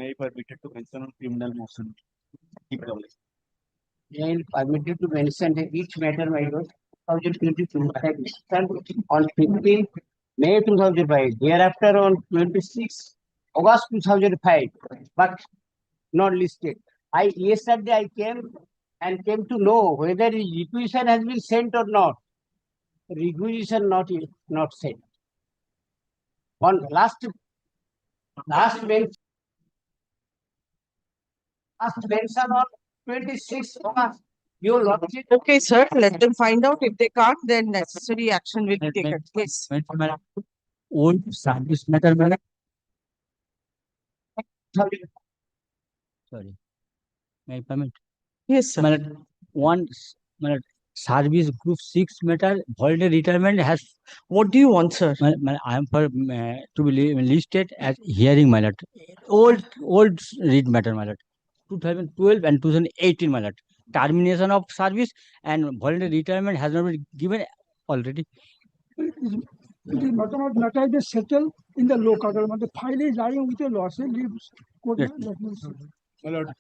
may I permitted to mention on criminal motion. May I permitted to mention that each matter, my lord, 2022 I have listened on 15 May 2005, thereafter on 26 August 2005, but not listed. Yesterday I came to know whether the requisition has been sent or not. Requisition not sent. One last mention on 26 August. Your lordship. Okay, sir, let them find out. If they can't, then necessary action will be taken. Yes. Old service matter, madam. Sorry. May I permit? Yes, sir. Madam, service group 6 matter voluntary retirement has. What do you want, sir? Madam, I am for to be listed as hearing, my lord. Old read matter, my lord. 2012 and 2018, my lord. Termination of service and voluntary retirement has not been given already. The matter is settled in the local government. The file is lying with your lordship. My lord,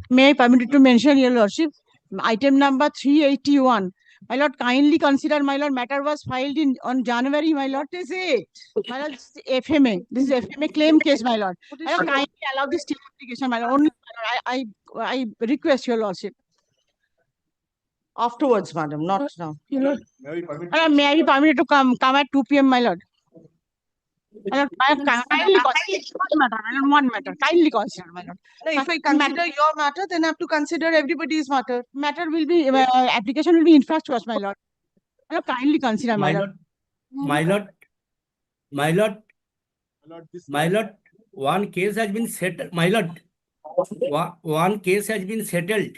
May I permit to mention, your lordship, item number 381. My lord, kindly consider, my lord, matter was filed on January, my lord. Is it? My lord, this is FMA. This is FMA claim case, my lord. My lord, kindly allow this application, my lord. Only, I request your lordship. Afterwards, madam, not now. may I permit? May I be permitted to come at 2 p.m., my lord? My lord, kindly consider one matter. Kindly consider, my lord. No, if I consider your matter, then I have to consider everybody's matter. Matter will be application will be in fact was, my lord. My lord, kindly consider, my lord. My lord, one case has been settled. My lord, one case has been settled.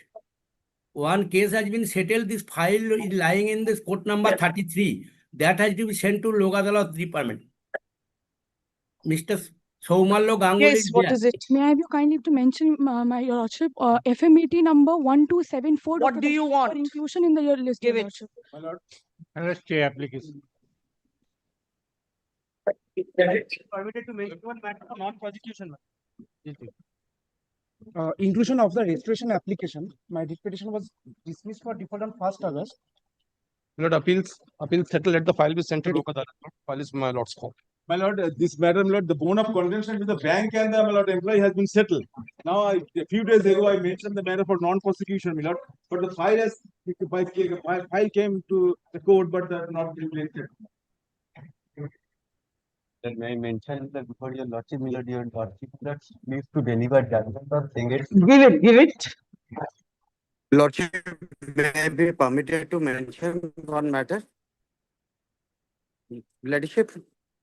One case has been settled. This file is lying in this court number 33. That has to be sent to Lok Adalat Department. Mr. Soumallo Ganguly Yes, is what there. is it? May I have you kindly to mention, my lordship, FMET number 1274. What do you For want? inclusion in the your list. Give your it. lordship. My lord, Stay application. permitted to mention one matter for non-prosecution. Inclusion of the registration application. My petition was dismissed for default on 1st August. Lord, appeals settled. Let the file be sent to Lok Adalat. File is my lord's call. My lord, this matter, my lord, the bone of contention with the bank and the, my lord, employee has been settled. Now, a few days ago, I mentioned the matter for non-prosecution, my lord, but the file has, file came to the court, but not been granted. May I mention that before your lordship, my lord, your lordship needs to deliver judgment or sing it. Give it. Lordship, may I be permitted to mention one matter? Lordship,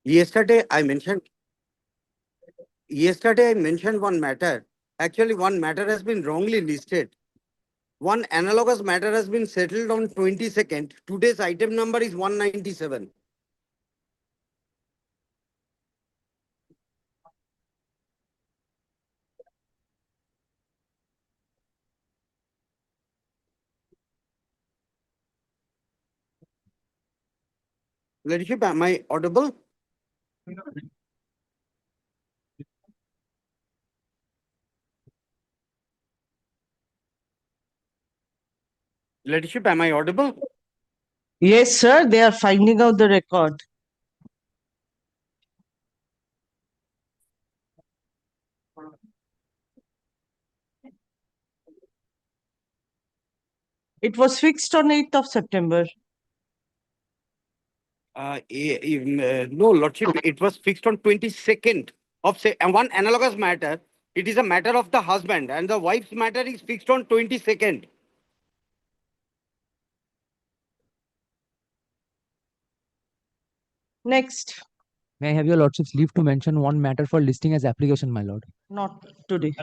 yesterday I mentioned one matter. Actually, one matter has been wrongly listed. One analogous matter has been settled on 22nd. Today's item number is 197. Lordship, am I audible? Lordship, am I audible? Yes, sir. They are finding out the record. It was fixed on 8th of September. No, Lordship, it was fixed on 22nd of one analogous matter. It is a matter of the husband, and the wife's matter is fixed on 22nd. Next. May I have your lordship's leave to mention one matter for listing as application, my lord? Not today.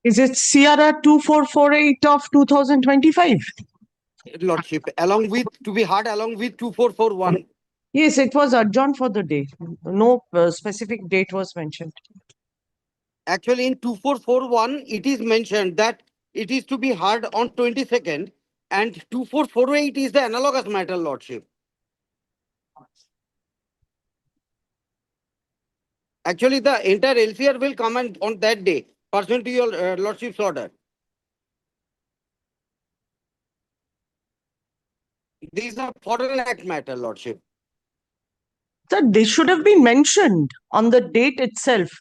Is it CRR 2448 of 2025? Lordship, along with 2441. Yes, it was adjourned for the day. No specific date was mentioned. Actually, in 2441, it is mentioned that it is to be heard on 22nd, and 2448 is the analogous matter, Lordship. Actually, the entire LCR will come on that day, pursuant to your Lordship's order. This is a foreign act matter, Lordship. Sir, they should have been mentioned on the date itself.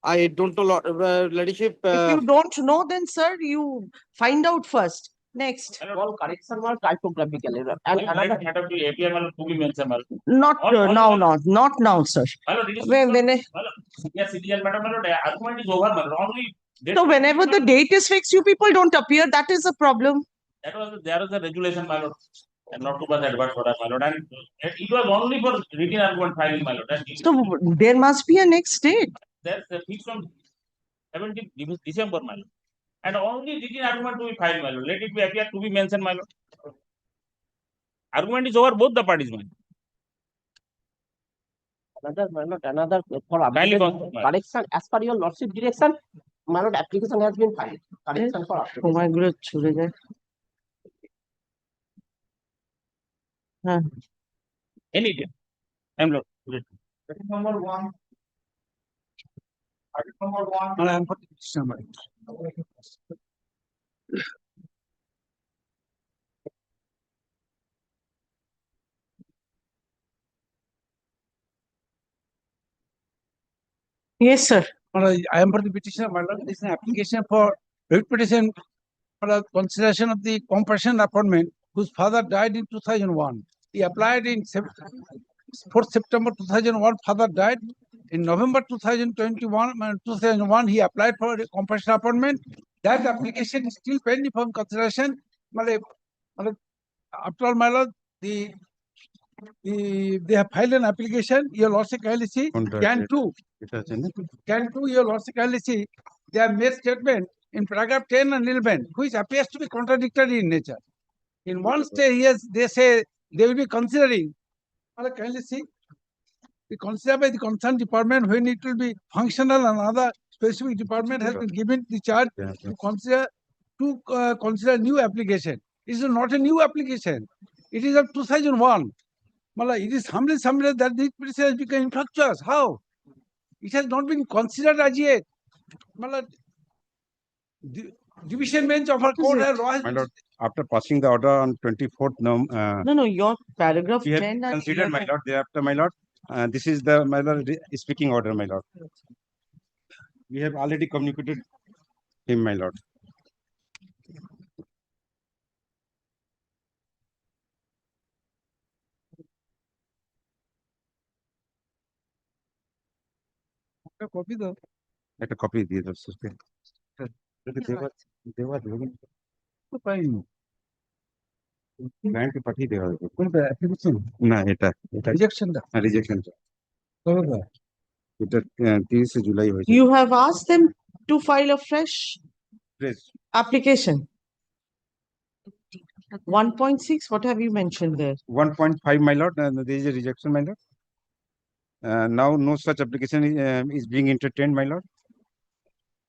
I don't know, Lordship. If you don't know, then sir, you find out first. Next. All correction was typographical error. And another Not now, not now, sir. So whenever the date is fixed, you people don't appear. That is a problem. There was a regulation, my lord, and not to pass advert order, my lord, and it was only for written argument filing, my lord. So there must be a next date. There's a fixed on 17th December, my lord, and only written argument to be filed, my lord. Let it be appear to be mentioned, my lord. Argument is over both the parties, my lord. Another for Kindly updated consult, my lord. correction as per your lordship direction, my lord, application has been filed. Correction for updated. Oh my God, chhure jai. Any day. I'm lord. Number one. Item number one. I am for the petition, my lord. Yes, sir. I am for the petitioner, my lord. This is an application for writ petition for the consideration of the compassion appointment whose father died in 2001. He applied in 4th September 2001, father died. In November 2001, he applied for a compassion appointment. That application is still pending for consideration. After all, my lord, they have filed an application. Your lordship kindly see. Can two, your lordship kindly see. They have made statement in paragraph 10 and 11, which appears to be contradictory in nature. In one stage, they say they will be considering. Kindly see. Be considered by the concerned department when it will be functional, and another specific department has been given the charge to consider new application. It is not a new application. It is of 2001. It is humbly submitted that this petition has become infructuous. How? It has not been considered as yet. Division bench of our court has My lord, after passing the order on 24th November, No, your paragraph we have 10 and considered, my 11. lord, thereafter, my lord, this is the, my lord, speaking order, my lord. We have already communicated him, my lord. copy the একটা copy দিয়ে দাও স্যারকে দেওয়া দেবেন তো পাইনি ব্যাংকে পাঠিয়ে দেওয়া হবে কোনটা অ্যাপ্লিকেশন না এটা এটা রিজেকশনটা রিজেকশনটা কবে দেয়? এটা 30 জুলাই হয়েছে You have asked them to file a fresh press application. 1.6, what have you mentioned there? 1.5, my lord, there is a rejection, my lord. Now no such application is being entertained, my lord.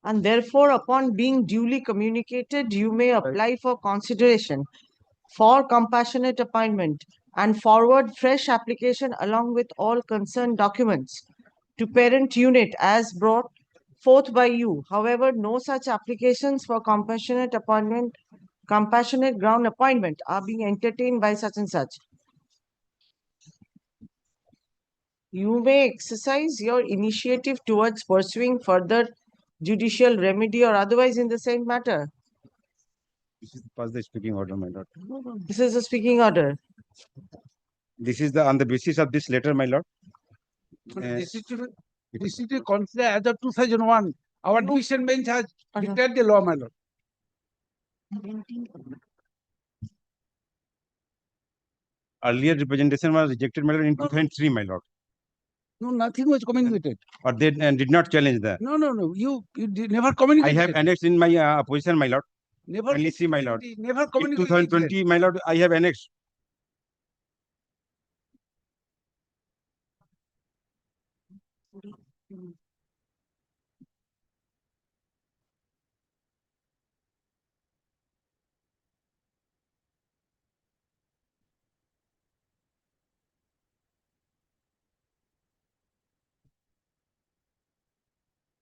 And therefore, upon being duly communicated, you may apply for consideration for compassionate appointment and forward fresh application along with all concerned documents to parent unit as brought forth by you. However, no such applications for compassionate ground appointment are being entertained by such and such. You may exercise your initiative towards pursuing further judicial remedy or otherwise in the same matter. This is past the speaking order, my lord. This is a speaking order. This is the on the basis of this letter, my lord. This is to consider as of 2001. Our division bench has declared the law, my lord. Earlier representation was rejected, my lord, in 2003, my lord. No, nothing was communicated. Or they did not challenge that. No. You never communicated. I have annexed in my position, my lord. Never. Kindly see, my lord. Never In communicated. 2020, my lord, I have annexed.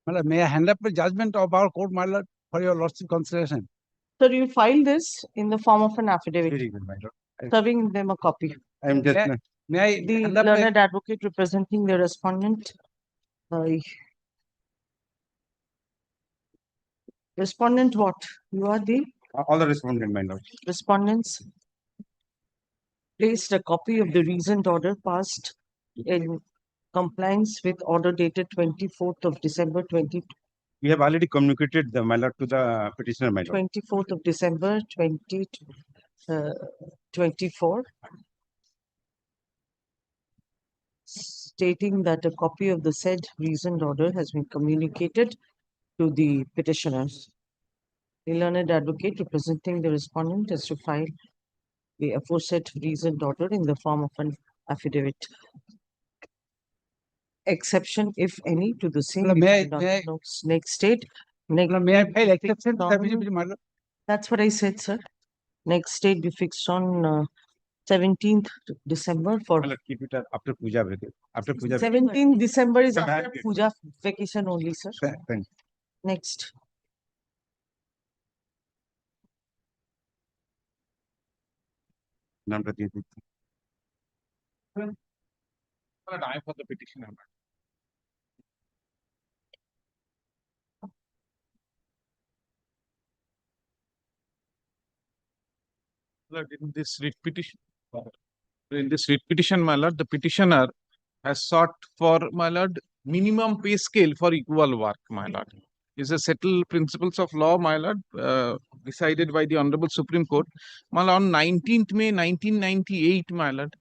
My lord, may I hand up the judgment of our court, my lord, for your lordship consideration? Sir, you file this in the form of an affidavit, Very good, my lord. serving them a copy. I am just, May I The hand up my learned advocate representing the respondent. Respondent what? You are the all the respondent, my lord. respondents. Placed a copy of the reasoned order passed in compliance with order dated 24th of December We have already communicated the, my lord, to the petitioner, my lord. 24th of December 2024, stating that a copy of the said reasoned order has been communicated to the petitioners. The learned advocate representing the respondent is to file the aforesaid reasoned order in the form of an affidavit. Exception, if any, to the same. Well, may I- depend on may I- the notes. Next date. May I file exception to the on- affidavit, my lord? That's what I said, sir. Next date be fixed on 17th December for My lord, keep it after puja, after puja. 17th December is Come after back. puja vacation only, sir. Thank Next. you. My lord, I am for the petitioner. Lord, in this writ petition, my lord, the petitioner has sought for, my lord, minimum pay scale for equal work, my lord. Is a settled principles of law, my lord, decided by the Honorable Supreme Court. My lord, on 19th May 1998, my lord,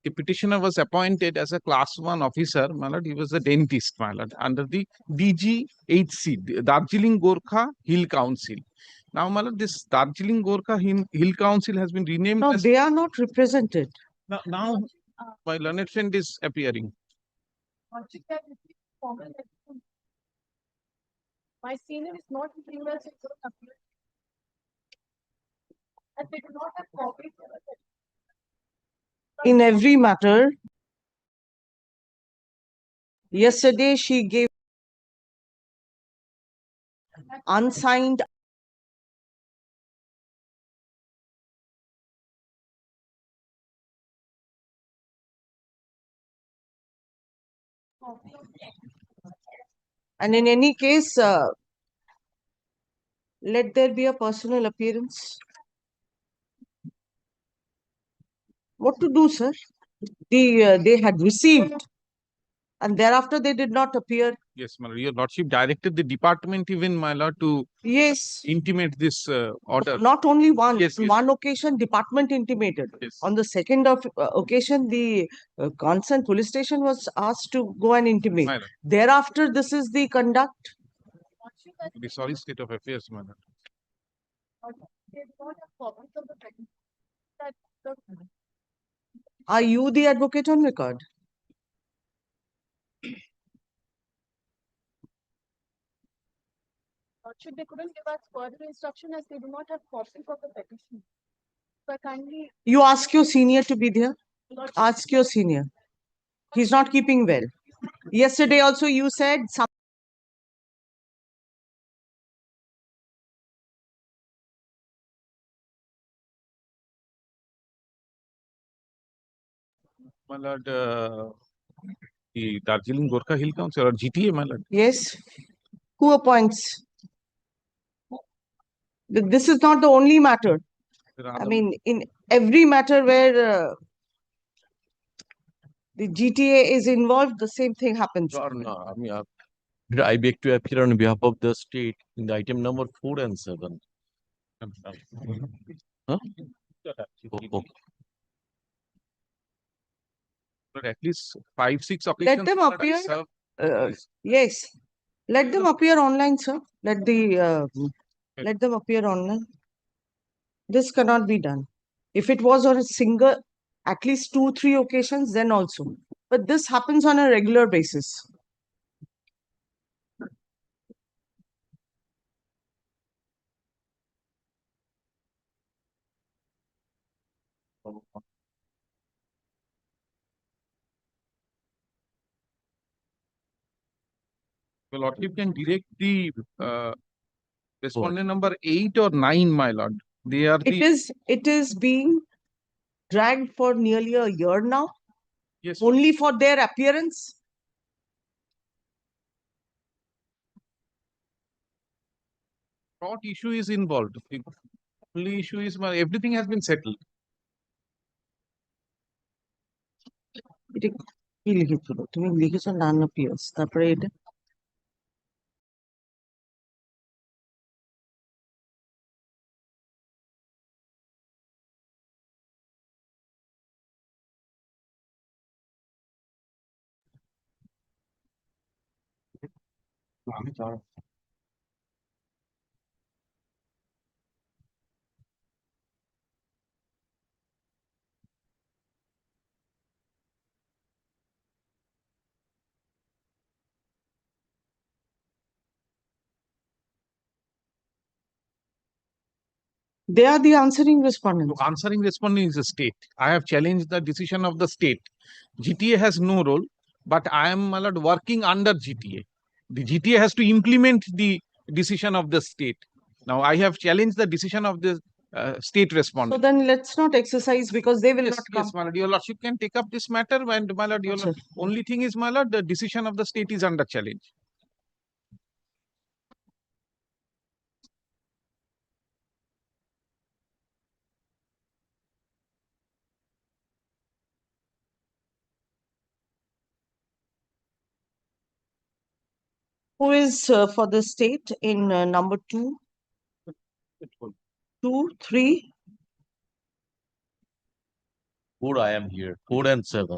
the petitioner was appointed as a class 1 officer, my lord. He was a dentist, my lord, under the DGHC, the Darjeeling Gorkha Hill Council. Now, my lord, this Darjeeling Gorkha Hill Council has been renamed No, as they are not represented. now my learned friend is appearing. My senior is not giving us a and they do not have copies. In every matter, yesterday she gave unsigned and in any case, let there be a personal appearance. What to do, sir? They had received and thereafter they did not appear. Yes, my lord. Your lordship directed the department even, my lord, to Yes. intimate this order. Not only one, Yes, yes. one occasion department intimated. Yes. On the second occasion, the concerned police station was asked to go and intimate. My lord. Thereafter, this is the conduct. The sorry state of affairs, my lord. They do not have copies of the petition. That the Are you the advocate on record? Lordship, they couldn't give us further instruction as they do not have copies of the petition. So I kindly, You ask your senior to be there. Lordship, Ask your senior. He's not keeping well. Yesterday also you said some. My lord, the Darjeeling Gorkha Hill Council or GTA, my lord. Yes. Who appoints? This is not the only matter. There are I the- mean, in every matter where the GTA is involved, the same thing happens. Your Honor, I beg to appear on behalf of the state in the item number 4 and 7. Huh? Okay. But at least 5-6 occasions. Let them my lord, I appear. served- Yes. Let them appear online, sir. Let them appear online. This cannot be done. If it was on a single, at least 2-3 occasions, then also. But this happens on a regular basis. Your lordship can direct the respondent number 8 or 9, my lord. They are the It is being dragged for nearly a year now, yes. only for their appearance. Fraud issue is involved. The only issue is everything has been settled. এটা কি লিখেছিল? তুমি লিখেছো non appears, তারপরে এটা they are the answering respondents. Answering respondent is a state. I have challenged the decision of the state. GTA has no role, but I am, my lord, working under GTA. The GTA has to implement the decision of the state. Now I have challenged the decision of the state So respondent. then let's not exercise because they will Yes, not come. yes, my lord. Your lordship can take up this matter, and my lord, your lord, only thing is, my lord, the decision of the state is under challenge. Who is for the state in number 2, 2, 3? 4, I am here. 4 and 7.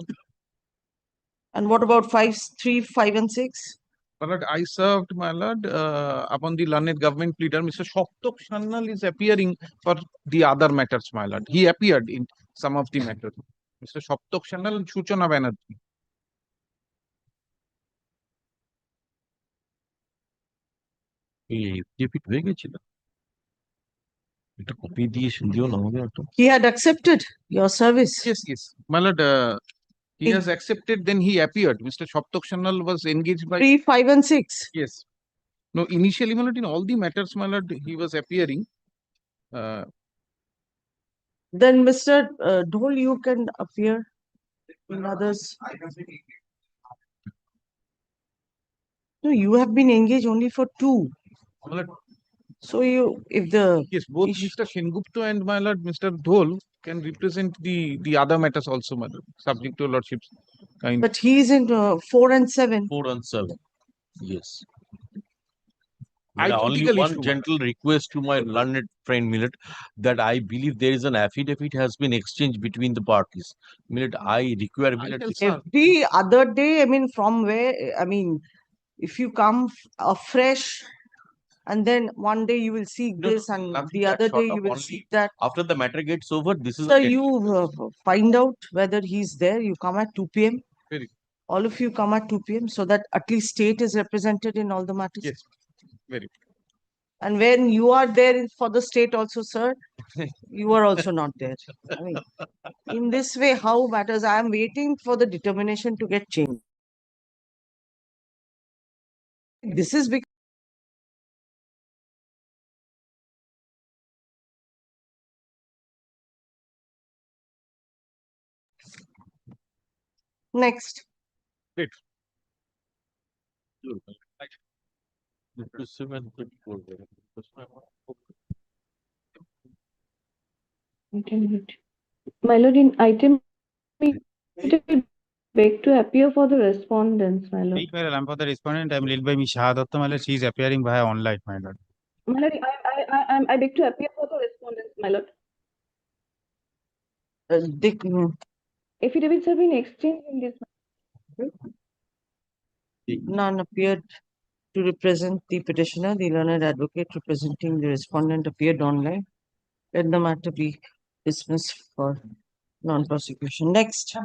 And what about 5, 3, 5 and 6? My lord, I served, my lord, upon the learned government leader, Mr. Shoptok Shannal is appearing for the other matters, my lord. He appeared in some of the matters. Mr. Shoptok Shannal and Suchana Banerjee. Affidavit হয়ে গেছিল একটা copy দিয়ে দিও না হবে একটা He had accepted your service. Yes, yes. My lord, he has accepted, then he appeared. Mr. Shoptok Shannal was engaged by 3, 5 and 6. Yes. No, initially, my lord, in all the matters, my lord, he was appearing. Then Mr. Dhol, you can appear in others. No, you have been engaged only for 2. My lord, So you, if the yes, both Mr. Shengupta and my lord, Mr. Dhol can represent the other matters also, my lord, subject to lordship's kind. but he is in 4 and 7. 4 and 7. Yes. I Only critical one issue, gentle request to my learned friend Millet, that I believe there is an affidavit has been exchanged between the parties. Millet, I require Millet. Every other day, I mean, from where, I mean, if you come afresh and then one day you will see this and the other day you will see that. After the matter gets over, this is Sir, you find out whether he's there. You come at 2 p.m. Very. All of you come at 2 p.m. so that at least state is represented in all the matters. Yes, very. And when you are there for the state also, sir, you are also not there. I mean, in this way, how matters? I am waiting for the determination to get changed. This is because next. Great. My lord, in item, beg to appear for the respondents, my lord. I'm for the respondent. I'm led by Ms. Shahadatta, my lord. She is appearing via online, my lord. My lord, I beg to appear for the respondents, my lord. Affidavits have been exchanged in this. None appeared to represent the petitioner. The learned advocate representing the respondent appeared online. Let the matter be dismissed for non-prosecution. Next.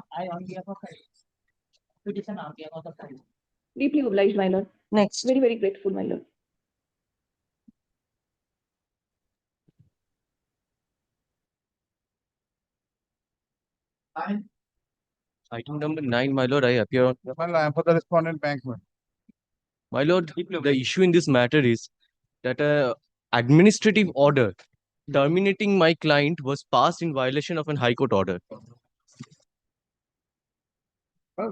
Deeply obliged, my lord. Next. Very, very grateful, my lord. Item number 9, my lord, I appear on. Well, I am for the respondent bank, my My lord, the issue in this matter is that a administrative order terminating my client was passed in violation of an High Court order.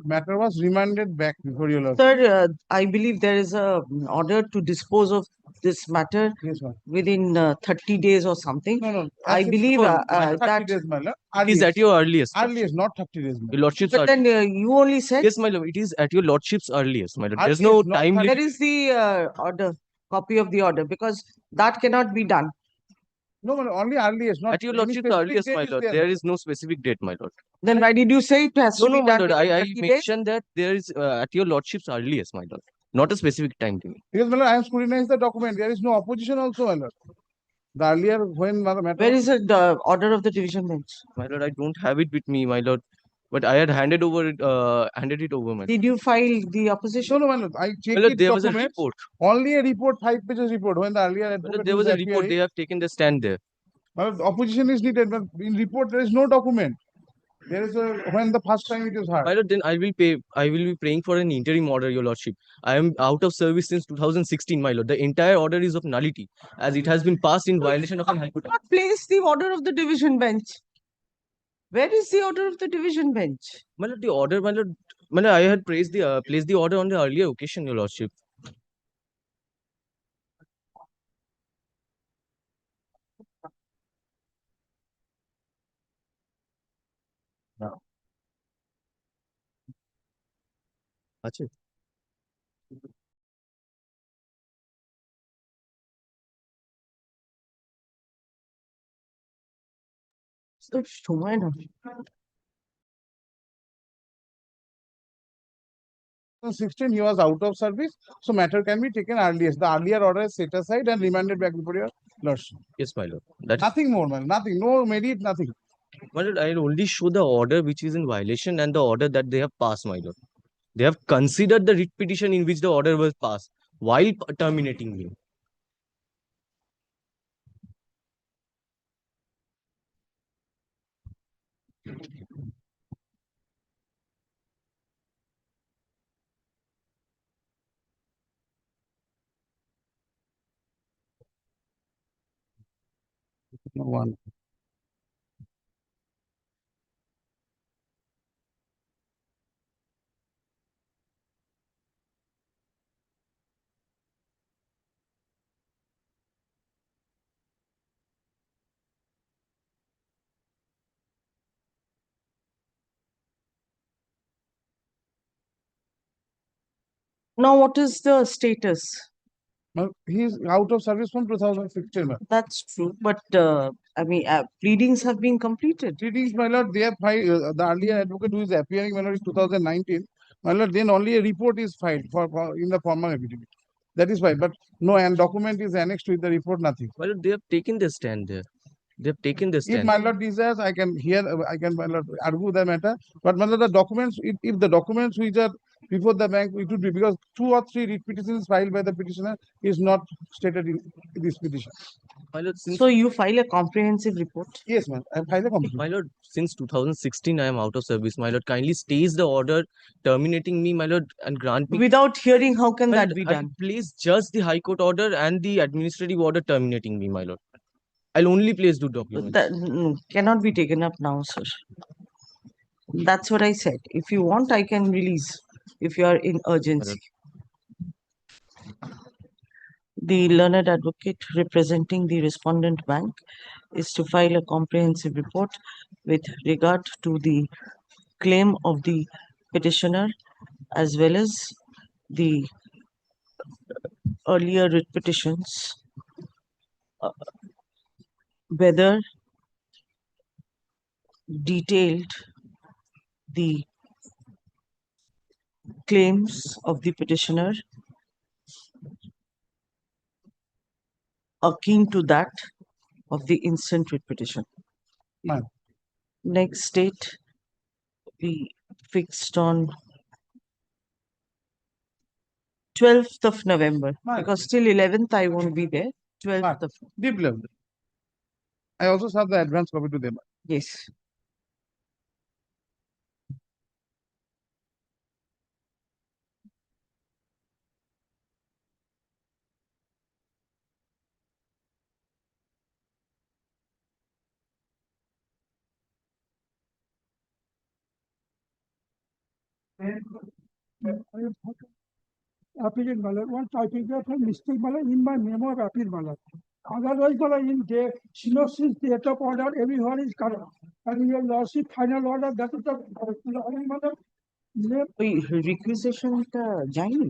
Matter was remanded back before your lordship. Sir, I believe there is a order to dispose of this matter Yes, ma'am. within 30 days or something. No. I believe not 30 that. days, my lord. It is at your earliest. Earliest, not 30 days. Your lordship's But then you only said. yes, my lord. It is at your lordship's earliest, my lord. There's Earliest, no not time limit. Where is the order, copy of the order? Because that cannot be done. No, only earliest, not At your any lordship's specific earliest, date my is lord. there. There is no specific date, my lord. Then why did you say it has No, to be no, my done lord. within I 30 days? mentioned that there is at your lordship's earliest, my lord. Not a specific time to me. Because, my lord, I have scrutinized the document. There is no opposition also, my lord. The earlier, when the matter. Where is the order of the division bench? My lord, I don't have it with me, my lord. But I had handed it over, my lord. Did you file the opposition? No, my lord. I checked My lord, it there was a documents. report. Only a report, 5 pages report. When the earlier My advocate lord, there was was a report. appearing, They have taken the stand there. my lord, opposition is needed, but in report there is no document. There is a when the first time it is heard. My lord, then I will be praying for an interim order, your lordship. I am out of service since 2016, my lord. The entire order is of nullity, as it has been passed in violation of an High Court. Not place the order of the division bench. Where is the order of the division bench? My lord, the order, my lord, I had placed the order on the earlier occasion, your lordship. আচ্ছা সময় না 2016 he was out of service, so matter can be taken earliest. The earlier order is set aside and remanded back before your lordship. Yes, my lord. That is, Nothing more, man. Nothing. No merit, nothing. my lord, I'll only show the order which is in violation and the order that they have passed, my lord. They have considered the writ petition in which the order was passed while terminating me. No one. Now, what is the status? Well, he's out of service from 2016. ma'am. That's true, but I mean, pleadings have been completed. Pleadings, my lord, they have filed, the earlier advocate who is appearing, my lord, is 2019. My lord, then only a report is filed for in the formal affidavit. That is fine, but no, and document is annexed with the report, nothing. My lord, they have taken the stand there. They have taken the If stand. my lord desires, I can my lord, argue the matter. But my lord, the documents, if the documents which are before the bank, it would be because 2 or 3 petitions filed by the petitioner is not stated in this petition. My lord, since So you file a comprehensive report? Yes, ma'am. I filed a complaint. my lord, since 2016, I am out of service. My lord, kindly stays the order terminating me, my lord, and grant me. Without hearing, how can My that lord, be I'll done? place just the High Court order and the administrative order terminating me, my lord. I'll only place two documents. That cannot be taken up now, sir. That's what I said. If you want, I can release if you are in urgency. The learned advocate representing the respondent bank is to file a comprehensive report with regard to the claim of the petitioner as well as the earlier writ petitions, whether detailed the claims of the petitioner akin to that of the instant writ petition. Ma'am. Next date we fixed on 12th of November, because till 11th I won't be there. 12th of Deep level. I also serve the advance copy to them. yes. Appeal in Malad, one typographical mistake Malad in my memo of appeal Malad. Otherwise, Malad in the synopsis, date of order, everywhere is correct. And your lordship final order, that is the Malad. ওই রিকুইজিশনটা যায়নি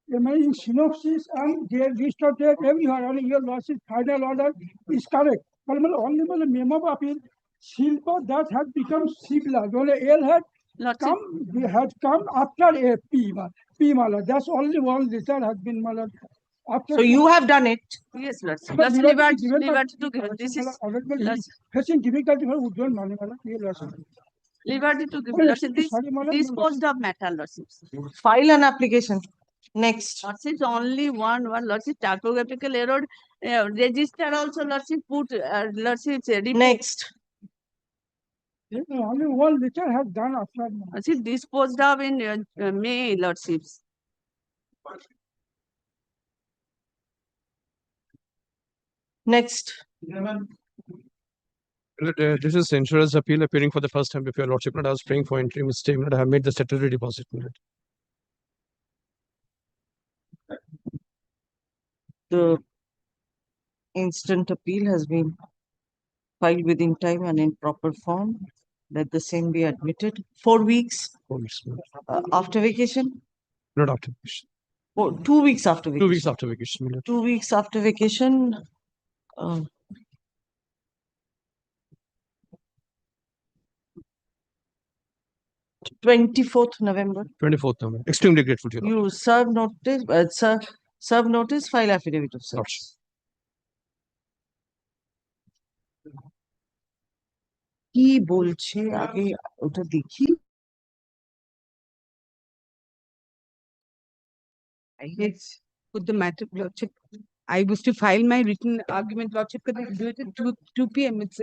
In synopsis and their list of date everywhere, only your lordship final order is correct. But only the memo of appeal, Silpa that had become Sibla, only L had come after a P, P Mala. That's only one letter has been Mala. So you have done it. Yes, Lordship. But Lordship, given liberty to give. This is facing difficulty for Udon Mala, your lordship. liberty to give. Oh, Lordship, this sorry, Madam. disposed of matter, Lordship. File an application. Next. Lordship, only one, Lordship, typographical error. Register also, Lordship, put, Lordship, Next. Only one letter has done after. Lordship, disposed of in May, Lordships. Next. This is insurance appeal appearing for the first time before your lordship. I was praying for entry mistake. I have made the statutory deposit. The instant appeal has been filed within time and in proper form. Let the same be admitted. 4 weeks after vacation? Not after vacation. Oh, 2 weeks after vacation. 2 weeks after vacation. 2 weeks after vacation. 24th November. 24th November. Extremely grateful to you. You serve notice, serve notice, file affidavit of service. কি বলছে আগে ওটা দেখি I had put the matter, Lordship. I was to file my written argument, Lordship, but I do it at 2 p.m. It's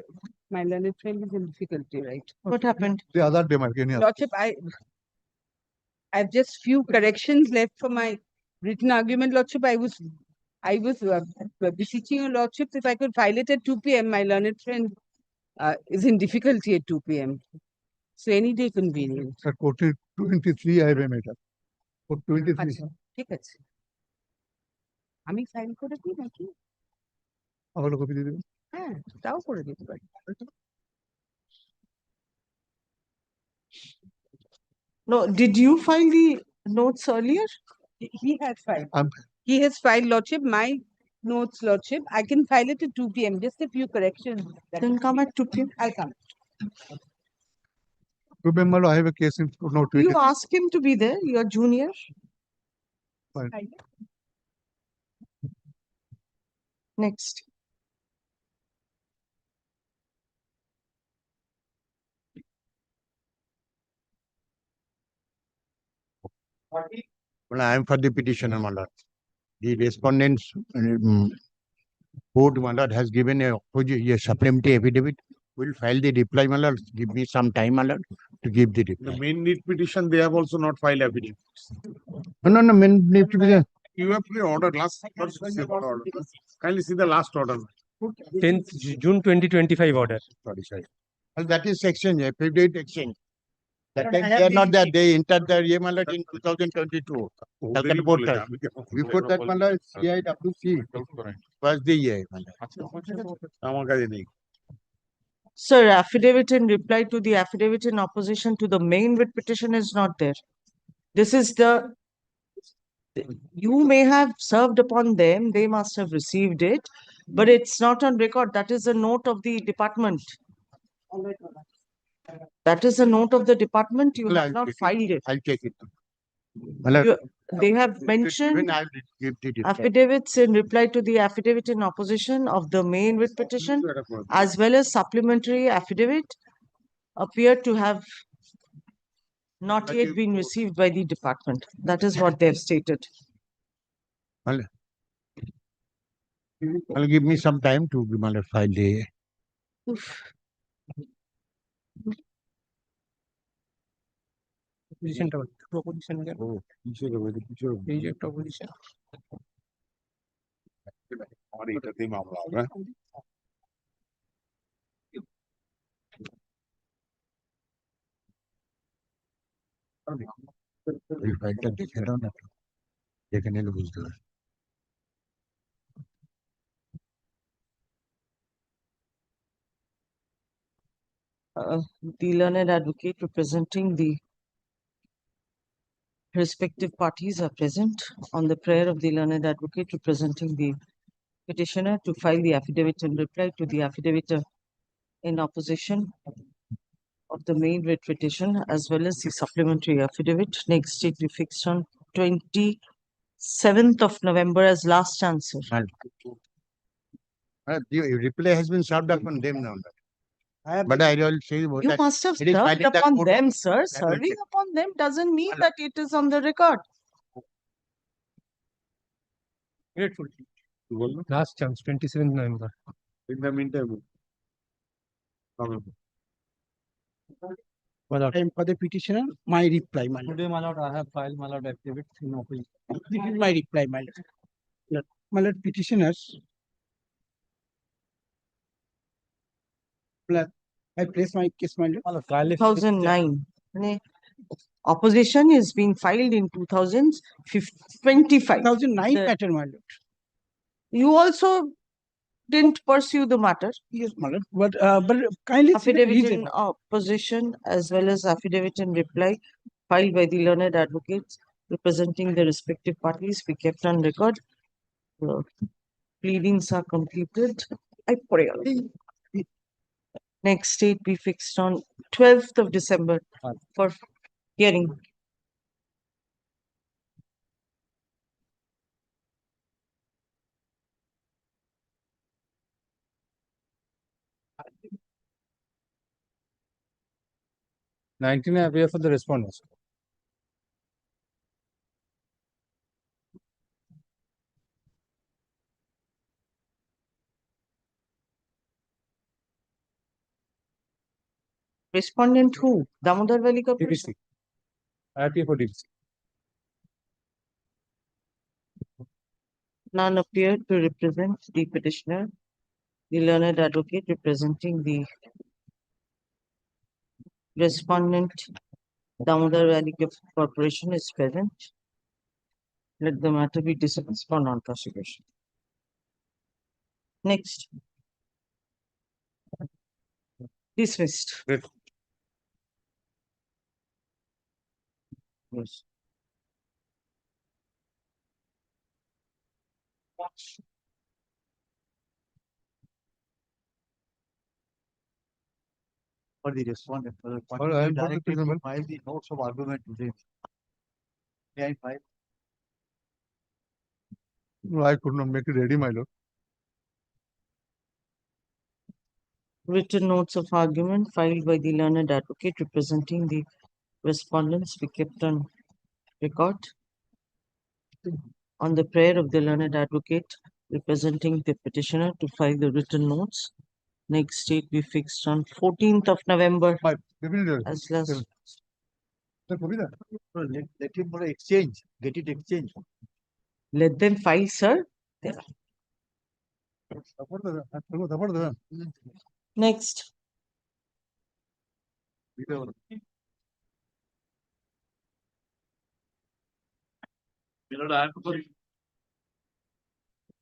my learned friend is in difficulty, right? What happened? The other day, Lordship, I've just few corrections left for my written argument, Lordship. I was beseeching your Lordship if I could file it at 2 p.m. My learned friend is in difficulty at 2 p.m. So any day convenient. 23 I have made up. For 23. ঠিক আছে আমি file করে দিই নাকি আবার copy দিয়ে দেবেন হ্যাঁ তাও করে দিতে পারি No, did you file the notes earlier? He has filed. He has filed, Lordship, my notes, Lordship. I can file it at 2 p.m. Just a few corrections. Then come at 2 p.m. I'll come. Remember, I have a case in note 20. You ask him to be there, your junior. Fine. Next. Well, I am for the petitioner, my lord. The respondent's court, my lord, has given a supplementary affidavit. We'll file the reply, my lord. Give me some time, my lord, to give the reply. The main need petition, they have also not filed affidavit. No, main need petition. You have to order last order. Kindly see the last order. 10th June 2025 order. Sorry. Well, that is exchange, affidavit exchange. That time they are not there. They entered the EML in 2022. Calcutta portal. Before that, CIWC was the year. Sir, affidavit in reply to the affidavit in opposition to the main writ petition is not there. This is you may have served upon them, they must have received it, but it's not on record. That is a note of the department. That is a note of the department. You have not filed it. I'll take it. You- They have mentioned When I give the reply. affidavits in reply to the affidavit in opposition of the main writ petition, as well as supplementary affidavit appear to have not yet been received by the department. That is what they have stated. I'll give me some time to file the. Opposition to opposition again. Reject opposition. और এটাতেই মামলা হবে এই ফাইলটা দেখে দাও না দেখে নিলে বুঝতে পারবে The learned advocate representing the respective parties are present. On the prayer of the learned advocate representing the petitioner to file the affidavit in reply to the affidavit in opposition of the main writ petition, as well as the supplementary affidavit. Next date we fixed on 27th of November as last answer. The reply has been served upon them now. But I will say You must have served upon them, sir. Serving upon them doesn't mean that it is on the record. Grateful. Last chance, 27th November. in the meantime Time for the petitioner, my reply, my lord. Today, my lord, I have filed my lord affidavit in opposition. This is my reply, my lord. My lord, petitioners. I place my case, my lord. 2009. Ne- Opposition is being filed in 2025. 2009 The- matter, my lord. You also didn't pursue the matter. Yes, my lord. But kindly see the Affidavit reason. in opposition as well as affidavit in reply filed by the learned advocates representing the respective parties be kept on record. The pleadings are completed. I pray. Next date be fixed on 12th of December for hearing. Nineteen appear for the respondents. Respondent who? Damodar Valley Corporation? DVC. I appear for DVC. None appear to represent the petitioner. The learned advocate representing the respondent Damodar Valley Corporation is present. Let the matter be dismissed for non-prosecution. Next. Dismissed. Yes. For the respondent, for the I am directed to file the notes of argument today. May I file? No, I could not make it ready, my lord. Written notes of argument filed by the learned advocate representing the respondents be kept on record. On the prayer of the learned advocate representing the petitioner to file the written notes. Next date be fixed on 14th of November. As last. Let him exchange, get it exchanged. Let them file, sir. Next.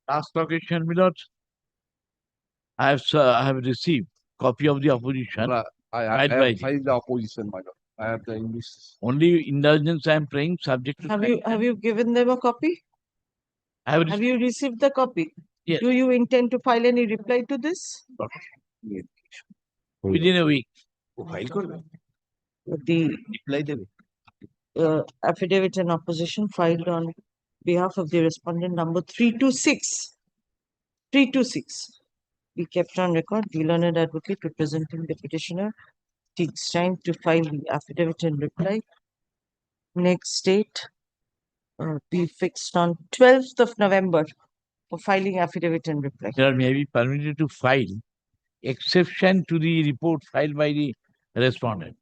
Last occasion, my lord, I have received copy of the opposition. I have filed the opposition, my lord. I have the English. Only indulgence I am praying, subject to. Have you given them a copy? Have you received the copy? Yes. Do you intend to file any reply to this? Within a week. The Reply দেবে affidavit in opposition filed on behalf of the respondent number 326. 326. Be kept on record. The learned advocate representing the petitioner takes time to file the affidavit in reply. Next date be fixed on 12th of November for filing affidavit in reply. There may be permitted to file exception to the report filed by the respondent.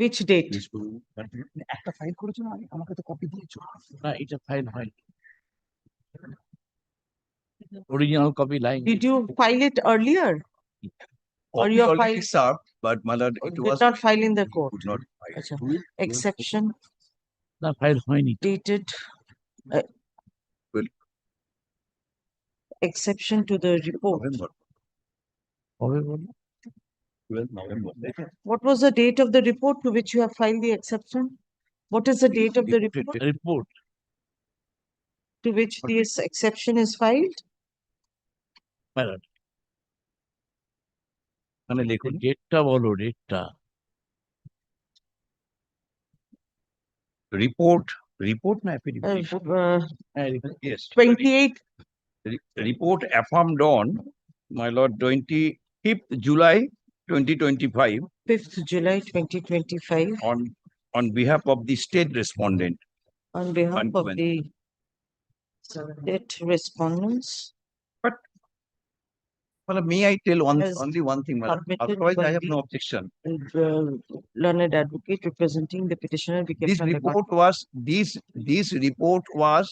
Which date? একটা file করেছো না আমাকে তো copy দিয়েছো না এটা file হয় original copy lying. Did you file it earlier? Or Copy your already file served, but my lord, it did was not file in the court? could not file. Acha. Exception না file হয়নি dated exception to the report. November. হবে বলো 12th November. What was the date of the report to which you have filed the exception? What is the date of the report report to which this exception is filed? Madam মানে দেখুন ডেটটা বলো ডেটটা Report na affidavit. Yes. 28 Report affirmed on, my lord, 25th July 2025 5th July 2025 on behalf of the state respondent. on behalf of Convent. the state respondents. Well, may I tell As only one thing, my lord? submitted Otherwise, by I have the- no objection. And learned advocate representing the petitioner be kept This on record. report was, this report was,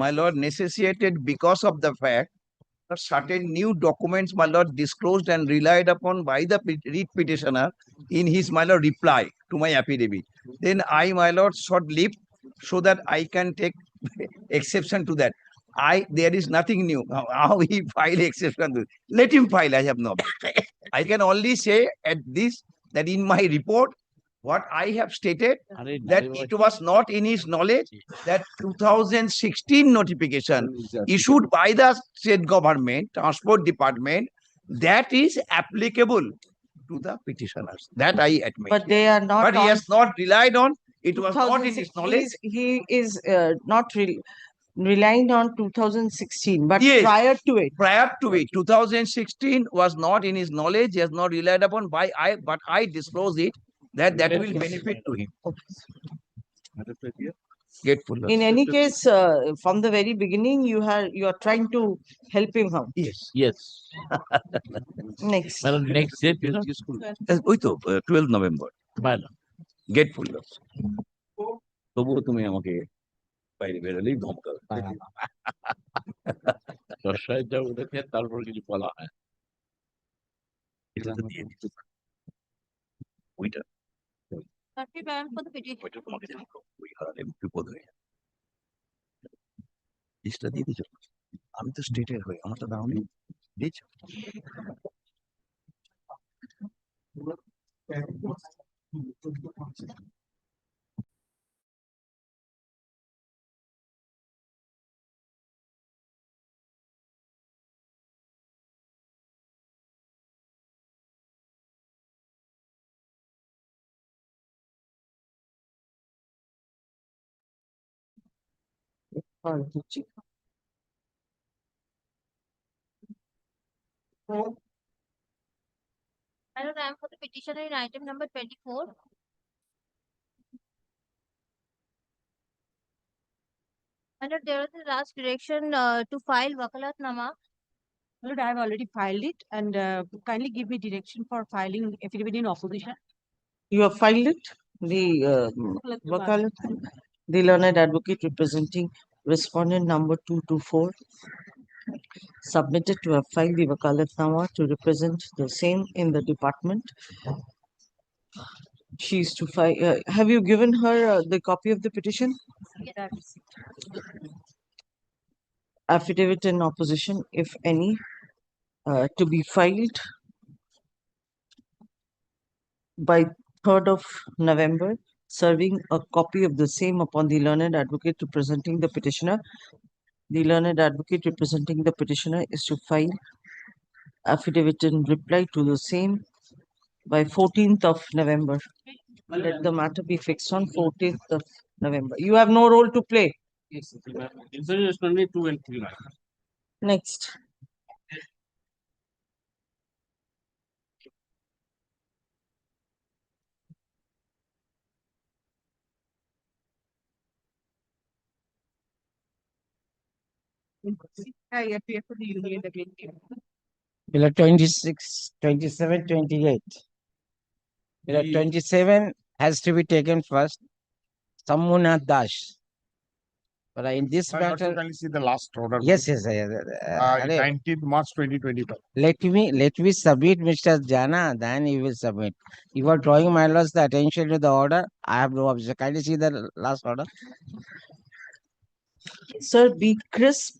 my lord, necessitated because of the fact that certain new documents, my lord, disclosed and relied upon by the read petitioner in his, my lord, reply to my affidavit. Then I, my lord, sought leave so that I can take exception to that. There is nothing new. How he file exception to, let him file, I have no objection. I can only say at this, that in my report, what I have stated, that it was not in his knowledge that 2016 notification issued by the state government, transport department, that is applicable to the petitioners. That I admit. But they are not. But he on has not relied on, it was not in his 2006. knowledge. He is not relying on 2016, but Yes. prior to it. Prior to it, 2016 was not in his knowledge, he has not relied upon but I disclose it, that will benefit to him. Grateful. In any case, from the very beginning, you are trying to help him out. Yes. yes Next. Madam next date you know ওই তো 12 November madam গেটফুল তবুও তুমি আমাকে বাইরে বেরোলেই ধমকাবে দশটায় যাবো দেখে তারপর কিছু বলা হয় এটা তো দিয়ে দিত ওইটা ওইটা তোমাকে জানাবো ওই হারালে বিপদ হয়ে যাবে লিস্টটা দিয়ে দিচ্ছ আমি তো স্টেটের হয়ে আমার তো দাও নেই দিচ্ছ Hello, I am for the petitioner in item number 24. Hello, there is a last direction to file Wakalatnama. Lord, I have already filed it and kindly give me direction for filing affidavit in opposition. You have filed it? The Wakalat, the learned advocate representing respondent number 224 submitted to have filed the Wakalatnama to represent the same in the department. She is to file. Have you given her the copy of the petition? Yes. Affidavit in opposition, if any, to be filed by 3rd of November, serving a copy of the same upon the learned advocate representing the petitioner. The learned advocate representing the petitioner is to file affidavit in reply to the same by 14th of November. Let the matter be fixed on 14th of November. You have no role to play. Yes, Insurance is only 2 and 3. Next. Below 26, 27, 28. Below 27 has to be taken first. Samuna Dash. But in this matter, Can you see the last order? yes, yes, 19th March 2025. let me submit, Mr. Jana, then you will submit. You are drawing my lords the attention to the order. I have no objection. Kindly see the last order. Sir, be crisp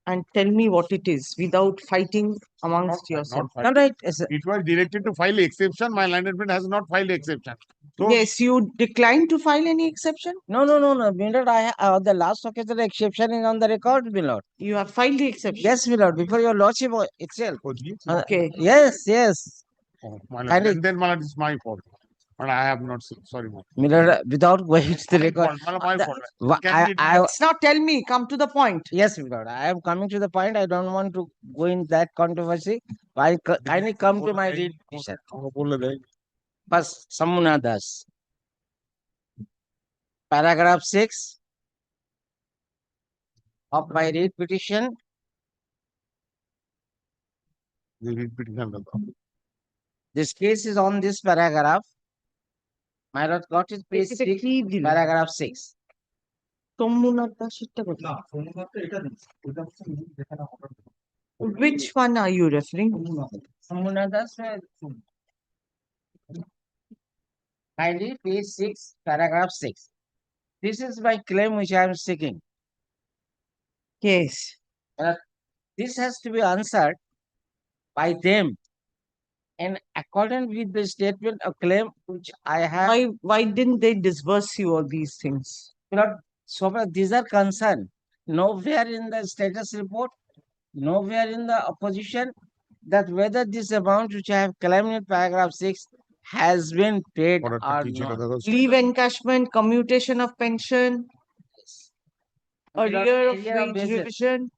and tell me what it is without fighting amongst yourselves. All right. It was directed to file exception. My line admin has not filed exception. So Yes, you declined to file any exception? No, Milord, the last occasion exception is on the record, Milord. You have filed the exception? Yes, Milord, before your lordship itself. Okay. Yes, yes. Oh, my lord. Kindly- And then my lord, it's my fault. But I have not seen. Sorry, my Milord, without going to the record. fault. My fault. Let's not tell me, come to the point. Yes, Milord, I am coming to the point. I don't want to go in that controversy. I kindly come to my read. First, Samuna Das. Paragraph 6 of my read petition. This case is on this paragraph. My lord got it, page 6, paragraph 6. Which one are you referring? Samuna Das. Kindly, page 6, paragraph 6. This is my claim which I am seeking. Yes. This has to be answered by them in accordance with the statement of claim which I have. Why didn't they disburse you all these things? Not so far these are concerned. Nowhere in the status report, nowhere in the opposition that whether this amount which I have claimed in paragraph 6 has been paid or not. Leave encashment, commutation of pension, arrear of wage revision.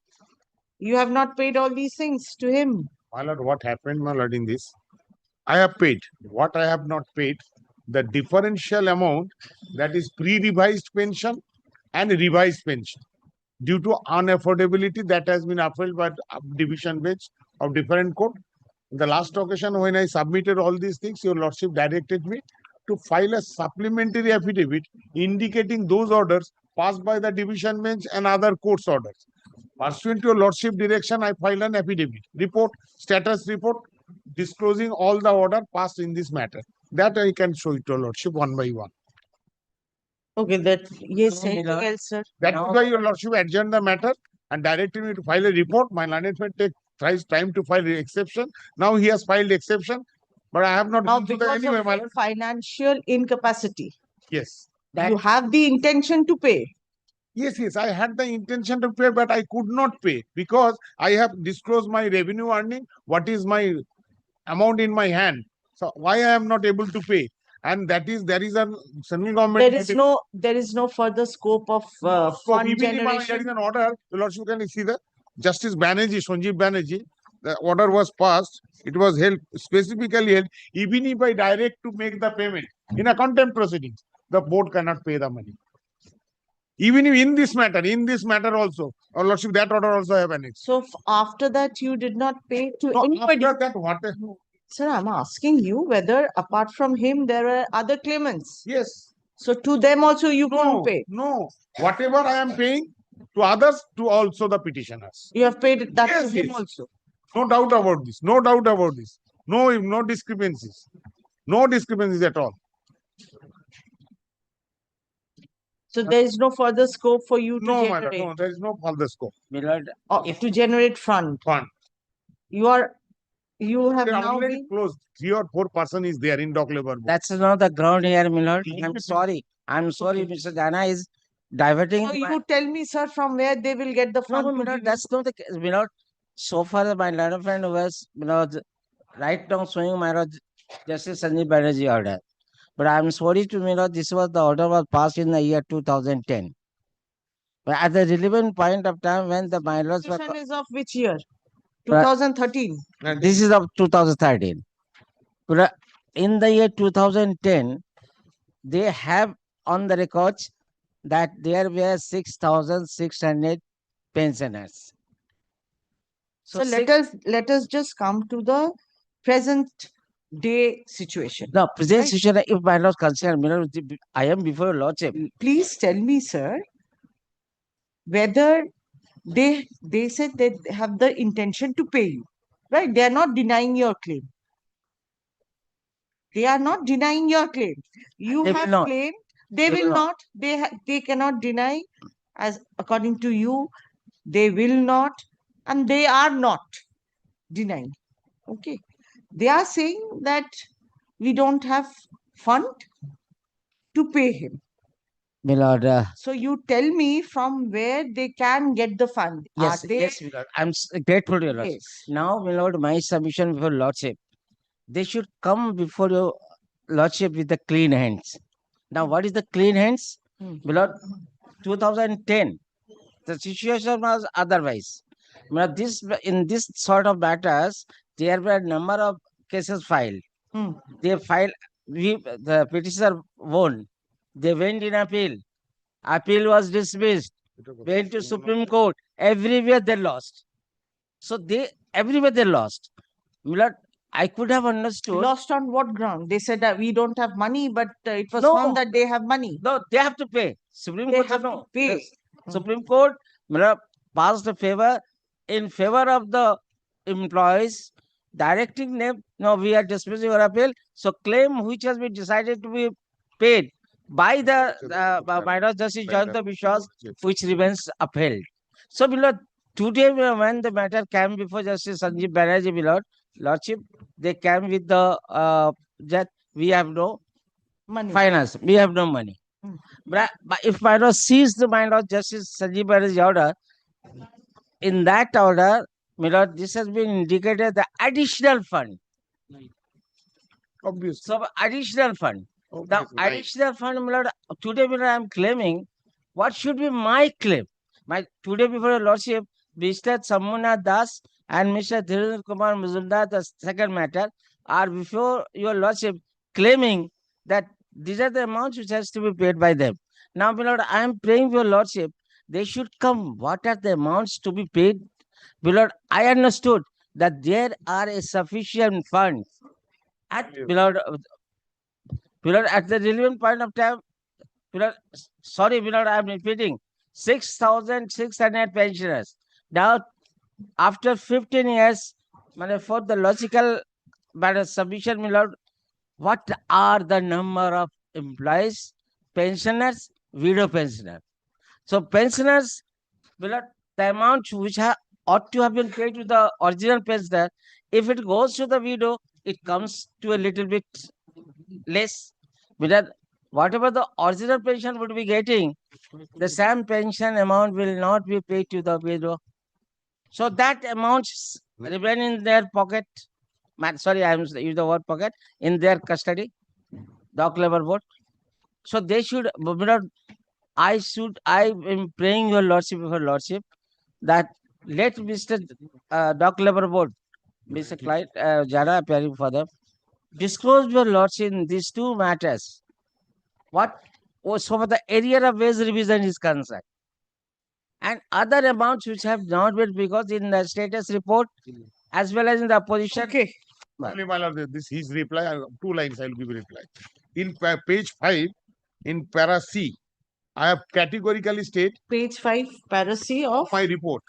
You have not paid all these things to him. My lord, what happened, my lord, in this? I have paid. What I have not paid, the differential amount that is pre-revised pension and revised pension. Due to unaffordability that has been upheld by division bench of different court. The last occasion when I submitted all these things, your lordship directed me to file a supplementary affidavit indicating those orders passed by the division bench and other courts orders. Pursuant to your lordship direction, I filed an affidavit, status report, disclosing all the order passed in this matter. That I can show it to your lordship one by one. Okay, yes, anything else, sir? That is why your lordship adjourned the matter and directed me to file a report. My management tries time to file exception. Now he has filed exception, but I have not Now, gone to the because anyway, of my your lord. financial incapacity, Yes. you have the intention to pay. Yes, I had the intention to pay, but I could not pay because I have disclosed my revenue earning, what is my amount in my hand. So why I am not able to pay? And there is a central government. There is no further scope of So fund even if there generation. is an order, your lordship can see the Justice Banerjee, Sanjeev Banerjee, the order was passed. It was held specifically held. Even if I direct to make the payment in a contempt proceedings, the board cannot pay the money. Even if in this matter also, or lordship, that order also have annexed. So after that, you did not pay to anybody. After that, what? Sir, I'm asking you whether apart from him, there are other claimants. Yes. So to them also you couldn't pay. No. Whatever I am paying to others, to also the petitioners. You have paid that to him Yes. also. No doubt about this. No doubt about this. No discrepancies. No discrepancies at all. So there is no further scope for you to No, generate. madam. No, there is no further scope. To generate fund. You have They are now already been closed. 3 or 4 person is there in dock labor book. That's not the ground here, my lord. I'm sorry. Mr. Jana is diverting. So you tell me, sir, from where they will get the fund? No, my lord, that's not the case, my lord. So far, my learned friend was, right now showing my lord Justice Sanjeev Banerjee order. But I'm sorry to me, this was the order was passed in the year 2010. But at the relevant point of time when the my lords were Petition is of which year? But- 2013. this is of 2013. But in the year 2010, they have on the records that there were 6,600 pensioners. So let us just come to the present day situation. Now, present Right. situation, if my lord consider, I am before your lordship. Please tell me, sir, whether they said they have the intention to pay you, right? They are not denying your claim. They are not denying your claim. You They will have not. claimed. They will not. They cannot deny, as according to you, they will not, and they are not denying. Okay, they are saying that we don't have fund to pay him. My lord, So you tell me from where they can get the fund. yes, Are they? yes, my lord. I'm grateful to your lordship. Yes. Now, my lord, my submission before lordship, they should come before your lordship with the clean hands. Now, what is the clean hands? My lord, 2010, the situation was otherwise. My lord, in this sort of matters, there were a number of cases filed. They filed, the petitioner won. They went in appeal. Appeal was dismissed. Went to Supreme Court. Everywhere they lost. So everywhere they lost. My lord, I could have understood. Lost on what ground? They said that we don't have money, but it was No. found that they have money. No, they have to pay. Supreme They Court have said to no. pay. Yes. Supreme Court passed a favor in favor of the employees, directing them, no, we are dismissing your appeal. So claim which has been decided to be paid by the minor justice Jayanta Vishwas, which remains upheld. So, below today when the matter came before Justice Sanjeev Banerjee, below Lordship, they came with the that we have no money. Finance, we have no money. But if my lord sees the mind of Justice Sanjeev Banerjee order, in that order, my lord, this has been indicated the additional fund. Obviously. So additional fund. Now, Obviously, right. additional fund, my lord, today, my lord, I am claiming what should be my claim. Today before your lordship, Mr. Samuna Das and Mr. Dhirendra Kumar Muzumdar, the second matter, are before your lordship claiming that these are the amounts which has to be paid by them. Now, my lord, I am praying for your lordship, they should come. What are the amounts to be paid? My lord, I understood that there are a sufficient funds at, my lord, at the relevant point of time, sorry, my lord, I am repeating, 6,600 pensioners. Now, after 15 years, for the logical submission, my lord, what are the number of employees, pensioners, widow pensioners? So pensioners, my lord, the amount which ought to have been paid to the original pensioner, if it goes to the widow, it comes to a little bit less. Because whatever the original pension would be getting, the same pension amount will not be paid to the widow. So that amount remain in their pocket. Sorry, I am using the word pocket, in their custody, dock labor board. So they should, I am praying your lordship, that let Mr. Dock labor board, Mr. Clyde Jara appearing for them, disclose your lordship in these two matters. What was for the area of wage revision is concerned, and other amounts which have not been, because in the status report as well as in the opposition. Okay. Only my lord, this his reply. 2 lines I will give you reply. In page 5, in para C, I have categorically state. Page 5, para C of my report.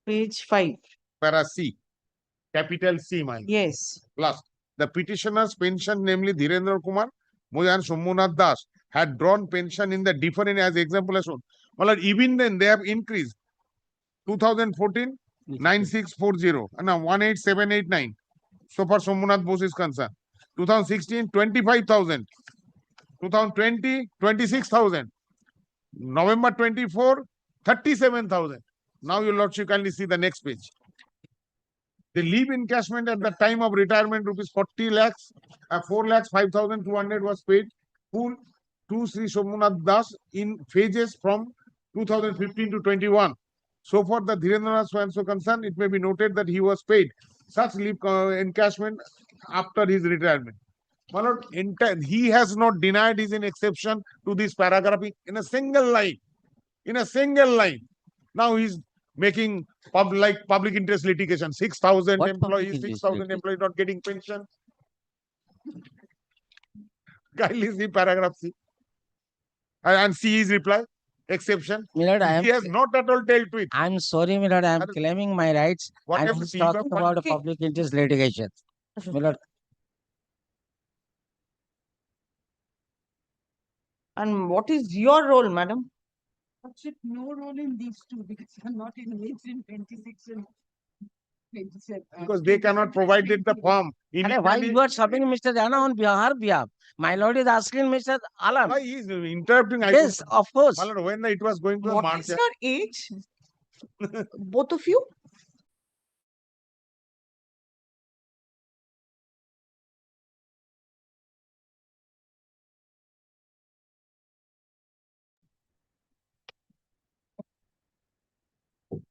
Page 5. Para C, capital C, my lord. Yes. Plus, the petitioner's pension, namely Dhirendra Kumar Moy and Somunath Das, had drawn pension in the different as example as shown. My lord, even then they have increased. 2014, 9640 and now 18789. So far Somunath Bose is concerned. 2016, 25,000. 2020, 26,000. November 24, 37,000. Now your lordship kindly see the next page. The leave encashment at the time of retirement rupees 40 lakhs, 4 lakhs 5,200 was paid full to Sri Somunath Das in phases from 2015 to 21. So for the Dhirendranath so and so concern, it may be noted that he was paid such leave encashment after his retirement. My lord, he has not denied his exception to this paragraph in a single line. In a single line. Now he's making public interest litigation. 6,000 What employees, public interest 6,000 employees not getting pension. Kindly see paragraph C. And see his reply. Exception. Milord, He has not at all dealt with. I'm sorry, Milord, I am claiming my rights and Whatever he's see, you have talking about a okay. public interest litigation. Milord, And what is your role, madam? Lordship, no role in these two because I'm not engaged in 26 and 27. Because they cannot provide it the form. why you are subbing Mr. Jana on her behalf? My lord is asking Mr. Alam. Why he is interrupting? Yes, of course. My lord, when it was going to the What march. is your age? Both of you?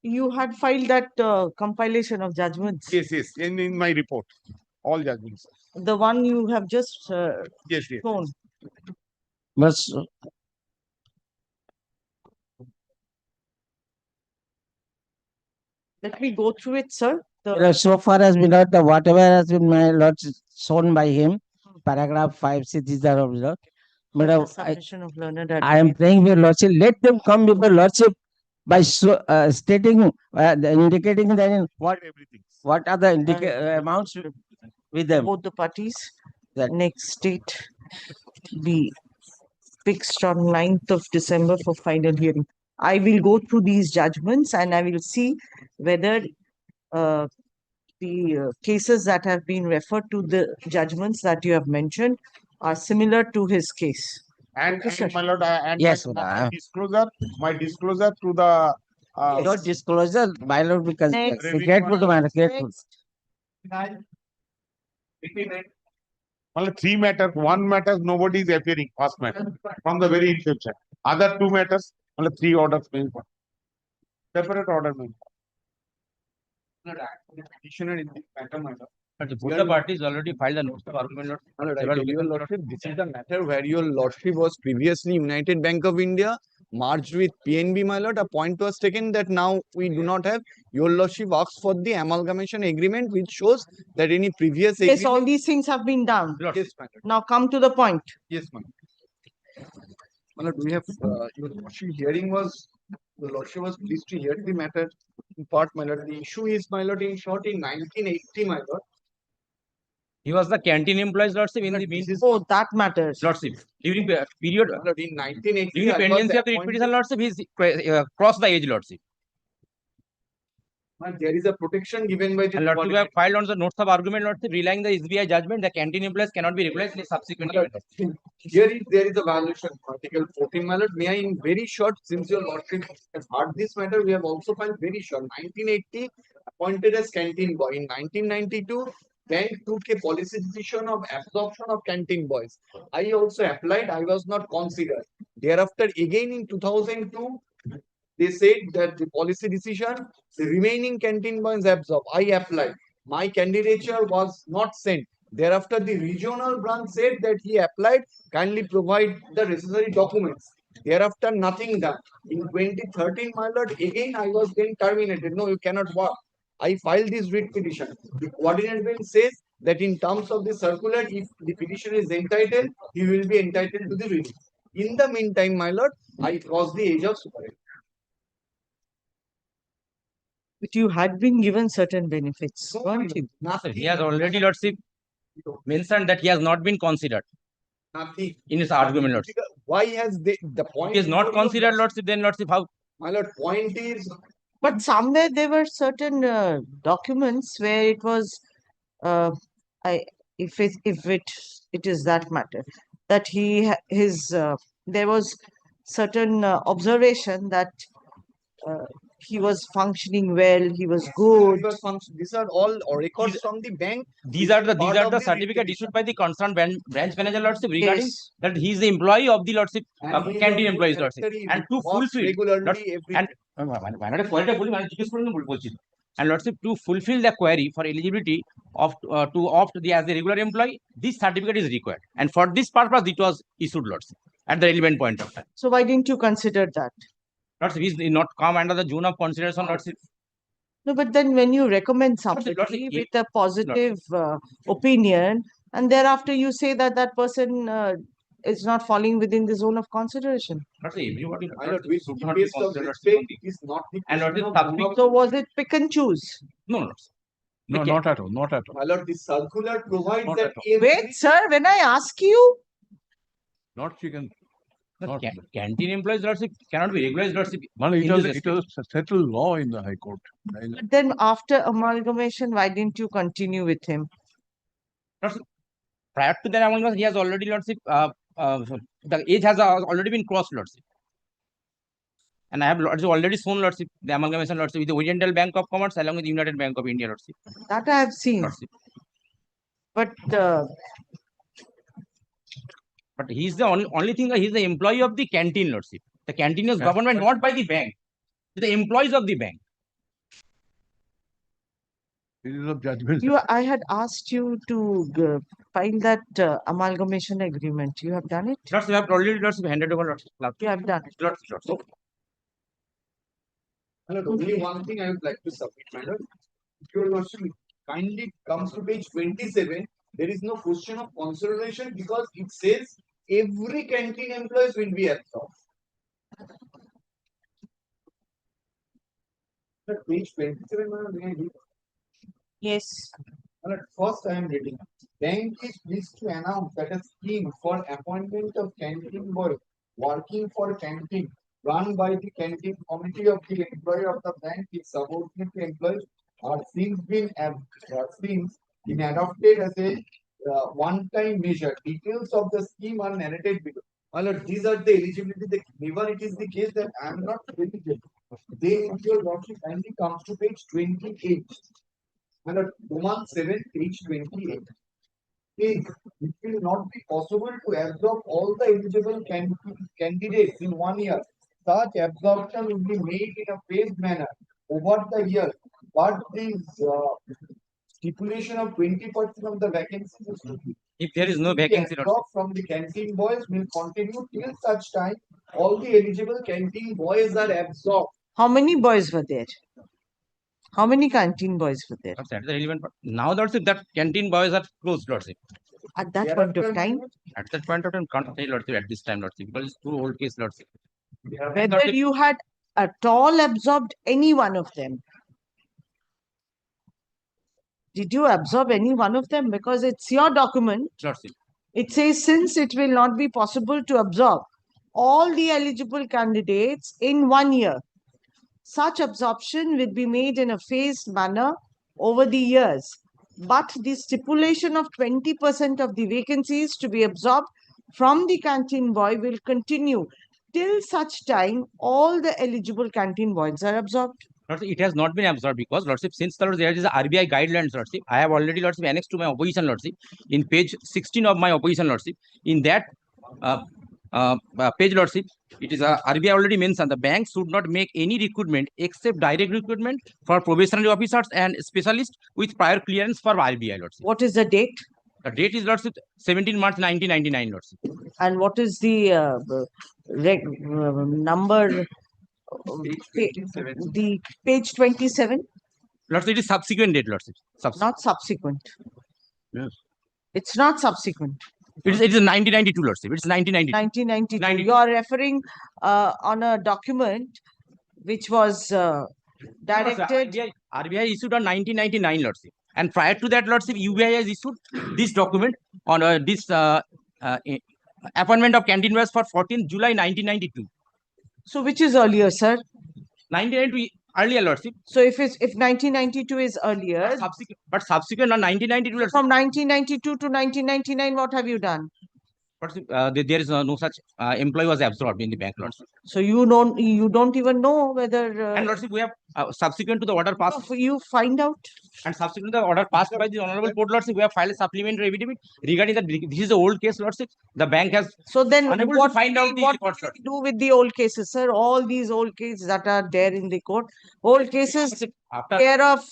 You had filed that compilation of judgments. Yes, yes, in my report, all judgments. The one you have just Yes, yes. shown. But Let me go through it, sir. so far as we know, the whatever has been my lord shown by him, paragraph 5, these are of lord. But Submission of learned I am praying your lordship, let them come before lordship by stating, indicating that what are the amounts with them. Both the parties. That next date be fixed on 9th of December for final hearing. I will go through these judgments and I will see whether the cases that have been referred to the judgments that you have mentioned are similar to his case. And, my lord, and yes, my disclosure to the your disclosure, my lord, because Next. grateful to my lord, grateful. Well, 3 matters, 1 matter, nobody is appearing, first matter, from the very inception. Other 2 matters, well, 3 orders. Separate order. Petitioner in this matter, my lord. But both the parties already filed a notice of argument. Your lordship, this is the matter where your lordship was previously United Bank of India merged with PNB, my lord. A point was taken that now we do not have. Your lordship asks for the amalgamation agreement, which shows that any previous agreement. Yes, all these things have been done. Yes, my lord. Now come to the point. Yes, ma'am. My lord, we have your lordship hearing was the lordship was pleased to hear the matter in part, my lord. The issue is, my lord, in short, in 1980, my lord. He was the canteen employees, lordship, in the mean. Oh, that matters. Lordship, during period, My lord, in 1980, during the I was pendency of the writ appointed- petition, lordship, he's crossed the age, lordship. Ma'am, there is a protection given by the And lordship have filed on the notes of argument, lordship, relying the SBI judgment, the canteen employees cannot be replaced in subsequent event. there is a violation, Article 14, my lord. May I, in very short, since your lordship has heard this matter, we have also filed very short. 1980, appointed as canteen boy. In 1992, bank took a policy decision of absorption of canteen boys. I also applied. I was not considered. Thereafter, again in 2002, they said that the policy decision, the remaining canteen boys absorbed. I applied. My candidature was not sent. Thereafter, the regional branch said that he applied, kindly provide the necessary documents. Thereafter, nothing done. In 2013, my lord, again I was then terminated. No, you cannot work. I filed this writ petition. The coordinate bench says that in terms of the circular, if the petitioner is entitled, he will be entitled to the writ. In the meantime, my lord, I crossed the age of superannuation. But you had been given certain benefits, weren't you? Sir, he has already, lordship, mentioned that he has not been considered Nothing. in his argument, lordship. Why has the point? He is not considered, lordship, then lordship, how? My lord, point is, But somewhere there were certain documents where it was, if it is that matter, that there was certain observation that he was functioning well, he was good. These are all records from the bank. These are the certificate issued by the concerned branch manager, Lordship, regarding Yes. that he is the employee of the Lordship, And he is canteen also employees, Lordship, secretary, and to works fulfill regularly Lordship, every and why not a quality boli, মানে জিজ্ঞেস করলেন ভুল বলছি। And Lordship, to fulfill the query for eligibility of to opt the as a regular employee, this certificate is required, and for this purpose it was issued, Lordship, at the relevant point of time. So why didn't you consider that? Lordship, he is not come under the zone of consideration, Lordship. No, but then when you recommend somebody with a positive opinion, and thereafter you say that that person is not falling within the zone of consideration. Lordship, everybody My lord, with should the not be best of considered, respect, Lordship, it is not the and question Lordship, of subject. So was it pick and choose? No, Lordship. No, Okay. not at all, not at all. My lord, the circular provides Not that at all. every Wait, sir, when I ask you, Not chicken. The Not- canteen employees, Lordship, cannot be regularized, Lordship. Man, in this it was a settled law in the High Court. but then after amalgamation, why didn't you continue with him? Lordship, prior to that amalgamation, he has already, Lordship, the age has already been crossed, Lordship. And I have Lordship already shown, Lordship, the amalgamation, Lordship, with the Oriental Bank of Commerce along with the United Bank of India, Lordship. That I have seen. Lordship. But But he is the only thing, he is the employee of the canteen, Lordship. The canteen is Yeah, governed but- not by the bank, the employees of the bank. It is of judgment. I had asked you to file that amalgamation agreement. You have done it? Lordship, I have already, Lordship, handed over, Lordship. You have done it. Lordship. My lord, only one thing I would like to submit, my lord. If your lordship kindly comes to page 27, there is no question of consideration because it says every canteen employees will be absorbed. Sir, page 27, my lord, may I read? Yes. My lord, first I am reading. Bank is pleased to announce that a scheme for appointment of canteen boy working for canteen run by the canteen committee of the employee of the bank is subordinate to employees are since been adopted as a one-time measure. Details of the scheme are narrated below. My lord, these are the eligibility. Whenever it is the case that I am not eligible, then your lordship kindly comes to page 28. My lord, Roman 7, page 28. It will not be possible to absorb all the eligible candidates in 1 year. Such absorption will be made in a phased manner over the year, but this stipulation of 20% of the vacancies is to be. If there is no The vacancy, Lordship. absorb from the canteen boys will continue till such time all the eligible canteen boys are absorbed. How many boys were there? How many canteen boys were there? That's the relevant part. Now, Lordship, that canteen boys are closed, Lordship. At that point of time, At that point of time, can't say, Lordship, at this time, Lordship, because it's too old case, Lordship. whether you had at all absorbed any one of them. Did you absorb any one of them? Because it's your document. Lordship. It says since it will not be possible to absorb all the eligible candidates in 1 year, such absorption will be made in a phased manner over the years. But the stipulation of 20% of the vacancies to be absorbed from the canteen boy will continue till such time all the eligible canteen boys are absorbed. Lordship, it has not been absorbed because, Lordship, since there is a RBI guidelines, Lordship, I have already, Lordship, annexed to my opposition, Lordship, in page 16 of my opposition, Lordship, in that page, Lordship, it is RBI already mentioned the bank should not make any recruitment except direct recruitment for probationary officers and specialists with prior clearance for RBI, Lordship. What is the date? The date is, Lordship, 17 March 1999, Lordship. And what is the number? The page 27? Lordship, it is subsequent date, Lordship. Not subsequent. Yes. It's not subsequent. It is 1992, Lordship. It's 1992. 1992. You are referring on a document which was directed. RBI issued on 1999, Lordship. And prior to that, Lordship, UBI has issued this document on this appointment of canteen boys for 14th July 1992. So which is earlier, sir? 1992 earlier, Lordship. So if 1992 is earlier, but subsequent on 1992, Lordship. from 1992 to 1999, what have you done? Lordship, there is no such employee was absorbed in the bank, Lordship. So you don't even know whether. And Lordship, we have subsequent to the order passed. You find out. And subsequent to the order passed by the Honorable Court, Lordship, we have filed a supplementary affidavit regarding that. This is the old case, Lordship. The bank has So then unable what to find out the what records, do we do with the old cases, sir? All these old cases that are there in the court, old cases after care of.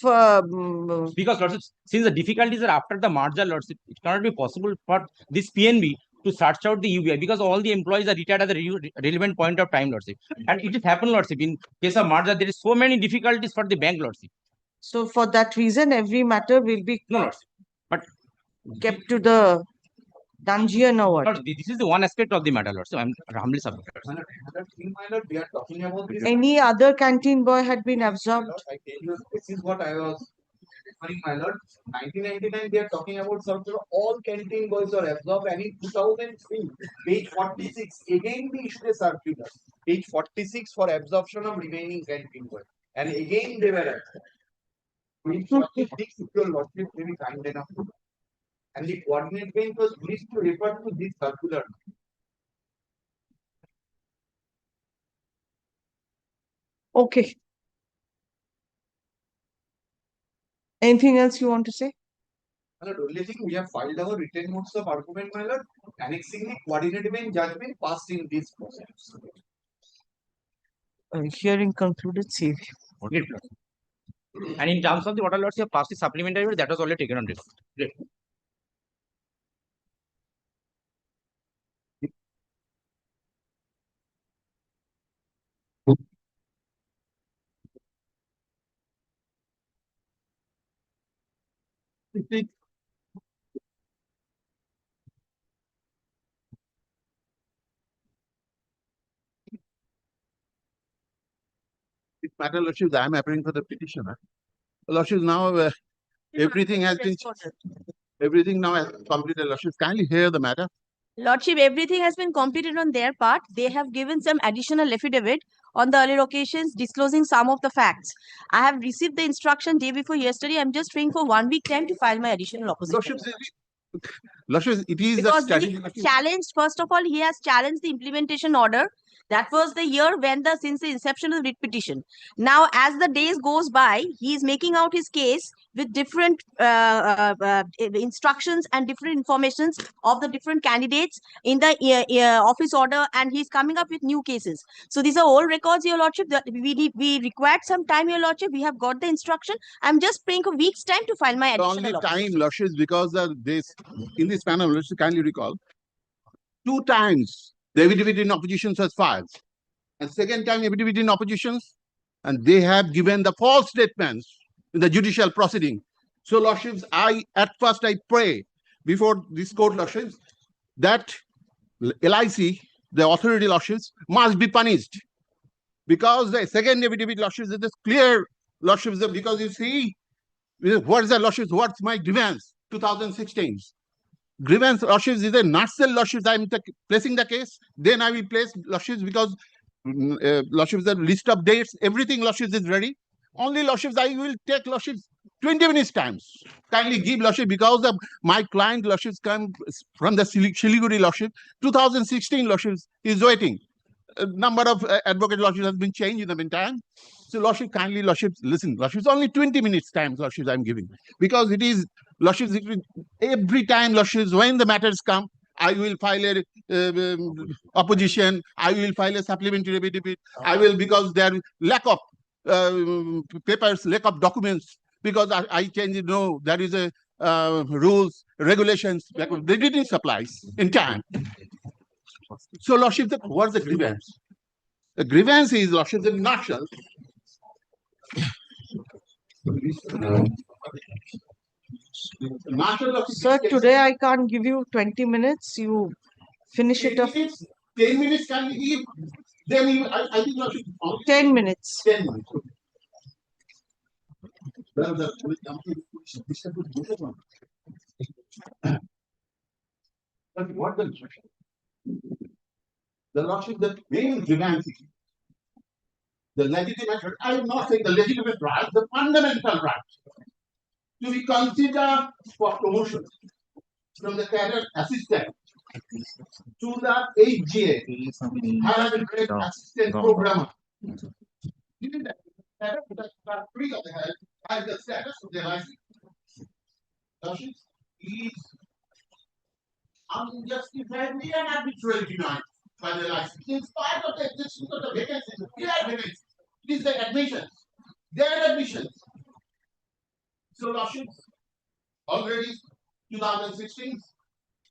Because Lordship, since the difficulties are after the merger, Lordship, it cannot be possible for this PNB to search out the UBI because all the employees are retired at the relevant point of time, Lordship. And it has happened, Lordship. In case of merger, there is so many difficulties for the bank, Lordship. So for that reason, every matter will be but kept to the dungeon or what? Lordship, this is the one aspect of the matter, Lordship. I'm humbly submitted. Another thing, my lord, we are talking about this. Any other canteen boy had been absorbed? I tell you, this is what I was referring, my lord. 1999, we are talking about circular. All canteen boys are absorbed, and in 2003, page 46, again we issued a circular. Page 46 for absorption of remaining canteen boys, and again they were absorbed. Page 46, if your lordship may be kind enough to. And the coordinate bench was pleased to refer to this circular. Okay. Anything else you want to say? My lord, only thing we have filed our written notes of argument, my lord, annexing the coordinate bench judgment passed in this process. Hearing concluded, see. And in terms of the order, Lordship, passed the supplementary, that was already taken on record. Great. This matter, Lordships, I am appearing for the petitioner. Lordships, now everything has been, everything now has completed. Lordships, kindly hear the matter. Lordship, everything has been completed on their part. They have given some additional affidavit on the earlier occasions disclosing some of the facts. I have received the instruction day before yesterday. I'm just waiting for 1 week time to file my additional opposition. Lordships, it is Because a strategy. he challenged, first of all, he has challenged the implementation order. That was the year when since the inception of the writ petition. Now, as the days goes by, he is making out his case with different instructions and different informations of the different candidates in the office order, and he's coming up with new cases. So these are all records, Your Lordship. That we required some time, Your Lordship. We have got the instruction. I'm just praying for weeks' time to file my The additional only time, Lordships, because in this panel, Lordships, kindly recall, 2 times the affidavit in opposition was filed. And second time affidavit in oppositions, and they have given the false statements in the judicial proceeding. So, Lordships, at first I pray before this court, Lordships, that LIC, the authority, Lordships, must be punished. Because the second affidavit, Lordships, is clear, Lordships, because you see, what is the Lordships, what's my grievance? 2016. Grievance, Lordships, is a nutshell, Lordships. I am placing the case. Then I will place Lordships because Lordships, the list of dates, everything, Lordships, is ready. Only, Lordships, I will take Lordships 20 minutes times. Kindly give Lordships because my client, Lordships, come from the Siliguri, Lordships. 2016, Lordships, is waiting. A number of advocate Lordships has been changed in the meantime. So, Lordship, kindly, Lordships, listen, Lordships, only 20 minutes time, Lordships, I'm giving. Because it is, Lordships, every time, Lordships, when the matters come, I will file a opposition, I will file a supplementary affidavit, I will, because there is lack of papers, lack of documents, because I change, no, there is a rules, regulations, they didn't supply in time. So, Lordship, what's the grievance? The grievance is, Lordship, in nutshell. Sir, today I can't give you 20 minutes. You finish it off. 10 minutes can you give? Then I think Lordship, 10 minutes. 10 minutes. But what the Lordship, the main grievance is the legitimate, I am not saying the legitimate right, the fundamental right to be considered for promotion from the career assistant to the HGA, Higher Grade Assistant Programmer. Given that the three of the head has the status of their license. Russians is unjustifiably and arbitrarily denied by the license. In spite of the existence of the vacancies, their vacancies, it is the admissions, their admissions. So Russians already 2016,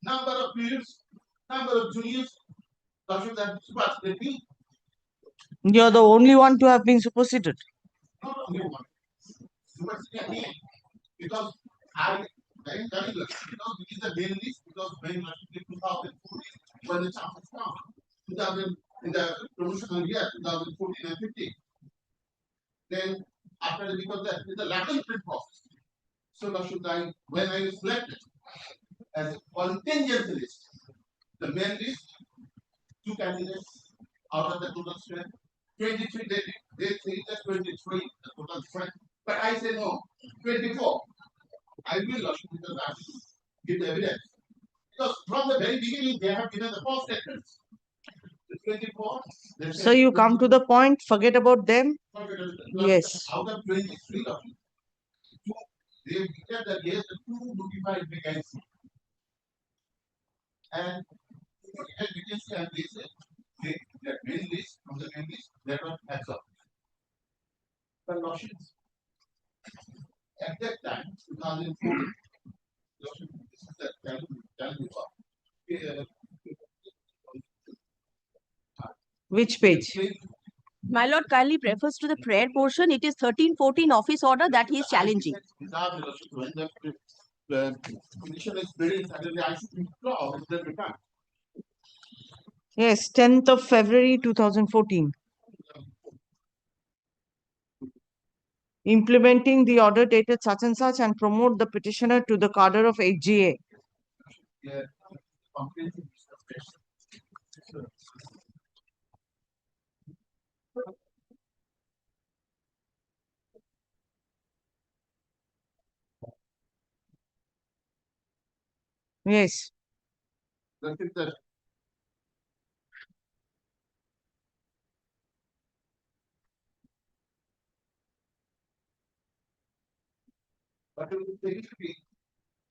number of peers, number of juniors, Russians have superseded me. You're the only one to have been superseded. Not only one. Superseded me. Because I very lucky because it is the main list because when in 2014 when the chances come 2000 in the promotional year 2014 and 15 then after the because that is the lateral print process. So when I was selected as a contingency list, the main list, 2 candidates out of the total strength, 23 they say that 23 the total strength, but I say no, 24. I will not because I give the evidence. Because from the very beginning, they have given the false statements. The 24. So you come to the point, forget about them. Yes. Out of 23 of you, they declared that there is a 2 notified vacancy. And vacancy and they said that main list from the main list they were absorbed. But Russians at that time, 2014. Which page? My lord kindly refers to the prayer portion. It is 1314 office order that he is challenging. The condition is very suddenly I should withdraw with the return. Yes, 10th of February 2014. Implementing the order dated such and such and promote the petitioner to the cadre of HGA. Yeah. Yes. That is the but it will be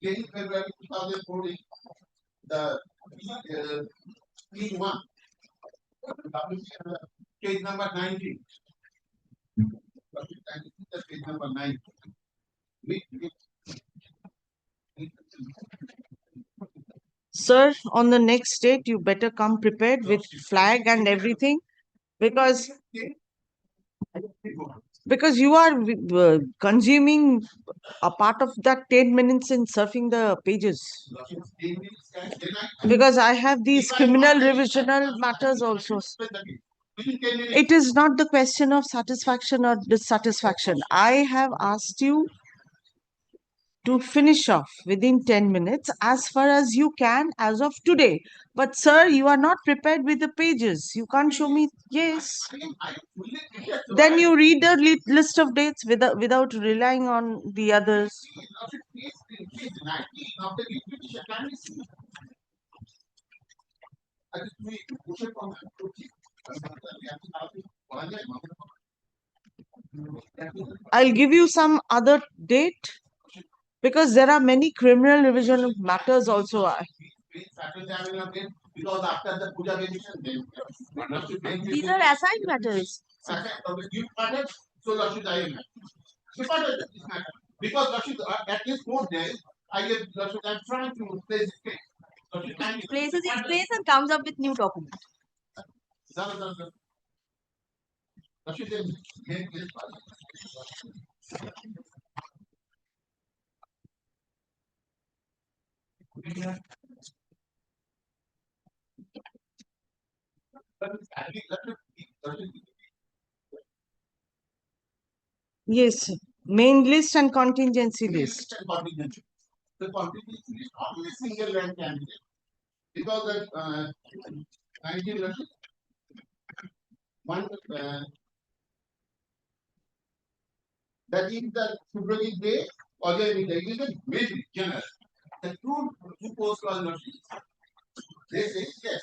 10 February 2014, the P1, page number 19. Page number 19. Sir, on the next date, you better come prepared with flag and everything because you are consuming a part of that 10 minutes in surfing the pages. Because I have these criminal revisional matters also. It is not the question of satisfaction or dissatisfaction. I have asked you to finish off within 10 minutes as far as you can as of today. But sir, you are not prepared with the pages. You can't show me. Yes. Then you read the list of dates without relying on the others. I'll give you some other date because there are many criminal revision matters also. These are assigned matters. Because at least 4 days, I'm trying to place his case. He places his place and comes up with new document. Yes, main list and contingency list. The contingency is not only single rank candidate because the 19 Russians, one that is the February day or the is maybe general. The two post class nurses They say yes,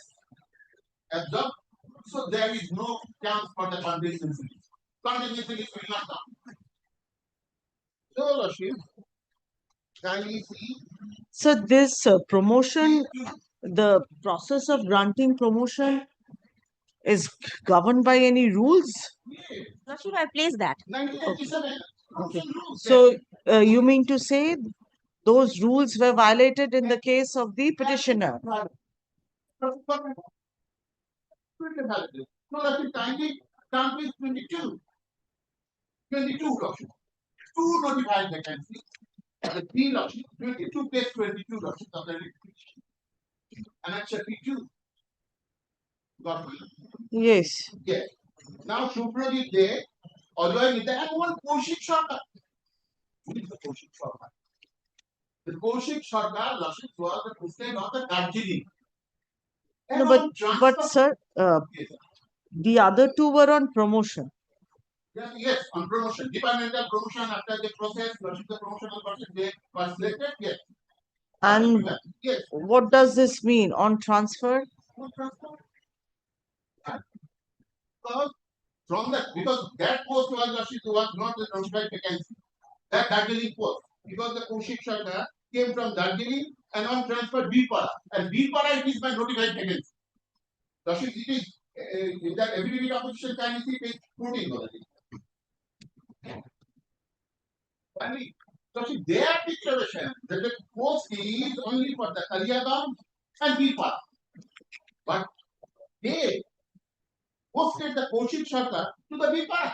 absorb. So there is no chance for the contingency. Contingency will not come. So, Rashid, kindly see. So this promotion, the process of granting promotion is governed by any rules? Not sure I placed that. 1987. Okay. So you mean to say those rules were violated in the case of the petitioner? No, Rashid, kindly count with 22. 22, Rashid. Two notified vacancies. The three Rashid, 22 plus 22 Rashid of the requisition. And answer P2. Got me? Yes. Yes. Now Suprajit there, Ajoy Nita, and one Kaushik Sarkar. Who is the Kaushik Sarkar? The Kaushik Sarkar, Rashid, was the president of the Darjeeling. No, but sir, the other two were on promotion. Yes, on promotion, departmental promotion after the process, the promotional process, they were selected, yes. And Yes. what does this mean on transfer? Because from that, because that post was not the notified vacancy. That Darjeeling post, because the Kaushik Sarkar came from Darjeeling and on transfer Bipara. And Bipara, it is my notified vacancy. Rashid, it is in that affidavit opposition can see page 14 already. Finally, Rashid, their declaration that the post is only for the Kaliyagam and Bipara. But they posted the Kaushik Sarkar to the Bipara.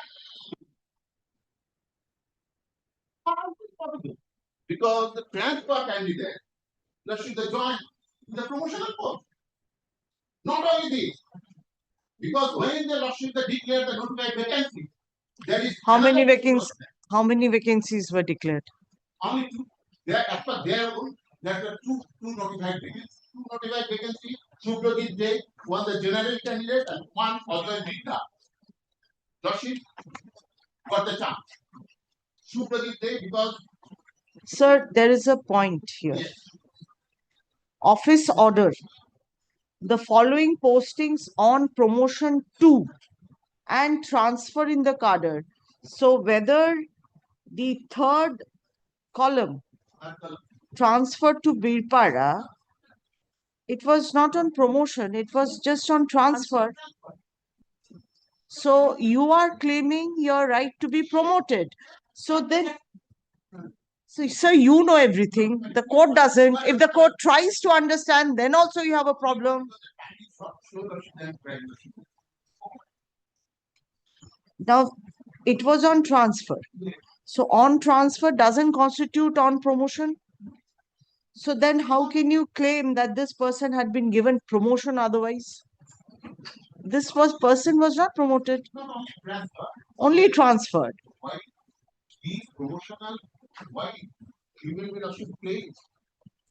How is it possible? Because the transfer candidate, Rashid, the joint, the promotional post. Not only this, because when the Rashid declared the notified vacancy, there is How many vacancies were declared? only two. There, as per their own, there are two notified vacancies. Two notified vacancies. Suprajit Day, one the general candidate, and one other Rita. Rashid got the chance. Suprajit Day because. Sir, there is a point here. Yes. Office order. The following postings on promotion 2 and transfer in the cadre. So whether the third column transferred to Birpara, it was not on promotion, it was just on transfer. So you are claiming your right to be promoted. So then, so sir, you know everything. The court doesn't. If the court tries to understand, then also you have a problem. Now, it was on transfer. So on transfer doesn't constitute on promotion. So then how can you claim that this person had been given promotion otherwise? This person was not promoted. Only transferred. Why these promotional, why you will be Rashid claims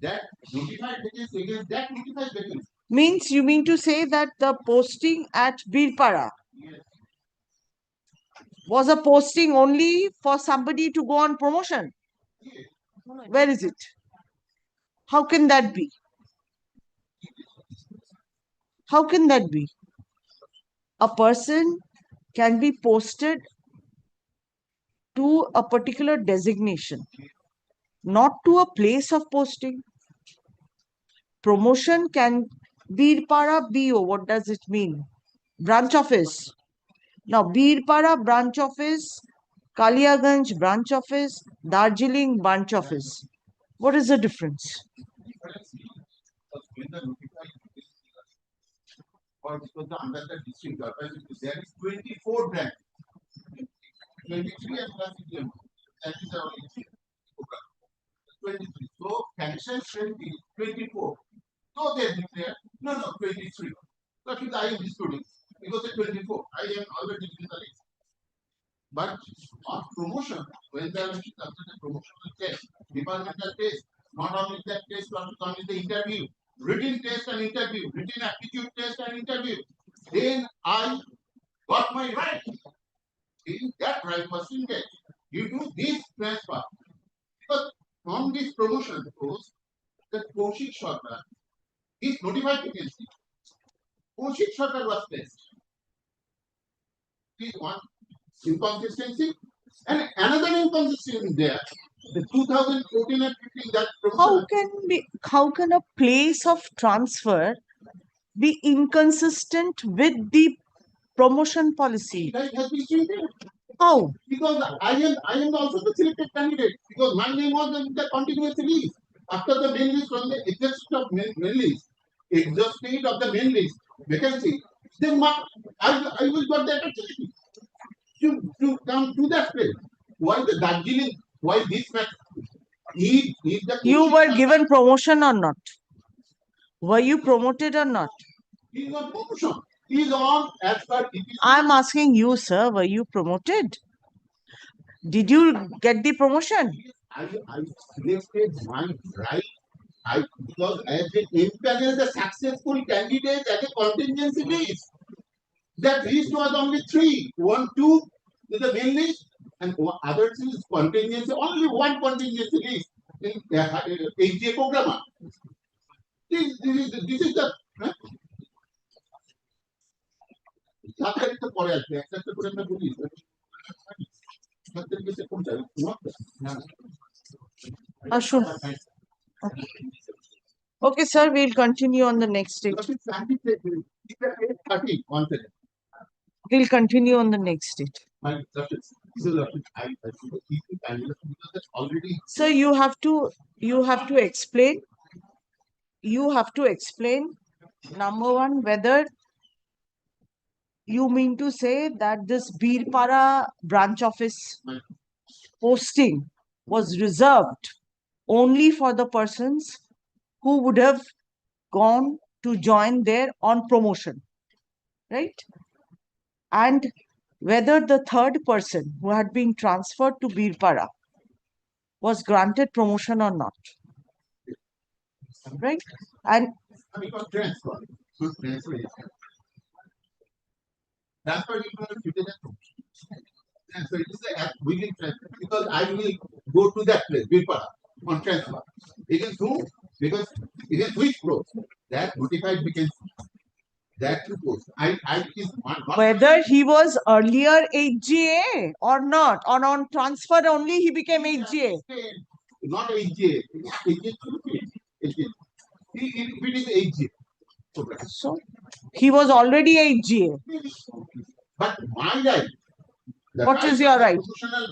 that notified vacancy against that notified vacancy. Means you mean to say that the posting at Birpara was a posting only for somebody to go on promotion? Where is it? How can that be? How can that be? A person can be posted to a particular designation, not to a place of posting. Promotion can Birpara BO. What does it mean? Branch office. Now, Birpara branch office, Kaliaganj branch office, Darjeeling branch office. What is the difference? Or because under the district there is 24 branches. 23 and plus CDM. That is our 23. So sanction should be 24. So they declare, no, 23. That is I am disputing. Because the 24. I am already in the list. But on promotion, when there is the promotional test, departmental test, not only that test, but only the interview, written test and interview, written aptitude test and interview. Then I got my right. In that right percentage, you do this transfer. Because from this promotion post, the Kaushik Sarkar This notified vacancy. Kushik Sarkar was placed. This one inconsistency. And another inconsistency there. The 2014 and 15 that How can a place of transfer be inconsistent with the promotion policy? that has been changed. How? Because I am also the selected candidate because my name was in the continuous list. After the main list from the exhaustion of main list, exhausted of the main list vacancy, then I will got the opportunity to come to that place. Why the Darjeeling? Why this matter? You were given promotion or not? Were you promoted or not? He is not promotion. He is on as per. I'm asking you, sir, were you promoted? Did you get the promotion? I selected my right. Because I have been impaneled the successful candidate as a contingency list. That list was only 3. 1, 2 is the main list, and others is contingency. Only one contingency list in HGA programmer. This is the. Ashun. Okay, sir, we'll continue on the next stage. We'll continue on the next stage. Sir, you have to explain. You have to explain, number one, whether you mean to say that this Birpara branch office posting was reserved only for the persons who would have gone to join there on promotion, right? And whether the third person who had been transferred to Birpara was granted promotion or not, right? And Transfer. Transfer it is a willing transfer because I will go to that place, Birpara, on transfer. Against who? Because against which post? That notified vacancy. That post. I is one. whether he was earlier HGA or not, or on transfer only he became HGA. Not HGA. If it is HGA. So he was already HGA. But my right. What is your right?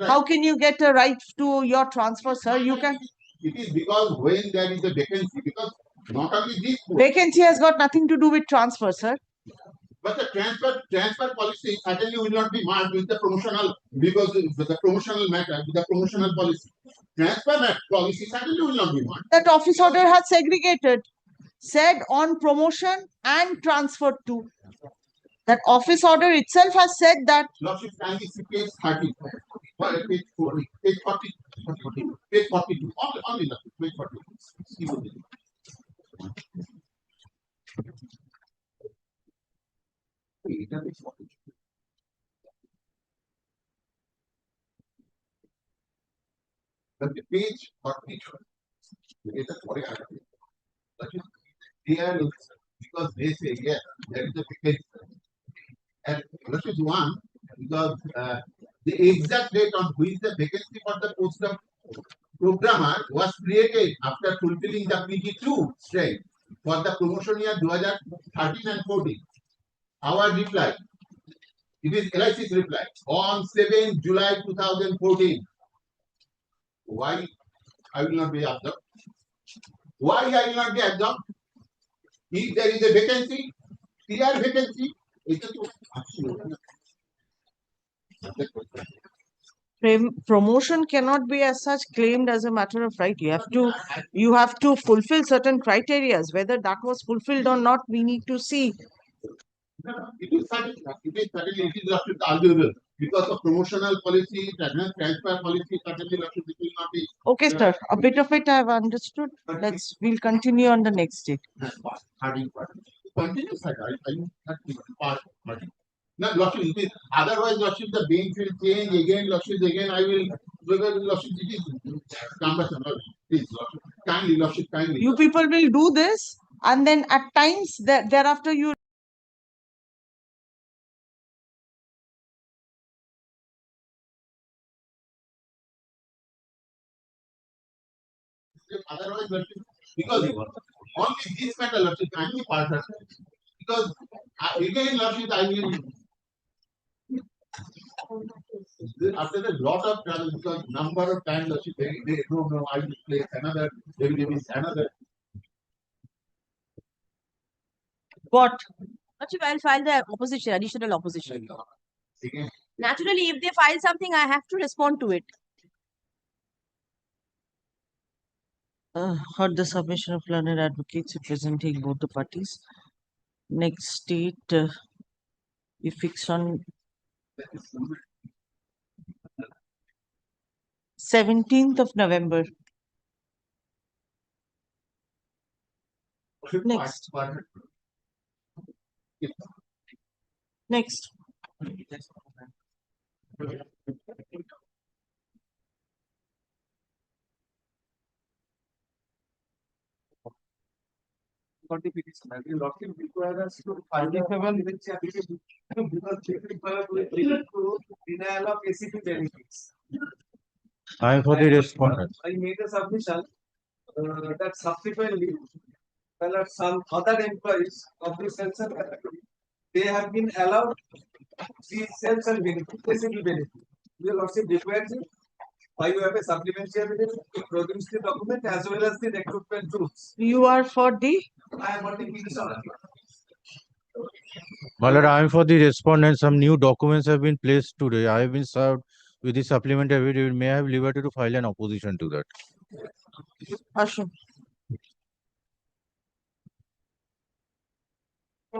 How can you get a right to your transfer, sir? You can. It is because when there is a vacancy, because not only this Vacancy has got nothing to do with transfer, sir. But the transfer policy certainly will not be marked with the promotional because the promotional matter, with the promotional policy. Transfer policy certainly will not be marked. That office order has segregated, said on promotion and transfer to. That office order itself has said that. Lordship, kindly see page 30, page 40, page 40, page 42, only page 40. But the page 42, here because they say yes, there is a vacancy. And this is one because the exact date on which the vacancy for the post of programmer was created after fulfilling the PG2 strength for the promotion year 2013 and 14. Our reply, it is LIC's reply on 7 July 2014. Why I will not be absorbed? Why I will not be absorbed? If there is a vacancy, clear vacancy, Promotion cannot be as such claimed as a matter of right. You have to fulfill certain criteria. Whether that was fulfilled or not, we need to see. It is certainly arguable because of promotional policy, transfer policy, certainly it will not be. Okay, sir. A bit of it I have understood. We'll continue on the next stage. Continue, sir. No, Lordship, it is otherwise, Lordship, the bench will change again, Lordship, again I will, Lordship, it is cumbersome. Please, Lordship, kindly, Lordship, kindly. You people will do this? And then at times thereafter you Otherwise, because only this matter, Lordship, only part of it. Because again, Lordship, I will. After a lot of travel, because number of times, Lordship, they don't know, I will place another, they will miss another. what? Lordship, I'll file the opposition, additional opposition. Naturally, if they file something, I have to respond to it. Heard the submission of learned advocates representing both the parties. Next date we fixed on 17th of November. Next. Next. For the petition, the Lordship require us to file a application because to denial of ACP benefits. I am for the respondent. I made a submission that subsequently, well, some other employees of the sales and category, they have been allowed the sales and benefit, ACP benefit. The Lordship requires it. Why you have a supplementary evidence to produce the document as well as the recruitment rules. You are for the? I am for the petition. My lord, I am for the respondent. Some new documents have been placed today. I have been served with the supplementary affidavit. May I have liberty to file an opposition to that? Ashwin.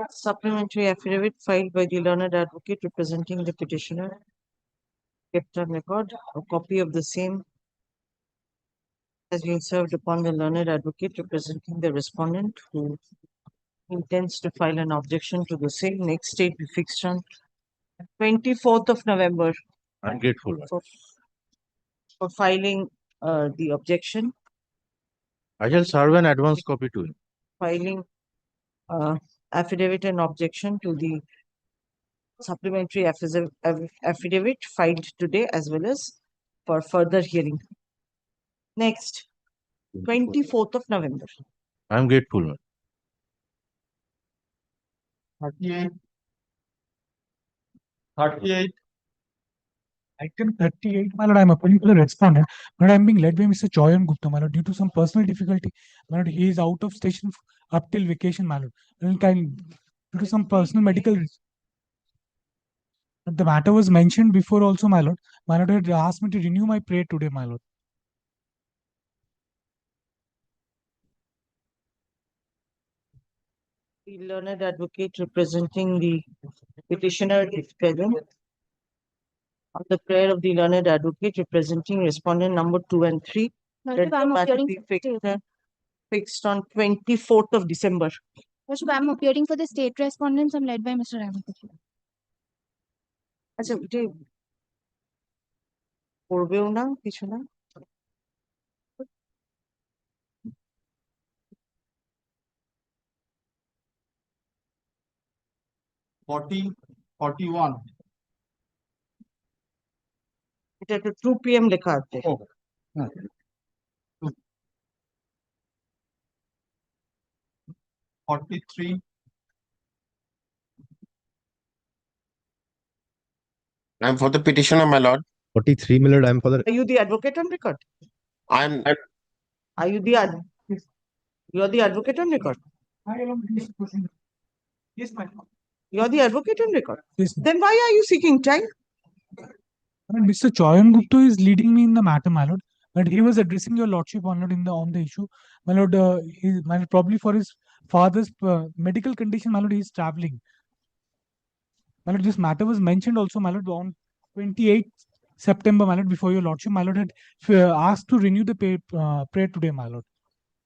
Supplementary affidavit filed by the learned advocate representing the petitioner. Kept on record. A copy of the same has been served upon the learned advocate representing the respondent who intends to file an objection to the same. Next date we fixed on 24th of November. I am grateful. For filing the objection. I shall serve an advance copy to him. Filing affidavit and objection to the supplementary affidavit filed today as well as for further hearing. Next, 24th of November. I am grateful. 38. 38. Item 38, my lord, I am appealing to the respondent, but I am being led by Mr. Choyan Gupta, my lord, due to some personal difficulty. My lord, he is out of station up till vacation, my lord. And due to some personal medical reason. But the matter was mentioned before also, my lord. My lord had asked me to renew my prayer today, my lord. The learned advocate representing the petitioner is present. On the prayer of the learned advocate representing respondent number 2 and 3. Lordship, I am appearing Fixed on 24th of December. Lordship, I am appearing for the state respondents. I'm led by Mr. Ramakrishnan. আচ্ছা এটা করবেও না কিছু না এটা একটা 2 PM লেখা আছে 43. I'm for the petitioner, my lord. 43, my lord. I'm for the. Are you the advocate on record? I'm. Are you the you are the advocate on record? Yes, my lord. You are the advocate on record? Yes, then why are you seeking time? And Mr. Choyan Gupta is leading me in the matter, my lord. But he was addressing your lordship on the issue, my lord. My lord, probably for his father's medical condition, my lord, he is traveling. My lord, this matter was mentioned also, my lord, on 28th September, my lord, before your lordship. My lord had asked to renew the prayer today, my lord.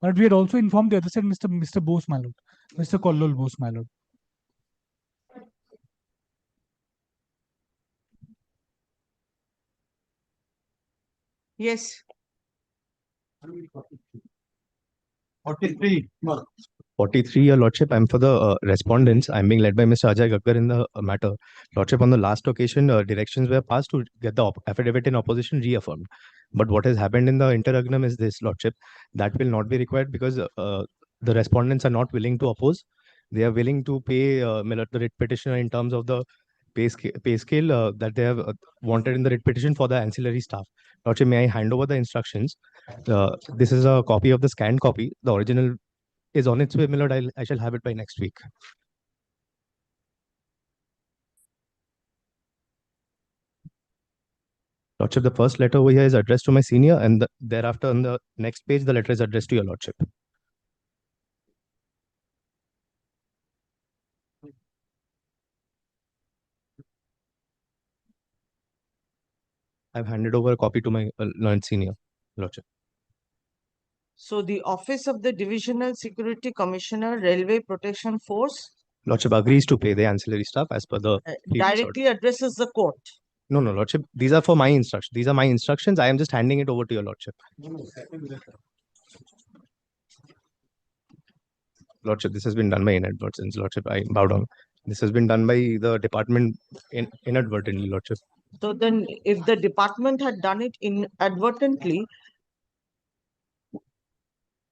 But we had also informed the other side, Mr. Bose, my lord, Mr. Kollol Bose, my lord. Yes. 43. 43, Your Lordship. I'm for the respondents. I'm being led by Mr. Ajay Gaggar in the matter. Lordship, on the last occasion, directions were passed to get the affidavit in opposition reaffirmed. But what has happened in the interregnum is this, Lordship, that will not be required because the respondents are not willing to oppose. They are willing to pay the writ petitioner in terms of the pay scale that they have wanted in the writ petition for the ancillary staff. Lordship, may I hand over the instructions? This is a copy of the scanned copy. The original is on its way, my lord. I shall have it by next week. Lordship, the first letter over here is addressed to my senior, and thereafter on the next page, the letter is addressed to your lordship. I've handed over a copy to my learned senior, lordship. So the Office of the Divisional Security Commissioner, Railway Protection Force, Lordship agrees to pay the ancillary staff as per the previous order. directly addresses the court. No, lordship. These are for my instructions. These are my instructions. I am just handing it over to your lordship. Lordship, this has been done by inadvertence. Lordship, I bow down. This has been done by the department inadvertently, lordship. So then if the department had done it inadvertently,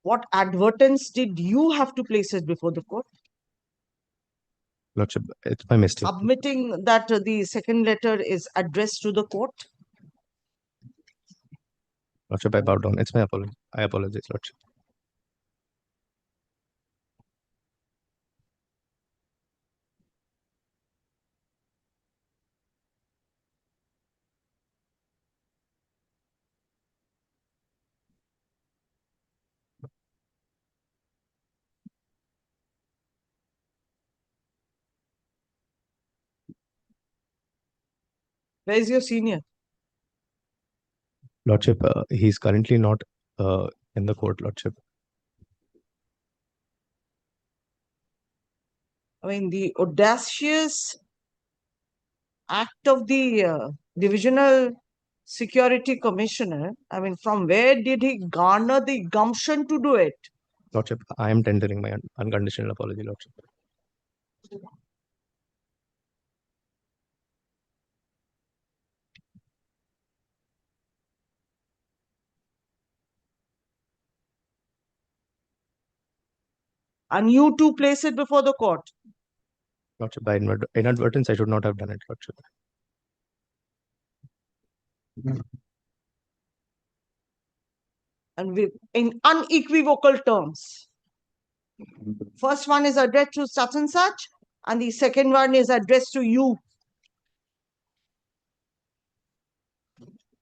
what advertence did you have to place it before the court? Lordship, it's my mistake. Submitting that the second letter is addressed to the court? Lordship, I bow down. It's my apology. I apologize, lordship. Where is your senior? Lordship, he's currently not in the court, lordship. I mean, the audacious act of the Divisional Security Commissioner, I mean, from where did he garner the gumption to do it? Lordship, I am tendering my unconditional apology, lordship. And you too place it before the court? Lordship, by inadvertence, I should not have done it, lordship. And in unequivocal terms. First one is addressed to such and such, and the second one is addressed to you.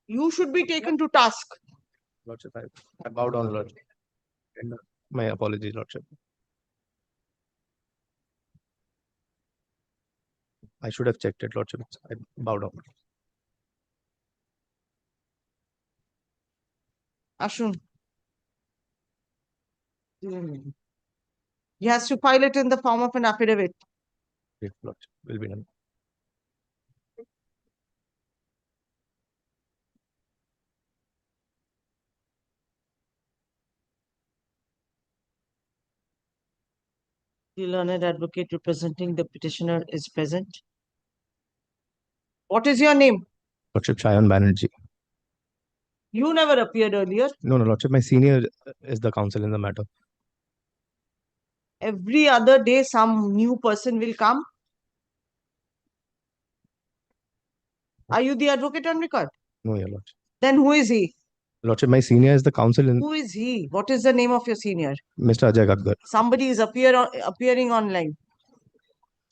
You should be taken to task. Lordship, I bow down, lordship. My apologies, lordship. I should have checked it, lordship. I bow down. Ashun. He has to file it in the form of an affidavit. Yes, lordship, will be done. The learned advocate representing the petitioner is present. What is your name? Lordship, Chayan Banerjee. You never appeared earlier. No, lordship, my senior is the counsel in the matter. Every other day, some new person will come. Are you the advocate on record? No, your lordship. Then who is he? Lordship, my senior is the counsel in. Who is he? What is the name of your senior? Mr. Ajay Gaggar. Somebody is appearing online.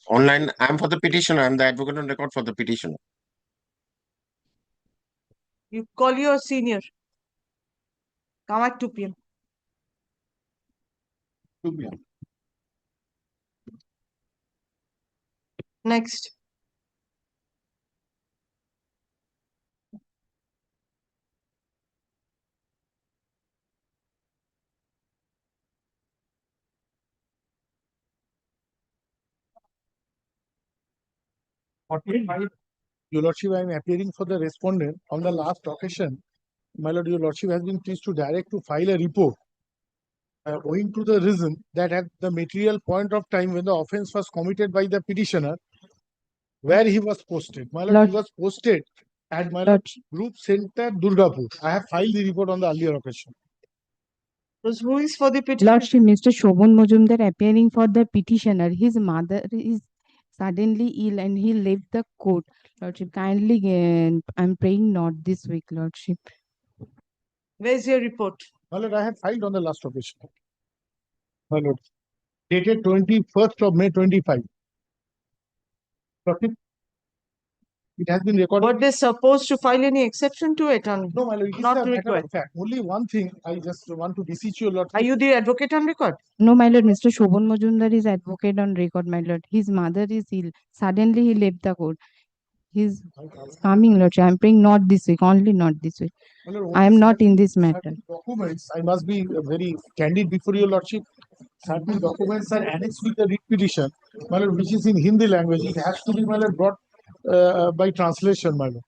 Online, I'm for the petitioner. I'm the advocate on record for the petitioner. You call your senior. Come at 2 p.m. 2 p.m. Next. Your Lordship, I am appearing for the respondent. On the last occasion, my Lord, Your Lordship has been pleased to direct to file a report. owing to the reason that at the material point of time when the offence was committed by the petitioner, where he was posted. My lord, he was posted at my lord group center Durgapur. I have filed the report on the earlier occasion. Who is for the petitioner? Lordship, Mr. Shobhan Majumdar appearing for the petitioner. His mother is suddenly ill and he left the court. Lordship, kindly, I'm praying not this week, Lordship. Where's your report? My lord, I have filed on the last occasion. My lord, dated 21st of May 25. Lordship, it has been recorded. Were they supposed to file any exception to it? On No, my lord, it is not a matter required. of fact. Only one thing I just want to beseech you, Lord. Are you the advocate on record? No, my lord, Mr. Shobhan Majumdar is advocate on record, my lord. His mother is ill. Suddenly he left the court. He's coming, Lordship. I'm praying not this week, only not this week. My lord, I am not in this matter. Documents, I must be very candid before your lordship. Certain documents are annexed with the writ petition, my lord, which is in Hindi language. It has to be, my lord, brought by translation, my lord.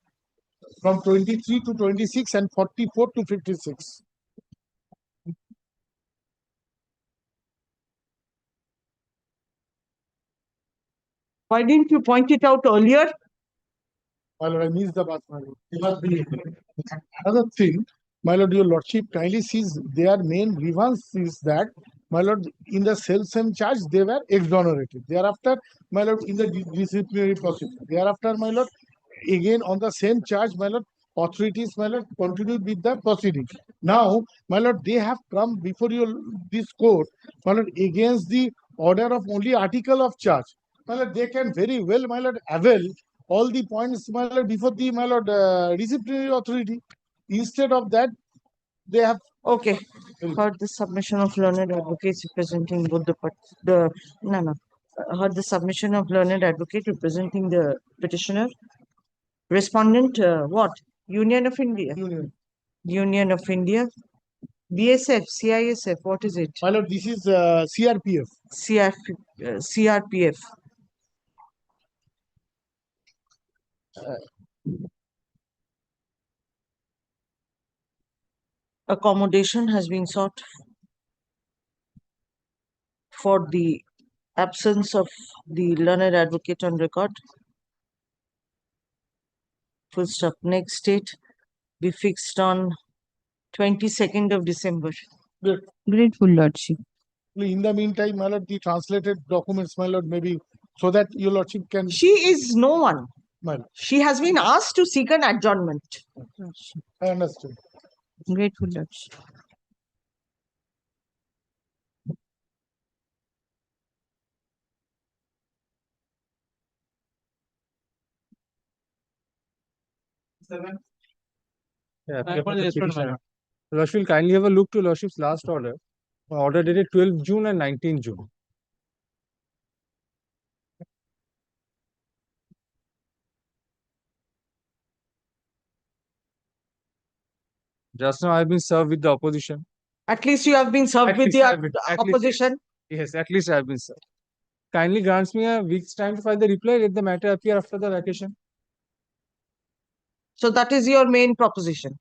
From 23 to 26 and 44 to 56. Why didn't you point it out earlier? My lord, I missed the bus, my lord. It must be another thing. My lord, your lordship kindly sees their main grievance is that, my lord, in the self-same charge, they were exonerated. Thereafter, my lord, in the disciplinary procedure. Thereafter, my lord, again on the same charge, my lord, authorities, my lord, continued with the proceeding. Now, my lord, they have come before this court, my lord, against the order of only article of charge. My lord, they can very well, my lord, avail all the points, my lord, before the, my lord, disciplinary authority. Instead of that, they have. Okay. Heard the submission of learned advocates representing both heard the submission of learned advocate representing the petitioner. Respondent, what? Union of India? Union of India. BSF, CISF, what is it? My lord, this is CRPF. CRPF. Accommodation has been sought for the absence of the learned advocate on record. Full stop. Next date be fixed on 22nd of December. Grateful, Lordship. In the meantime, my lord, the translated documents, my lord, maybe so that your lordship can. She is no one. My lord. She has been asked to seek an adjournment. I understand. Grateful, Lordship. Yeah, Lordship will kindly have a look to Lordship's last order. Order dated 12 June and 19 June. Just now I have been served with the opposition. At least you have been served with the opposition. Yes, at least I have been served. Kindly grants me a week's time to file the reply. Let the matter appear after the vacation. So that is your main proposition.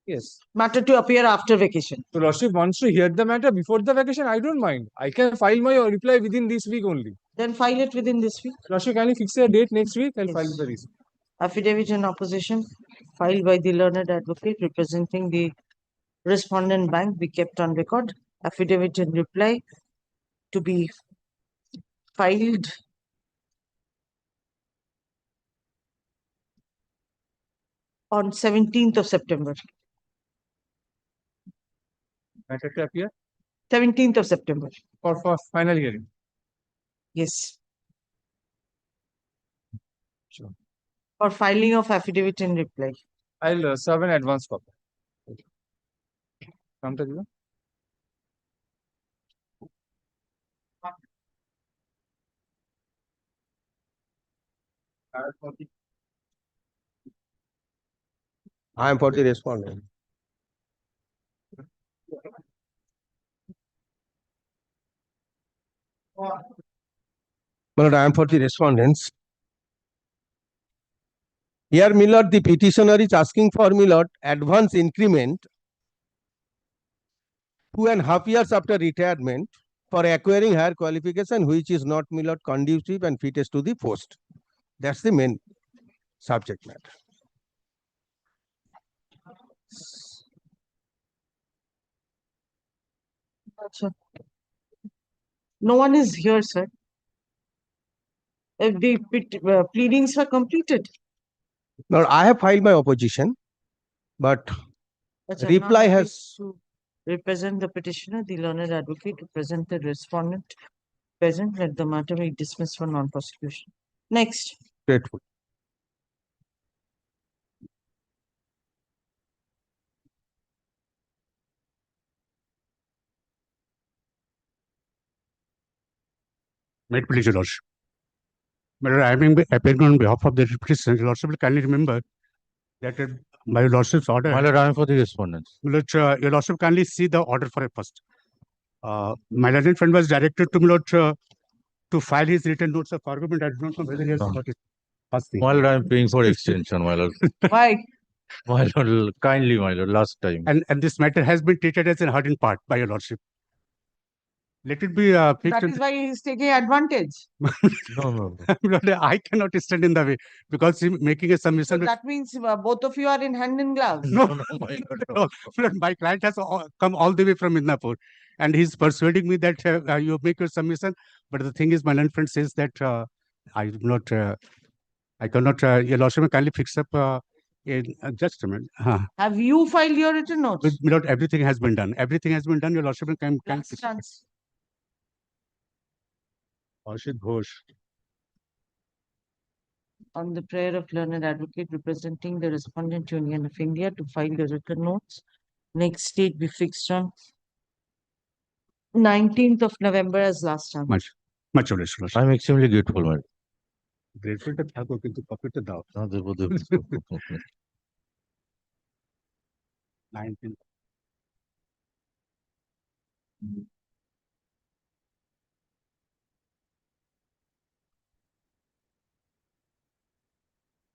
Yes. Matter to appear after vacation. So Lordship wants to hear the matter before the vacation. I don't mind. I can file my reply within this week only. Then file it within this week. Lordship, can you fix a date next week? I'll file the reason. Affidavit in opposition filed by the learned advocate representing the respondent bank be kept on record. Affidavit in reply to be filed on 17th of September. Matter to appear? 17th of September. For final hearing. Yes. Sure. For filing of affidavit in reply. I'll serve an advance copy. Come to you. I am for the respondent. My lord, I am for the respondents. Here, my lord, the petitioner is asking for, my lord, advance increment 2.5 years after retirement for acquiring higher qualification which is not, my lord, conducive and fittest to the post. That's the main subject matter. Sir. No one is here, sir. If the pleadings were completed. Now, I have filed my opposition, but Achha, reply now has. to represent the petitioner, the learned advocate, to present the respondent present, let the matter be dismissed for non-prosecution. Next. Grateful. May it please your lordship. But I am appearing on behalf of the petitioner. Your lordship will kindly remember that by your lordship's order. My lord, I am for the respondents. Your lordship kindly see the order for a first. My learned friend was directed to my lord to file his written notes of argument. I do not know whether he has got it. First thing. My lord, I am paying for extension, my lord. Why? My lord, kindly, my lord, last time. And this matter has been treated as an heard in part by your lordship. Let it be fixed. That is why he is taking advantage. No. I cannot stand in the way because he making a submission. So that means both of you are in hand in gloves. No, my client has come all the way from Midnapur and he's persuading me that you make your submission. But the thing is, my learned friend says that I cannot, your lordship kindly fix up in just a minute. Have you filed your written notes? With my lord, everything has been done. Everything has been done. Your lordship can fix it. Ashit Ghosh. On the prayer of learned advocate representing the Respondent Union of India to file the written notes. Next date be fixed on 19th of November as last time. Much obliged. I am extremely grateful, my lord. Grateful to Thakur, kintu copy to dao. 19th.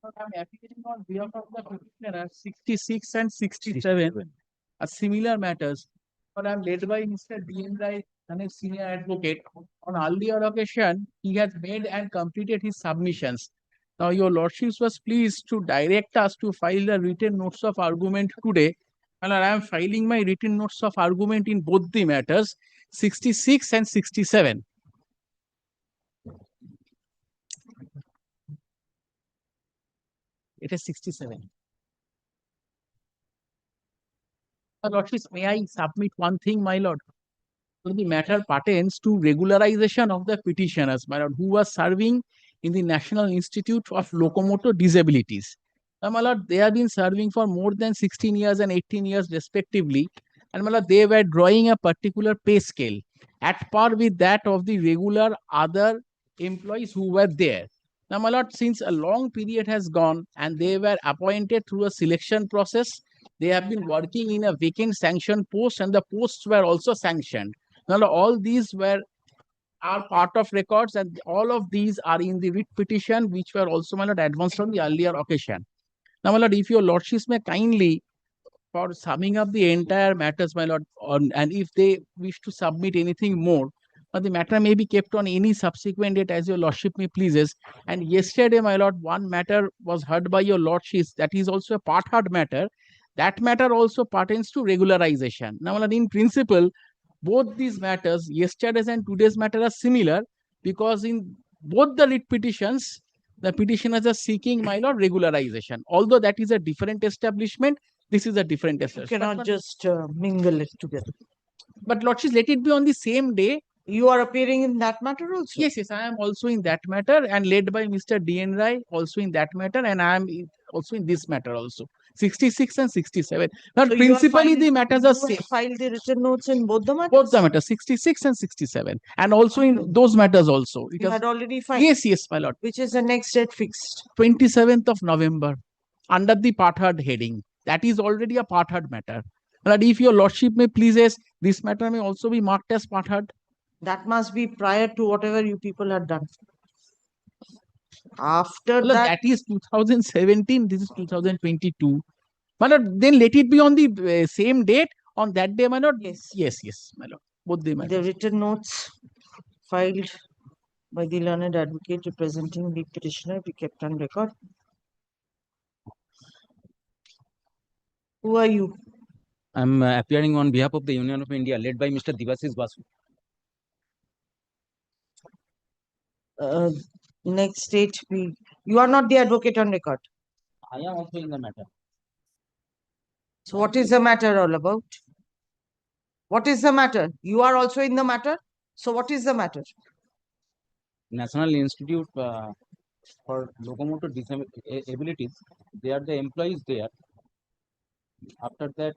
I'm appealing on behalf of the petitioner 66 and 67, similar matters. But I'm led by Mr. D.N. Rai and a senior advocate. On earlier occasion, he has made and completed his submissions. Now, your lordships was pleased to direct us to file the written notes of argument today. And I am filing my written notes of argument in both the matters, 66 and 67. It is 67. Lordships, may I submit one thing, my lord? So the matter pertains to regularization of the petitioners, my lord, who was serving in the National Institute of Locomotor Disabilities. Now, my lord, they have been serving for more than 16 years and 18 years respectively. And my lord, they were drawing a particular pay scale at par with that of the regular other employees who were there. Now, my lord, since a long period has gone and they were appointed through a selection process, they have been working in a vacant sanctioned post and the posts were also sanctioned. Now, all these are part of records and all of these are in the writ petition which were also, my lord, advanced on the earlier occasion. Now, my lord, if your lordships may kindly, for summing up the entire matters, my lord, and if they wish to submit anything more, the matter may be kept on any subsequent date as your lordship may pleases. And yesterday, my lord, one matter was heard by your lordships. That is also a part heard matter. That matter also pertains to regularization. Now, my lord, in principle, both these matters, yesterday's and today's matter, are similar because in both the writ petitions, the petitioners are seeking, my lord, regularization. Although that is a different establishment, this is a different establishment. You cannot just mingle it together. But lordships, let it be on the same day. You are appearing in that matter also? Yes, I am also in that matter and led by Mr. D.N. Rai also in that matter, and I am also in this matter also. 66 and 67. Now, so principally the matters are same. Filed the written notes in both the matters? Both the matters, 66 and 67. And also in those matters also. You had already filed? Yes, my lord. Which is the next date fixed? 27th of November under the part heard heading. That is already a part heard matter. But if your lordship may pleases, this matter may also be marked as part heard. That must be prior to whatever you people had done. After that is 2017, this is 2022. But then let it be on the same date, on that day, my lord? Yes. Yes, my lord. Both the The matters. written notes filed by the learned advocate representing the petitioner be kept on record. Who are you? I'm appearing on behalf of the Union of India, led by Mr. Devasis Basu. Next state, you are not the advocate on record. I am also in the matter. So what is the matter all about? What is the matter? You are also in the matter. So what is the matter? National Institute for Locomotor Disabilities, they are the employees there. After that,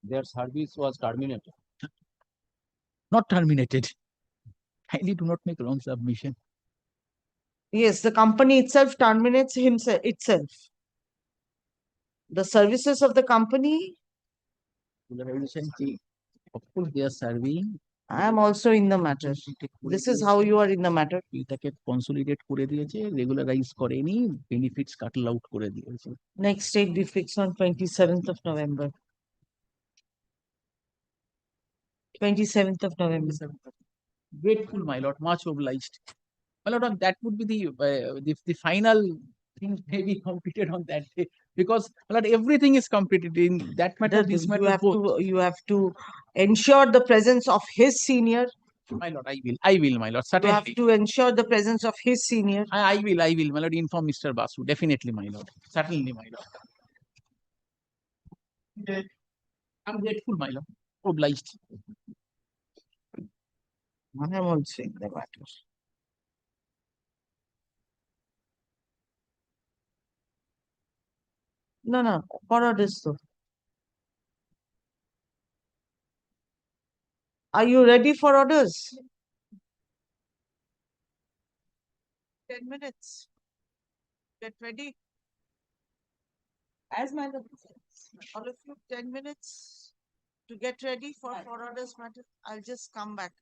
their service was terminated. Not terminated. Kindly do not make wrong submission. Yes, the company itself terminates itself. The services of the company. Of course, they are serving. I am also in the matter. This is how you are in the matter. এটাকে consolidate করে দিয়েছে, regularize করেনি, benefits scuttle out করে দিয়েছে. Next date be fixed on 27th of November. 27th of November. Grateful, my lord, much obliged. My lord, that would be the final thing may be completed on that day, because my lord, everything is completed in that matter. This matter, You have to ensure the presence of his senior. My lord, I will, my lord, You certainly. have to ensure the presence of his senior. I will, my lord, inform Mr. Basu, definitely, my lord, certainly, my lord. I'm grateful, my lord, obliged. I am also in the matter. No, for orders though. Are you ready for orders? 10 minutes. Get ready. As my lord says, all of you 10 minutes to get ready for orders matter. I'll just come back.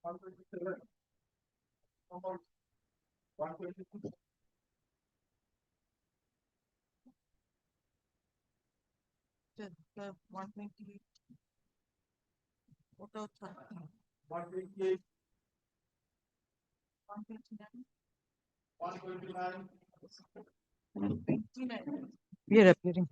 The 128. What else? 128. 129. 129. We are appearing.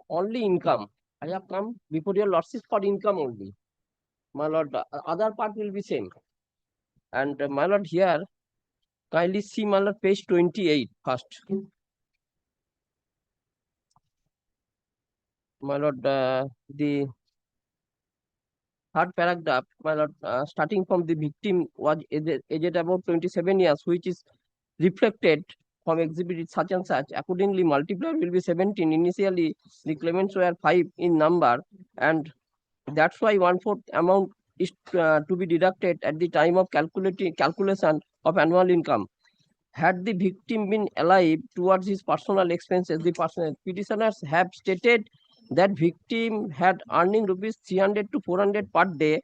Only income. I have come before your losses for income only. My lord, other part will be same. And my lord, here, kindly see my lord page 28 first. My lord, the third paragraph, my lord, starting from the victim was aged about 27 years, which is reflected from exhibit such and such. Accordingly, multiplier will be 17. Initially, the claimants were 5 in number, and that's why 1/4 amount is to be deducted at the time of calculation of annual income. Had the victim been alive towards his personal expenses, the petitioners have stated that victim had earning rupees 300 to 400 per day.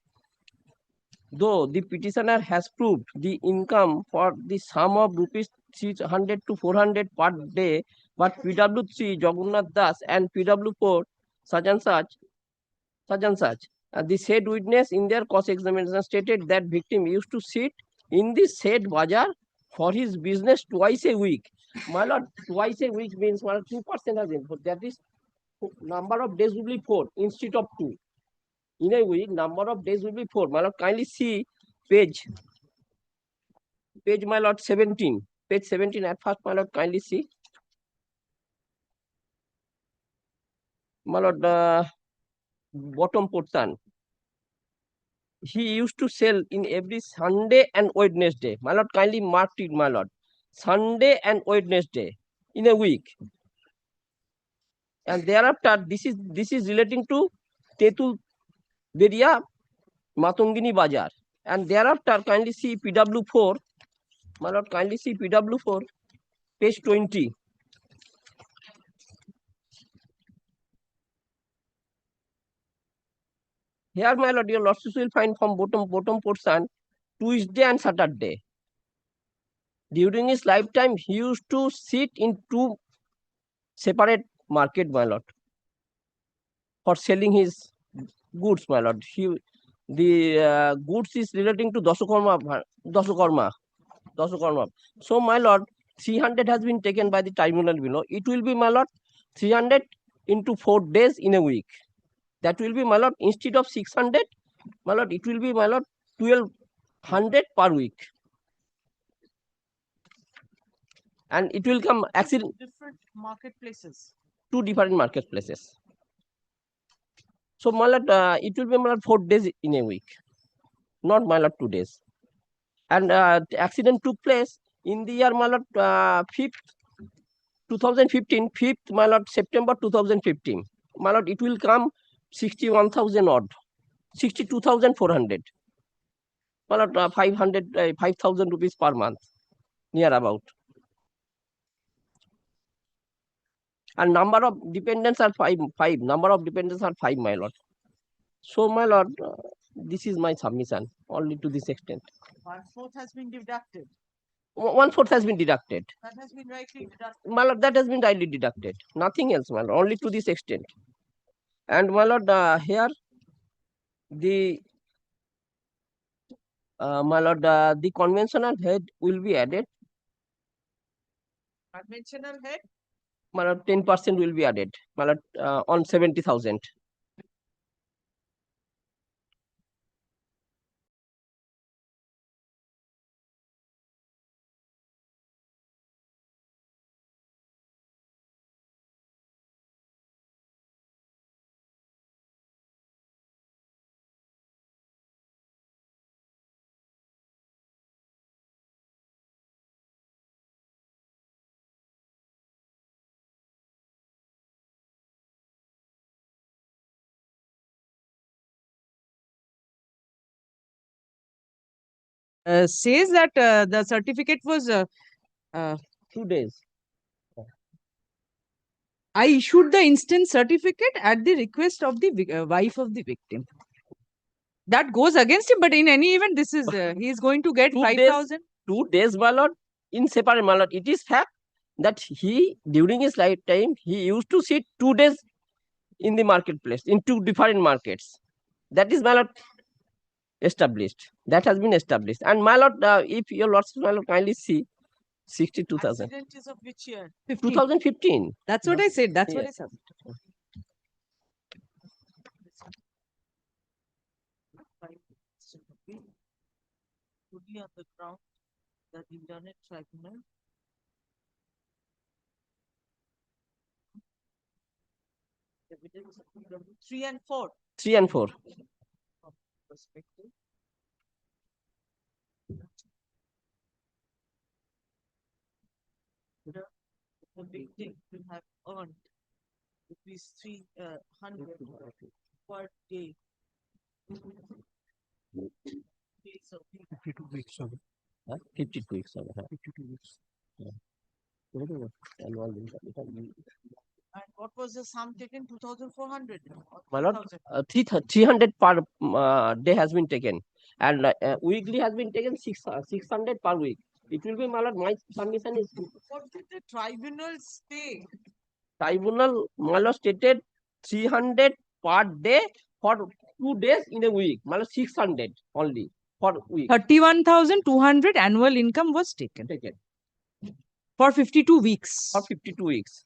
Though the petitioner has proved the income for the sum of rupees 300 to 400 per day, but PW3 Jagannath Das and PW4 such and such, the said witness in their cross examination stated that victim used to sit in the said bazaar for his business twice a week. My lord, twice a week means 2% has input. That is, number of days will be 4 instead of 2. In a week, number of days will be 4. My lord, kindly see page my lord 17. Page 17 at first, my lord, kindly see. My lord, bottom portion. He used to sell in every Sunday and Wednesday. My lord, kindly mark it, my lord. Sunday and Wednesday in a week. And thereafter, this is relating to Tetul Beria Matungini Bazaar. And thereafter, kindly see PW4. My lord, kindly see PW4, page 20. Here, my lord, your losses will find from bottom portion Tuesday and Saturday. During his lifetime, he used to sit in 2 separate market, my lord, for selling his goods, my lord. The goods is relating to Dasakarma. So, my lord, 300 has been taken by the tribunal below. It will be, my lord, 300 into 4 days in a week. That will be, my lord, instead of 600, my lord, it will be, my lord, 1200 per week. And it will come accident. Different marketplaces. 2 different marketplaces. So, my lord, it will be, my lord, 4 days in a week, not, my lord, 2 days. And the accident took place in the year, my lord, 5th, 2015, 5th, my lord, September 2015. My lord, it will come 61,000 odd, 62,400. My lord, 5,000 rupees per month, near about. And number of dependents are 5. Number of dependents are 5, my lord. So, my lord, this is my submission, only to this extent. 1/4 has been deducted. 1/4 has been deducted. That has been rightly deducted. My lord, that has been rightly deducted. Nothing else, my lord, only to this extent. And my lord, here, the my lord, the conventional head will be added. Conventional head? My lord, 10% will be added, my lord, on 70,000. says that the certificate was 2 days. I issued the instant certificate at the request of the wife of the victim. That goes against him, but in any event, this is he is going to get 5,000. 2 days, my lord, in separate, my lord. It is fact that he, during his lifetime, he used to sit 2 days in the marketplace, in 2 different markets. That is, my lord, established. That has been established. And my lord, if your lordship, my lord, kindly see 62,000. Accident is of which year? 2015. That's what I said. That's what I Yes. said. Fully on the ground, the internet tribunal. Evidence 3 and 4. 3 and 4. Perspective. The victim will have earned rupees 300 per day. Days of week. 52 weeks of 52 weeks of 52 weeks. Yeah. And what was the sum taken? 2,400. My lord, 300 per day has been taken, and weekly has been taken 600 per week. It will be, my lord, my submission is. What did the tribunal state? Tribunal, my lord, stated 300 per day for 2 days in a week. My lord, 600 only per week. 31,200 annual income was taken. For 52 weeks. For 52 weeks.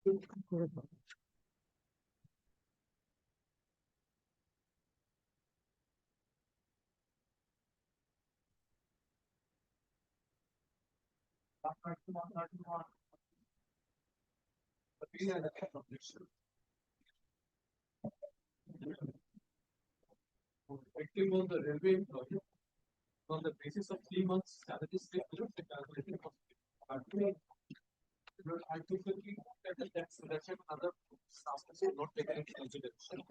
Effective on the railway employee on the basis of 3 months salary slip, the calculation was. I took the key that's another substances not taken into consideration.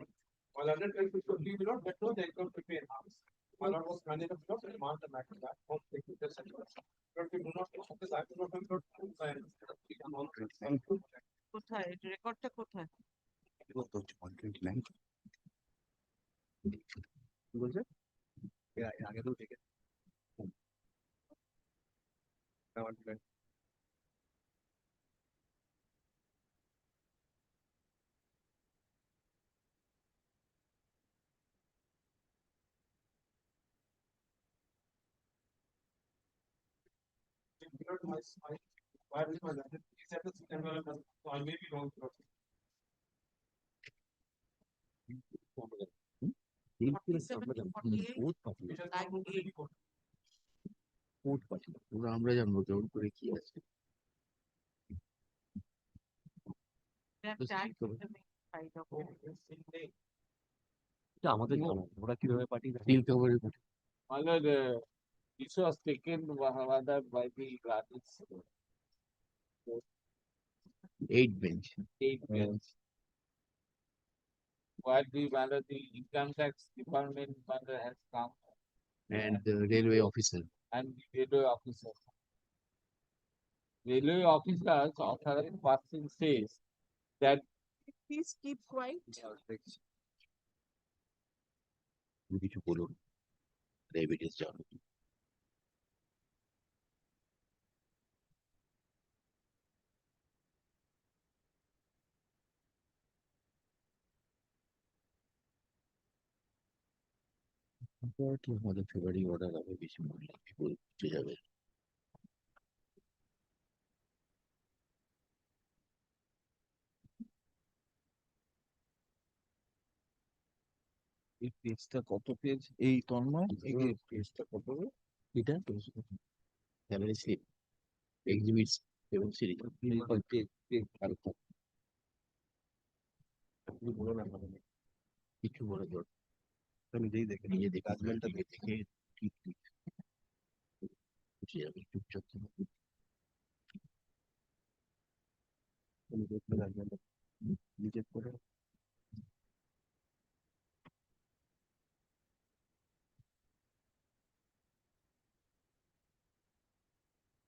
While under 1250 below, that was the income to pay enhanced. While I was managed to demand the matter back from taking the center. But we do not know this, I do not know. কোথায় রেকর্ডটা কোথায়? বলছে আগে তো থেকে why is my landed? Is that the September? So I may be wrong. আমরা জানবো কেমন করে কি আছে আমাদের জানো ওরা কিভাবে পাঠিয়ে This was taken by the graduates. 8 bench. 8 bench. While the income tax department has come. And the railway officer. And the railway officer. Railway officers authorized person says that. Please keep quiet. কিছু বলুন diabetes জানো আমাদের ফেব্রুয়ারি order হবে বেশি মূল্যে people উঠে যাবে এই পেজটা কত পেজ এই তন্ময় এই পেজটা কত এটা স্যালারি স্লিপ এক্সিবিটস এবং সিরিজ আপনি বলো না কিছু বলে দরকার নিজেই দেখে নিজে দেখে কাজমেলটা দেখে ঠিক ঠিক বুঝে যাবে চুপচাপ নিজে করে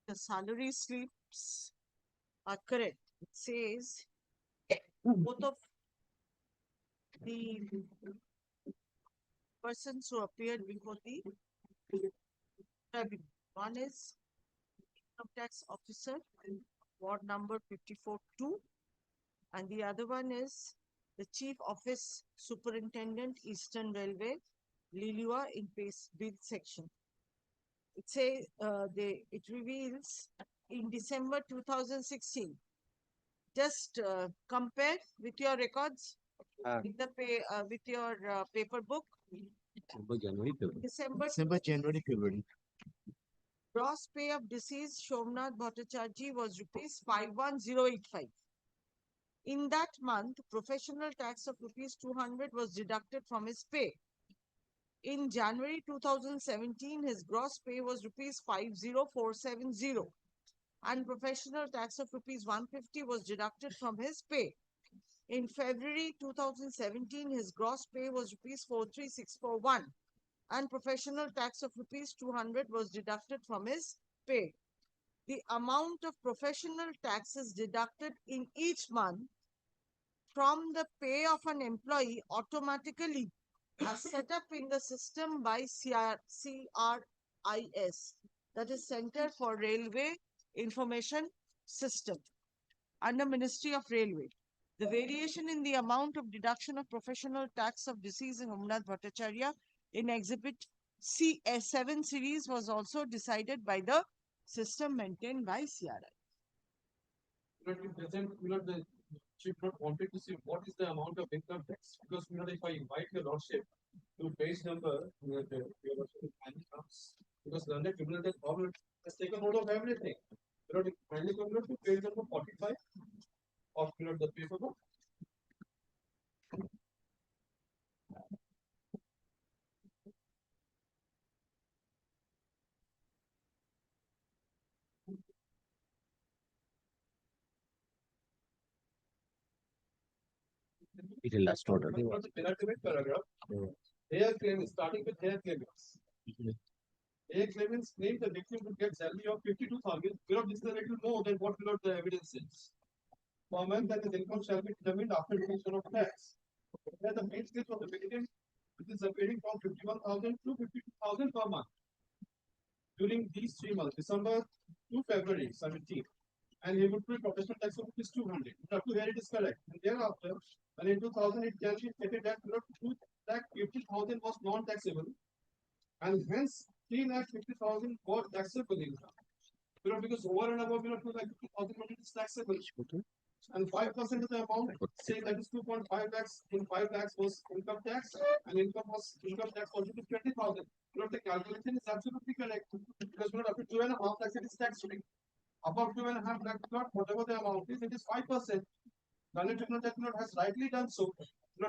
The salary slips are correct. It says both of the persons who appeared before the tribunal. One is income tax officer, ward number 54-2, and the other one is the chief office superintendent, Eastern Railway, Lilua in bid section. It says it reveals in December 2016. Just compare with your records, with the with your paper book. December, January, February. Gross pay of deceased Somnath Bhattacharjee was rupees 51085. In that month, professional tax of rupees 200 was deducted from his pay. In January 2017, his gross pay was rupees 50470 and professional tax of rupees 150 was deducted from his pay. In February 2017, his gross pay was rupees 43641 and professional tax of rupees 200 was deducted from his pay. The amount of professional taxes deducted in each month from the pay of an employee automatically are set up in the system by CRIS, that is Center for Railway Information System, under Ministry of Railway. The variation in the amount of deduction of professional tax of deceased Somnath Bhattacharya in Exhibit C7 series was also decided by the system maintained by CRI. The lordship not wanted to see what is the amount of income tax, because you know, if I invite your lordship to page number, your lordship kindly comes, because the under criminal tax problem has taken hold of everything. You know, kindly come to page number 45 of the paper book. It is last order. The penultimate paragraph. Their claim, starting with their claimants. Their claimants claim the victim would get salary of 52,000. This is a little more than what the evidence is. For a man that his income shall be determined after deduction of tax. Where the main slip of the victim, it is appearing from 51,000 to 52,000 per month. During these 3 months, December to February 17. And he would pay professional tax of rupees 200. Up to where it is correct. And thereafter, and in 2000, it can be stated that 2,50,000 was non-taxable, and hence 3,50,000 was taxable income. Because over and above, 2,50,000 is taxable, and 5% of the amount, say that is 2.5 lakhs. In 5 lakhs was income tax, and income tax was 20,000. The calculation is absolutely correct, because up to 2.5 lakhs it is tax free. Above 2.5 lakhs, whatever the amount is, it is 5%. The Tribunal has rightly done so.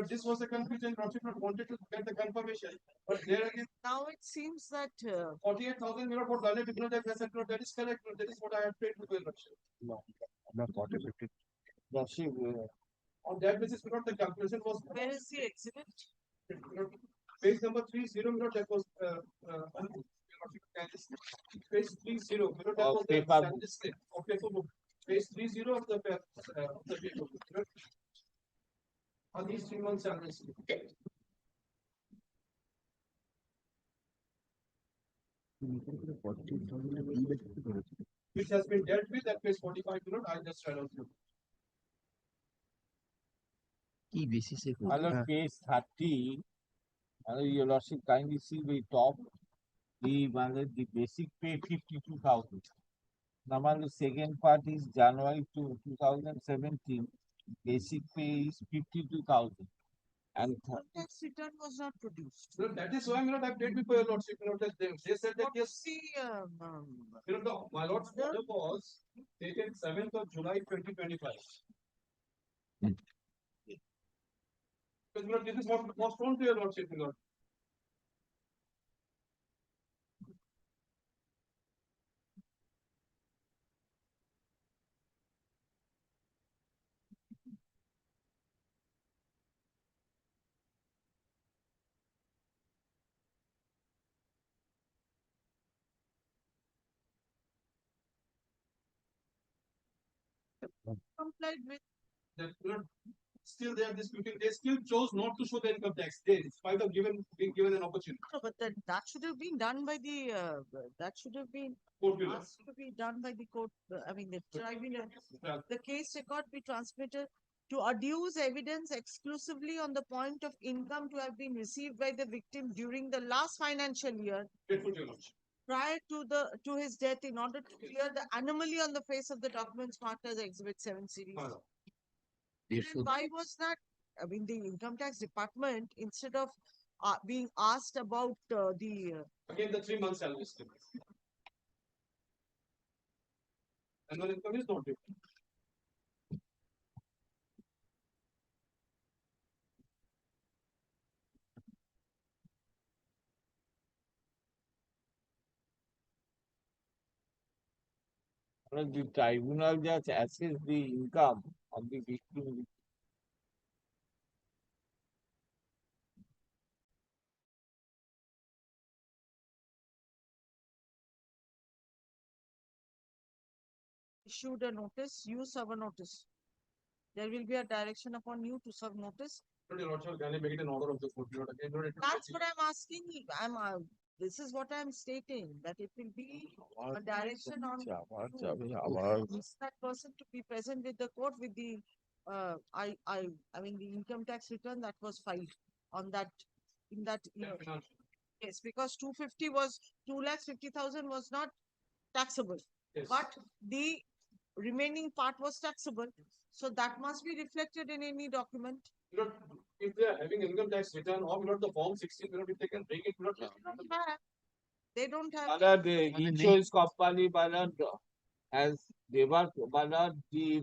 This was a confusion. Lordship wanted to get the confirmation, but there again, now it seems that 48,000 for the Tribunal has said, that is correct. That is what I have paid to the Lordship. No, not 40-50. Lordship, On that basis, the calculation was. Where is the exhibit? Page number 30, that was page 30, that was the statistic of paper book. Page 30 of the paper book. On these 3 months salaries. Which has been dealt with at page 45, I just read out to you. Key basis. on page 30, your lordship kindly see the top, the basic pay 52,000. Now, the second part is January to 2017. Basic pay is 52,000. And tax return was not produced. That is why I paid before your lordship. They said that yes. My lord's order was dated 7th of July 2025. Because this is what was told to your lordship. Complied with. Still they are disputing. They still chose not to show the income tax. They, in spite of being given an opportunity. No, but that should have been done by the. That should have been asked to be done by the court. I mean, the tribunal. The case record be transmitted to adduce evidence exclusively on the point of income to have been received by the victim during the last financial year. Prior to his death, in order to clear the anomaly on the face of the documents marked as Exhibit 7 series. Why was that? I mean, the income tax department, instead of being asked about again the 3 months salary slip. Annual income is not different. the tribunal just assess the income of the victim. issued a notice, you serve a notice. There will be a direction upon you to serve notice. Can I make it an order of the court? That's what I'm asking you. This is what I'm stating, that it will be a direction on that person to be present with the court with the I mean the income tax return that was filed on that in that year. Yes, because 250 was 2,50,000 was not taxable. Yes. But the remaining part was taxable. So that must be reflected in any document. If they are having income tax return or not the form 16, if they can bring it, They don't have. Ballard, the insurance company, Ballard, as they were, Ballard, the.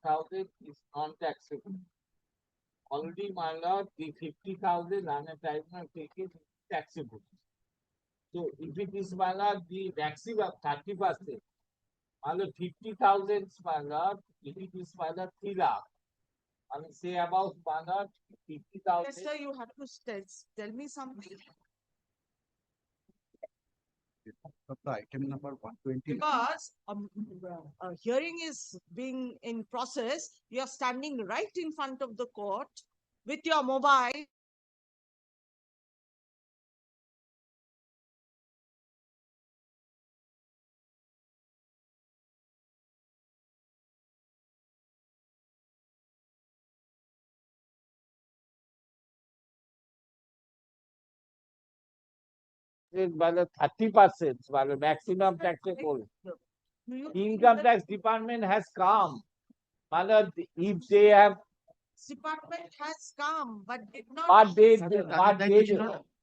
$50,000 is non-taxable. Already, my lord, the 50,000 unemployment taken is taxable. So if it is, my lord, the maximum 30%, my lord, 50,000, my lord, if it is, my lord, 3 lakh, I mean, say about, my lord, 50,000. Yes, sir, you have to tell me something. Item number 120. Because a hearing is being in process, you are standing right in front of the court with your mobile. By the 30%, by the maximum taxable. Income tax department has come. Malad, if they have. Department has come, but did not.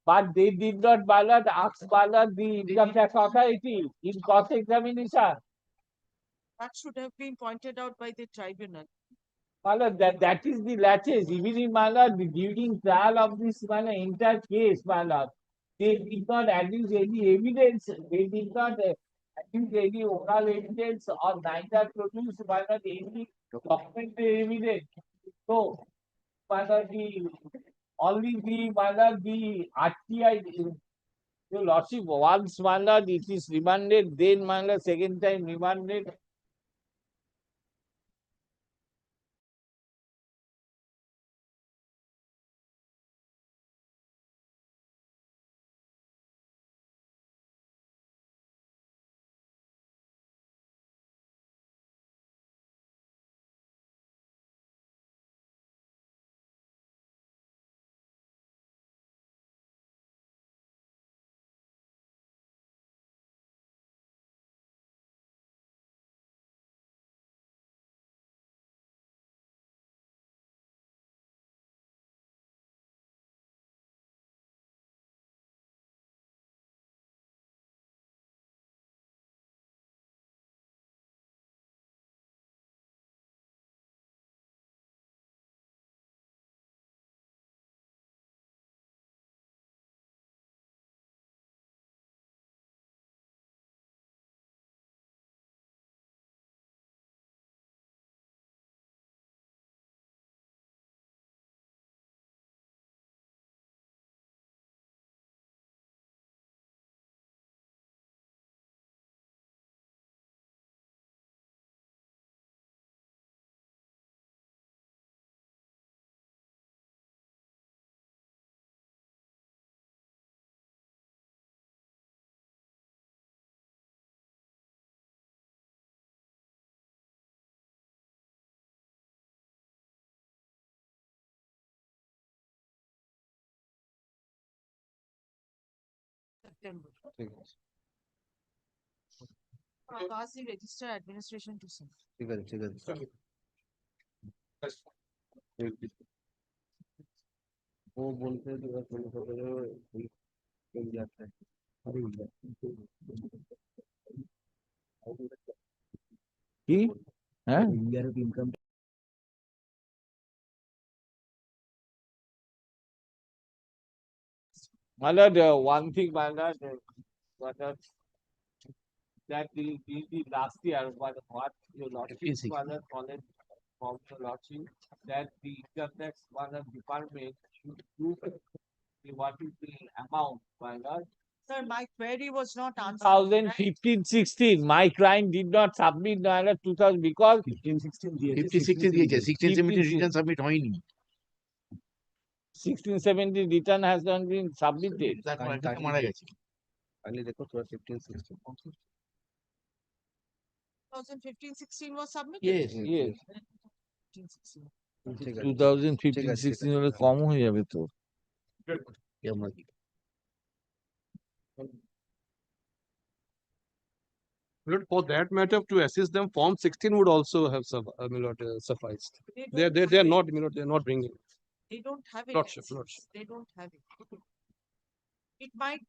But they did not, Malad, ask Malad the income tax authority in court examination. That should have been pointed out by the tribunal. Malad, that is the latches. Even in Malad, during trial of this Malad entire case, Malad, they did not adduce any evidence. They did not adduce any oral evidence or neither produce Malad any documentary evidence. So, Malad, only the Malad, the RTI, your lordship, once Malad, it is remanded, then Malad, second time remanded. September. Pass the register administration to send. वो बोलते हैं तो 24 मिल जाता है। কি হ্যাঁ my lord, one thing, my lord, that the last year, what your lordship, my lord, college from your lordship, that the income tax, my lord, department should prove what is the amount, my lord. Sir, my query was not answered. 2015-16, my client did not submit, my lord, 2000 because 15-16 দিয়েছে 16-17 return submit হয়নি 16-17 return has not been submitted. তারপর একটা মারা গেছে kindly দেখো তোরা 15-16 2015-16 was submitted? Yes, yes. 2015-16 হলে কম হয়ে যাবে তো Lord, for that matter, to assist them, Form 16 would also have sufficed. They are not, they are not bringing. They don't have it. Lordship. They don't have it. It might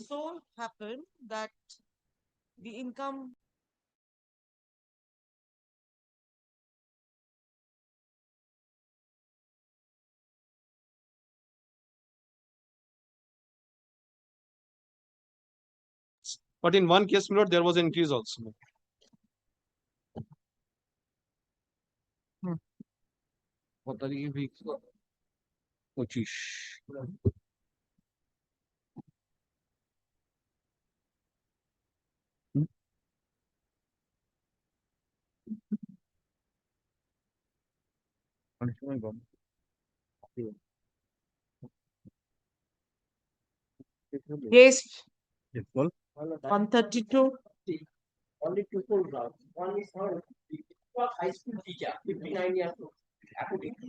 so happen that the income But in one case, Lord, there was an increase also. কত তারিখে fix 25 অনেক সময় কম Yes, ball 132. Only two programs. One is for high school teacher, 59 years old. According to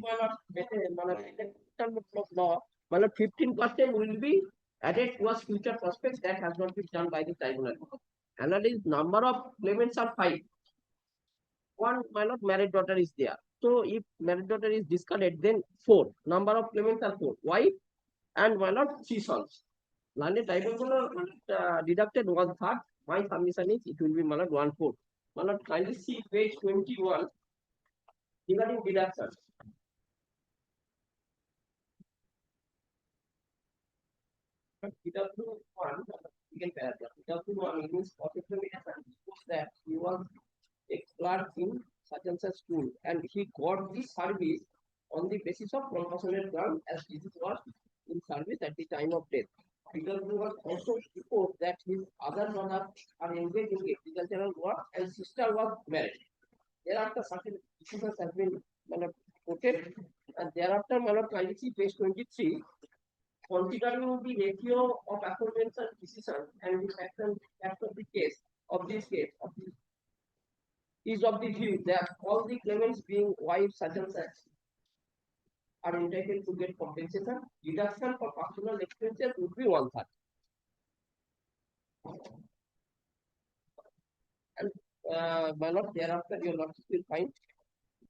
law, 15% will be added towards future prospects that has not been done by the tribunal. Analyze number of claimants are 5. One married daughter is there. So if married daughter is discarded, then 4. Number of claimants are 4. Wife and 3 sons. Landed tribunal deducted 1/3. My submission is it will be 1/4. Kindly see page 21 regarding deduction. W1, second paragraph. W1 means that he was a clerk in such and such school and he got this service on the basis of compassionate ground as this was in service at the time of death. W1 also reports that his other brothers are engaged in agricultural work and sister was married. Thereafter, certain decisions have been quoted, and thereafter, kindly see page 23. Considering the ratio of aforementioned decision and the fact of the case is of the view that all the claimants being wives such and such are entitled to get compensation. Deduction for personal expenses would be 1/3. And thereafter your lordship will find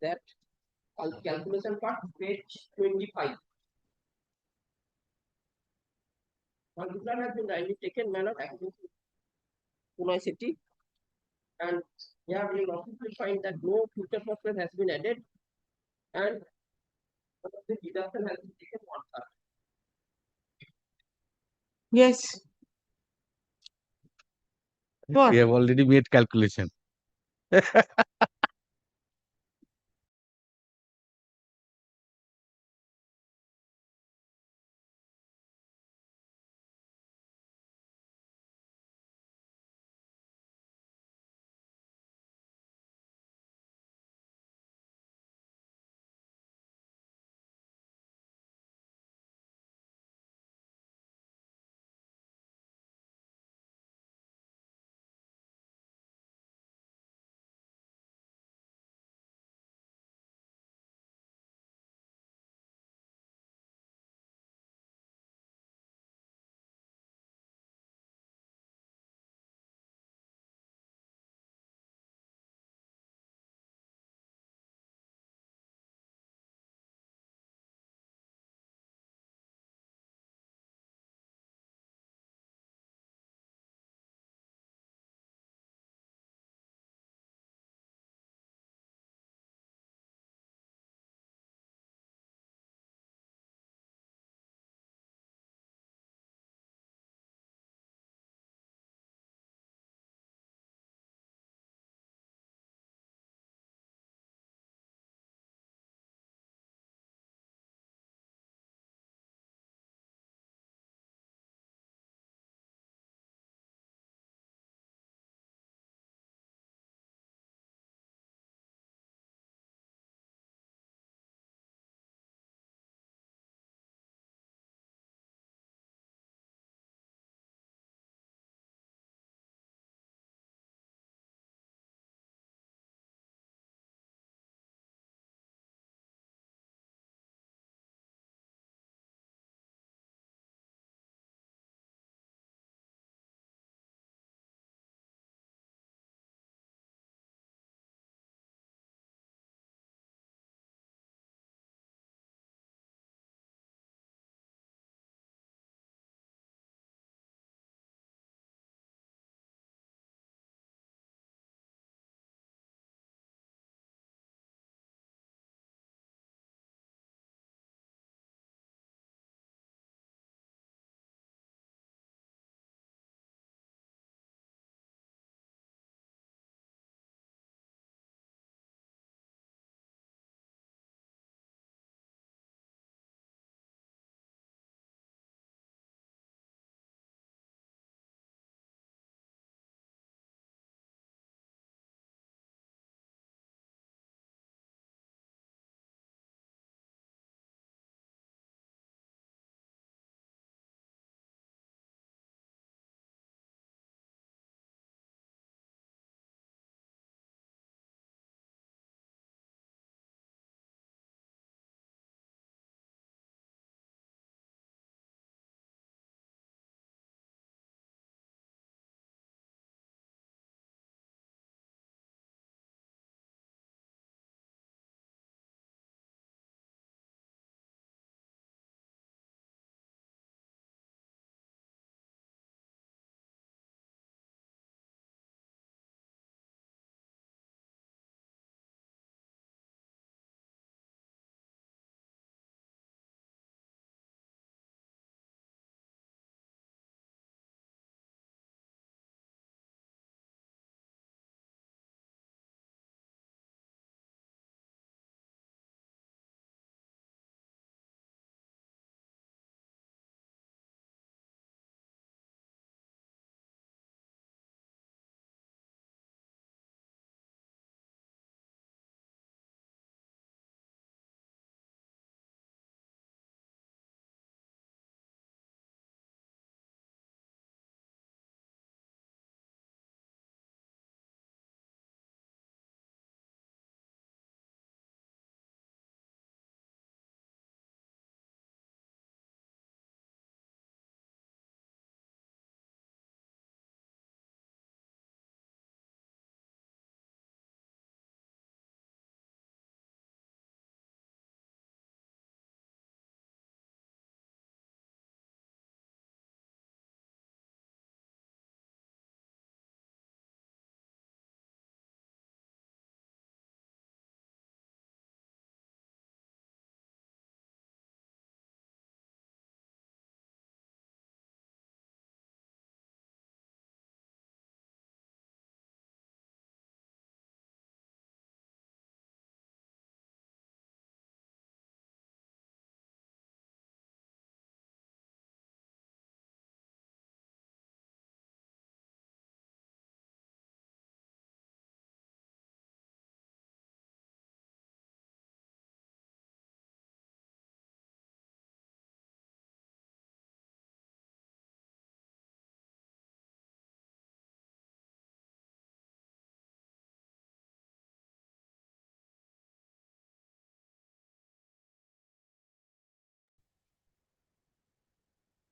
that calculation part, page 25. Particular has been rightly taken according to Pune city, and here we will find that no future prospect has been added, and the deduction has been taken 1/3. Yes. We have already made calculation.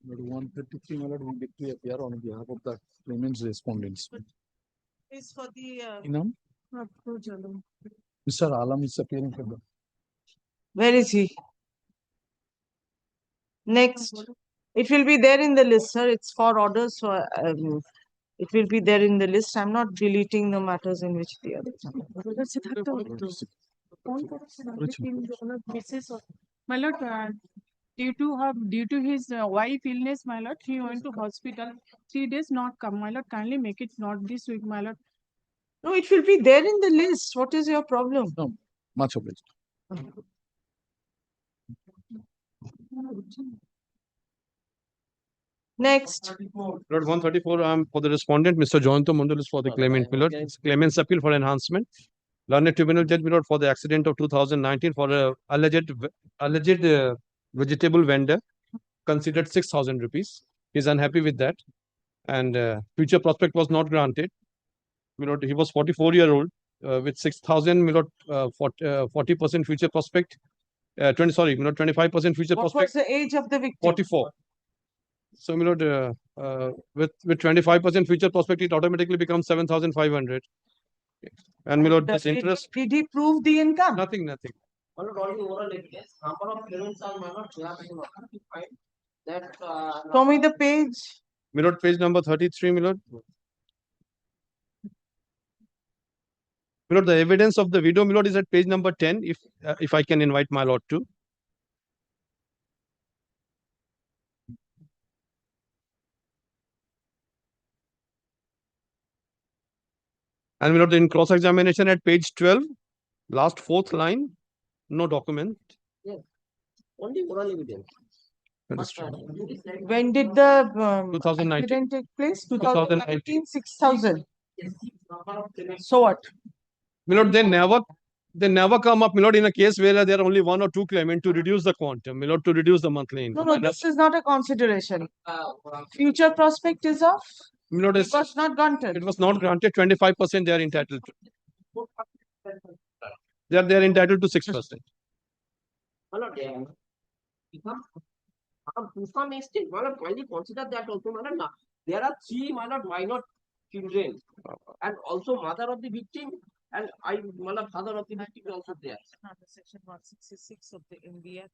But 133, my lord, will get to appear on behalf of the claimant's respondents. Is for the Inam, Mr. Alam is appearing for the. where is he? Next. It will be there in the list, sir. It's for orders. So it will be there in the list. I'm not deleting the matters in which the others are. My lord, due to his wife illness, my lord, he went to hospital. 3 days not come, my lord. Kindly make it not this week, my lord. No, it will be there in the list. What is your problem? No, much obliged. Next. Lord 134, for the respondent, Mr. Joyanto Mondal is for the claimant, my lord. Claimant's appeal for enhancement. Learned Tribunal Judge, my lord, for the accident of 2019 for a alleged vegetable vendor considered 6,000 rupees. He's unhappy with that. And future prospect was not granted. My lord, he was 44-year-old with 6,000, my lord, 40% future prospect. 25% future What prospect. was the age of the victim? 44. So, my lord, with 25% future prospect, it automatically becomes 7,500. And my lord, this interest. Did he prove the income? Nothing. My lord, all the oral evidence, number of claimants are, my lord, that Show me the page. My lord, page number 33, my lord. My lord, the evidence of the widow, my lord, is at page number 10, if I can invite my lord to. And my lord, in cross-examination at page 12, last fourth line, no document. yes, only oral evidence. When did the 2019. accident take place? 2019. 2019, 6,000. So what? My lord, they never come up, my lord, in a case where there are only one or two claimants to reduce the quantum, my lord, to reduce the monthly income. No, this is not a consideration. Future prospect is of? My lord, It was not granted. It was not granted. 25% they are entitled to. They are entitled to 6%. My lord, to some extent, my lord, kindly consider that also, my lord. There are 3, my lord, minor children, and also mother of the victim, and my lord, father of the victim is also there. Section 166 of the India.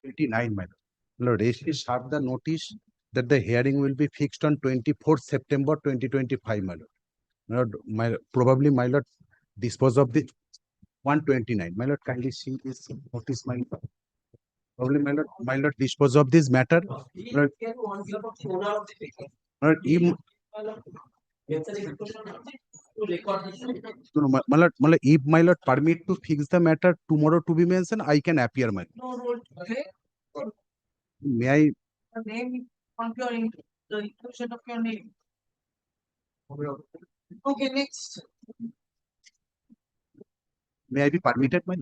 29, my lord. He served the notice that the hearing will be fixed on 24th September 2025, my lord. Probably, my lord, dispose of the 129. My lord, kindly see this notice, my lord. Probably, my lord, dispose of this matter. My lord, if my lord permit to fix the matter tomorrow to be mentioned, I can appear, my lord. May I? The name on your the inclusion of your name. Okay, next. May I be permitted, my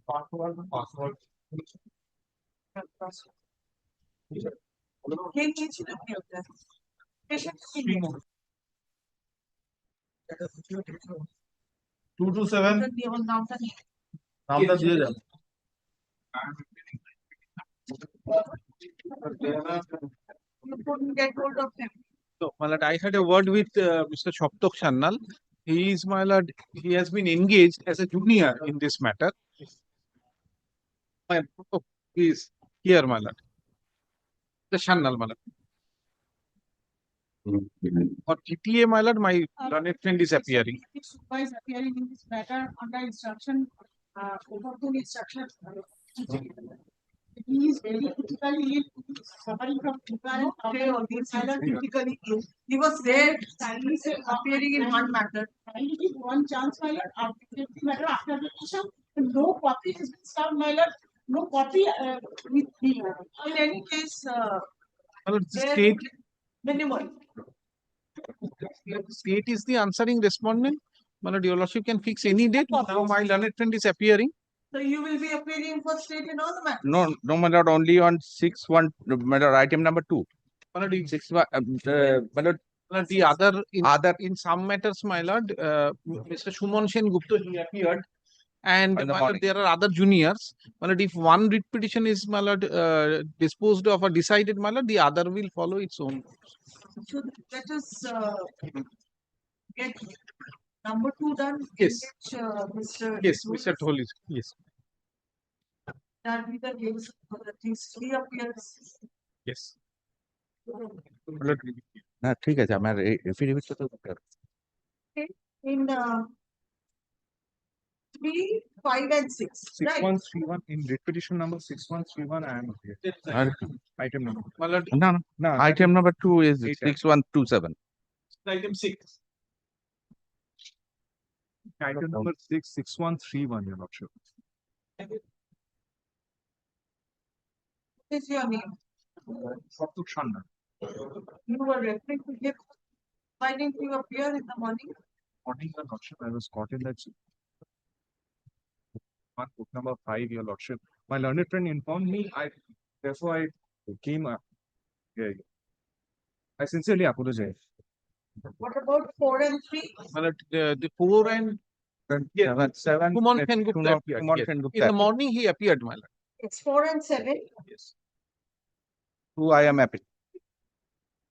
Password. Two to seven. नामটা দিয়ে যান You couldn't get hold of him. So, my lord, I had a word with Mr. Shoptok Sannal. He is, my lord, he has been engaged as a junior in this matter. He is here, my lord. The Sannal, my lord. For TTA, my lord, my learned friend is appearing. Is appearing in this matter under instruction, opportune instruction. He is very critically ill, suffering from critically ill. He was there appearing in one matter. Kindly give one chance, my lord, after the matter after the petition. No copy has been served, my lord. No copy with me. In any case, State, minimal. state is the answering respondent. My lord, your lordship can fix any date. Now my learned friend is appearing. So you will be appearing for state in all the matters? No, my lord, only on 6-1, my lord, item number 2. My lord, 6-1, my lord, the other in some matters, my lord, Mr. Shumon Sen Gupta, he appeared. And my lord, there are other juniors. My lord, if one writ petition is, my lord, disposed of or decided, my lord, the other will follow its own. So let us get number 2 done. Yes. Mr. Yes, Mr. Toll is, yes. That be the case for at least 3 appearances. Yes. না ঠিক আছে আমার এফিডেভিটটা তো দরকার Okay. In 3, 5 and 6. 6131 in writ petition number 6131 I am here. R Item number. না No, item number 2 is 6127 Item 6. Item number 6131, your lordship. What is your name? Shoptok Sannal. You were referring to him. Why didn't you appear in the morning? Morning, your lordship. I was caught in that book number 5, your lordship. My learned friend informed me. Therefore I came up. Yeah. I sincerely apologize. What about 4 and 3? My lord, the 4 and seven Kumar Sen Gupta appeared. Kumar Yes. Sen Gupta In the morning, he appeared, my lord. It's 4 and 7. Yes. who I am happy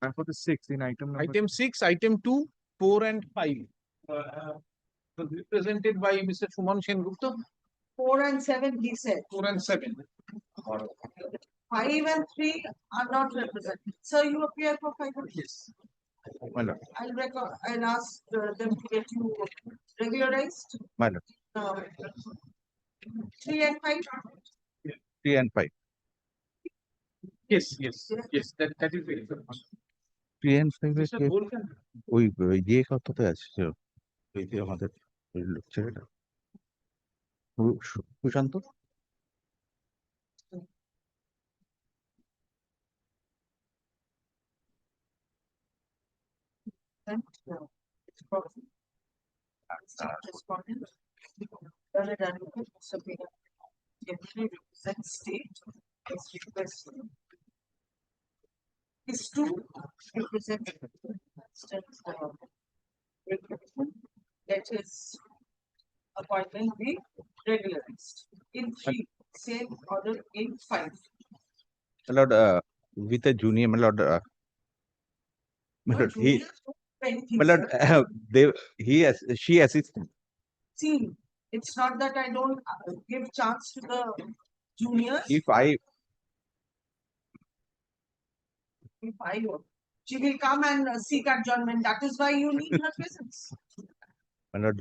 And for the 6th in item number Item 6, item 2, 4 and 5. Represented by Mr. Shumon Sen Gupta. 4 and 7, he said. 4 and 7. 5 and 3 are not represented. So you appear for 5 and 6. Yes. my lord I'll ask them to get you regularized. my lord 3 and 5. 3 and 5 Yes, that is very good. 3 and 5 Mr. Bolkan. ওই ইয়ে কথাতে আছে ওই যে আমাদের ওই ছেলেটা Sushant Respondent, valid advocate, subpoena, generally represents state, is requested. Is to represent that his appointment be regularized. In 3, same order in 5. my lord with a junior my lord my lord my lord she assisted See, it's not that I don't give chance to the juniors. If I She will come and seek adjournment. That is why you need her presence. my lord,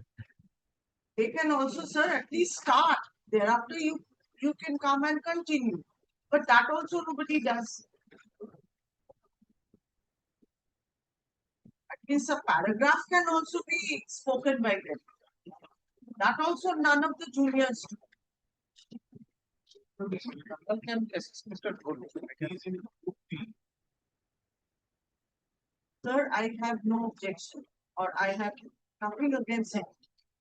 They can also, sir, at least start. Thereafter, you can come and continue. But that also nobody does. At least a paragraph can also be spoken by them. That also none of the juniors do. Sir, I have no objection, or I have nothing against it.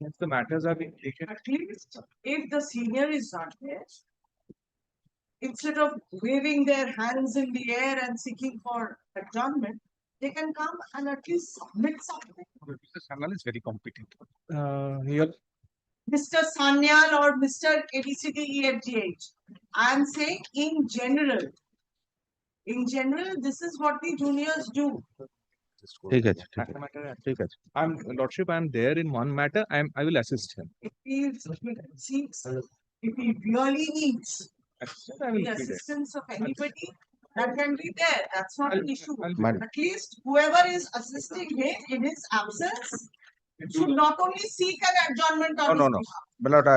If the matters are being taken. At least if the senior is not there, instead of waving their hands in the air and seeking for adjournment, they can come and at least submit something. Mr. Sangal is very competent. Here. Mr. Sanyal or Mr. ABCDEFGH. I am saying in general, this is what the juniors do. ঠিক আছে, ঠিক আছে। Lordship, I am there in one matter. I will assist him. If he seeks, if he really needs I will the be there. assistance of anybody, that can be there. That's not an issue. Madam. At least whoever is assisting him in his absence should not only seek an adjournment on No, his no. behalf. My lord,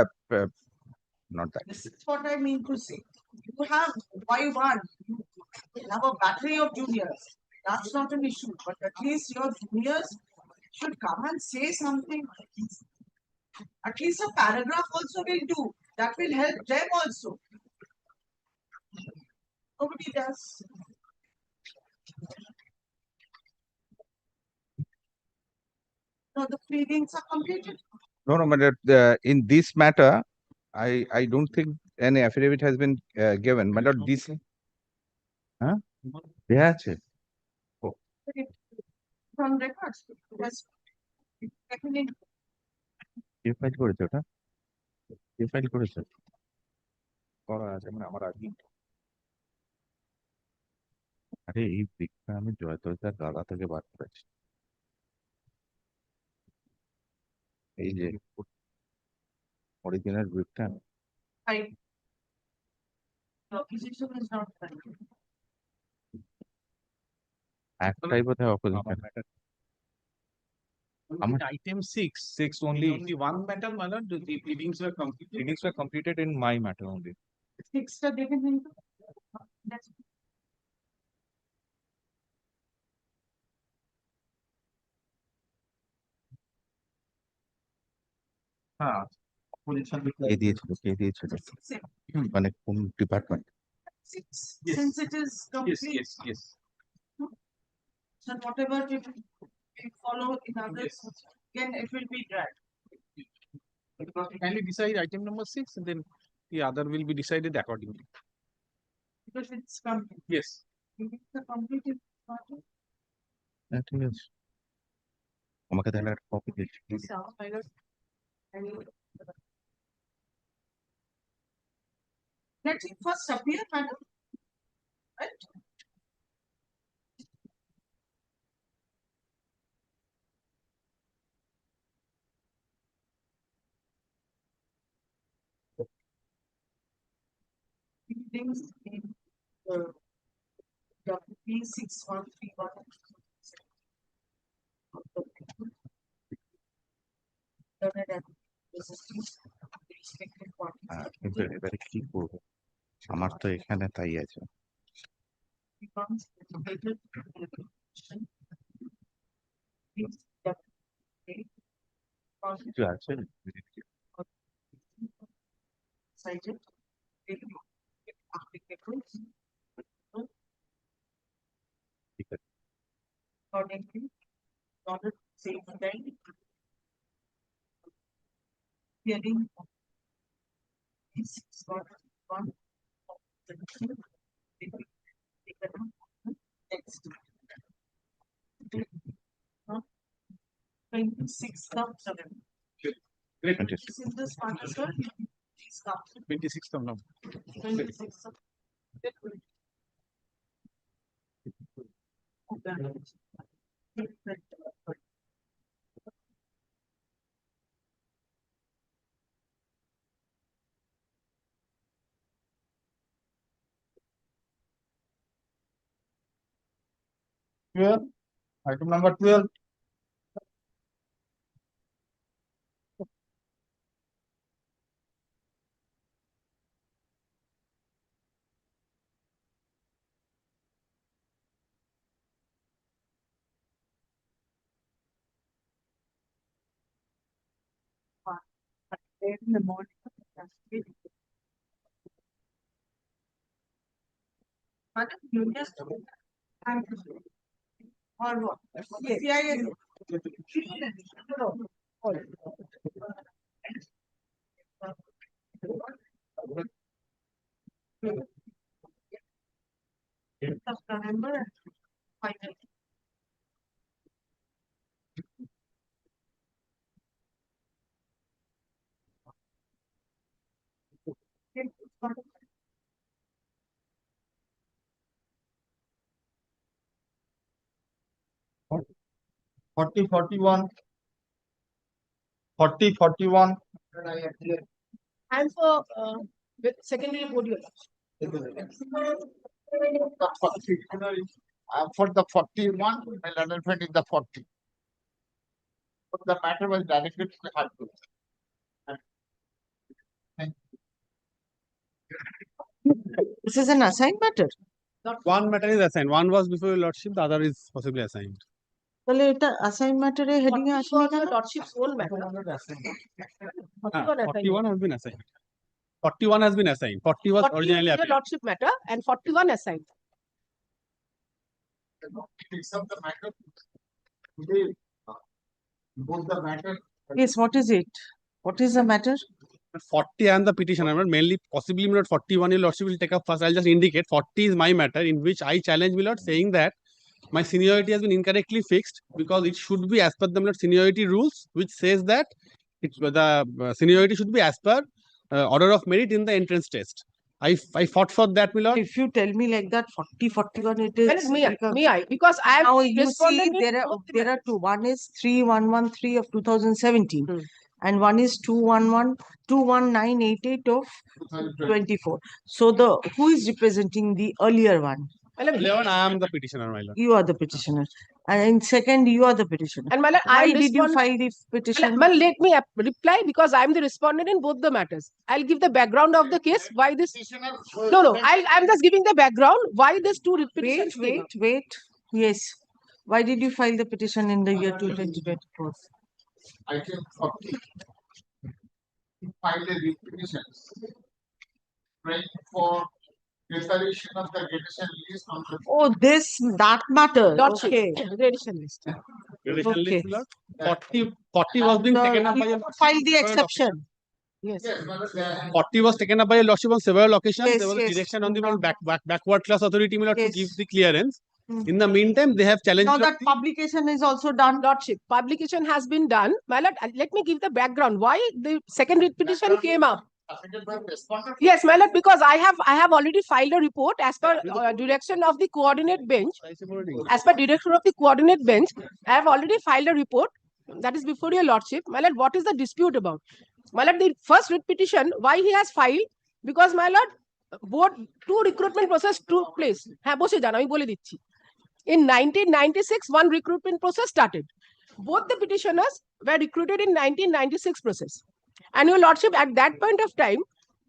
not that. This is what I mean to say. You have why one? You have a battery of juniors. That's not an issue. But at least your juniors should come and say something. At least a paragraph also will do. That will help them also. Nobody does. No, the pleadings are completed. No, my lord, in this matter, I don't think any affidavit has been given. My lord, this. Huh? দেয়া আছে? From records. Yes. Definitely. K file করেছে ওটা? কে file করেছে? করা আছে মানে আমার আগে। আরে এই দিকটা আমি জয়তোষদার দাদা থেকে বার করেছি। এই যে অরিজিনাল ব্রিকটা I. The opposition is not valid. একটাই বোধহয় opposition. Item 6 only one matter, my lord. The pleadings were completed. Pleadings were completed in my matter only. Six are given into. That's হ্যাঁ কে দিয়েছিল মানে কোন department? six. Since it is complete. Yes. So whatever we follow in others, then it will be dragged. Kindly decide item number 6, and then the other will be decided accordingly. Because it's complete. Yes. It's a completed part. হ্যাঁ ঠিক আছে, আমাকে তাহলে একটা copy দিচ্ছি। Let him first appear, madam. Right? Things in WP 6131. কিন্তু এবারে কি করবো, আমার তো এখানে তাই আছে। কিছু আছে Cited. Applicable. ঠিক আছে। Accordingly, order same time. Hearing. Is one. Next. 26th of November. Great. Since this part is done, please come. 26th of November. 26th of. 12. Item number 12. In the morning. Or what? Yes. November. Forty, 41. 40, 41. And for with secondary module. For the 41, my learned friend is the 40. But the matter was directed to the high court. This is an assigned matter. One matter is assigned. One was before your lordship, the other is possibly assigned. তাহলে এটা assign ম্যাটারে heading এ আসেনি কেন? Lordship's own matter. 41 has been assigned. 41 has been assigned. 40 was 40 originally is the applied. lordship matter and 41 assigned. Except the matter. Today, both the matter. Yes, what is it? What is the matter? 40 and the petition. I'm not mainly, possibly, my lord, 41 your lordship will take up first. I'll just indicate 40 is my matter in which I challenge my lord saying that my seniority has been incorrectly fixed because it should be as per the my lord, seniority rules, which says that the seniority should be as per order of merit in the entrance test. I fought for that, my lord. If you tell me like that, 40, 41, it is. Because I have now you see responded in there are two. One is 3113 of 2017, and one is 21988 of 24. So who is representing the earlier one? 11, I am the petitioner, my lord. You are the petitioner, and in second you are the petitioner. And my lord, Why I did you respond- file the petition? Well, let me reply because I am the respondent in both the matters. I'll give the background of the case. Why this? No. I'm just giving the background. Why this two petitions? Wait. Yes. Why did you file the petition in the year 2024? Item 40. File a petition. Praying for declaration of the gradation list on the. Oh, that matter. Lordship. Okay. Gradation list. Gradation Okay. list, my lord. 40 was being taken up by a file the exception. Yes. 40 was taken up by a lordship on several occasions. Yes, There was yes. a direction on the backward class authority, my lord, to Yes. give the clearance. In the meantime, they have challenged. Now that publication is also done. Lordship, publication has been done. My lord, let me give the background. Why the second petition came up? Yes, my lord, because I have already filed a report as per direction of the coordinate bench. As per direction of the coordinate bench, I have already filed a report. That is before your lordship. My lord, what is the dispute about? My lord, the first writ petition, why he has filed? Because my lord, both two recruitment process took place. হ্যাঁ বসে যান আমি বলে দিচ্ছি. In 1996, one recruitment process started. Both the petitioners were recruited in 1996 process. And your lordship, at that point of time,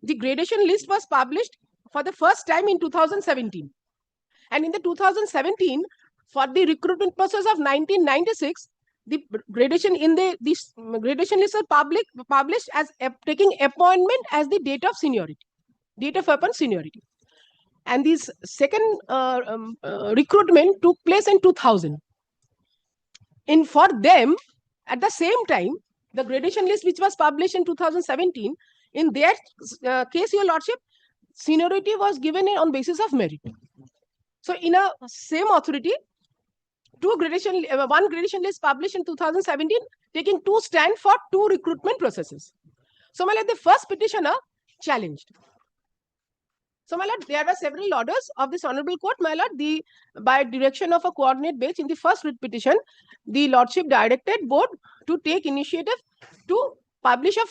the gradation list was published for the first time in 2017. And in the 2017, for the recruitment process of 1996, the gradation in the gradation list was published as taking appointment as the date of seniority, date of appointment seniority. And this second recruitment took place in 2000. For them, at the same time, the gradation list which was published in 2017, in their case, your lordship, seniority was given on basis of merit. So in a same authority, one gradation list published in 2017, taking two stand for two recruitment processes. So my lord, the first petitioner challenged. So, my lord, there were several orders of this honorable court. My lord, by direction of a coordinate bench in the first writ petition, the lordship directed board to take initiative to publish a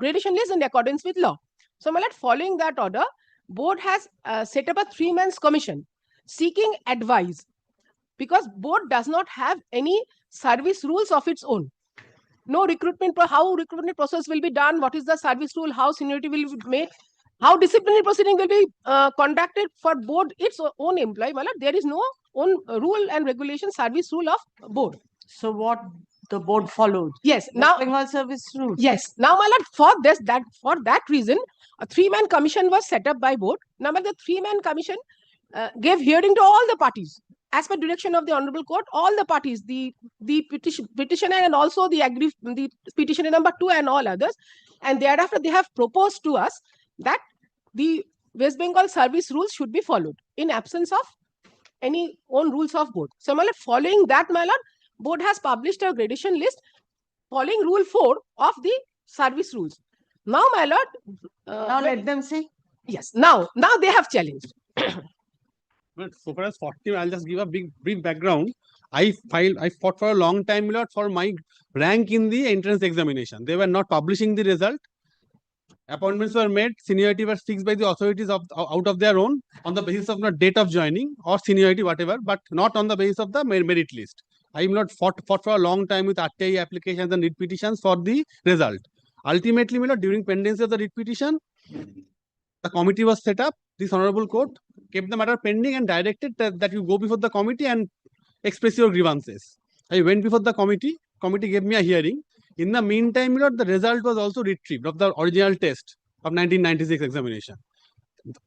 gradation list in accordance with law. So, my lord, following that order, board has set up a 3-man commission seeking advice because board does not have any service rules of its own. No recruitment, how recruitment process will be done, what is the service rule, how seniority will be made, how disciplinary proceeding will be conducted for board its own employee. Well, there is no own rule and regulation service rule of board. So what the board followed? Yes. West Now, Bengal service rules. yes. Now, my lord, for that reason, a 3-man commission was set up by board. Now, the 3-man commission gave hearing to all the parties. As per direction of the Honorable Court, all the parties, the petitioner and also the petitioner number 2 and all others, and thereafter they have proposed to us that the West Bengal service rules should be followed in absence of any own rules of board. So, my lord, following that, my lord, board has published a gradation list following Rule 4 of the service rules. Now, my lord, now let them say. Yes. Now they have challenged. But so far as 40, I'll just give a brief background. I fought for a long time, Lord, for my rank in the entrance examination. They were not publishing the result. Appointments were made, seniority was fixed by the authorities out of their own on the basis of not date of joining or seniority, whatever, but not on the basis of the merit list. I am not fought for a long time with RTI applications and writ petitions for the result. Ultimately, Lord, during pendency of the writ petition, the committee was set up. This Honorable Court kept the matter pending and directed that you go before the committee and express your grievances. I went before the committee. Committee gave me a hearing. In the meantime, Lord, the result was also retrieved of the original test of 1996 examination.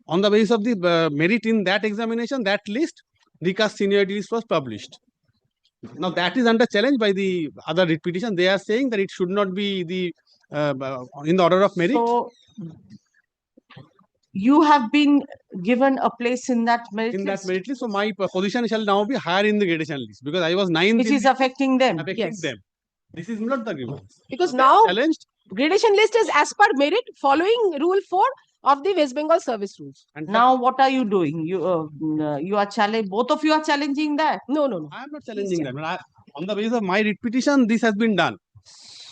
On the basis of the merit in that examination, that list, recast seniority list was published. Now that is under challenge by the other writ petition. They are saying that it should not be the in the order of merit. So you have been given a place in that merit list. That merit list. So my position shall now be higher in the gradation list because I was 9th. Which is affecting them. Yes. This is not the grievance. Because now challenged. Gradation list is as per merit following Rule 4 of the West Bengal service rules. And now what are you doing? You are challenging. Both of you are challenging that. No. I am not challenging that. On the basis of my writ petition, this has been done.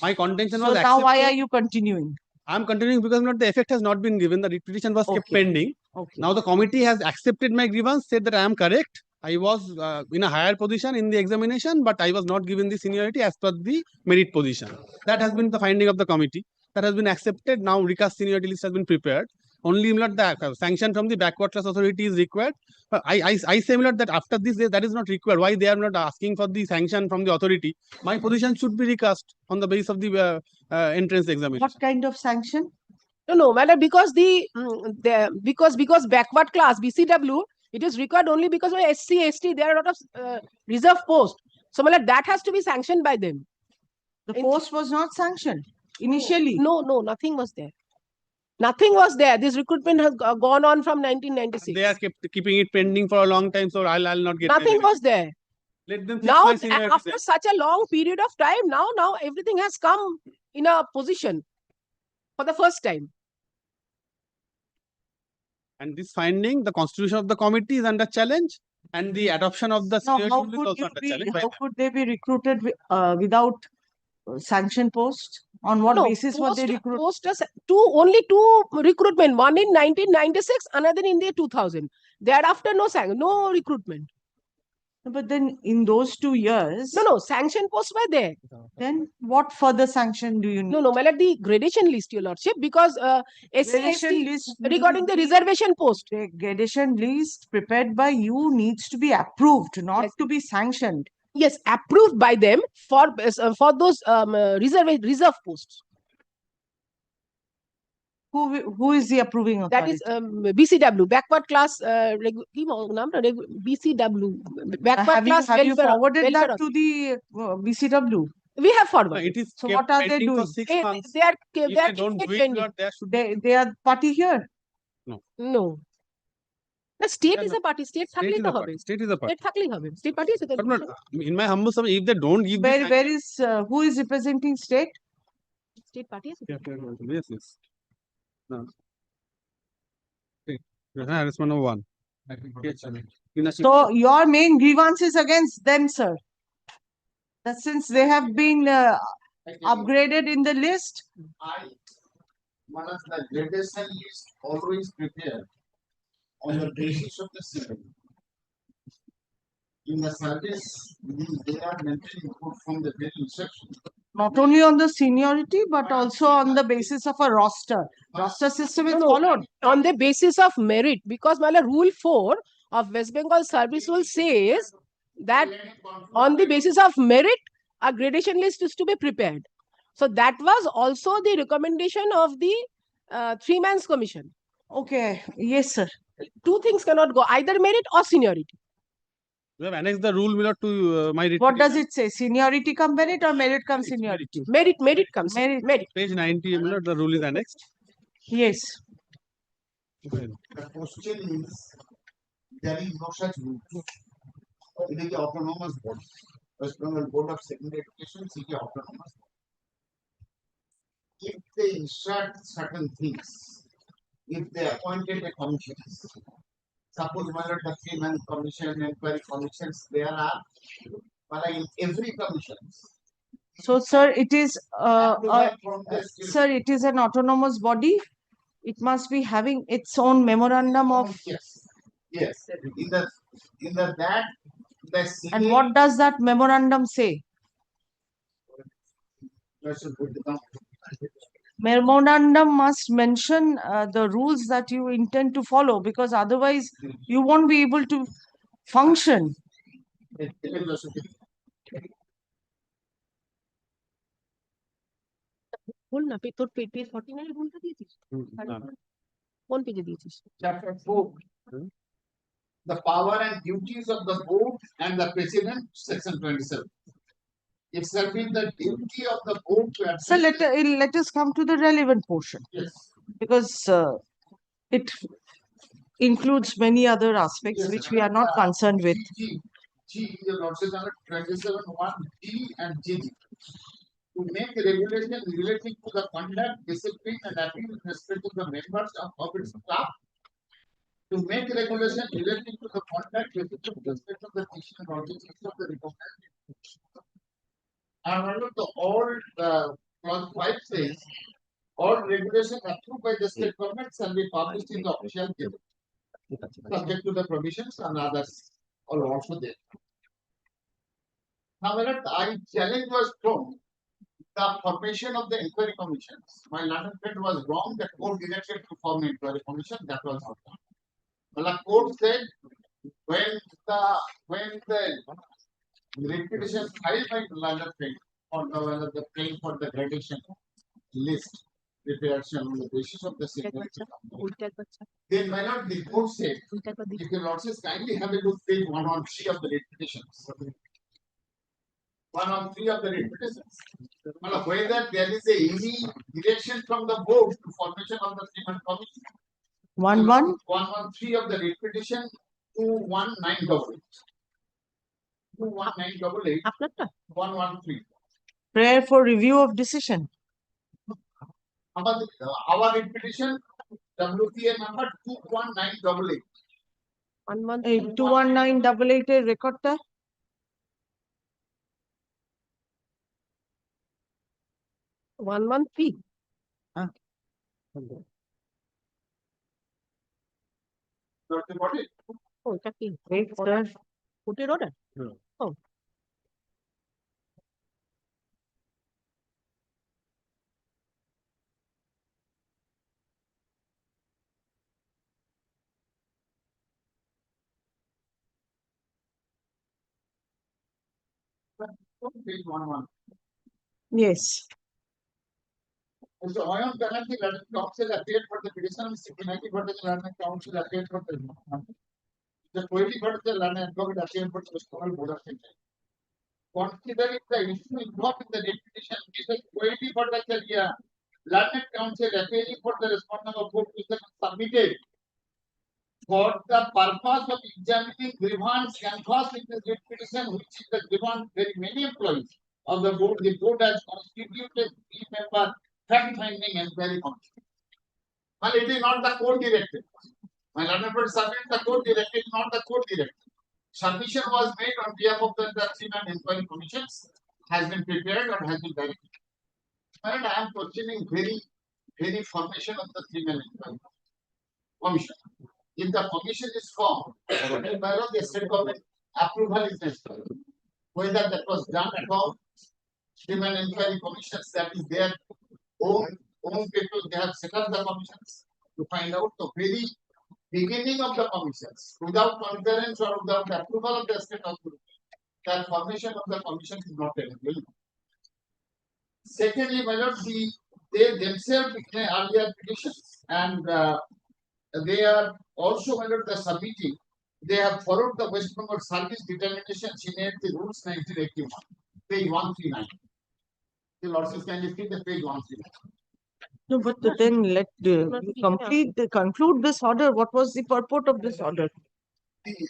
My contention was. So now why are you continuing? I am continuing because the effect has not been given. The writ petition was kept pending. Okay. Now the committee has accepted my grievance, said that I am correct. I was in a higher position in the examination, but I was not given the seniority as per the merit position. That has been the finding of the committee. That has been accepted. Now recast seniority list has been prepared. Only the sanction from the backward class authority is required. I say that after this, that is not required. Why they are not asking for the sanction from the authority? My position should be recast on the basis of the entrance examination. What kind of sanction? No, madam, because because backward class BCW, it is required only because of SC, ST. There are a lot of reserve posts. So, madam, that has to be sanctioned by them. The post was not sanctioned initially. No, nothing was there. Nothing was there. This recruitment has gone on from 1996. They are keeping it pending for a long time, so I'll not get. Nothing was there. Let them now, after such a long period of time, now everything has come in a position for the first time. And this finding, the constitution of the committee is under challenge, and the adoption of the now, how could they be recruited without sanction post? On what basis were they recruited? Only two recruitment. One in 1996, another in the 2000. Thereafter, no recruitment. But then in those 2 years... No, sanction posts were there. Then what further sanction do you need? No, the gradation list, your lordship, because gradation list regarding the reservation post. The gradation list prepared by you needs to be approved, not to be sanctioned. Yes, approved by them for those reserve posts. Who is the approving authority? That is BCW, backward class BCW. Backward class. Have you forwarded that to the BCW? We have forwarded. It is so what are they doing? They are party here. No. The state is a party. State থাকলেই তো হবে. State is a party. State থাকলেই হবে. State party is But not, in my humble sum, if they don't give. Where is who is representing state? State party is. Yes. No. Harassment number 1. So your main grievance is against them, sir. That since they have been upgraded in the list. One of the gradation list always prepared on the basis of the system. in the service, they are mentioning from the very inception. Not only on the seniority, but also on the basis of a roster. Roster system is followed. On the basis of merit, because Rule 4 of West Bengal Service Rule says that on the basis of merit, a gradation list is to be prepared. So that was also the recommendation of the three-man's commission. Okay, yes, sir. Two things cannot go, either merit or seniority. We have annexed the rule to my report. What does it say? Seniority come merit or merit come seniority? Merit comes. Merit. Page 90, the rule is annexed. Yes. The question is, there is no such rule. It is the autonomous body. West Bengal Board of Secondary Education is the autonomous body. If they insert certain things, if they appointed a commission, suppose whether the three-man commission, inquiry commissions, there are, but in every commission. So, sir, it is sir, it is an autonomous body. It must be having its own memorandum of. Yes. In the that the And what does that memorandum say? Memorandum must mention the rules that you intend to follow, because otherwise you won't be able to function. বল না তোর page 49 এর ভুলটা দিয়েছিস কোন পেজে দিয়েছিস Chapter 4. The power and duties of the board and the president, section 27. It shall be the duty of the board to So let us come to the relevant portion. Yes. Because it includes many other aspects which we are not concerned with. G, your lordship, 27(1) G and G. To make a regulation relating to the conduct, discipline, and appeal with respect to the members of its staff. To make a regulation relating to the conduct, discipline, with respect to the teaching and organization of the recommended. And under the old clause 5 says, all regulations approved by the state government shall be published in the official gazette, subject to the provisions and others are also there. Now, when I challenge was thrown, the formation of the inquiry commissions, my learned friend was wrong that court directed to form an inquiry commission. That was not done. The court said when the repetition filed by the learned friend for the gradation list preparation on the basis of the signature, then my lord, the court said, if your lordships kindly have a look page 113 of the repetitions. 113 of the repetitions. Whether there is any direction from the board to formation of the three-man commission. 113 of the repetition 21988. 21988. 113. Prayer for review of decision. Our repetition WPA number 21988. 21988 record ta. One month fee. Oh, এটা কি? Court order? Oh. Page 11. Yes. So Ion Banerjee Learning Council appeared for the petition, Sikinaki for the Learning Council appeared for the Koili for the Learning Advocate appeared for the West Bengal Board of Secondary. Considering the issue involved in the repetition, Mr. Koili for the Learning Council appearing for the respondent of board submitted for the purpose of examining grievance canvass in the repetition, which is the grievance very many employees of the board has constituted 3-member fact-finding inquiry commission. Well, it is not the court directed. My learned friend submitted the court directed, not the court directed. Submission was made on behalf of the three-man inquiry commissions, has been prepared or has been directed. And I am questioning very formation of the three-man inquiry commission. If the commission is formed by the state government approval is necessary. Whether that was done at all, human inquiry commissions, that is their own people, they have set up the commissions to find out the very beginning of the commissions, without concurrence or without approval of the state authority, that formation of the commission is not available. Secondly, my lord, they themselves declare earlier petitions, and they are also, my lord, the submitting. They have followed the West Bengal Service Determination Seniority Rules 1981, page 139. The lordships can you see the page 139. No, but then let conclude this order. What was the purport of this order?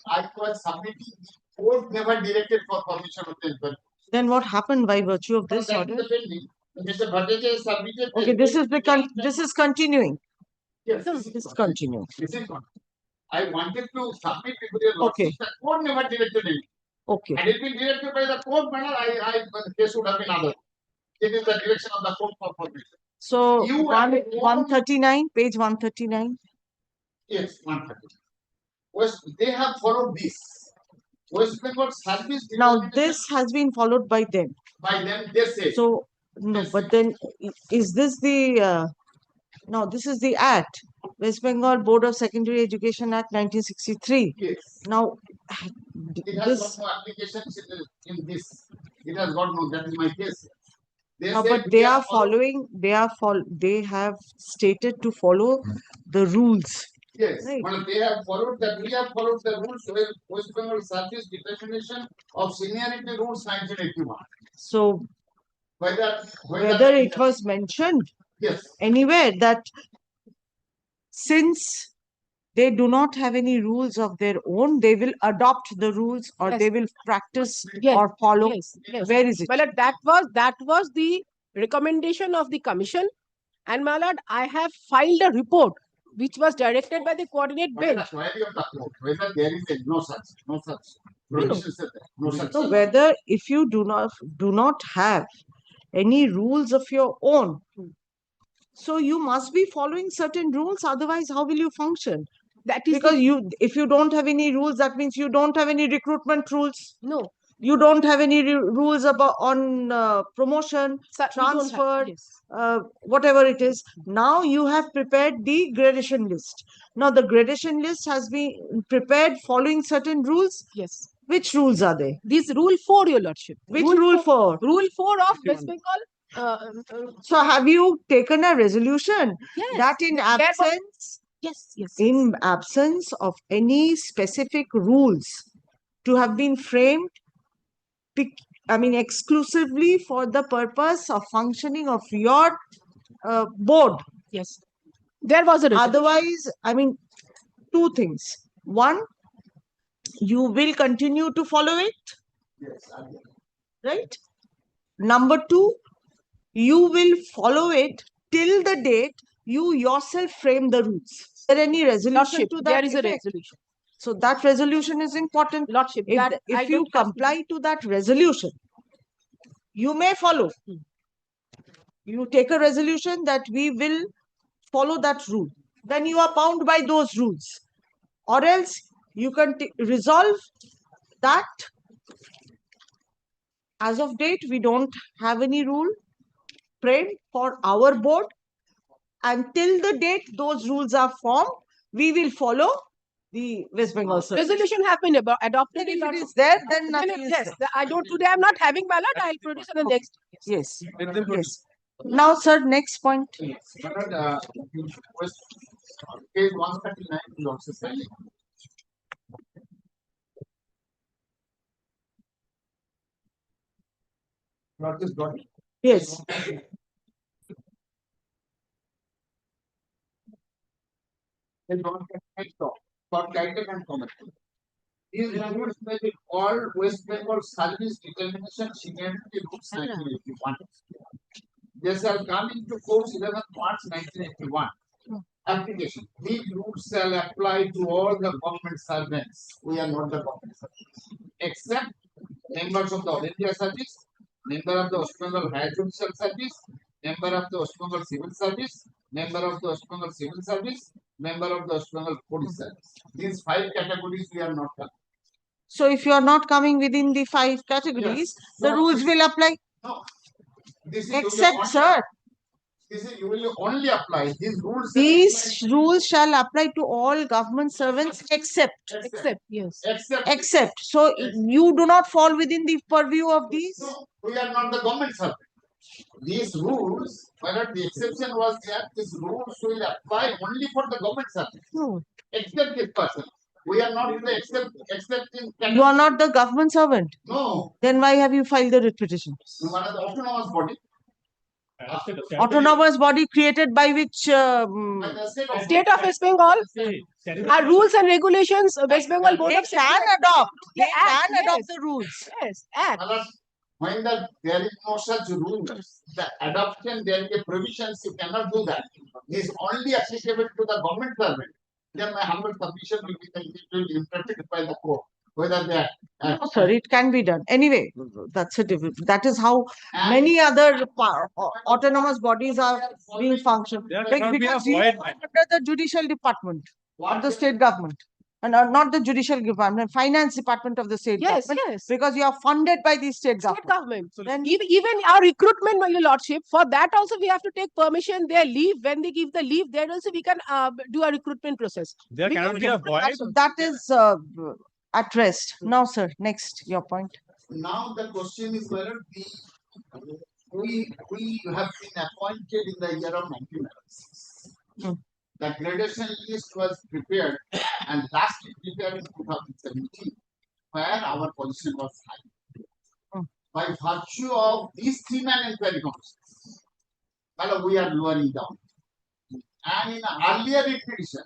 I was submitting, the court never directed for permission of the inquiry. Then what happened by virtue of this order? Mr. Bhattacharya has submitted. Okay, this is continuing. Yes, this is continuing. This is what I wanted to submit before your lordship. The court never directed it. Okay. Had it been directed by the court, the case would have been other. It is the direction of the court for permission. So, You 139, page 139. Yes, 139. They have followed this. West Bengal Service. Now, this has been followed by them. By them, they say. So, no, but then is this the, no, this is the Act, West Bengal Board of Secondary Education Act 1963. Yes. Now, it has got no applications in this. It has got no, that is my case. But they are following, they have stated to follow the rules. Yes, right. Well, they have followed that. We have followed the rules where West Bengal Service Determination of Seniority Rules 1981. So, whether it was mentioned yes anywhere that since they do not have any rules of their own, they will adopt the rules or Yes. they will practice Yes, or follow. yes. Where is it? My lord, that was the recommendation of the commission, and my lord, I have filed a report which was directed by the coordinate bench. Whether there is no such provisions are there, no such. So whether if you do not have any rules of your own, so you must be following certain rules. Otherwise, how will you function? That is because if you don't have any rules, that means you don't have any recruitment rules. No. You don't have any rules on promotion, We don't have, transfer, yes. whatever it is. Now you have prepared the gradation list. Now the gradation list has been prepared following certain rules. Yes. Which rules are they? This rule 4, your lordship. Which rule 4? Rule 4 of West Bengal. So have you taken a resolution that in absence? Yes. In absence of any specific rules to have been framed, exclusively for the purpose of functioning of your board. Yes. There was a resolution. Otherwise, two things. One, you will continue to follow it. Yes. Right? Number two, you will follow it till the date you yourself frame the rules. Is there any resolution Lordship, to that there is a effect? resolution. So that resolution is important. Lordship, If you comply to that resolution, you may follow. You take a resolution that we will follow that rule. Then you are bound by those rules. Or else you can resolve that as of date, we don't have any rule framed for our board. Until the date those rules are formed, we will follow the West Bengal Service. Resolution have been adopted. If it is there, then nothing is yes. there. I don't. Today I'm not having ballot. I'll produce on the next. Yes. Yes. Now, sir, next point. Page 139 is also saying. Not just got it. Yes. For title and comment. These rules may be called West Bengal Service Determination Seniority Rules 1981. They shall come into force 11th March 1981. Application. These rules shall apply to all the government servants. We are not the government servants, except members of the All India Service, member of the West Bengal Higher Judicial Service, member of the West Bengal Civil Service, member of the West Bengal Civil Service, member of the West Bengal Police Service. These 5 categories we are not covered. So if you are not coming within the 5 categories, the rules will apply. No. This is Except, sir, you will only apply these rules. these rules shall apply to all government servants except. Yes. Except. So you do not fall within the purview of these? No, we are not the government servant. These rules, whether the exception was that these rules will apply only for the government servant. No. Except this person. We are not the excepting. You are not the government servant? No. Then why have you filed the writ petition? One of the autonomous body. Autonomous body created by which State of West Bengal. Our rules and regulations, West Bengal Board they of can adopt. They act, can adopt yes. the rules. Yes, act. When there is no such rule, the adoption, there is a provisions, you cannot do that. It is only applicable to the government servant. Then my humble submission will be that it will be interpreted by the court, whether they are. No, sir, it can be done. Anyway, that's a different. That is how many other autonomous bodies are being functioned. Because you are under the judicial department of the state government. And not the judicial department, finance department of the state government. Yes. Because you are funded by the state Government. Then Even our recruitment, my lordship, for that also we have to take permission, their leave. When they give the leave, then also we can do a recruitment process. There cannot be a void. that is at rest. Now, sir, next, your point. Now the question is whether we have been appointed in the year of 1996. The gradation list was prepared and lastly prepared in 2017, where our position was high. By virtue of these 3-man inquiry commissions, we are lowering down. And in earlier petition,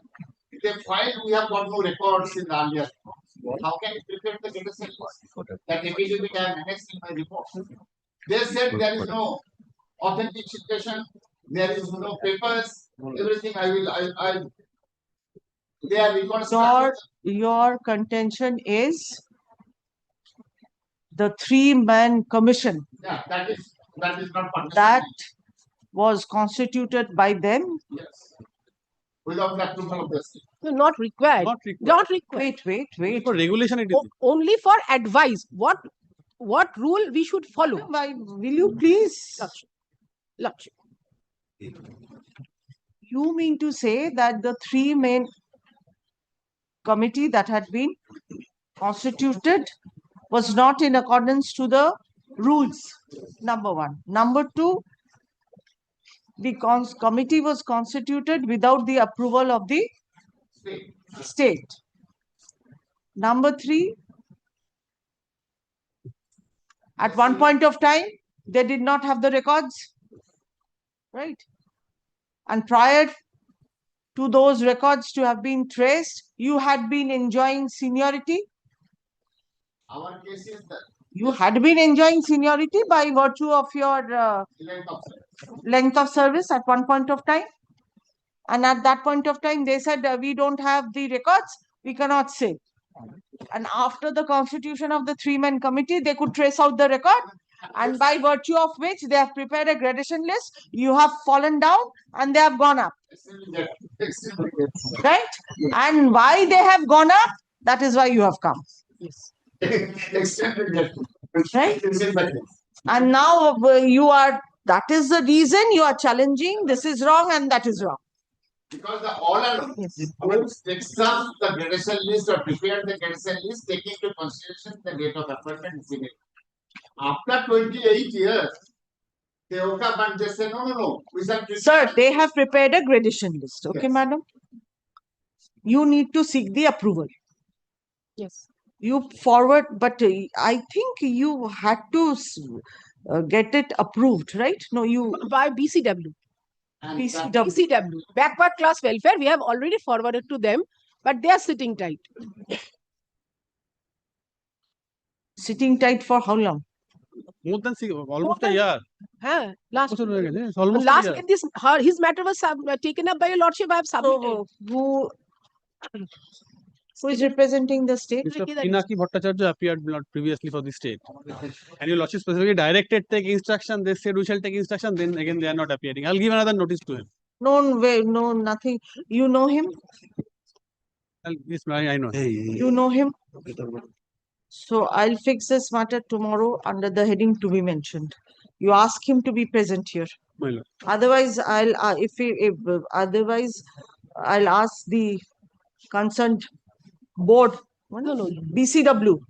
they filed, we have got no records in the earlier records. How can you prepare the gradation list? That immediately I managed in my report. They said there is no authentication, there is no papers, everything they are reconstructing. Your contention is the 3-man commission. Yeah, that is not part. That was constituted by them. Yes. Without the approval of the state. No, not required. Not required. Wait. For regulation, it is. Only for advice. What rule we should follow? Why, will you please? Lordship. You mean to say that the 3-man committee that had been constituted was not in accordance to the rules? Number one. Number two, the committee was constituted without the approval of the state. Number three, at one point of time, they did not have the records, right? And prior to those records to have been traced, you had been enjoying seniority. Our case is that you had been enjoying seniority by virtue of your length of service at one point of time. And at that point of time, they said, we don't have the records, we cannot say. And after the constitution of the 3-man committee, they could trace out the record. And by virtue of which they have prepared a gradation list, you have fallen down and they have gone up. Right? And why they have gone up, that is why you have come. Yes. Right? And now that is the reason you are challenging, this is wrong and that is wrong. Because all our rules exam the gradation list or prepare the gradation list, taking into consideration the date of appointment. After 28 years, they woke up and they say, no. Sir, they have prepared a gradation list. Okay, yes. Madam? You need to seek the approval. Yes. You forward, but I think you had to get it approved, right? No, you... By BCW. BCW. Backward class welfare, we have already forwarded to them, but they are sitting tight. Sitting tight for how long? More than almost a year. Last year. His matter was taken up by your lordship. I have submitted. So, who is representing the state? Mr. Pinaki Bhattacharya appeared previously for the state. And your lordship specifically directed take instruction. They said we shall take instruction. Then again they are not appearing. I'll give another notice to him. No, nothing. You know him? Yes, I know. You know him? So I'll fix this matter tomorrow under the heading to be mentioned. You ask him to be present here. My lord. Otherwise, otherwise, I'll ask the concerned board, BCW,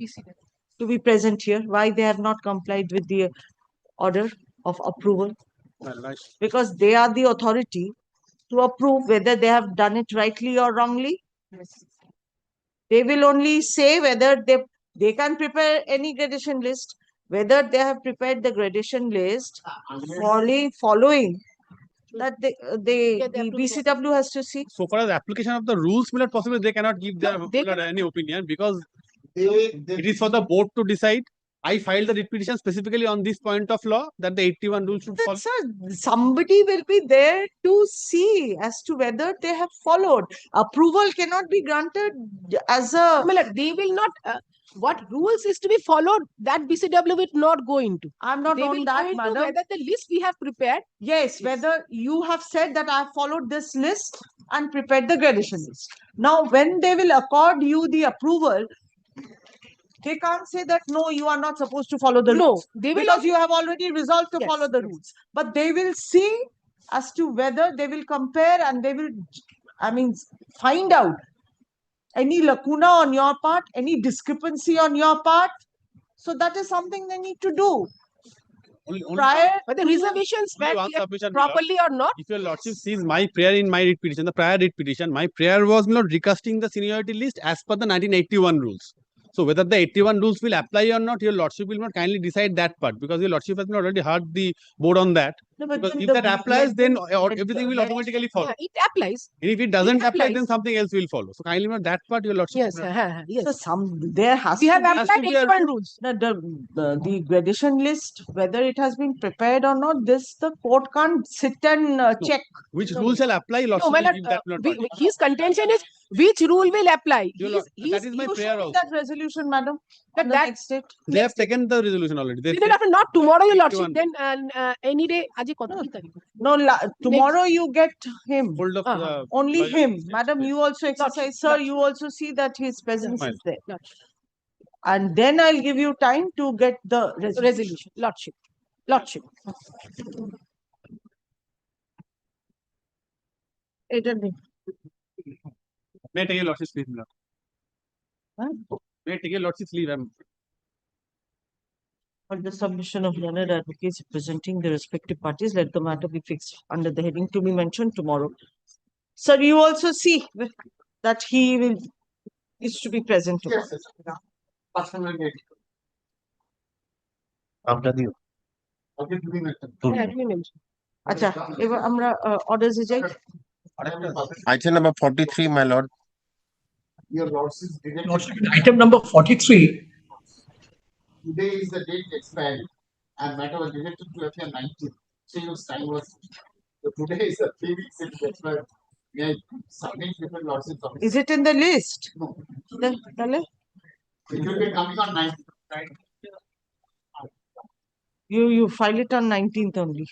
to be present here. Why they have not complied with the order of approval? Because they are the authority to approve whether they have done it rightly or wrongly. They will only say whether they can prepare any gradation list, whether they have prepared the gradation list following that the BCW has to see. So far as application of the rules, my lord, possibly they cannot give their any opinion because it is for the board to decide. I filed the writ petition specifically on this point of law that the 81 rule should follow. Sir, somebody will be there to see as to whether they have followed. Approval cannot be granted as a. They will not. What rules is to be followed, that BCW will not go into. I'm not they on will that, go into madam. whether the list we have prepared. Yes, whether you have said that I have followed this list and prepared the gradation list. Now, when they will accord you the approval, they can't say that no, you are not supposed to follow the rules. They will because you have already resolved to follow the rules. But they will see as to whether they will compare and they will, find out any lacuna on your part, any discrepancy on your part. So that is something they need to do. Prior the reservations were submission, properly or not. If your lordship sees my prayer in my writ petition, the prior writ petition, my prayer was not recasting the seniority list as per the 1981 rules. So whether the 81 rules will apply or not, your lordship will not kindly decide that part because your lordship has not already heard the board on that. No, but because then if that applies, then everything will automatically follow. Yeah, it applies. And if it doesn't apply, then something else will follow. So kindly note that part, your lordship. Yes, yes. So there has We to have be applied 81 rules. the gradation list, whether it has been prepared or not, the court can't sit and check. Which rule shall apply, lordship? No, my lord, his contention is which rule will apply. That is my prayer also. That resolution, madam. Next date. They have taken the resolution already. They Not tomorrow, your lordship. Then any day. No, tomorrow you get him. Hold of Only him. Madam, you also exercise. Sir, you also see that his presence is there. And then I'll give you time to get the resolution. Lordship. May I take your lordship's leave, Lord? May I take your lordship's leave? On the submission of learned advocates presenting the respective parties, let the matter be fixed under the heading to be mentioned tomorrow. Sir, you also see that he is to be present tomorrow. After the আচ্ছা এবার আমরা orders এ যাই. item number 43, my lord. Your lordship, item number 43. Today is the date expired and matter was directed to appear 19th. 3 weeks time was. So today is the 3 weeks it expired. May I submit before lordship's office? Is it in the list? No. It will be coming on 19th. Right? You file it on 19th only.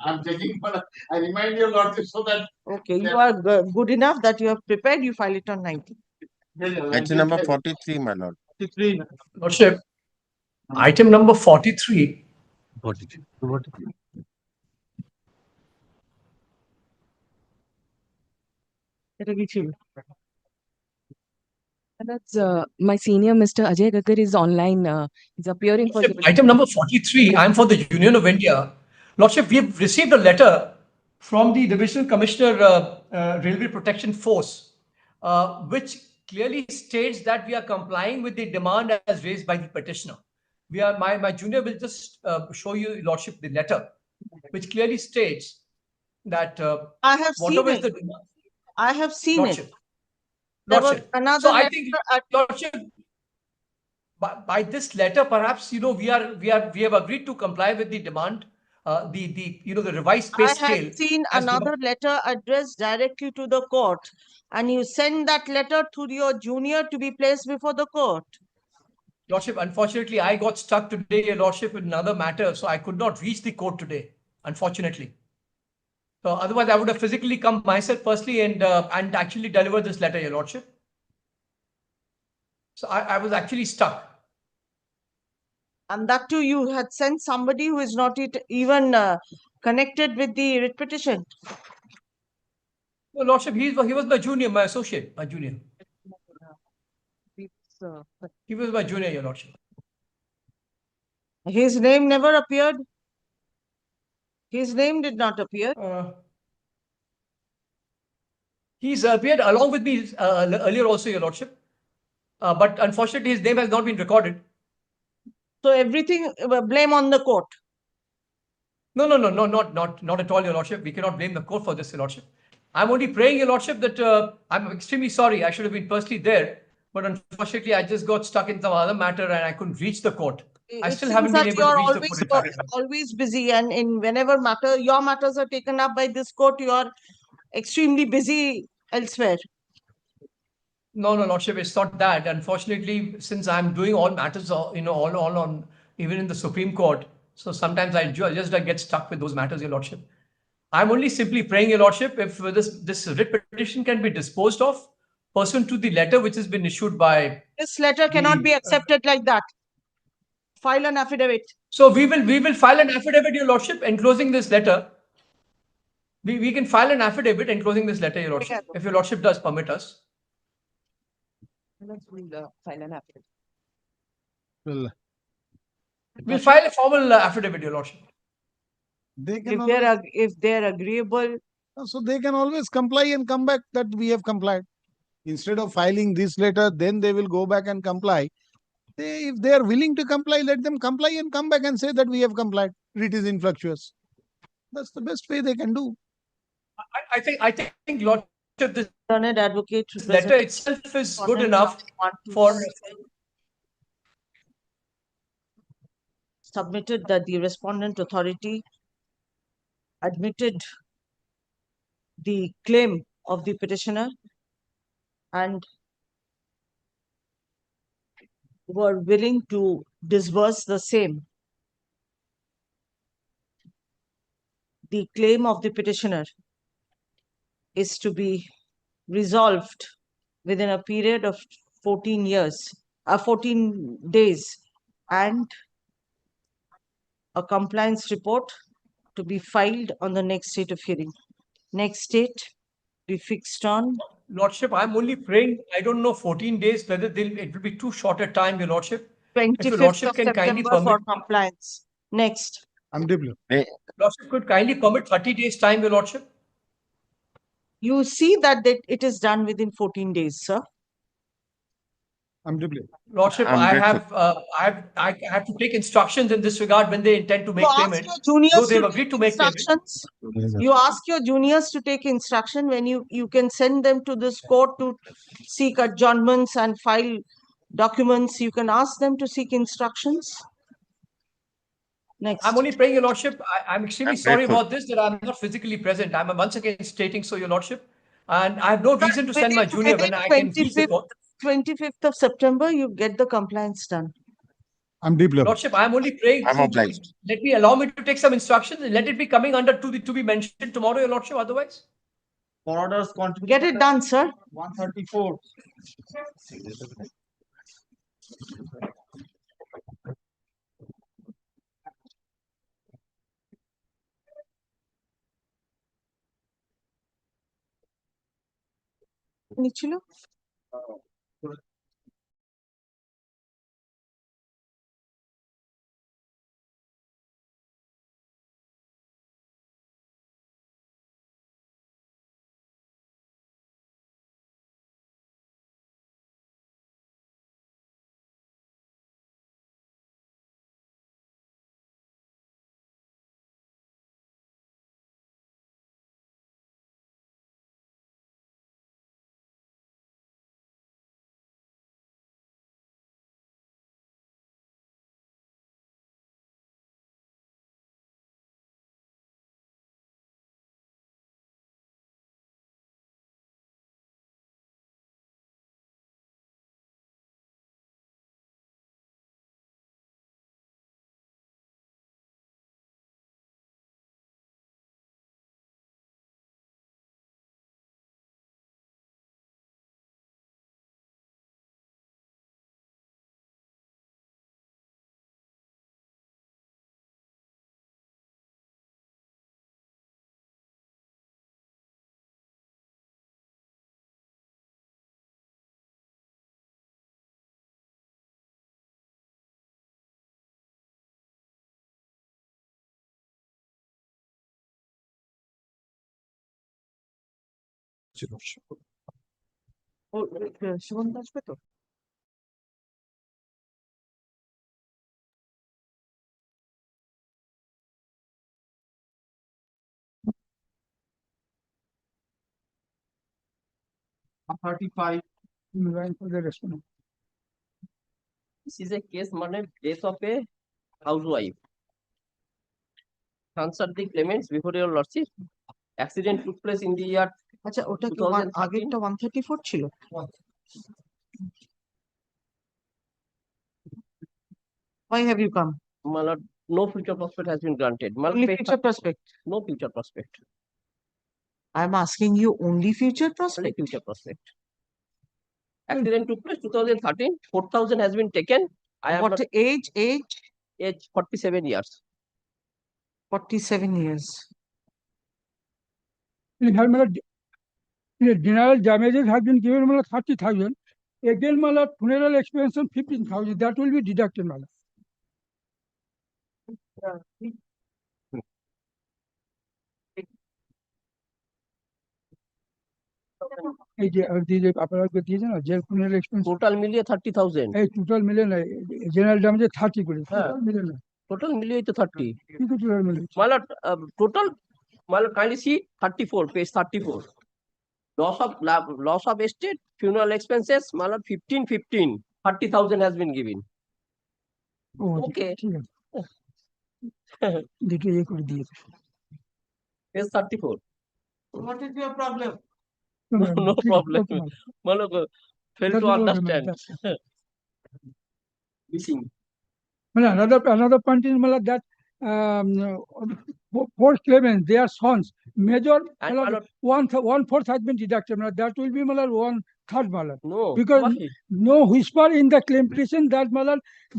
I'm checking, but I remind your lordship so that. Okay, you are good enough that you have prepared. You file it on 19th. Item number 43, my lord. 43. Lordship, item number 43. That's my senior, Mr. Ajay Gagar, is online. He's appearing for Item number 43. I'm for the Union of India. Lordship, we've received a letter from the Divisional Commissioner, Railway Protection Force, which clearly states that we are complying with the demand as raised by the petitioner. We are my junior will just show you, Lordship, the letter, which clearly states that I have seen whatever is it. the demand. I have seen Lordship. it. There was Lordship. another So I letter think, Lordship, by this letter, perhaps we have agreed to comply with the demand. The revised pay I scale. have seen another letter addressed directly to the court, and you send that letter to your junior to be placed before the court. Lordship, unfortunately, I got stuck today, Your Lordship, in another matter, so I could not reach the court today, unfortunately. So otherwise, I would have physically come myself personally and actually deliver this letter, Your Lordship. So I was actually stuck. And that too, you had sent somebody who is not even connected with the writ petition. Your Lordship, he was my junior, my associate, my junior. He was my junior, Your Lordship. His name never appeared. His name did not appear. He's appeared along with me earlier also, Your Lordship. But unfortunately, his name has not been recorded. So everything blame on the court. No, not at all, Your Lordship. We cannot blame the court for this, Your Lordship. I'm only praying, Your Lordship, that I'm extremely sorry. I should have been personally there, but unfortunately, I just got stuck in some other matter and I couldn't reach the court. I It still seems haven't been that able to you're reach the court. In fact. always busy, and in whenever your matters are taken up by this court, you are extremely busy elsewhere. No, Lordship, it's not that. Unfortunately, since I'm doing all matters, all on, even in the Supreme Court, so sometimes I just get stuck with those matters, Your Lordship. I'm only simply praying, Your Lordship, if this writ petition can be disposed of pursuant to the letter which has been issued by. This letter cannot be accepted like that. File an affidavit. So we will file an affidavit, Your Lordship, enclosing this letter. We can file an affidavit enclosing this letter, Your Lordship, if Your Lordship does permit us. Let's file an affidavit. We'll file a formal affidavit, Your Lordship. They can If they're agreeable. So they can always comply and come back that we have complied. Instead of filing this letter, then they will go back and comply. If they are willing to comply, let them comply and come back and say that we have complied. It is infructuous. That's the best way they can do. I think, Lordship, this Learned advocate letter itself is good enough for. Submitted that the respondent authority admitted the claim of the petitioner and were willing to disburse the same. The claim of the petitioner is to be resolved within a period of 14 days, and a compliance report to be filed on the next date of hearing. Next date be fixed on. Lordship, I'm only praying, I don't know, 14 days, whether it will be too short a time, Your Lordship. If Your 25th Lordship of can kindly September for permit. compliance. Next. Lordship could kindly permit 30 days time, Your Lordship. You see that it is done within 14 days, sir. Lordship, I have to take instructions in this regard when they intend to make payment. Though they've agreed to make instructions. You ask your juniors to take instruction when you can send them to this court to seek adjournments and file documents. You can ask them to seek instructions. Next. I'm only praying, Your Lordship. I'm extremely sorry grateful. about this, that I'm not physically present. I'm once again stating so, Your Lordship. And I have no reason to send my junior when I can reach the court. 25th of September, you get the compliance done. Lordship, I'm only praying. I'm obliged. Allow me to take some instructions and let it be coming under to be mentioned tomorrow, Your Lordship. Otherwise, Orders get it done, sir. 134. নিচ্ছিল সুমন্ত আসবে তো? $35 million for the restaurant. This is a case, death of a housewife. Answer the claimants before your lordship. Accident took place in the year আচ্ছা, ওটা কি 2013. আগেরটা 134 ছিল? Why have you come? My lord, no future prospect has been granted. My lord, Only pay- future prospect. No future prospect. I'm asking you only future Only prospect. future prospect. Accident took place 2013. 4,000 has been taken. I have What not age? age 47 years. 47 years. In her general damages have been given 30,000. Again, funeral expense 15,000. That will be deducted, madam. এই যে আপনারা দিয়েছেন না jail ফুনেরাল expense Total মিলিয়ে 30,000. এই total মিলে না general ড্যামেজে 30 করে টোটাল মিলে না Total মিলিয়ে তো 30. কি টোটাল মিলে My lord, total, my lord, kindly see 34, page 34. Loss of estate, funeral expenses, my lord, 15, 30,000 has been given. O Okay. ঠিক আছে দুটো করে দিয়েছে Page 34. What is your problem? No problem. My lord, fail to understand. Missing. Another point is that four claimants, their sons, major, And my lord, one fourth has been deducted. That will be 1/3. no. Because Why? no whisper in the claim petition that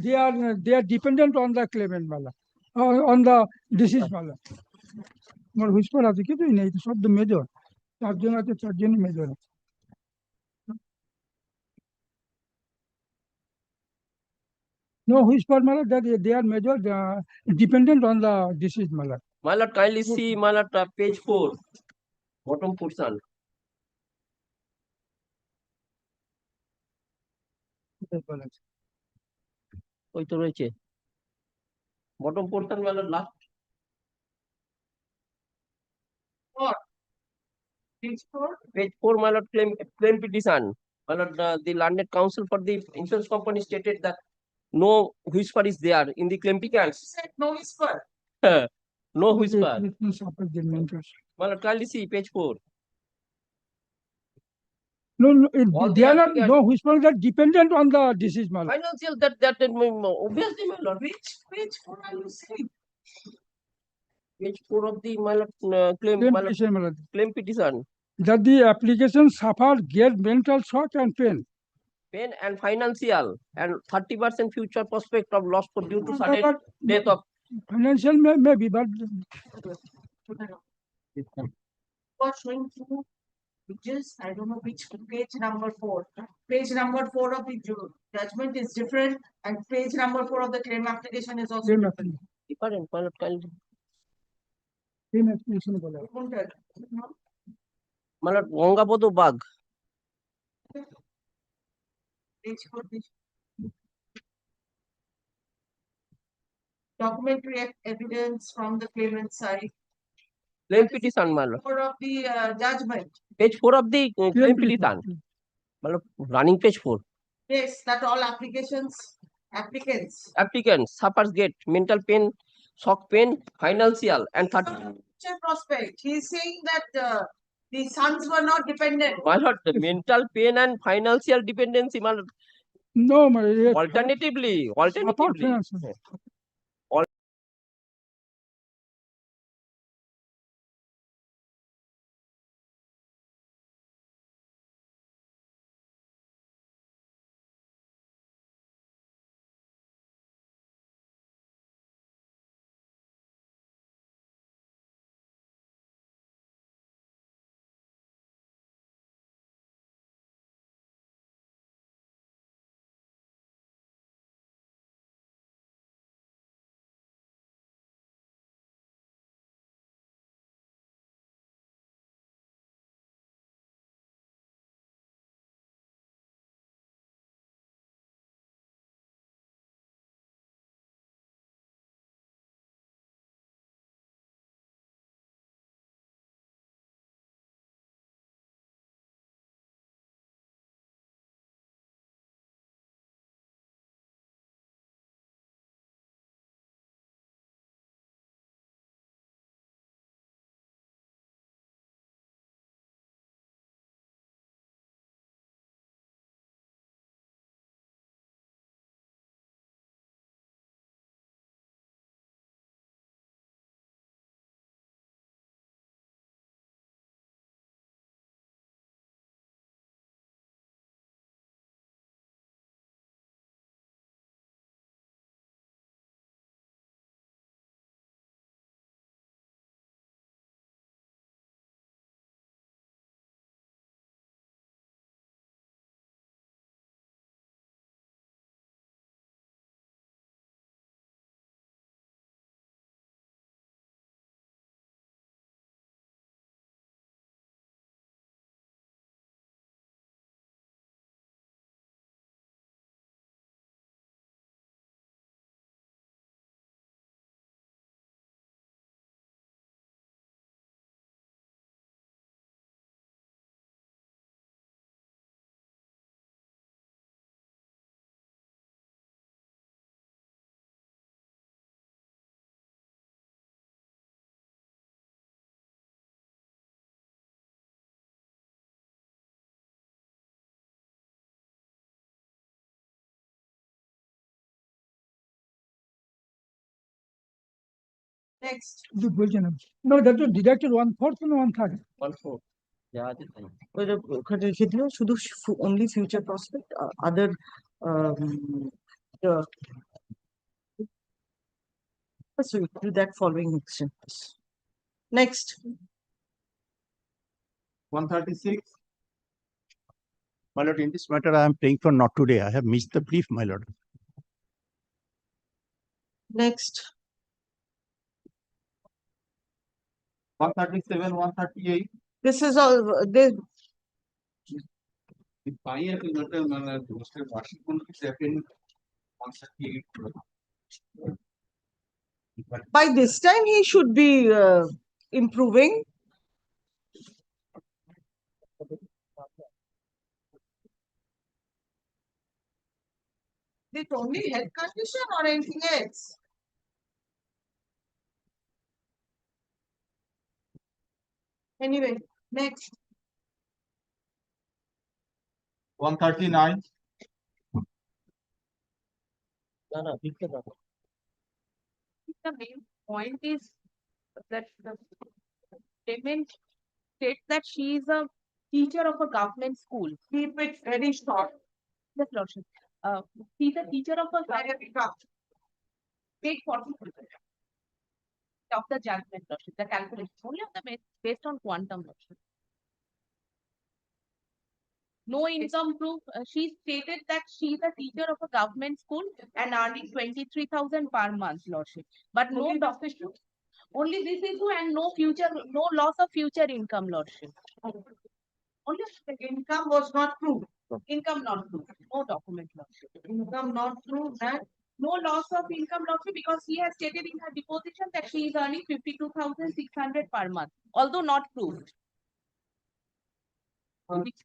they are dependent on the claimant on the deceased আমার whisper আছে কিছুই নেই সব তো major চারজন আছে চারজনই major আছে no whisper that they are major dependent on the deceased My lord, kindly see, my lord, page 4, bottom portion. ওই তো রয়েছে bottom portion, my lord, last. Page 4, my lord, claim petition. My lord, the landed counsel for the insurance company stated that no whisper is there in the claim petition. No whisper. No whisper. My lord, kindly see page 4. No, All they the are not, applicants- no whisper that dependent on the deceased Financial, that obviously, my lord. Which one are you saying? Page 4 of the, my lord, claim, Claim my lord, petition, claim petition. that the application suffered great mental shock and pain. Pain and financial and 30% future prospect of loss for due to sudden death of. Financial maybe, but For showing two pages, I don't know which page number 4. Page number 4 of the judgment is different, and page number 4 of the claim application is also claim different. Different, my lord, kindly. claim application বলে My lord, Gangapada Bag. Page 4. Documentary evidence from the claimant side. Claim petition, my lord. 4 of the judgment. Page 4 of the claim petition. My lord, running page 4. Yes, that all applicants Applicant suffers get mental pain, shock pain, financial and 30. future prospect. He is saying that the sons were not dependent. My lord, the mental pain and financial dependency, my lord. no Alternatively. financial Next. No, that was deducted 1/4 and 1/3. 1/4 যা আছে তাই। ওটা ওখানে রেখে দিও, শুধু only future prospect, other the so we do that following section. Next. 136. My lord, in this matter, I am paying for not today. I have missed the brief, my lord. Next. 137, 138. This is all this. The fire is not a Mr. Washington is happening 138. By this time he should be improving. It only health condition or anything else? Anyway, next. 139. না না লিখতে পারো। The main point is that the statement states that she is a teacher of a government school. Keep it very short. Yes, Lordship. She's a teacher of a page 40 of the judgment, Lordship. The calculation only on the based on quantum, Lordship. No income proof. She stated that she is a teacher of a government school and earning 23,000 per month, Lordship. But no document. Only this issue and no loss of future income, Lordship. Only the income was not proved. Income not proved. No document, Lordship. Income not proved and no loss of income, Lordship, because she has stated in her deposition that she is earning 52,600 per month, although not proved.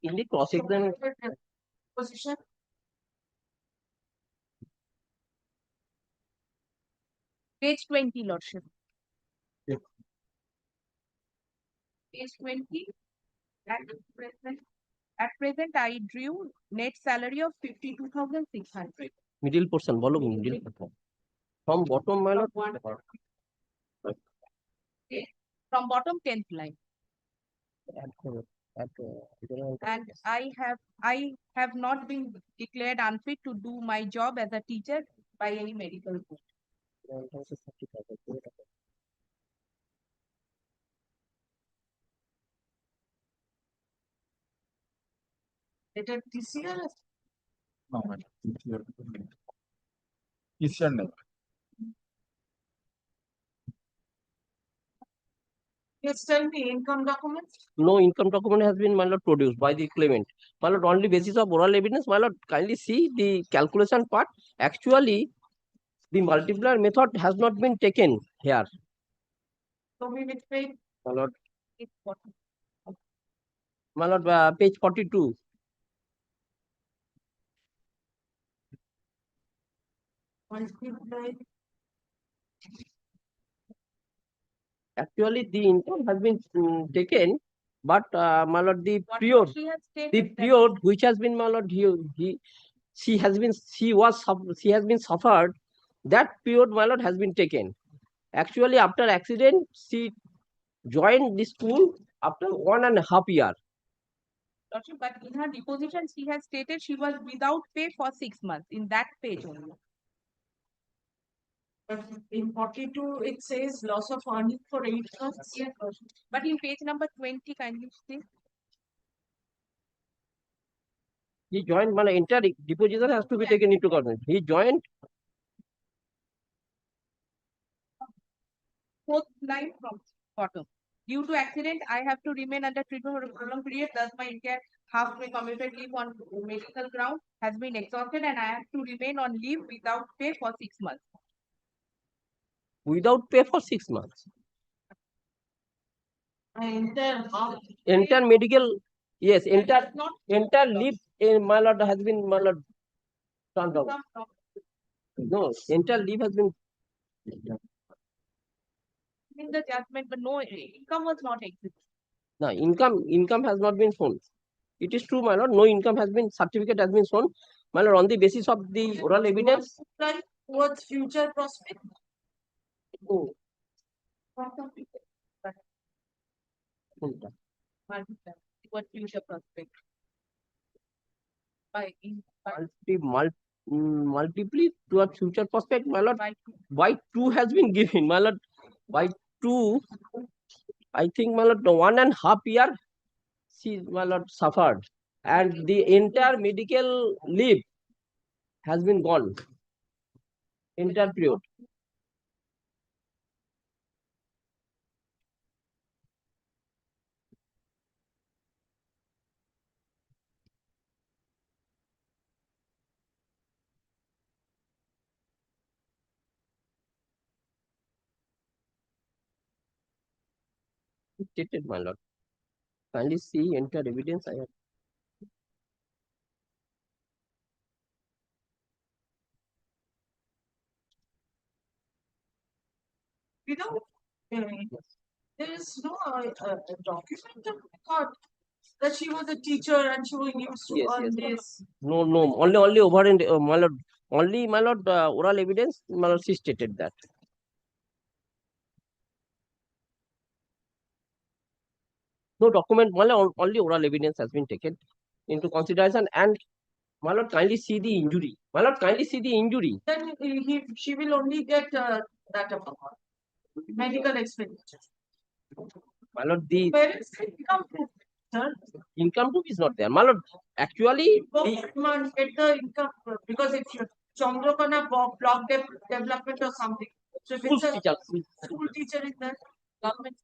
In the cross-examination position. Page 20, Lordship. Yeah. Page 20. At present, I drew net salary of 52,600. middle portion বলো middle portion from bottom my lord From bottom 10th line. And I have not been declared unfit to do my job as a teacher by any medical board. Letter TCR? No, madam. TCR no. Yes, tell me income documents. no income document has been my lord produced by the claimant. My lord, only basis of oral evidence, my lord, kindly see the calculation part. Actually, the multiplier method has not been taken here. So we will pay. My lord, page 42. Actually, the income has been taken, but my lord, the period which has been, my lord, she has been suffered. That period, my lord, has been taken. Actually, after accident, she joined the school after 1.5 years. But in her deposition, she has stated she was without pay for 6 months in that page only. But in 42, it says loss of earning for 8 months. Yes, but in page number 20, kindly see. He joined, my entire deposition has to be taken into account. He joined. Fourth line from bottom. Due to accident, I have to remain under treatment for a prolonged period. Thus, my entire half-pay commuted leave on medical ground has been exhausted, and I have to remain on leave without pay for 6 months. Without pay for 6 months. Entire medical, yes, entire leave in my lord has been, my lord, turned down. No, entire leave has been In the judgment, but no income was not existing. no income has not been shown. It is true, my lord, no income has been, certificate has been shown, my lord, on the basis of the oral evidence. Towards future prospect. Oh. What future prospect? Multiply to a future prospect, my lord. By two has been given, my lord. By two, I think, my lord, 1.5 year she, my lord, suffered, and the entire medical leave has been gone. Entire period. Stated, my lord. Kindly see entire evidence I have. Without, there is no document of record that she was a teacher and she was used to earn this. No, only over and my lord, only, my lord, oral evidence, my lord, she stated that. No document, my lord, only oral evidence has been taken into consideration, and my lord, kindly see the injury. My lord, kindly see the injury. Then she will only get that amount. Medical expenditure. My lord, the Parents can income proof, sir. income proof is not there. My lord, actually, Man, get the income proof, because it's Chandrakana block development or something. So if it's a school teacher in the government.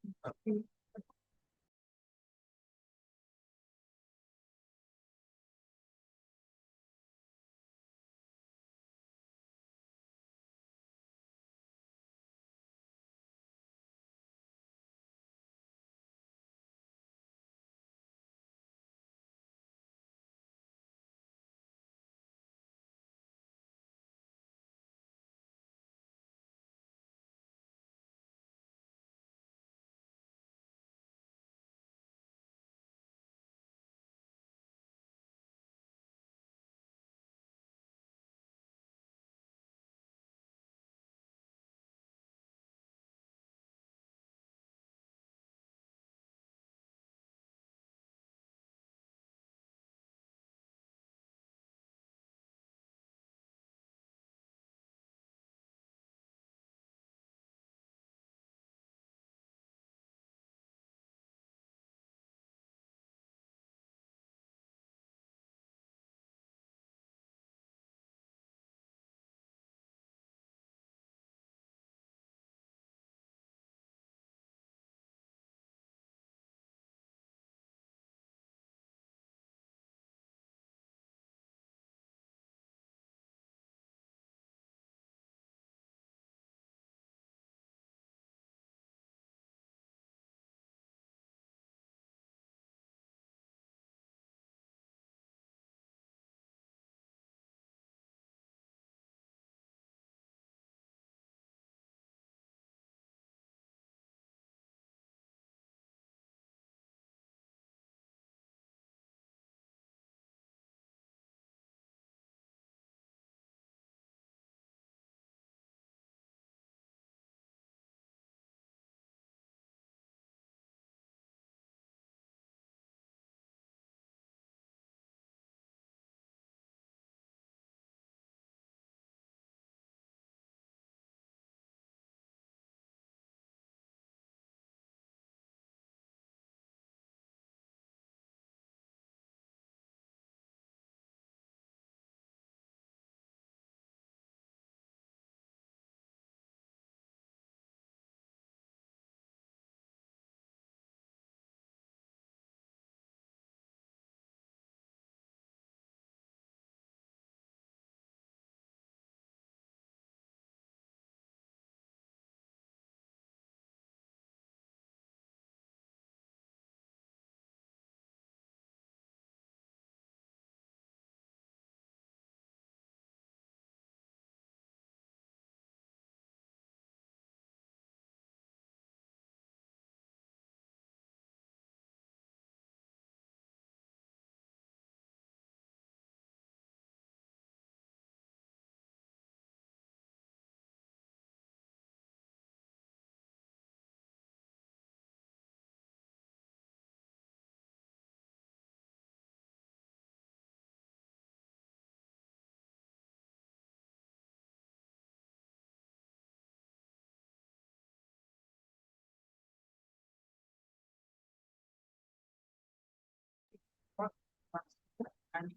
And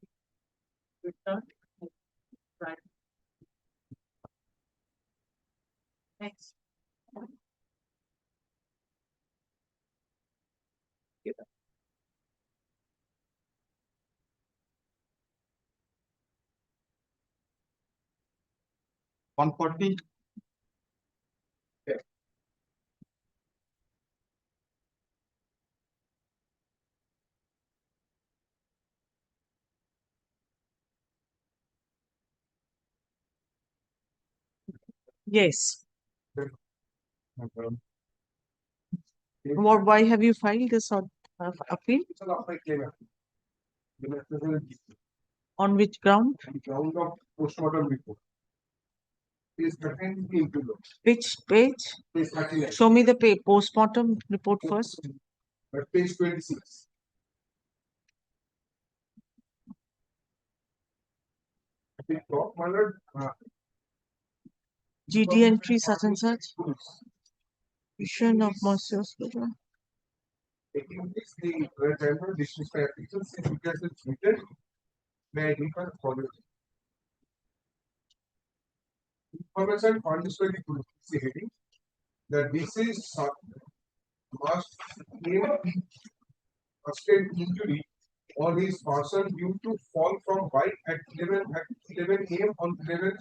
return. Right. Next. 140. Yes. Why have you filed this appeal? On which ground? Ground of postmortem report. Is definitely included. Which page? Page 39. Show me the postmortem report first. Page 26. The top murder, GD entry such and such. Vision of Mercy Hospital. taking this, the driver dismissed by application since it has been treated. May I refer follow. Information on this very good heading that this is must name a state injury or his person due to fall from bike at 11 a.m. on 11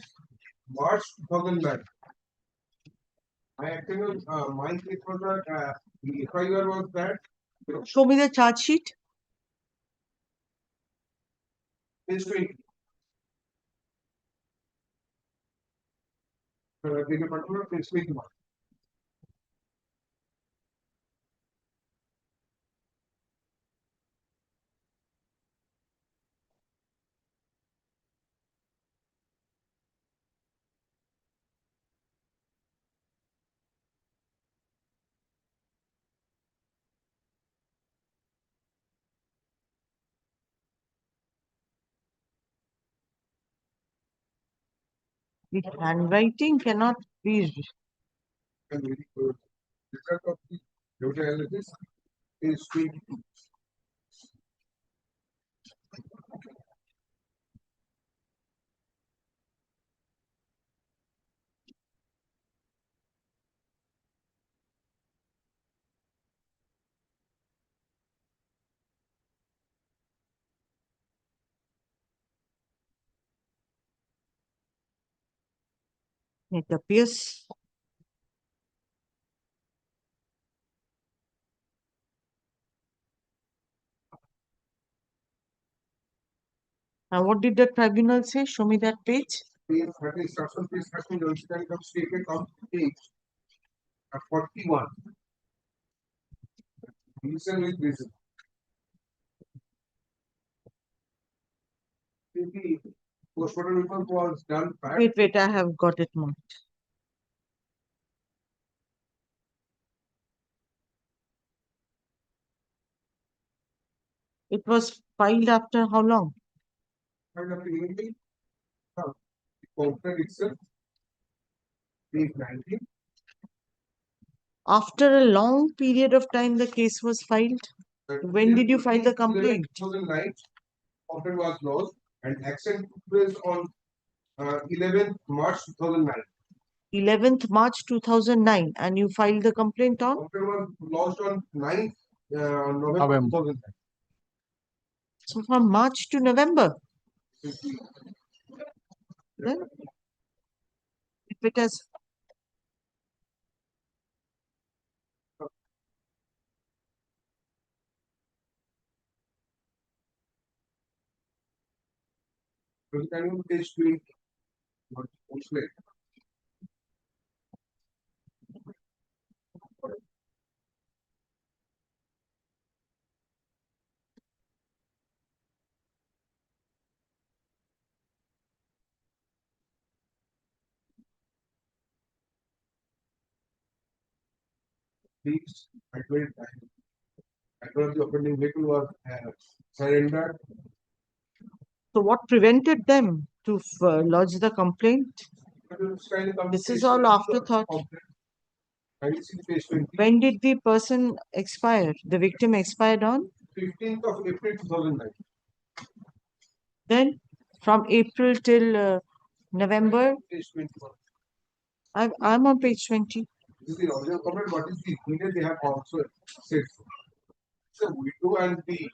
March 2009. I actually my case was that the FIR was that. Show me the charge sheet. Page 20. Take a particular page 21. The handwriting cannot be. And very good. Result of the data analysis is 22. It appears. And what did the tribunal say? Show me that page. Page 30, instruction page 30, the incident of statement on page 41. Reason with reason. The postmortem report was done back. Wait, I have got it marked. It was filed after how long? Filed after evening. The counter itself. Page 19. After a long period of time, the case was filed. When did you file the complaint? 2009. Complaint was lodged and action took place on 11th March 2009. 11th March 2009, and you filed the complaint on? Complaint was lodged on 9th November 2009. So from March to November. Then, if it has. Can you page 20? Please, I told the offending vehicle was surrendered. So what prevented them to lodge the complaint? This is all afterthought. When did the person expire? The victim expired on? 15th of April 2009. Then from April till November, Page 21. I'm on page 20. This is the original comment. What is the opinion they have also said? So widow and the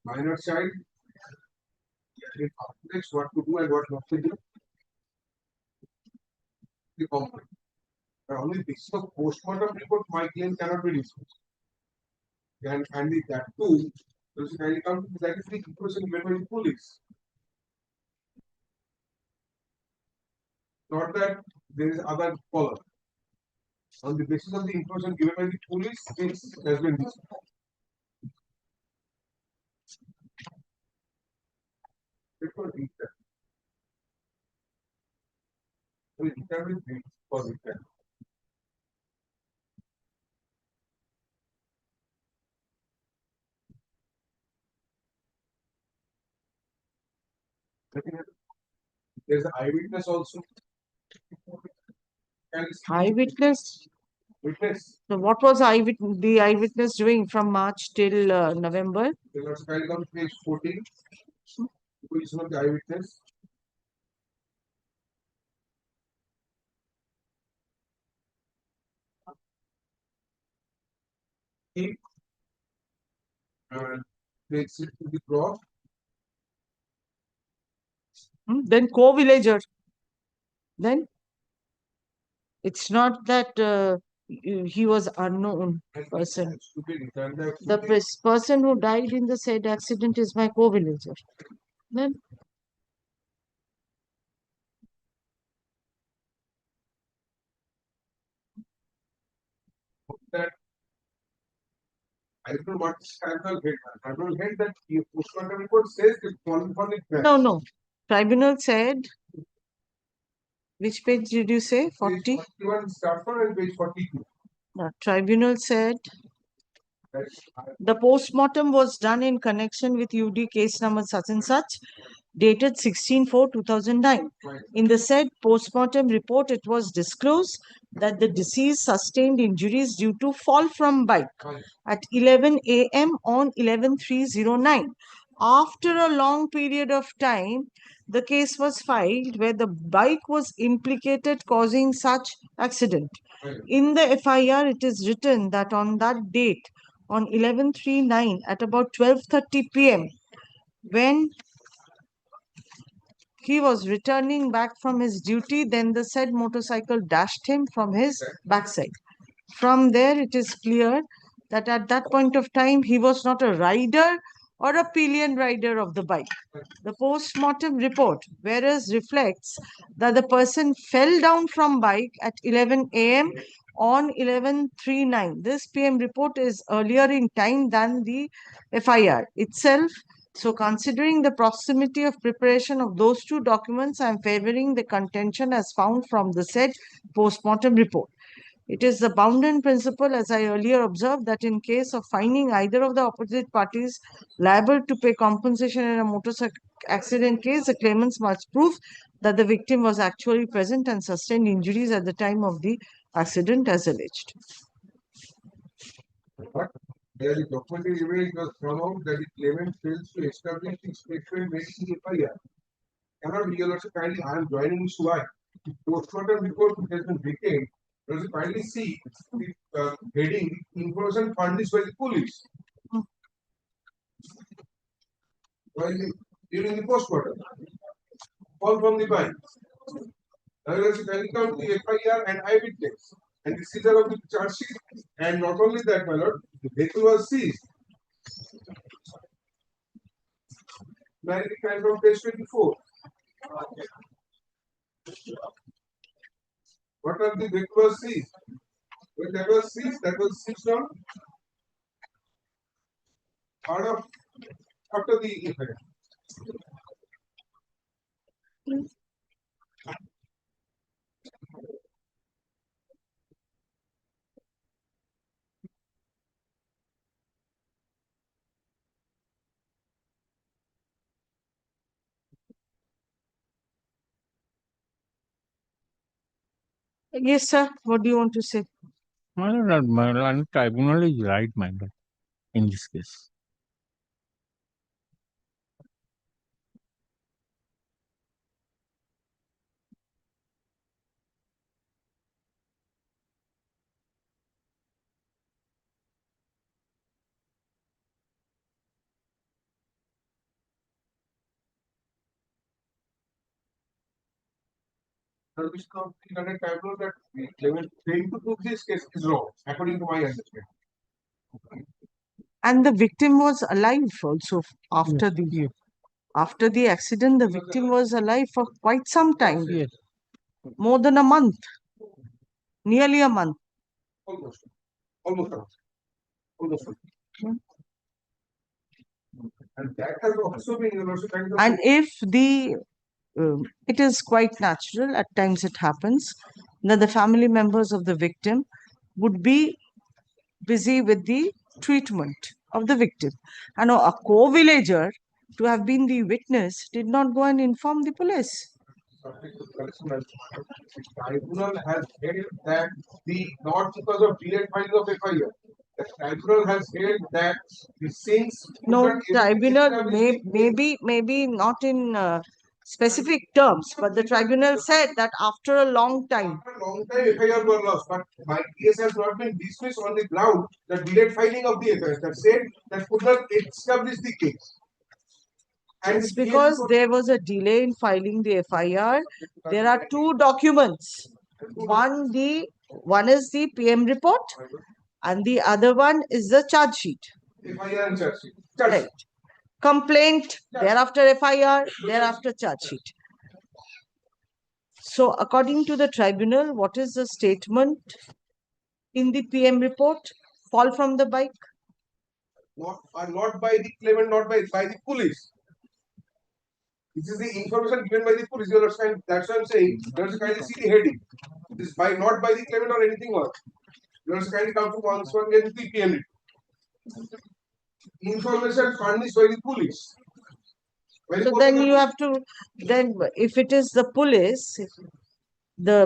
minor child. Next, what to do and what not to do. The complaint. But only basis of postmortem report, my claim cannot be dismissed. And if that too, kindly come to that is the information given by the police. Not that there is other column. On the basis of the information given by the police, this has been dismissed. Let me read that. We determine this for the time. There's an eyewitness also. Eyewitness? Witness. So what was the eyewitness doing from March till November? Let's kind of page 14. Who is not the eyewitness? He takes it to the cross. Then co-villager. Then it's not that he was unknown person. The person who died in the said accident is my co-villager. Then that I don't know what tribunal head. Tribunal head that the postmortem report says is polyphonic. no. Tribunal said. Which page did you say? 40? Page 41 start from and page 42. No, tribunal said the postmortem was done in connection with UD case number such and such, dated 16/4/2009. In the said postmortem report, it was disclosed that the deceased sustained injuries due to fall from bike at 11 a.m. on 11/3/09. After a long period of time, the case was filed where the bike was implicated causing such accident. In the FIR, it is written that on that date, on 11/3/9 at about 12:30 p.m., when he was returning back from his duty, then the said motorcycle dashed him from his backside. From there, it is clear that at that point of time, he was not a rider or a pillion rider of the bike. The post-mortem report, whereas reflects that the person fell down from bike at 11 a.m. on 11/3/9. This PM report is earlier in time than the FIR itself. So considering the proximity of preparation of those two documents, I am favoring the contention as found from the said post-mortem report. It is the bounden principle, as I earlier observed, that in case of finding either of the opposite parties liable to pay compensation in a motorcycle accident case, the claimants must prove that the victim was actually present and sustained injuries at the time of the accident as alleged. But there is documentary evidence was found out that the claimant fails to establish the statement made in the FIR. Cannot be also kindly, I am joining this why. The postmortem report has been retained. Does you kindly see the heading information furnished by the police during the postmortem? All from the bike. Otherwise, you kindly come to the FIR and eyewitness and the seizure of the charge sheet. And not only that, my lord, the vehicle was seized. Married kind from page 24. What are the vehicle was seized? When that was seized on part of after the event. Yes, sir. What do you want to say? My lord, tribunal is right, my lord, in this case. service company and a tribunal that claimant failed to prove this case is wrong, according to my understanding. And the victim was alive also after the accident. The victim was alive for quite some time. More than a month. Nearly a month. Almost a month. Almost a month. And that has also been also kind of. And if it is quite natural, at times it happens, that the family members of the victim would be busy with the treatment of the victim. And a co-villager, to have been the witness, did not go and inform the police. The tribunal has held that not because of delayed filing of FIR. The tribunal has held that the since No, tribunal maybe not in specific terms, but the tribunal said that after a long time. After a long time FIR were lost, but my case has not been dismissed on the ground that delayed filing of the FIR. That said that could not establish the case. And It's because there was a delay in filing the FIR. There are two documents. One is the PM report, and the other one is the charge sheet. FIR and charge sheet. Right. Complaint, thereafter FIR, thereafter charge sheet. So, according to the tribunal, what is the statement in the PM report? Fall from the bike? Not by the claimant, not by the police. This is the information given by the police. You understand? That's what I'm saying. You have to kindly see the heading. This is not by the claimant or anything else. You have to kindly come to once again the PM. Information furnished by the police. So then you have to, then if it is the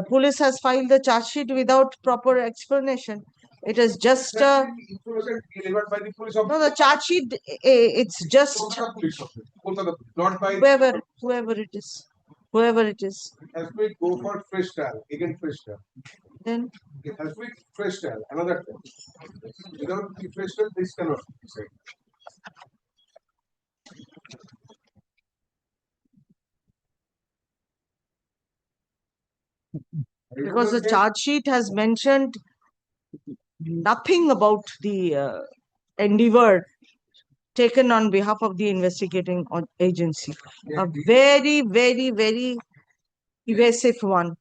police has filed the charge sheet without proper explanation. It is just information delivered by the police. No, the charge sheet, it's just Not by whoever it is. Whoever it is. It has to go for fresh trial, again fresh trial. Then it has to be fresh trial, another trial. Without the fresh trial, this cannot be decided. Because the charge sheet has mentioned nothing about the endeavor taken on behalf of the investigating agency. A very, very, very evasive one.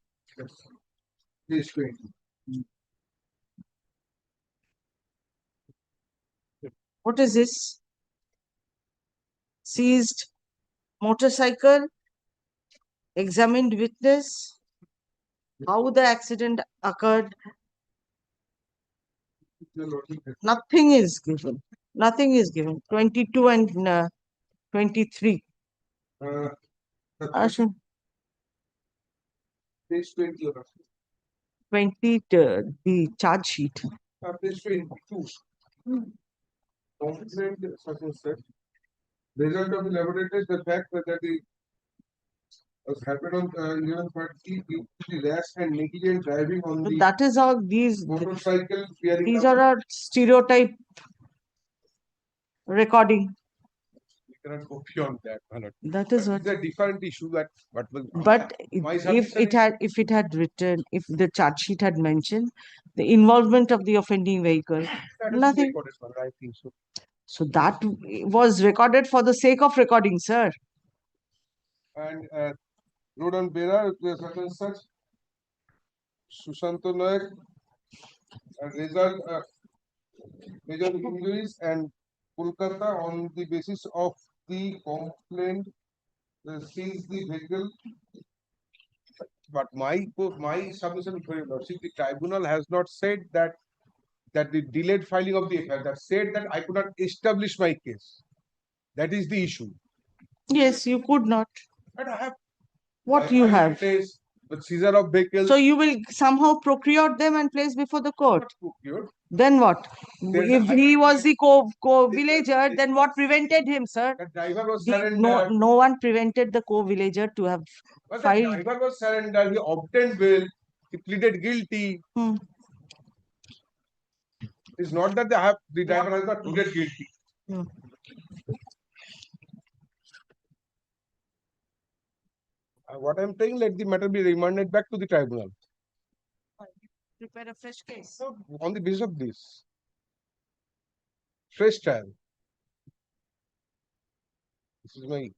Please wait. What is this? Seized motorcycle, examined witness, how the accident occurred. Nothing is given. Nothing is given. 22 and 23. Ashwin. Page 20. 20, the charge sheet. Page 22. Complaint such and such. Result of the laboratory test, the fact that the was happened on 11:30 due to the rash and negligent driving on the That is all these motorcycle. These are our stereotype recording. We cannot go beyond that. That is what. It's a different issue that But if it had written, if the charge sheet had mentioned the involvement of the offending vehicle, nothing. I think so. So that was recorded for the sake of recording, sir. And road on Bera, such and such. Sushanto Nayak, result major injuries and Kolkata on the basis of the complaint seized the vehicle. But my submission for your lordship, the tribunal has not said that the delayed filing of the FIR, that said that I could not establish my case. That is the issue. Yes, you could not. But I have what you have. The seizure of vehicles. So you will somehow procure them and place before the court. Then what? If he was the co-villager, then what prevented him, sir? The driver was surrendered. No one prevented the co-villager to have filed. The driver was surrendered. He obtained bail. He pleaded guilty. It's not that the driver has not pleaded guilty. What I'm saying, let the matter be remanded back to the tribunal Prepare a fresh case. on the basis of this. Fresh trial. This is my,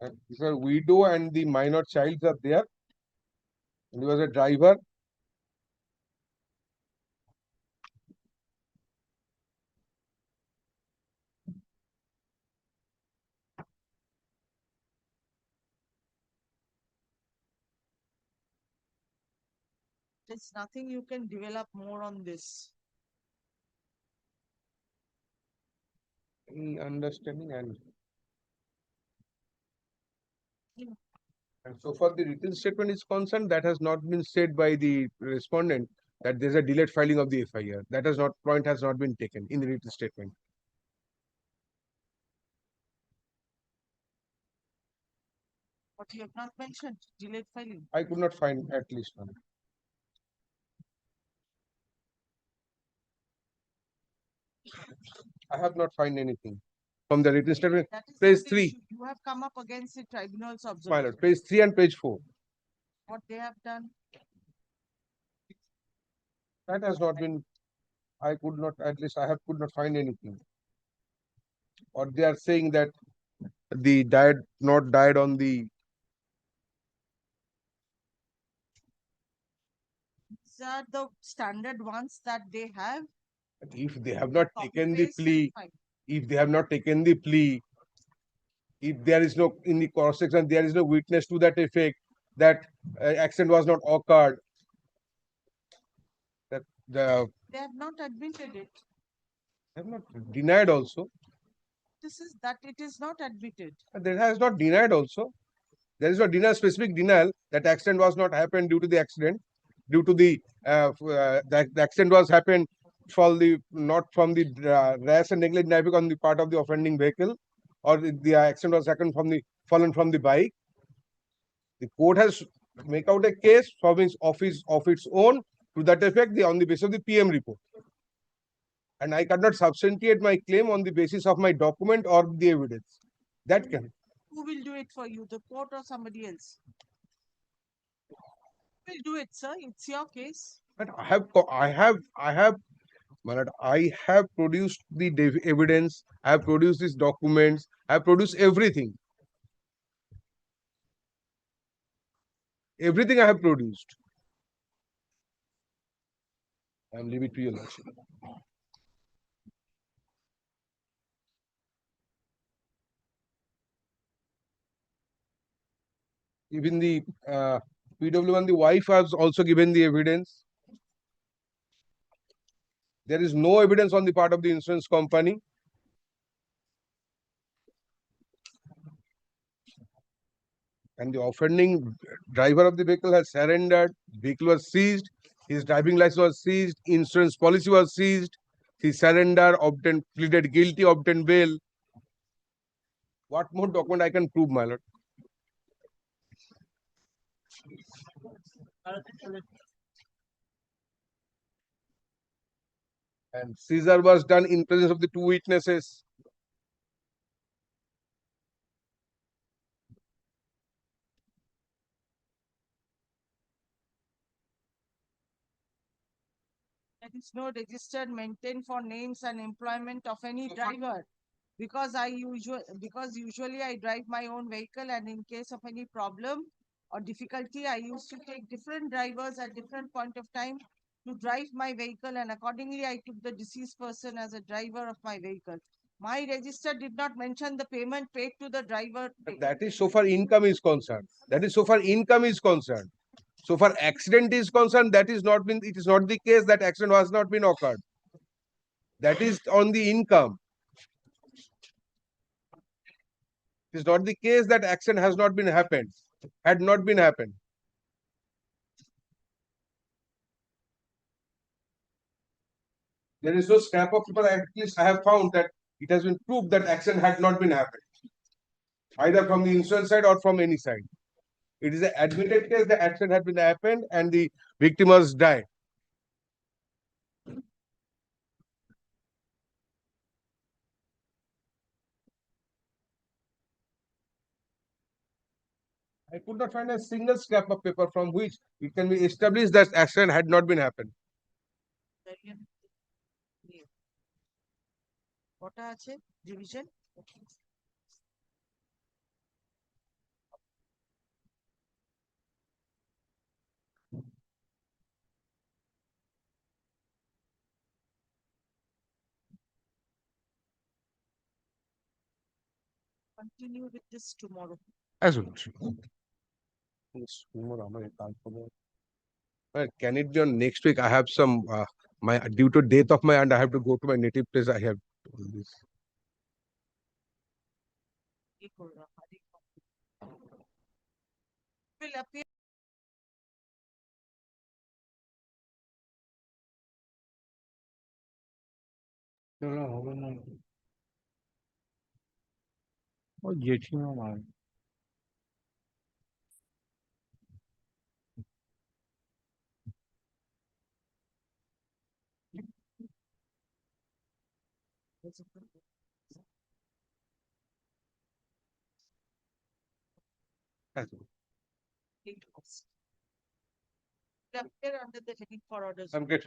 this is a widow and the minor child are there. And he was a driver. There's nothing you can develop more on this. Understanding and so far the written statement is concerned, that has not been said by the respondent that there's a delayed filing of the FIR. That has not, point has not been taken in the written statement. What you have not mentioned, delayed filing. I could not find at least one. I have not find anything from the written statement. That is Page not the 3. issue. You have come up against the tribunal's My observation. lord, page 3 and page 4. What they have done. That has not been, I could not, at least I have could not find anything. Or they are saying that the not died on the, These are the standard ones that they have. if they have not Copy taken the paste and plea, fine. if they have not taken the plea, if there is no, in the cross section, there is no witness to that effect, that accident was not occurred, that the, They have not admitted it. have not denied also. This is that it is not admitted. That has not denied also. There is no denial, specific denial that accident was not happened due to the accident, due to the the accident was happened for the not from the rash and negligent driving on the part of the offending vehicle, or the accident was happened from the fallen from the bike. The court has make out a case from its office of its own to that effect on the basis of the PM report. And I cannot substantiate my claim on the basis of my document or the evidence. That can. Who will do it for you, the court or somebody else? Who will do it, sir? It's your case. But my lord, I have produced the evidence. I have produced these documents. I have produced everything. Everything I have produced. I am leaving it to your lordship. Even the PW1, the wife has also given the evidence. There is no evidence on the part of the insurance company. And the offending driver of the vehicle has surrendered. Vehicle was seized. His driving license was seized. Insurance policy was seized. He surrendered, obtained, pleaded guilty, obtained bail. What more document I can prove, my lord? And seizure was done in presence of the two witnesses. There is no register maintained for names and employment of any driver. Because usually I drive my own vehicle, and in case of any problem or difficulty, I used to take different drivers at different point of time to drive my vehicle, and accordingly I took the deceased person as a driver of my vehicle. My register did not mention the payment paid to the driver. But that is so far income is concerned. That is so far income is concerned. So far accident is concerned, that is not been, it is not the case that accident has not been occurred. That is on the income. It is not the case that accident has not been happened, had not been happened. There is no scrap of paper, at least I have found that it has been proved that accident had not been happened, either from the insurance side or from any side. It is an admitted case that accident had been happened and the victim has died. I could not find a single scrap of paper from which it can be established that accident had not been happened. কটা আছে division? Continue with this tomorrow. As well. Can it be on next week? I have some my due to death of my aunt, I have to go to my native place. I have told this. Will appear. ও জেঠিমা মার As well. Will appear under the heading for orders. I'm good.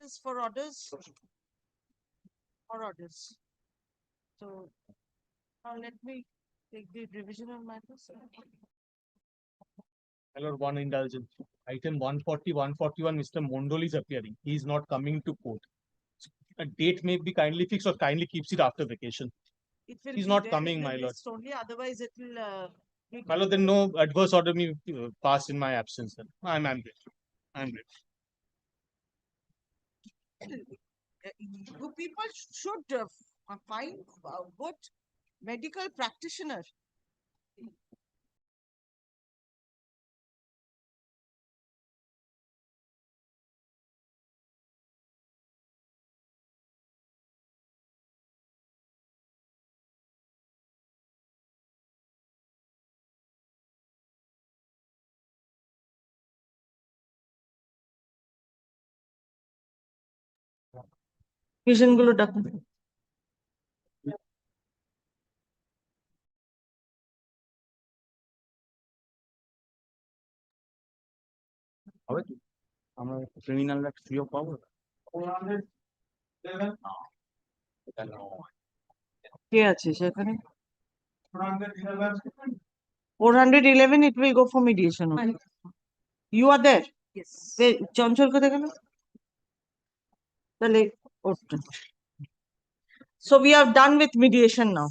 Is for orders. For orders. So now let me take the revisional matters. Hello, one indulgence. Item 140, 141, Mr. Mondol is appearing. He is not coming to court. A date may be kindly fixed or kindly keeps it after vacation. It will He's be not there coming, in the my lord. list only, otherwise it will. My lord, then no adverse order may pass in my absence. Then I'm grateful. I'm grateful. You people should find a good medical practitioner. Vision-গুলো ডাকুন। হবে তো? আমরা criminal act ফ্রিও পাবো? কে আছে সেখানে? 411 it will go for mediation only. You are there? Yes. চঞ্চল কোথায় গেল? তাহলে ওটা। So we are done with mediation now.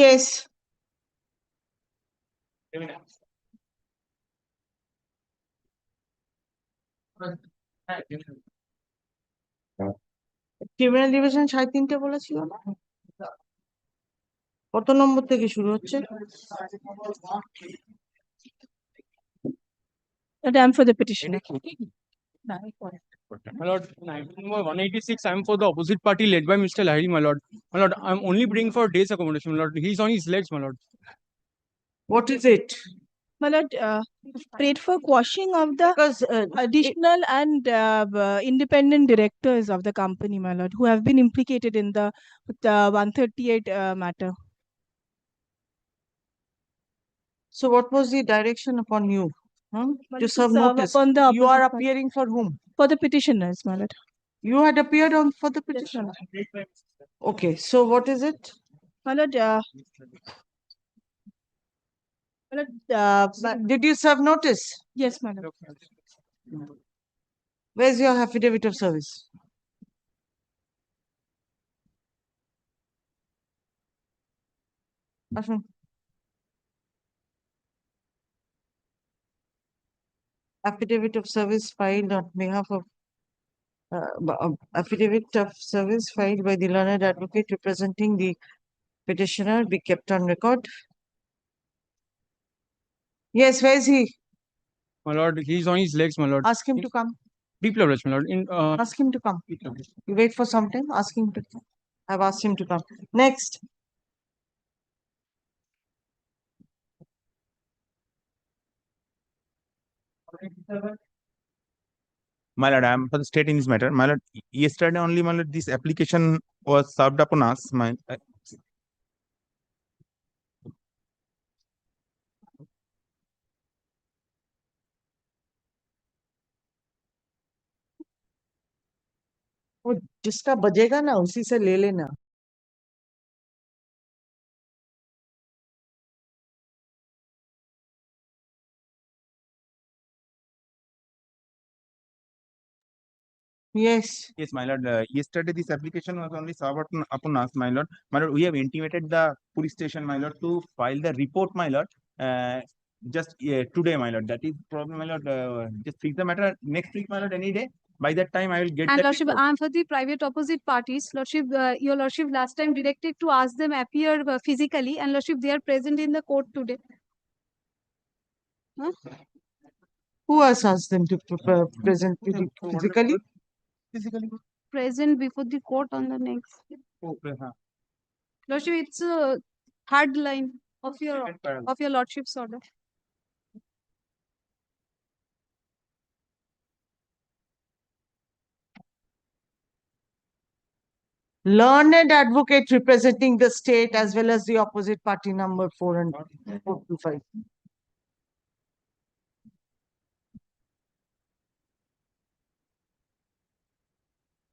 Yes. Criminal division 3.5 বলেছিল না? কত নম্বর থেকে শুরু হচ্ছে? I'm for the petitioner. My lord, in item number 186, I'm for the opposite party led by Mr. Lahiri, my lord. My lord, I'm only bringing for day's accommodation, my lord. He's on his legs, my lord. What is it? My lord, prayed for quashing of the additional and independent directors of the company, my lord, who have been implicated in the 138 matter. So what was the direction upon you? To serve notice. upon the You are opposite party. appearing for whom? For the petitioners, my lord. You had appeared on for the petition. Okay, so what is it? My lord, Did you serve notice? Yes, my lord. Where's your affidavit of service? আসুন। Affidavit of service filed on behalf of affidavit of service filed by the learned advocate representing the petitioner be kept on record. Yes, where is he? My lord, he's on his legs, my lord. Ask him to come. Deep leverage, my lord. In Ask him to come. You wait for some time, ask him to come. I've asked him to come. Next. My lord, I am for the state in this matter. My lord, yesterday only, my lord, this application was served upon us. वो जिसका बजेगा ना उसी से ले लेना. Yes. Yes, my lord. Yesterday, this application was only served upon us, my lord. My lord, we have intimated the police station, my lord, to file the report, my lord. Just today, my lord. That is problem, my lord. Just fix the matter next week, my lord. Any day. By that time, I will get And that Lordship, report. I am for the private opposite parties. Lordship, your Lordship last time directed to ask them appear physically, and Lordship, they are present in the court today. Huh? Who has asked them to present physically? Physically. Present before the court on the next. Okay, Lordship, it's a third line of your Lordship's order. Learned advocate representing the state as well as the opposite party number 4 and 425.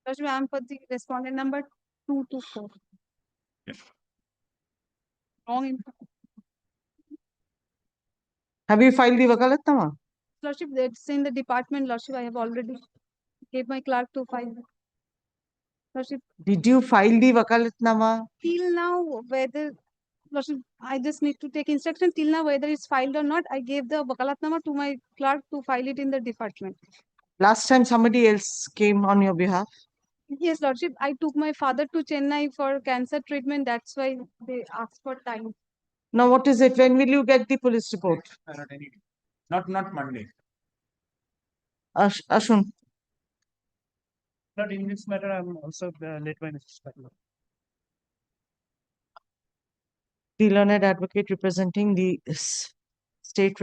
Lordship, I am for the respondent number 224. Wrong info. Have you filed the wakalatnama? Lordship, it's in the department. Lordship, I have already gave my clerk to file. Lordship, Did you file the wakalatnama? till now, whether Lordship, I just need to take instruction till now whether it's filed or not. I gave the wakalatnama to my clerk to file it in the department. Last time somebody else came on your behalf. Yes, Lordship, I took my father to Chennai for cancer treatment. That's why they asked for time. Now what is it? When will you get the police report? Not Monday. Ashun. But in this matter, I'm also led by Mr. Spatula. The learned advocate representing the state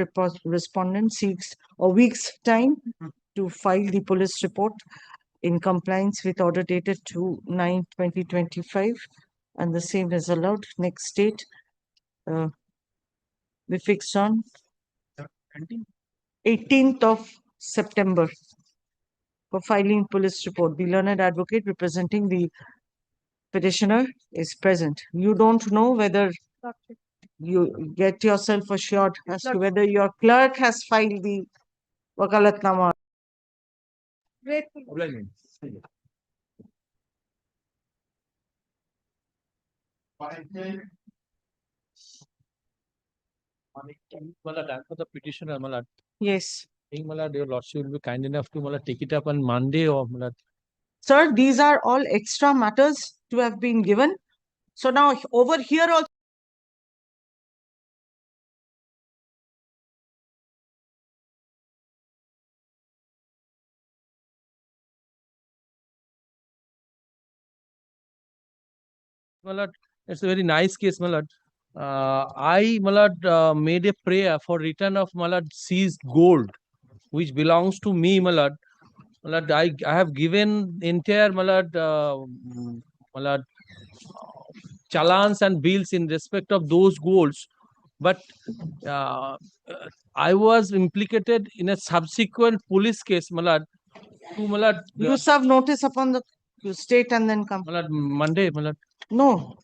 respondent seeks a week's time to file the police report in compliance with order dated 2/9/2025, and the same is allowed. Next date, we fixed on 18th of September for filing police report. The learned advocate representing the petitioner is present. You don't know whether you get yourself assured as to whether your clerk has filed the wakalatnama. Malad, for the petitioner, Malad. Yes. Malad, your lordship will be kind enough to Malad take it up on Monday or Malad. Sir, these are all extra matters to have been given. So now over here also. Malad, it's a very nice case, Malad. I, Malad, made a prayer for return of Malad seized gold, which belongs to me, Malad. Malad, I have given entire Malad, Malad, challans and bills in respect of those golds, but I was implicated in a subsequent police case, Malad. To Malad, You serve notice upon the state and then come. Malad, Monday, Malad. No,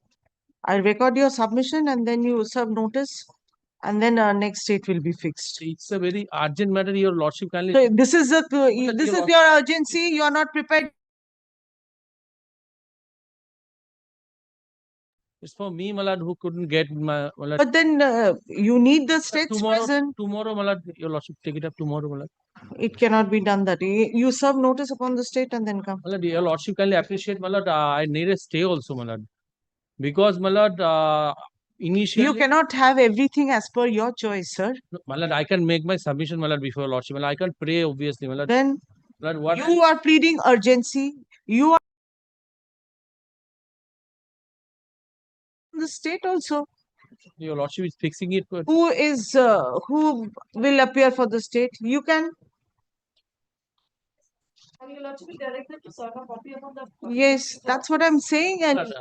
I record your submission and then you serve notice, and then next date will be fixed. It's a very urgent matter, your lordship kindly. So this is your urgency. You are not prepared. It's for me, Malad, who couldn't get my Malad. But then you need the state's Tomorrow, present. Malad, your lordship take it up tomorrow, Malad. It cannot be done that way. You serve notice upon the state and then come. Malad, your lordship kindly appreciate, Malad. I need a stay also, Malad, because Malad, initially You cannot have everything as per your choice, sir. Malad, I can make my submission, Malad, before your lordship. Malad, I can pray, obviously, Malad. Then Lord, what? You are pleading urgency. You are the state also. Your lordship is fixing it. But Who will appear for the state? You can. Yes, that's what I'm saying, and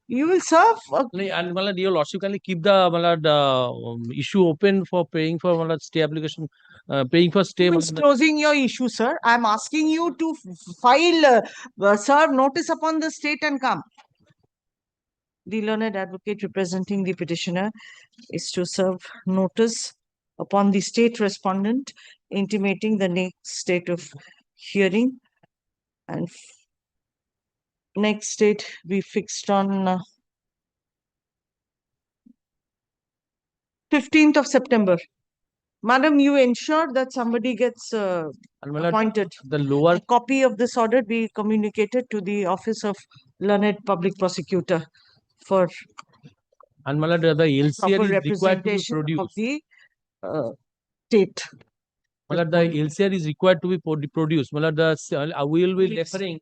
you will serve. And my lord, your lordship can keep the my lord, issue open for paying for my lord, stay application, paying for stay. Who is closing your issue, sir? I'm asking you to file, serve notice upon the state and come. The learned advocate representing the petitioner is to serve notice upon the state respondent, intimating the next date of hearing, and next date we fixed on 15th of September. Madam, you ensure that somebody gets appointed. The lower A copy of this order be communicated to the Office of Learned Public Prosecutor for and my lord, the LCR proper is required to be representation of produced. the state. My lord, the LCR is required to be produced. My lord, we will be referring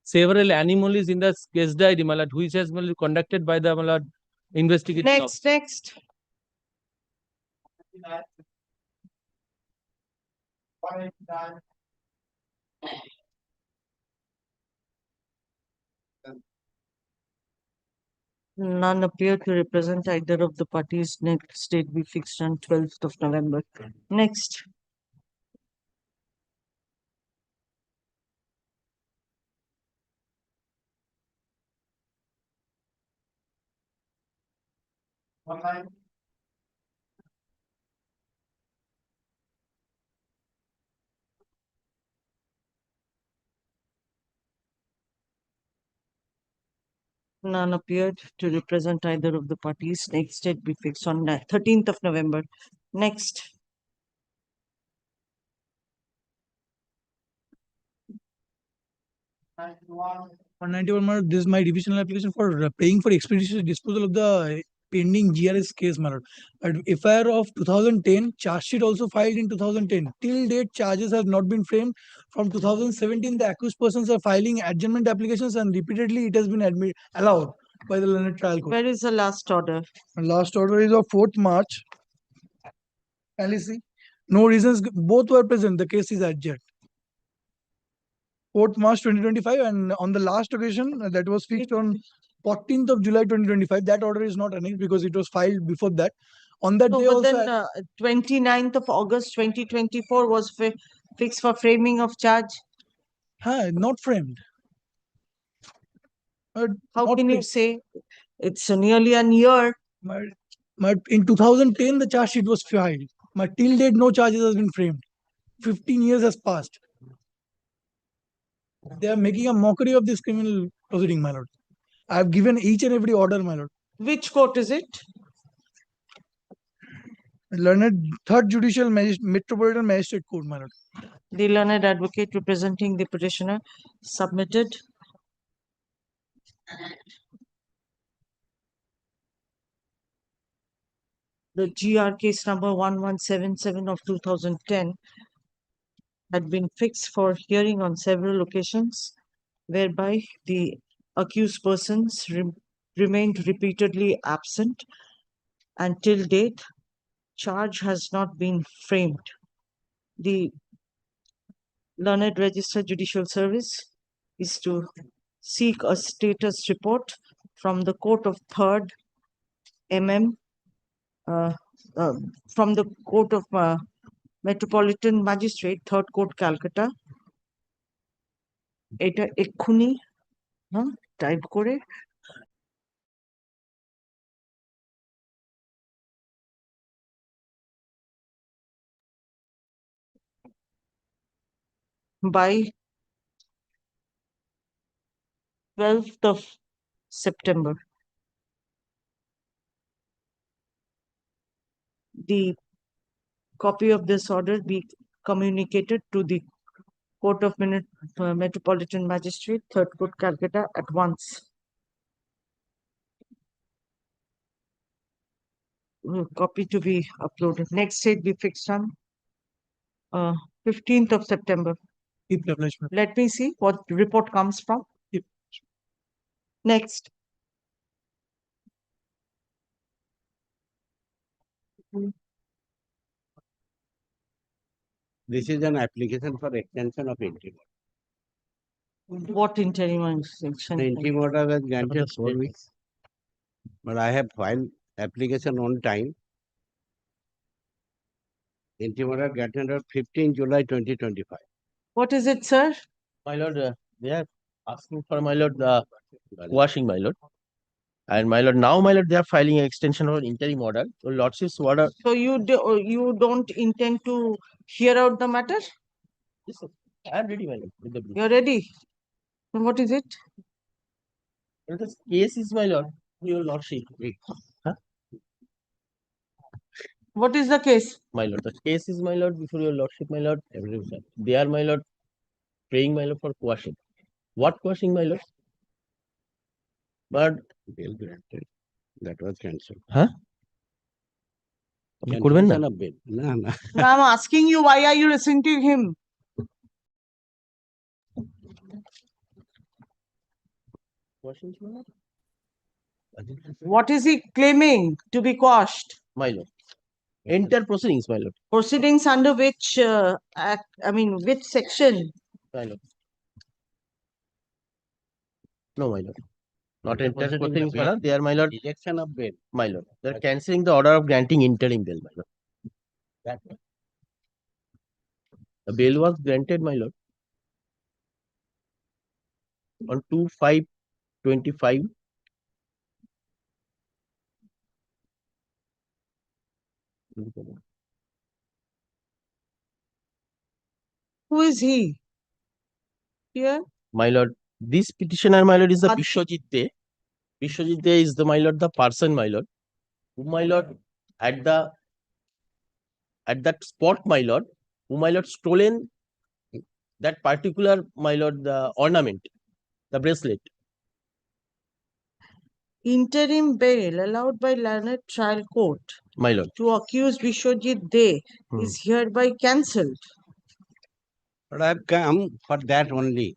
several anomalies in the case diary, my lord, which has been conducted by the my lord, investigating officer. Next. None appear to represent either of the parties. Next date be fixed on 12th of November. Next. None appeared to represent either of the parties. Next date be fixed on 13th of November. Next. 191, my lord, this is my divisional application for paying for expeditious disposal of the pending GRS case, my lord. But FIR of 2010, charge sheet also filed in 2010. Till date, charges have not been framed. From 2017, the accused persons are filing adjournment applications, and repeatedly it has been allowed by the learned trial court. Where is the last order? And last order is of 4th March. Alice, no reasons, both were present. The case is adjourned. 4th March 2025, and on the last occasion that was fixed on 14th of July 2025, that order is not annexed because it was filed before that. On that day but also, then 29th of August 2024 was fixed for framing of charge. Not framed. How can you say it's nearly a year? In 2010, the charge sheet was filed. Till date, no charges has been framed. 15 years has passed. They are making a mockery of this criminal proceeding, my lord. I have given each and every order, my lord. Which court is it? Learned 3rd Judicial Metropolitan Magistrate Court, my lord. The learned advocate representing the petitioner submitted the GR case number 1177 of 2010 had been fixed for hearing on several occasions, whereby the accused persons remained repeatedly absent. Until date, charge has not been framed. The learned registered judicial service is to seek a status report from the court of 3rd from the court of Metropolitan Magistrate, 3rd Court, Calcutta. এটা এক্ষুনি type করে by 12th of September. The copy of this order be communicated to the Court of Metropolitan Magistrate, 3rd Court, Calcutta at once. Copy to be uploaded. Next date be fixed on 15th of September. Keep privilege, my lord. Let me see what report comes from. Keep. Next. This is an application for extension of interim. What interim extension? The interim order was granted 4 weeks. But I have filed application on time. Interim order granted on 15 July 2025. What is it, sir? My lord, they are asking for, my lord, washing, my lord. And my lord, now, my lord, they are filing an extension of interim order. So lordship's order. So you don't intend to hear out the matter? Yes, sir. I am ready, my lord, with the brief. You're ready. And what is it? Well, the case is, my lord, your lordship. Huh? What is the case? My lord, the case is, my lord, before your lordship, my lord. They are, my lord, praying, my lord, for quashing. What quashing, my lord? But Bail granted. That was cancelled. huh? Cancellation of bail. No, no. Now I'm asking you, why are you listening to him? Quashing, my lord? What is he claiming to be quashed? My lord. Enter proceedings, my lord. Proceedings under which act? I mean, which section? My lord. No, my lord. Not enter proceedings, my lord. They are, my lord. Rejection of bail. My lord. They are cancelling the order of granting interim bail, my lord. That The bail was granted, my lord, on 2/5/25. Who is he? Here? My lord, this petitioner, my lord, is the Bishwajit De. Bishwajit De is the, my lord, the person, my lord, who, my lord, at that spot, my lord, who, my lord, stolen that particular, my lord, the ornament, the bracelet. Interim bail allowed by learned trial court My lord. to accuse Vishwajit De is hereby cancelled. But I have come for that only.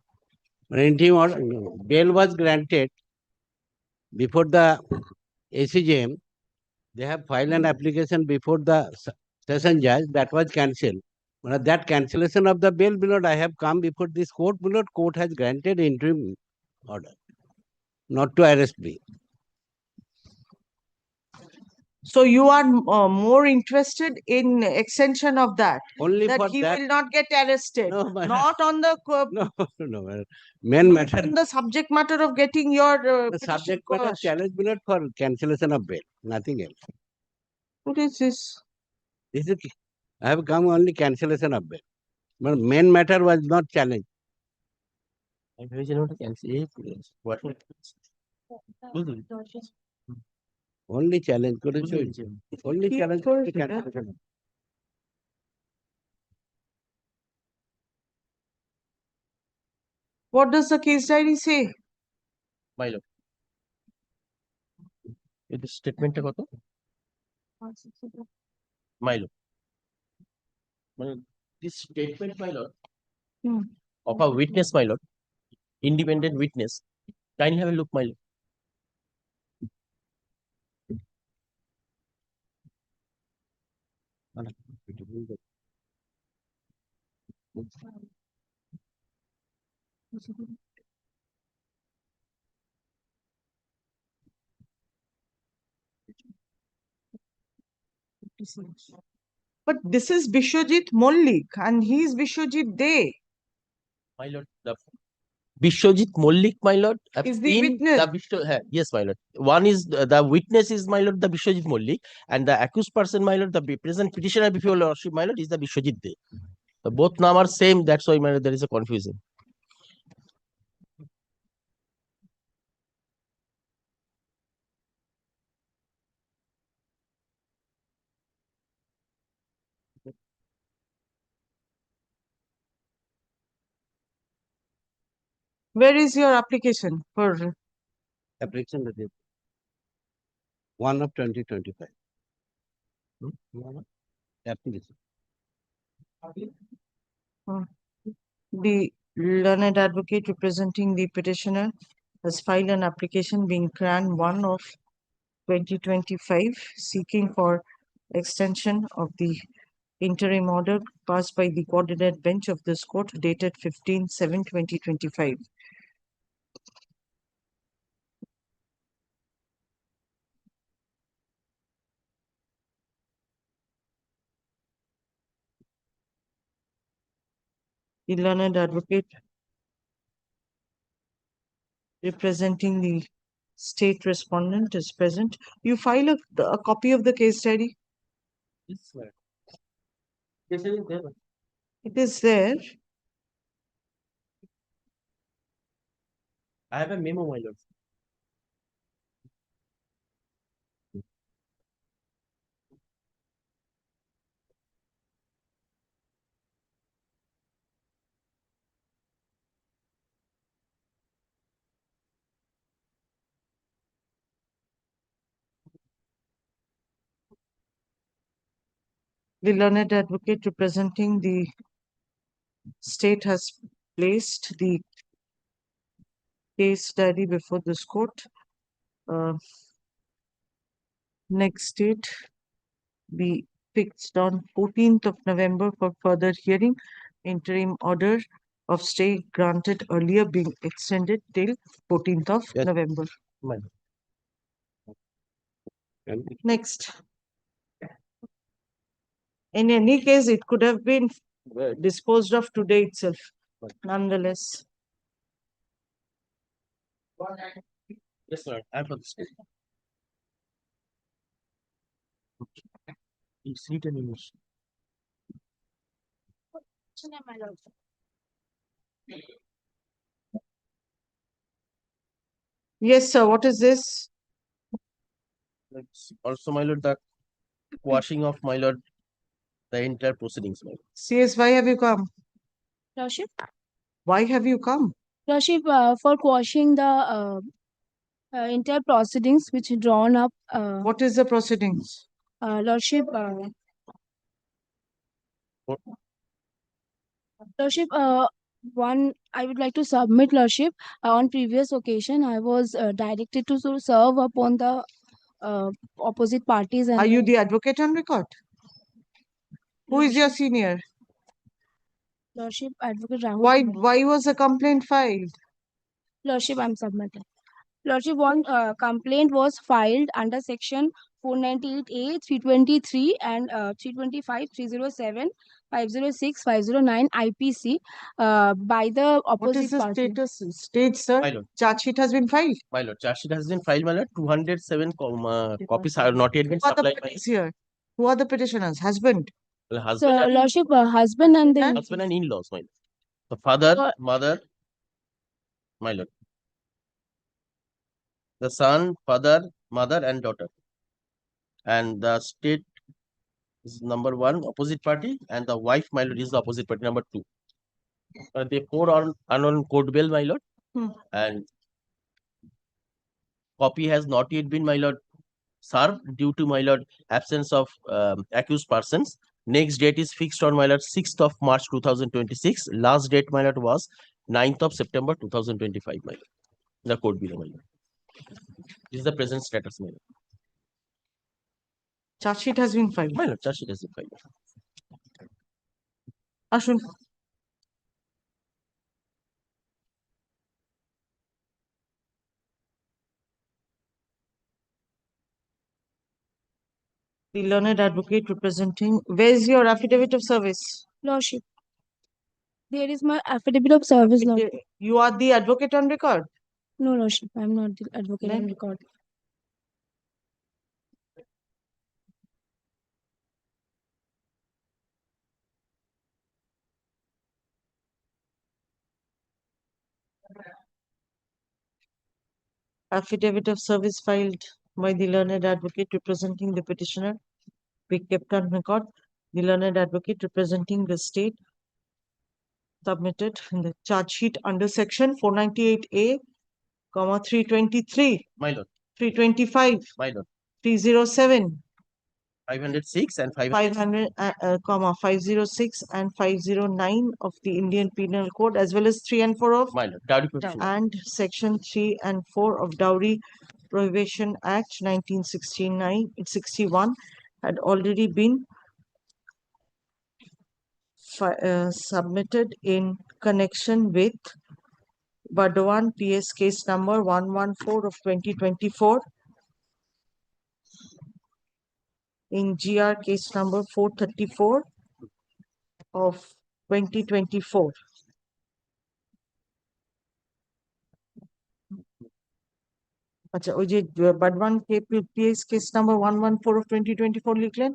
Interim order, bail was granted before the ACJM. They have filed an application before the session judge that was cancelled. But that cancellation of the bail, my lord, I have come before this court, my lord. Court has granted interim order not to arrest me. So you are more interested in extension of that, Only that for he that. will not get arrested, No, my not on the no, madam. Main matter. on the subject matter of getting your The petition subject matter quashed. challenge, my lord, for cancellation of bail, nothing else. What is this? This is, I have come only cancellation of bail. But main matter was not challenged. What? Only challenge, couldn't you? Only challenge the cancellation. What does the case diary say? My lord. This statement কত? My lord. This statement, my lord, of a witness, my lord, independent witness. Kindly have a look, my lord. But this is Bishwajit Mollik and he is Bishwajit De. My lord, the Bishwajit Mollik, my lord, Is the witness. Yes, my lord. One is the witness is, my lord, the Bishwajit Mollik, and the accused person, my lord, the present petitioner before your lordship, my lord, is the Bishwajit De. So both names are same. That's why, my lord, there is a confusion. Where is your application for? Application received. 1 of 2025. Application. The learned advocate representing the petitioner has filed an application being CRAN 1 of 2025 seeking for extension of the interim order passed by the coordinate bench of this court dated 15/7/2025. The learned advocate representing the state respondent is present. You file a copy of the case diary? Yes, sir. Yes, sir, there. It is there. I have a memo, my lord. The learned advocate representing the state has placed the case diary before this court. Next date be fixed on 14th of November for further hearing. Interim order of stay granted earlier being extended till 14th of November. My Next. In any case, it could have been disposed of today itself. Nonetheless. Yes, sir. I have this. It's written in this. Yes, sir. What is this? It's also, my lord, the quashing of, my lord, the entire proceedings, my lord. CS, why have you come? Lordship, Why have you come? Lordship, for quashing the entire proceedings which drawn up. What is the proceedings? Lordship, Lordship, one I would like to submit, Lordship. On previous occasion, I was directed to serve upon the opposite parties. And Are you the advocate on record? Who is your senior? Lordship, Advocate Rahul. Why was a complaint filed? Lordship, I'm submitting. Lordship, one complaint was filed under section 498A, 323 and 325, 307, 506, 509 IPC by the opposite What is the party. status? State, sir. My lord. Charge sheet has been filed. My lord, charge sheet has been filed, my lord. 207 copies are not yet been Who are the supplied by parties here? Who are the petitioners? Husband? the So, husband and Lordship, husband and the husband and in-laws, my lord. The father, mother, my lord. The son, father, mother, and daughter. And the state is number 1, opposite party, and the wife, my lord, is the opposite party, number 2. They 4 on unknown court bail, my lord. And copy has not yet been, my lord, served due to, my lord, absence of accused persons. Next date is fixed on, my lord, 6th of March 2026. Last date, my lord, was 9th of September 2025, my lord. The court below, my lord. This is the present status, my lord. Charge sheet has been filed. My lord, charge sheet has been filed. Ashun. The learned advocate representing. Where is your affidavit of service? Lordship. There is my affidavit of service, Lordship. You are the advocate on record? No, Lordship, I'm not the advocate on record. Affidavit of service filed by the learned advocate representing the petitioner be kept on record. The learned advocate representing the state submitted in the charge sheet under section 498A, 323, My lord. 325, My lord. 307, 506 and 500, 506 and 509 of the Indian Penal Code, as well as 3 and 4 of my lord, dowry provision. and section 3 and 4 of Dowry Prohibition Act 1961 had already been submitted in connection with Bardhawan PS case number 114 of 2024, in GR case number 434 of 2024. আচ্ছা ওই যে Burdwan case case number 114 of 2024 লিখলেন,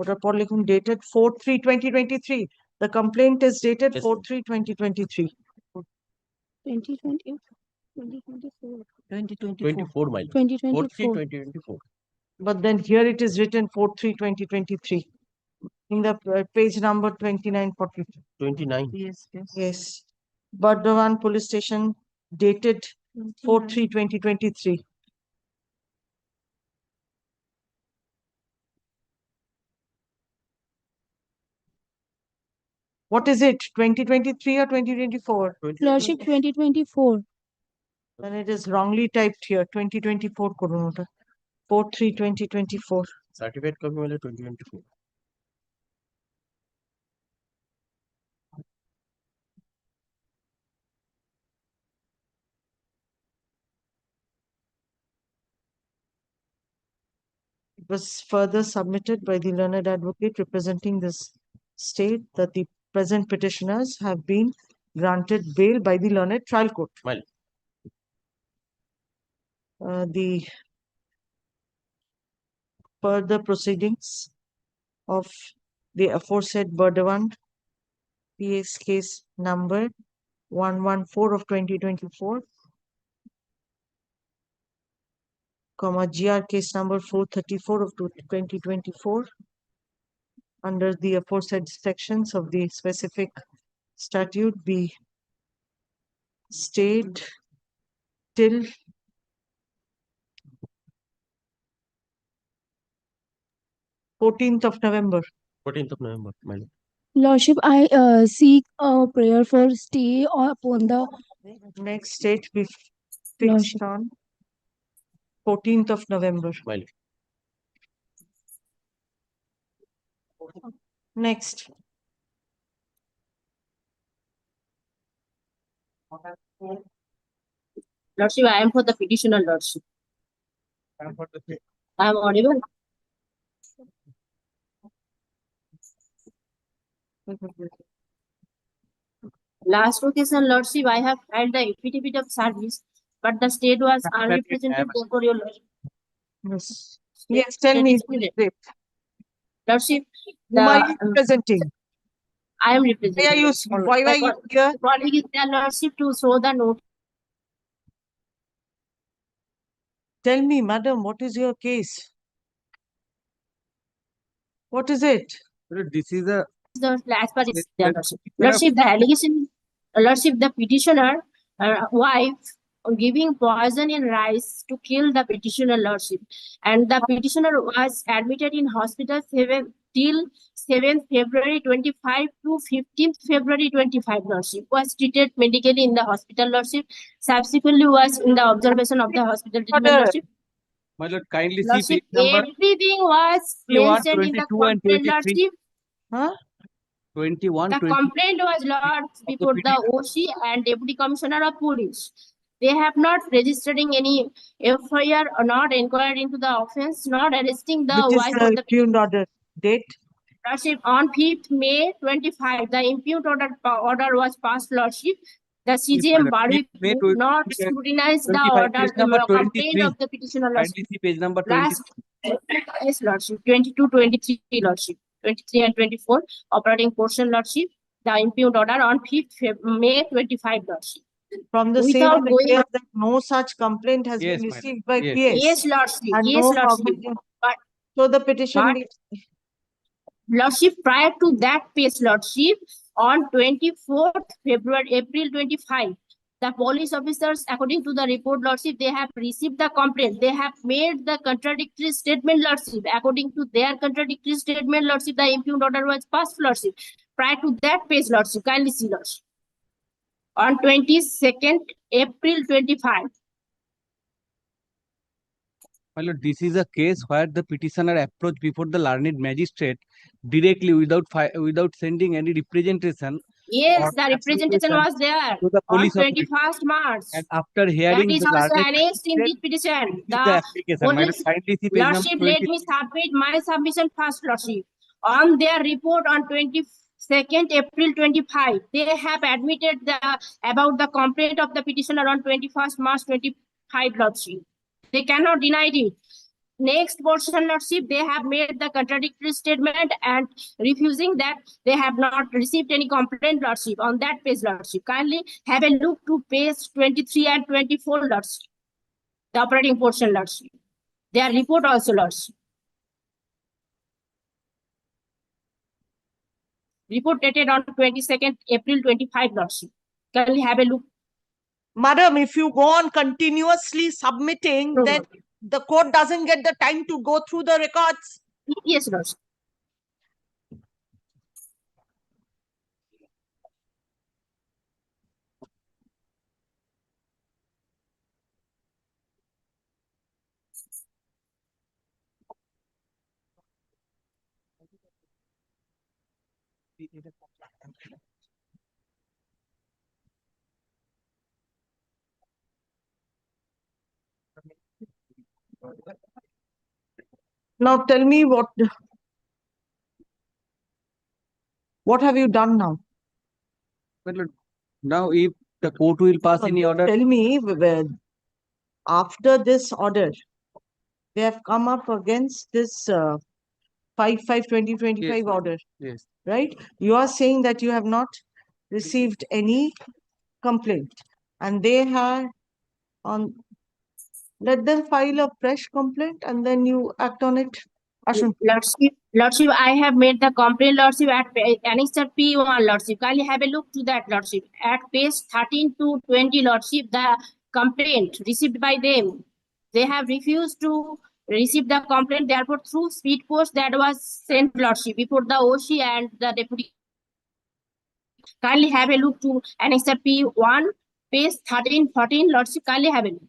ওটার পর লিখুন dated 4/3/2023. The complaint is dated 4/3/2023. 2020. 24 my lord. 2024. 4/3/2024. But then here it is written 4/3/2023 in the page number 2940. 29. Yes, yes. Yes. Bardhawan Police Station dated 4/3/2023. What is it? 2023 or 2024? Lordship 2024. Then it is wrongly typed here. 2024 করুন ওটা। 4/3/2024. Certificate copy my lord 2024. It was further submitted by the learned advocate representing this state that the present petitioners have been granted bail by the learned trial court. My lord. The further proceedings of the aforesaid Bardhawan PS case number 114 of 2024, GR case number 434 of 2024, under the aforesaid sections of the specific statute be stayed till 14th of November. 14th of November, my lord. Lordship, I seek a prayer for stay upon the Next date be fixed on 14th of November. My lord. Next. Lordship, I am for the petitioner, Lordship. I am audible. Last occasion, Lordship, I have filed the affidavit of service, but the state was unrepresented before your Lordship. Yes. Yes, tell me. Lordship, Whom are you representing? I am representing. Why are you here? Calling is their Lordship to show the note. Tell me, madam, what is your case? What is it? This is a As per this, their Lordship. Lordship, the allegation, Lordship, the petitioner wife giving poison in rice to kill the petitioner, Lordship, and the petitioner was admitted in hospital till 7th February 25 to 15th February 25, Lordship, was treated medically in the hospital, Lordship, subsequently was in the observation of the hospital treatment, Lordship. My lord, kindly see Lordship, page number everything was 21, mentioned in the 22 and complaint, 23. Lordship. Huh? 21, The 20. complaint was lodged before the OC and Deputy Commissioner of Police. They have not registering any FIR or not inquired into the offense, not arresting the Which is wife the of the impugned order date? Lordship. On 5th May 25, the impugned order was passed, Lordship. The CJM body May would not scrutinize the 25, order, page number complaint 23. of the petitioner, Lordship. Kindly see page number 20. Last, yes, Lordship, 22, 23, Lordship, 23 and 24, operating portion, Lordship. The impugned order on 5th May 25, Lordship. From the Without same going- appears that no such complaint has Yes, been madam. received by Yes. PS. Yes, Lordship, And yes, no Lordship. comment- But So the petition But- needs Lordship, prior to that case, Lordship, on 24th February, April 25, The police officers, according to the report, Lordship, they have received the complaint. They have made the contradictory statement, Lordship. According to their contradictory statement, Lordship, the impugned order was passed, Lordship. Prior to that page, Lordship, kindly see, Lordship. On 22nd April 25. My lord, this is a case where the petitioner approached before the learned magistrate directly without sending any representation. Yes, or the representation was there to the on police authority. 21st March. And after That hearing is the also learned annexed in this magistrate, petition. the The application. My lord, police, kindly see page number Lordship, 20. let me submit my submission first, Lordship. On their report on 22nd April 25, they have admitted about the complaint of the petitioner on 21st March 25, Lordship. They cannot deny it. Next portion, Lordship, they have made the contradictory statement and refusing that they have not received any complaint, Lordship. On that page, Lordship, kindly have a look to page 23 and 24, Lordship. The operating portion, Lordship. Their report also, Lordship. Report dated on 22nd April 25, Lordship. Kindly have a look. Madam, if you go on continuously submitting, then the court doesn't get the time to go through the records. Yes, Lordship. Now tell me what have you done now? My lord, now if the court will pass any order. Tell me, after this order, they have come up against this 5/5/2025 Yes, order, yes. right? You are saying that you have not received any complaint, and they have on. Let them file a fresh complaint, and then you act on it. Ashwin. Lordship, I have made the complaint, Lordship, at annexure P1, Lordship. Kindly have a look to that, Lordship. At page 13 to 20, Lordship, the complaint received by them. They have refused to receive the complaint, therefore, through speed post that was sent, Lordship, before the OC and the deputy. Kindly have a look to annexure P1, page 13, 14, Lordship. Kindly have a look.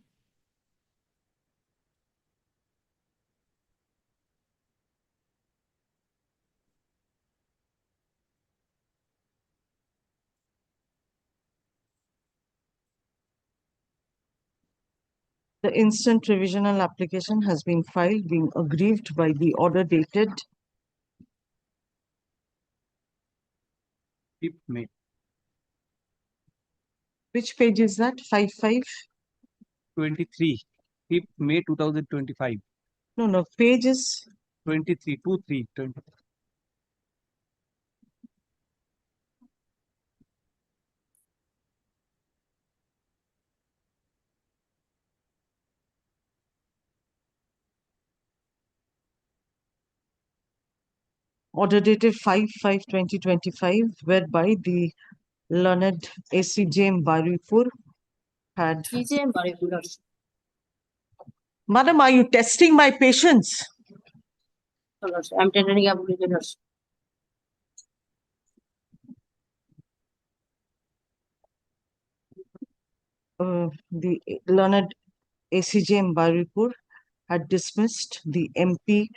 The instant revisional application has been filed, being aggrieved by the order dated 5th May. Which page is that? 23. 5th May 2025. No, page is 23, 23, 20. order dated 5/5/2025, whereby the learned ACJM Baripur had. Madam, are you testing my patience? I'm telling you, Lordship. The learned ACJM Baripur had dismissed the MP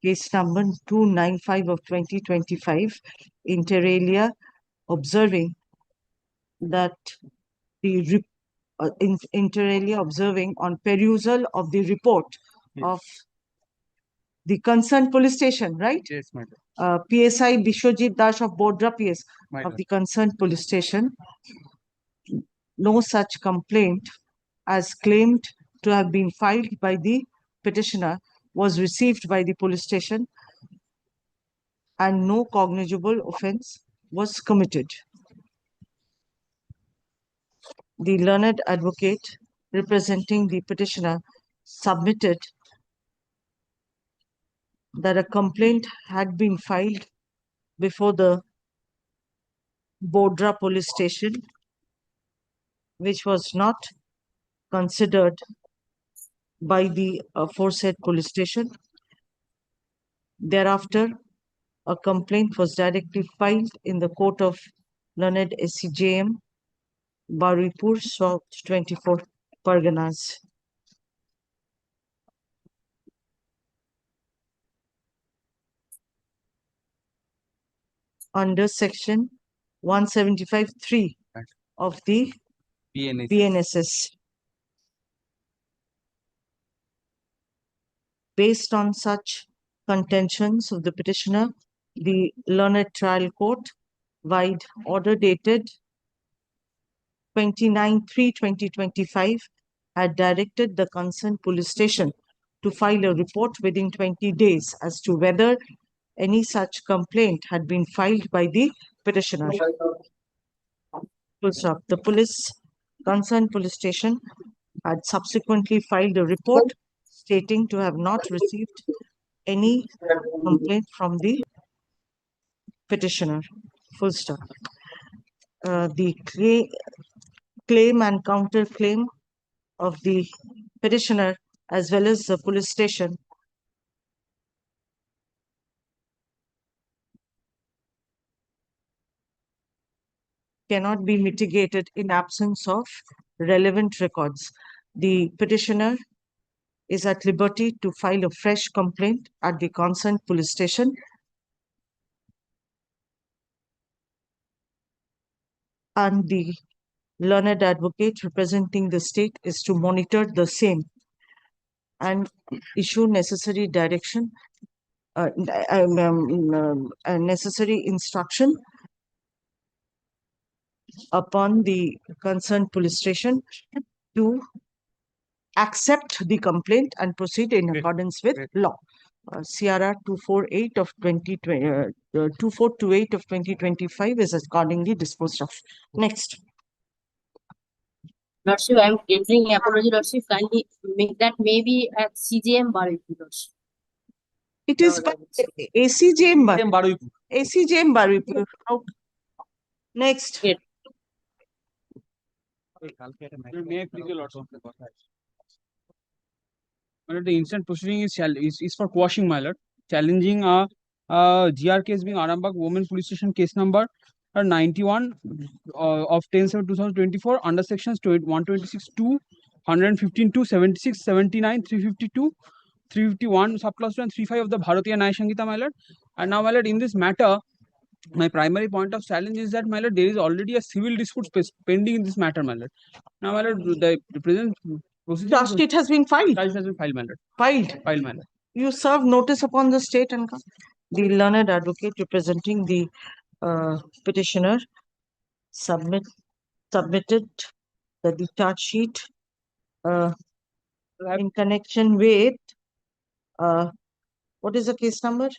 case number 295 of 2025 inter alia, observing that the inter alia observing on perusal of the report of the concerned police station, right? Yes, madam. PSI Bishwajit Dash of Bodra PS My of lord. the concerned police station. No such complaint as claimed to have been filed by the petitioner was received by the police station, and no cognizable offense was committed. The learned advocate representing the petitioner submitted that a complaint had been filed before the Bodra police station which was not considered by the aforesaid police station. Thereafter, a complaint was directly filed in the court of learned SCJM, Baripur, South 24 Parganas. Under section 175(3) of the BNSS. Based on such contentions of the petitioner, the learned trial court, vide order dated 29/3/2025, had directed the concerned police station to file a report within 20 days as to whether any such complaint had been filed by the petitioner. Full stop. The concerned police station had subsequently filed a report stating to have not received any complaint from the petitioner. Full stop. The claim and counterclaim of the petitioner as well as the police station cannot be mitigated in absence of relevant records. The petitioner is at liberty to file a fresh complaint at the concerned police station and the learned advocate representing the state is to monitor the same and issue necessary direction, necessary instruction upon the concerned police station to accept the complaint and proceed in accordance with law. CRR 248 of 2428 of 2025 is accordingly disposed of. Next. Lordship, I am entering apology, Lordship. Kindly make that maybe at CJM Baripur, Lordship. It is ACJM Baripur. ACJM Baripur. Next. May I please, your Lordship? The instant proceeding is for quashing, my lord, challenging GR case being Arambagh Women Police Station case number 91 of 10/7/2024 under sections 126(2), 115(2), 76, 79, 352, 351 subclause 2 and 35 of the Bharatiya Nyaya Sanhita, my lord. And now, my lord, in this matter, my primary point of challenge is that, my lord, there is already a civil dispute pending in this matter, my lord. Now, my lord, the present charge sheet has been filed. Charge has been filed, my lord. Filed, my lord. You serve notice upon the state and the learned advocate representing the petitioner submitted the charge sheet in connection with what is the case number?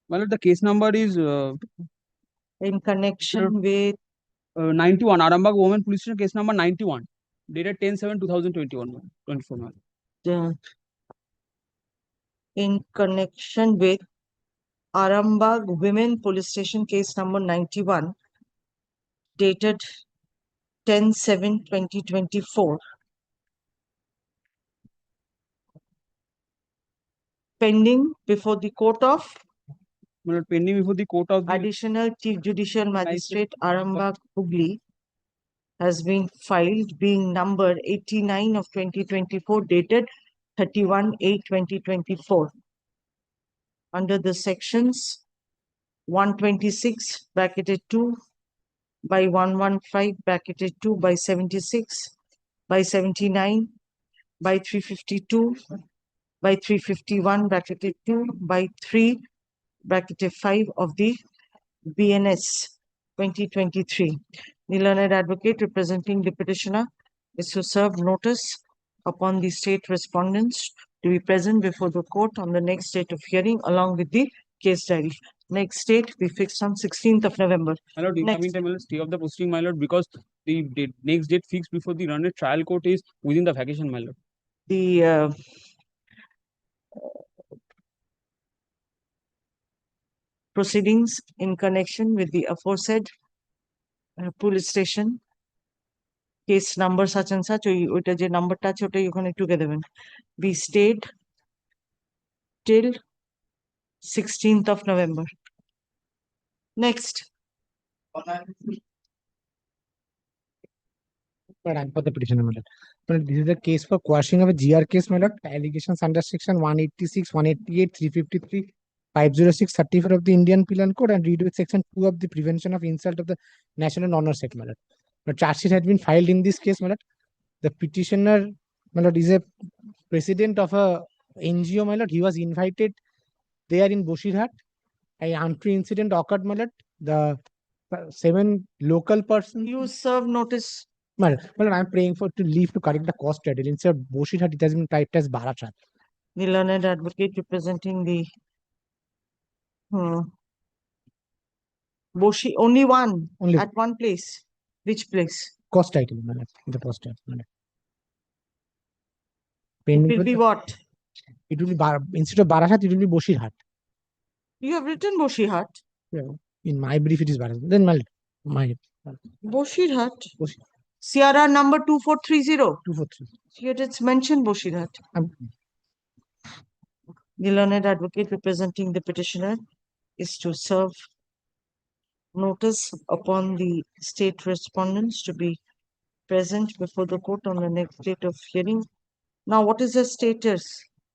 Well, the case number is in connection with 91 Arambagh Women Police Station case number 91 dated 10/7/2021. In connection with Arambagh Women Police Station case number 91 dated 10/7/2024. Pending before the court of Additional Chief Judicial Magistrate Arambagh Hooghly has been filed, being number 89 of 2024 dated 31/8/2024 under the sections 126 bracketed 2 by 115 bracketed 2 by 76 by 79 by 352 by 351 bracketed 2 by 3 bracketed 5 of the BNS 2023. The learned advocate representing the petitioner is to serve notice upon the state respondents to be present before the court on the next date of hearing along with the case diary. Next date we fixed on 16th of November. My lord, incoming time will stay of the proceeding, my lord, because the next date fixed before the learned trial court is within the vacation, my lord. The proceedings in connection with the aforesaid police station case number such and such, ওইটা যে নাম্বারটা আছে ওটাই ওখানে টুকে দেবেন। Be stayed till 16th of November. Next. I'm for the petitioner, my lord. But this is a case for quashing of a GR case, my lord. Allegations under section 186, 188, 353, 506, 34 of the Indian Penal Code and read with section 2 of the Prevention of Insult of the National Honor Act, my lord. The charge sheet has been filed in this case, my lord. The petitioner, my lord, is a president of a NGO, my lord. He was invited there in Bosirhat. An untrue incident occurred, my lord. The 7 local persons. You serve notice. Well, I'm praying for to leave to correct the cost title. Instead of Bosirhat, it has been typed as Barachat. The learned advocate representing the Boshi, only one. Only at one place. Which place? Cost title, my lord. The cost title, my lord. It will be what? It will be instead of Barachat, it will be Bosirhat. You have written Bosirhat. Yeah. In my brief, it is Barachat. Then my Bosirhat. Sierra number 2430. 243. Here it's mentioned Bosirhat. The learned advocate representing the petitioner is to serve notice upon the state respondents to be present before the court on the next date of hearing. Now, what is the status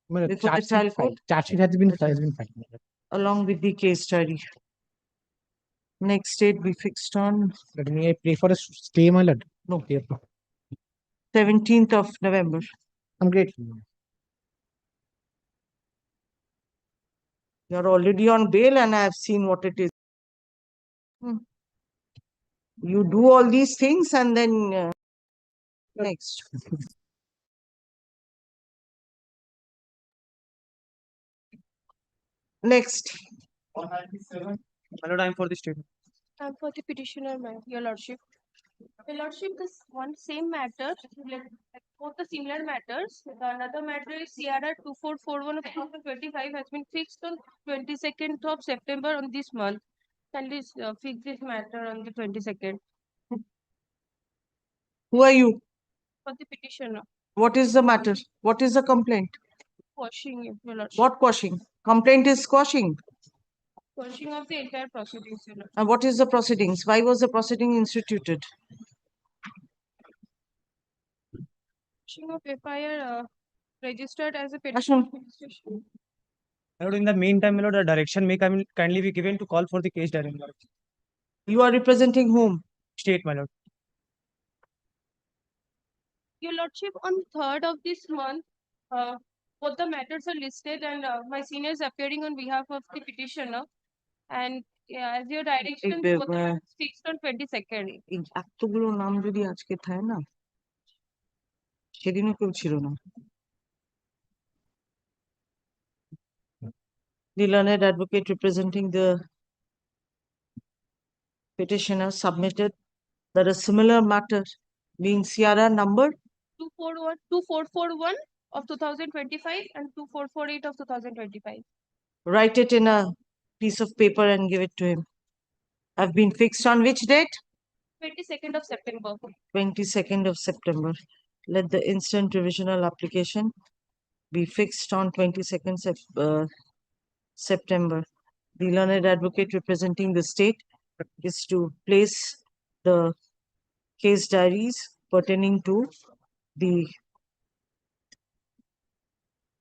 before the trial court? Charge sheet has been filed. Along with the case diary. Next date be fixed on. Let me pray for a stay, my lord. No. 17th of November. I'm grateful. You're already on bail and I have seen what it is. You do all these things and then next. Next. 197. My lord, I'm for the statement. I'm for the petitioner, your lordship. Your lordship, this one same matter, both the similar matters. The another matter is CRR 2441 of 2025 has been fixed on 22nd of September on this month. Can please fix this matter on the 22nd? Who are you? For the petitioner. What is the matter? What is the complaint? Quashing, your lordship. What quashing? Complaint is quashing. Quashing of the entire proceedings, your lordship. And what is the proceedings? Why was the proceeding instituted? Quashing of FIR registered as a petition. My lord, in the meantime, my lord, the direction may kindly be given to call for the case diary, my lord. You are representing whom? State, my lord. Your lordship, on 3rd of this month, both the matters are listed and my senior is appearing on behalf of the petitioner. And as your direction, both the matters fixed on 22nd. এতগুলো নাম যদি আজকে থাকে না সেদিনও কেউ ছিল না। The learned advocate representing the petitioner submitted that a similar matter being Sierra number 2441 of 2025 and 2448 of 2025. Write it in a piece of paper and give it to him. Have been fixed on which date? 22nd of September. 22nd of September. Let the instant revisional application be fixed on 22nd September. The learned advocate representing the state is to place the case diaries pertaining to the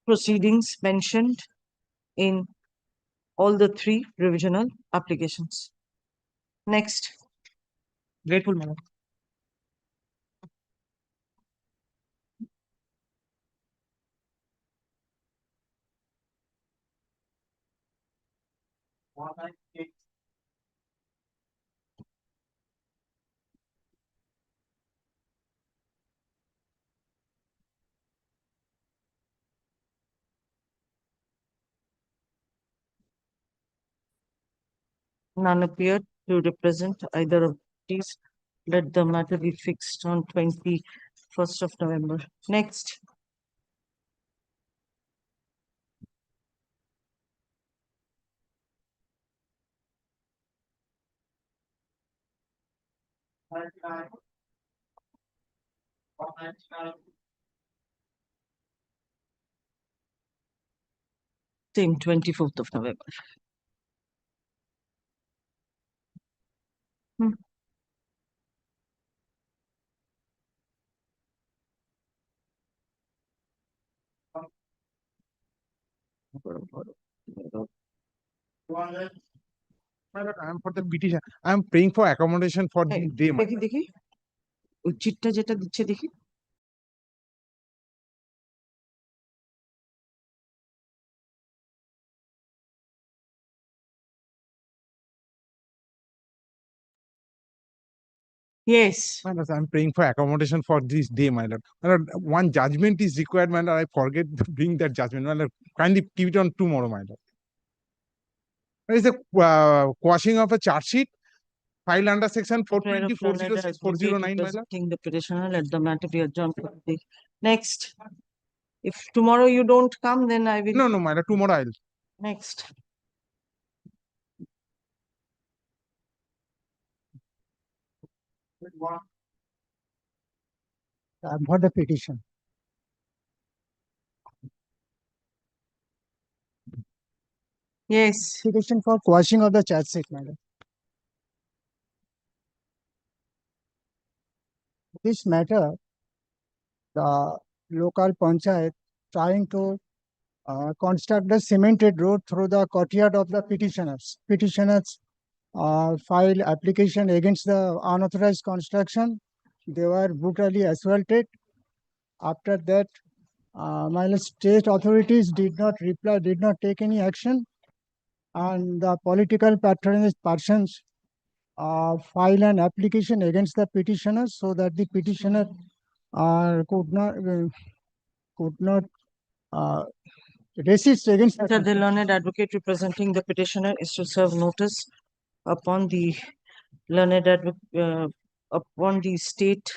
proceedings mentioned in all the 3 revisional applications. Next. Grateful, my lord. None appeared to represent either of these. Let the matter be fixed on 21st of November. Next. Same 24th of November. My lord, I am for the petition. I am praying for accommodation for this day. my দেখি দেখি ওই চিটটা যেটা দিচ্ছে দেখি Yes. My lord, I am praying for accommodation for this day, my lord. My lord, one judgment is required, my lord. I forget to bring that judgment, my lord. Kindly keep it on tomorrow, my lord. There is a quashing of a charge sheet filed under section 420, 406, 409, my lord. Presenting the petitioner, let the matter be adjourned for the day. Next. If tomorrow you don't come, then I will. No, no, my lord. Tomorrow I'll. Next. I'm for the petition. Yes. Petition for quashing of the charge sheet, madam. This matter, the local panchayat trying to construct the cemented road through the courtyard of the petitioners. Petitioners filed application against the unauthorized construction. They were brutally assaulted. After that, my state authorities did not reply, did not take any action, and the political patronage persons file an application against the petitioners so that the petitioner could not resist against Sir, the learned advocate representing the petitioner is to serve notice upon the learned upon the state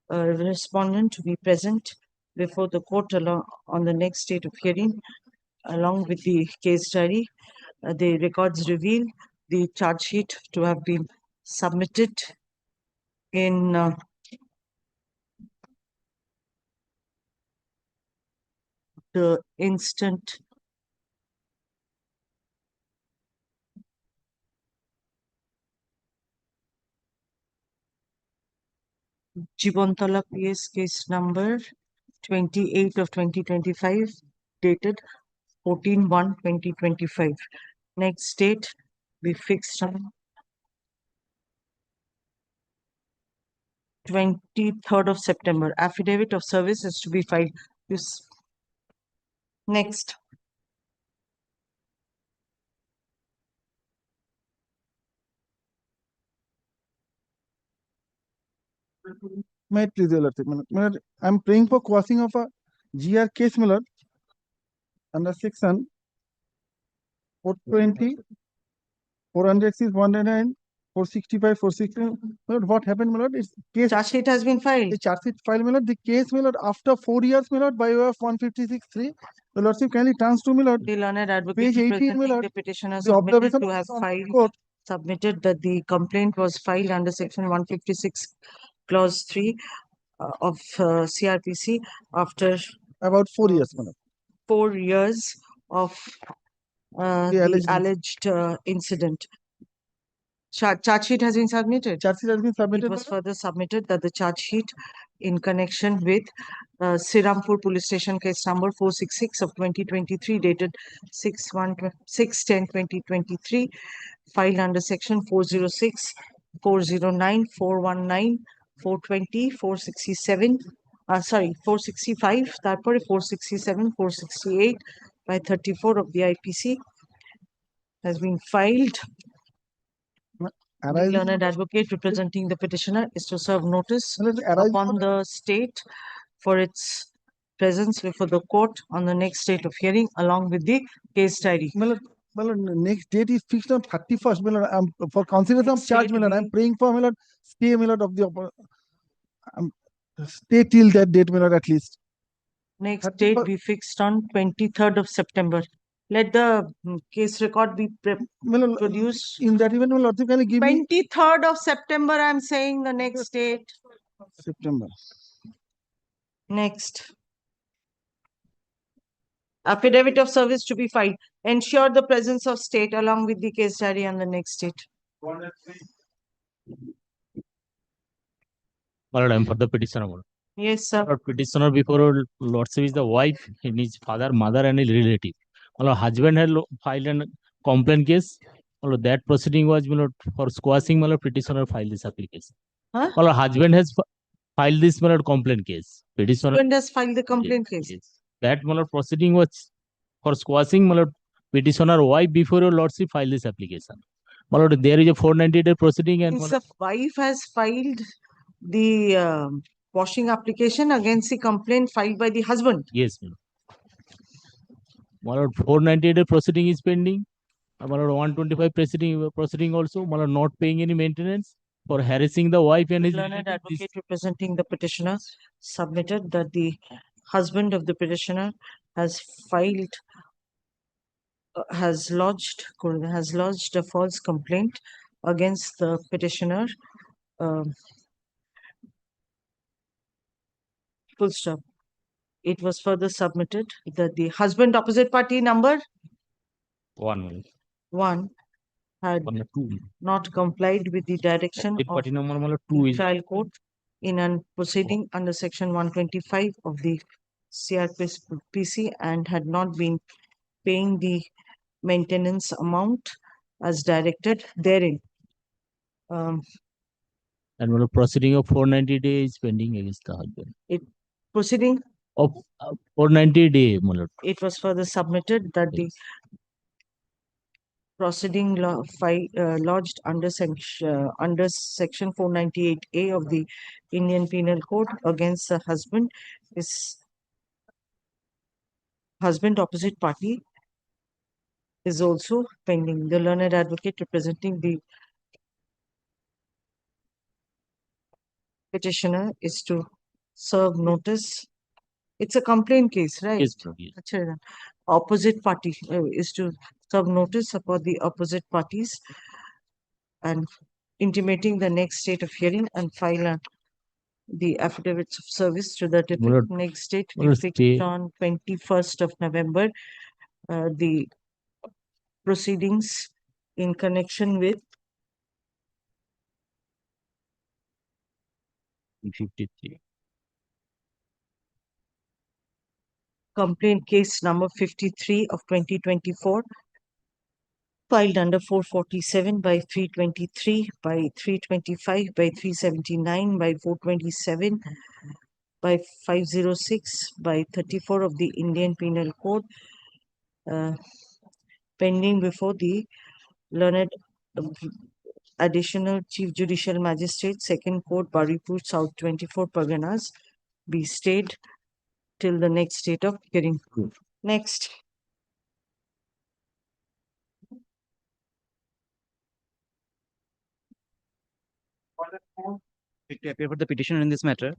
respondent to be present before the court on the next date of hearing, along with the case diary. The records reveal the charge sheet to have been submitted in the instant Jibontala PS case number 28 of 2025, dated 14/1/2025. Next date be fixed on 23rd of September. Affidavit of service is to be filed. Next. May it please, your lordship. My lord, I'm praying for quashing of a GR case, my lord, under section 420, 406, 109, 465, 416. My lord, what happened, my lord? It's case. Charge sheet has been filed. The charge sheet filed, my lord. The case, my lord, after 4 years, my lord, by way of 156.3. The lordship kindly turns to, my lord. The learned advocate Page 18, my representing lord. the petitioner The observation to have on filed court. submitted that the complaint was filed under section 156 clause 3 of CRPC after about 4 years, madam. 4 years of the alleged incident. Charge sheet has been submitted. Charge sheet has been submitted. It was further submitted that the charge sheet in connection with Sirampur Police Station case number 466 of 2023, dated 6/10/2023, filed under section 406, 409, 419, 420, 467, 465, তারপরে 467, 468 by 34 of the IPC has been filed. The learned advocate representing the petitioner is to serve notice upon the state for its presence before the court on the next date of hearing, along with the case diary. Well, next date is fixed on 31st. For consideration of charge, I'm praying for stay of the stay till that date, at least. Next date be fixed on 23rd of September. Let the case record be produced. In that event, can you give me 23rd of September, I'm saying the next date. September. Next. Affidavit of service to be filed. Ensure the presence of state along with the case diary on the next date. Lord, I'm for the petitioner. Lord. Yes, sir. Lord, petitioner before Lordship is the wife, and his father, mother, and his relative. Lord, husband had filed a complaint case. Lord, that proceeding was Lord, for squashing. Lord, petitioner filed this application. Huh? Lord, husband has filed this Lord, complaint case. Petitioner. Husband has filed the complaint case. Yes. That Lord, proceeding was for squashing. Lord, petitioner wife before your Lordship filed this application. Lord, there is a 490-day proceeding, and Since the wife has filed the washing application against the complaint filed by the husband. yes, Lord, 490-day proceeding is pending. Lord, 125 proceeding also. Lord, not paying any maintenance for harassing the wife and his Learned advocate representing the petitioner submitted that the husband of the petitioner has filed has lodged a false complaint against the petitioner. Full stop. It was further submitted that the husband opposite party number 1 had 2 not complied with the direction of party number 2 the is trial court in a proceeding under section 125 of the CRPC and had not been paying the maintenance amount as directed therein. and Lord, proceeding of 490 days pending against the husband. Proceeding of 490 day, my Lord. It was further submitted that the proceeding lodged under section 498A of the Indian Penal Code against the husband is husband opposite party is also pending. The learned advocate representing the petitioner is to serve notice. It's a complaint case, right? Yes, sir, yes. Achha, opposite party is to serve notice about the opposite parties and intimating the next date of hearing and file the affidavits of service to that effect. Lord, Next date we Lord, fixed stay. on 21st of November. The proceedings in connection with 53. complaint case number 53 of 2024 filed under 447 by 323 by 325 by 379 by 427 by 506 by 34 of the Indian Penal Code pending before the learned additional Chief Judicial Magistrate, Second Court, Baripur, South 24 Parganas, be stayed till the next date of hearing. Next. To appear for the petitioner in this matter,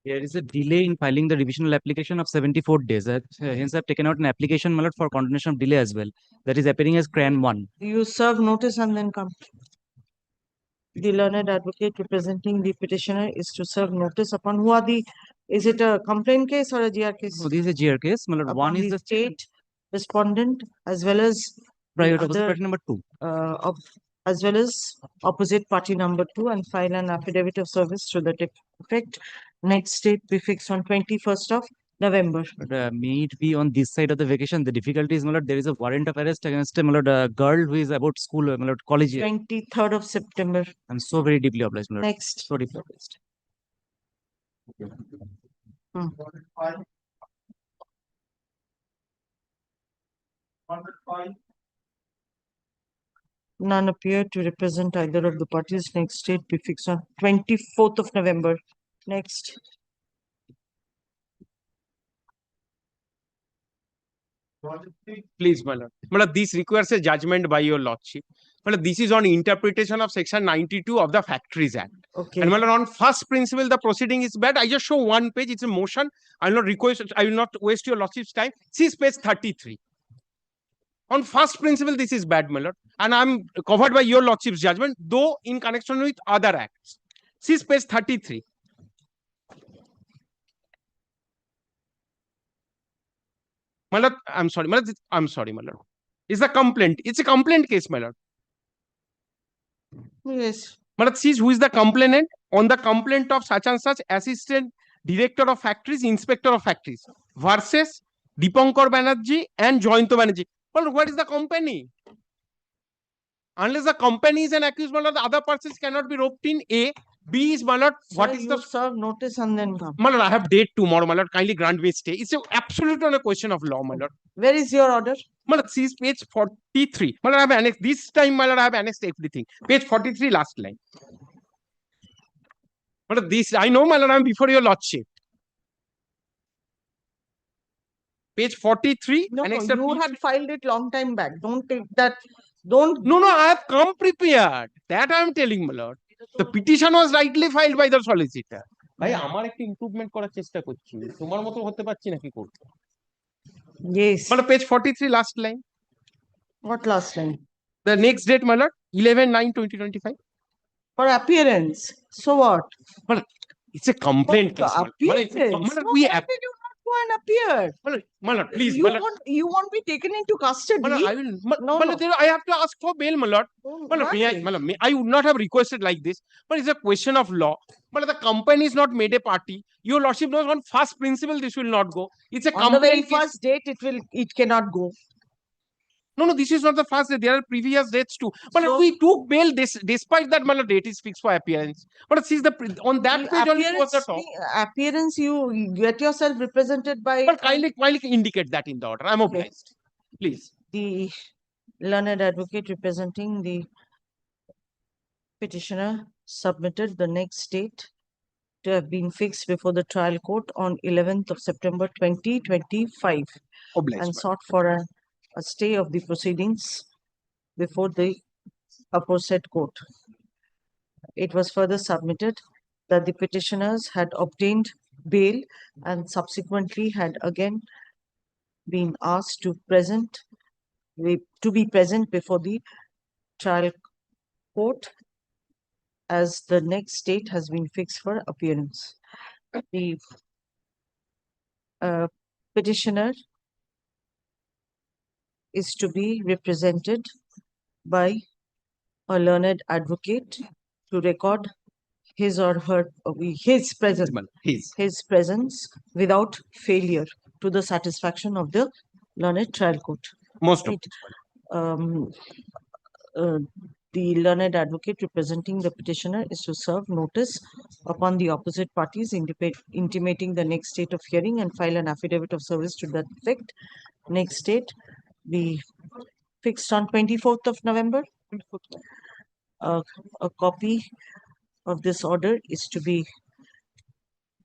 there is a delay in filing the revisional application of 74 days. Hence, I've taken out an application, my lord, for continuation of delay as well. That is appearing as CRAN 1. You serve notice and then come. The learned advocate representing the petitioner is to serve notice upon who are the, is it a complaint case or a GR case? So, this is a GR case. My lord, Upon one is the state respondent as well as private the opposite other, party number 2. as well as opposite party number 2 and file an affidavit of service to that effect. Next date be fixed on 21st of November. But may it be on this side of the vacation? The difficulty is, my lord, there is a warrant of arrest against my lord, a girl who is about school, my lord, college. 23rd of September. I'm so very deeply obliged, my lord. Next. So deeply obliged. None appear to represent either of the parties. Next date be fixed on 24th of November. Next. Please, my lord. My lord, this requires a judgment by your lordship. My lord, this is on interpretation of section 92 of the Factories Act. Okay. And my lord, on first principle, the proceeding is bad. I just show one page. It's a motion. I will not request. I will not waste your lordship's time. See page 33. On first principle, this is bad, my lord. And I'm covered by your lordship's judgment, though in connection with other acts. See page 33. My lord, I'm sorry, my lord, I'm sorry, my lord. It's a complaint. It's a complaint case, my lord. Yes. My lord, sees who is the complainant on the complaint of such and such assistant director of factories, inspector of factories versus Dipankar Banerjee and Joyanto Banerjee. Well, what is the company? Unless the company is an accused, my lord, the other persons cannot be roped in. A. B is, my lord, what Sir, is you the serve notice and then come. my lord, I have date tomorrow, my lord. Kindly grant me stay. It's absolutely not a question of law, my lord. Where is your order? My lord, see page 43. My lord, I have annexed this time, my lord, I have annexed everything. Page 43, last line. My lord, this I know, my lord, I'm before your lordship. Page 43. No, annexed you had filed it long time back. Don't take that. Don't. No, I have come prepared. That I am telling, my lord. The petition was rightly filed by the solicitor. ভাই আমার একটা improvement করার চেষ্টা করছি তোমার মতো হতে পারছি নাকি করতে Yes. মানে page 43 last line. What last line? The next date, my lord, 11/9/2025. For appearance. So what? But it's a complaint case. Appearance. So we why did you not go and appear? My lord, please, You my lord. won't be taken into custody. My lord, I will. No, My lord, I have to ask for bail, my lord. My lord, why? my lord, I would not have requested like this, but it's a question of law. But the company is not made a party. Your lordship knows on first principle this will not go. It's a On the very complaint case. first date, it cannot go. No, this is not the first day. There are previous dates too. But So- we took bail despite that, my lord, date is fixed for appearance. But see on that page only was the top. Appearance, you get yourself represented by. But kindly indicate that in the order. I'm obliged. Please. The learned advocate representing the petitioner submitted the next date to have been fixed before the trial court on 11th of September 2025 Obliged, and ma'am. sought for a stay of the proceedings before the aforesaid court. It was further submitted that the petitioners had obtained bail and subsequently had again been asked to be present before the trial court as the next date has been fixed for appearance. The petitioner is to be represented by a learned advocate to record his or her his presence without failure to the satisfaction of the learned trial court. Most of the learned advocate representing the petitioner is to serve notice upon the opposite parties intimating the next date of hearing and file an affidavit of service to that effect. Next date be fixed on 24th of November. A copy of this order is to be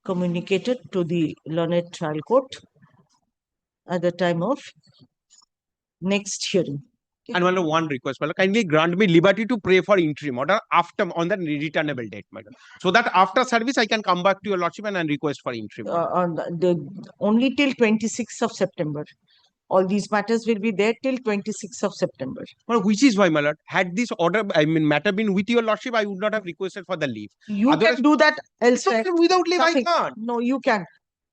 communicated to the learned trial court at the time of next hearing. And one request, madam, kindly grant me liberty to pray for interim order after on the returnable date, madam, so that after service I can come back to your lordship and request for interim. On only till 26th of September. All these matters will be there till 26th of September. Well, which is why, my lord, had this order, matter been with your lordship, I would not have requested for the leave. You can do that elsewhere. Without leave, Nothing. I can't. No, you can.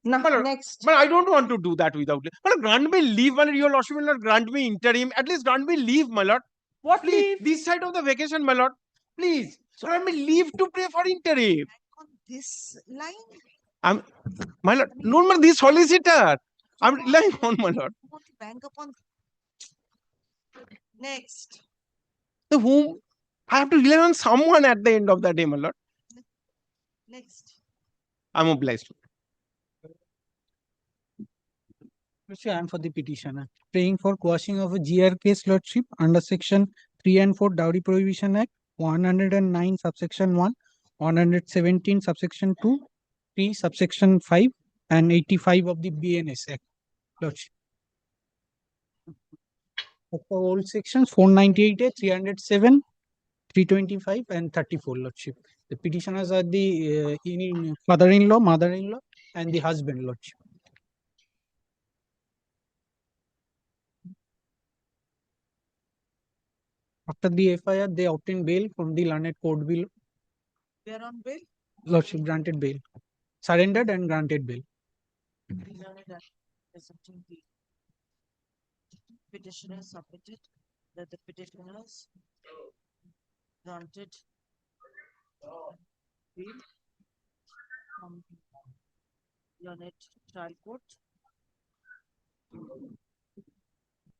Now, next. But I don't want to do that without leave. But grant me leave, my lord. Your lordship will not grant me interim. At least grant me leave, my lord. What Please, leave? this side of the vacation, my lord. Please, grant me leave to pray for interim. This line. My lord, no, my this solicitor. I'm relying on, my lord. Bank upon. Next. The whom I have to rely on someone at the end of the day, my lord. Next. I'm obliged. I am for the petitioner. Praying for quashing of a GR case, lordship, under section 3 and 4 Dowry Prohibition Act, 109 subsection 1, 117 subsection 2, 3 subsection 5, and 85 of the BNS Act, lordship. Of the old sections 498A, 307, 325, and 34, lordship. The petitioners are the father-in-law, mother-in-law, and the husband, lordship. After the FIR, they obtained bail from the learned court below. They are on bail? Lordship granted bail. Surrendered and granted bail. Petitioner submitted that the petitioners granted bail from learned trial court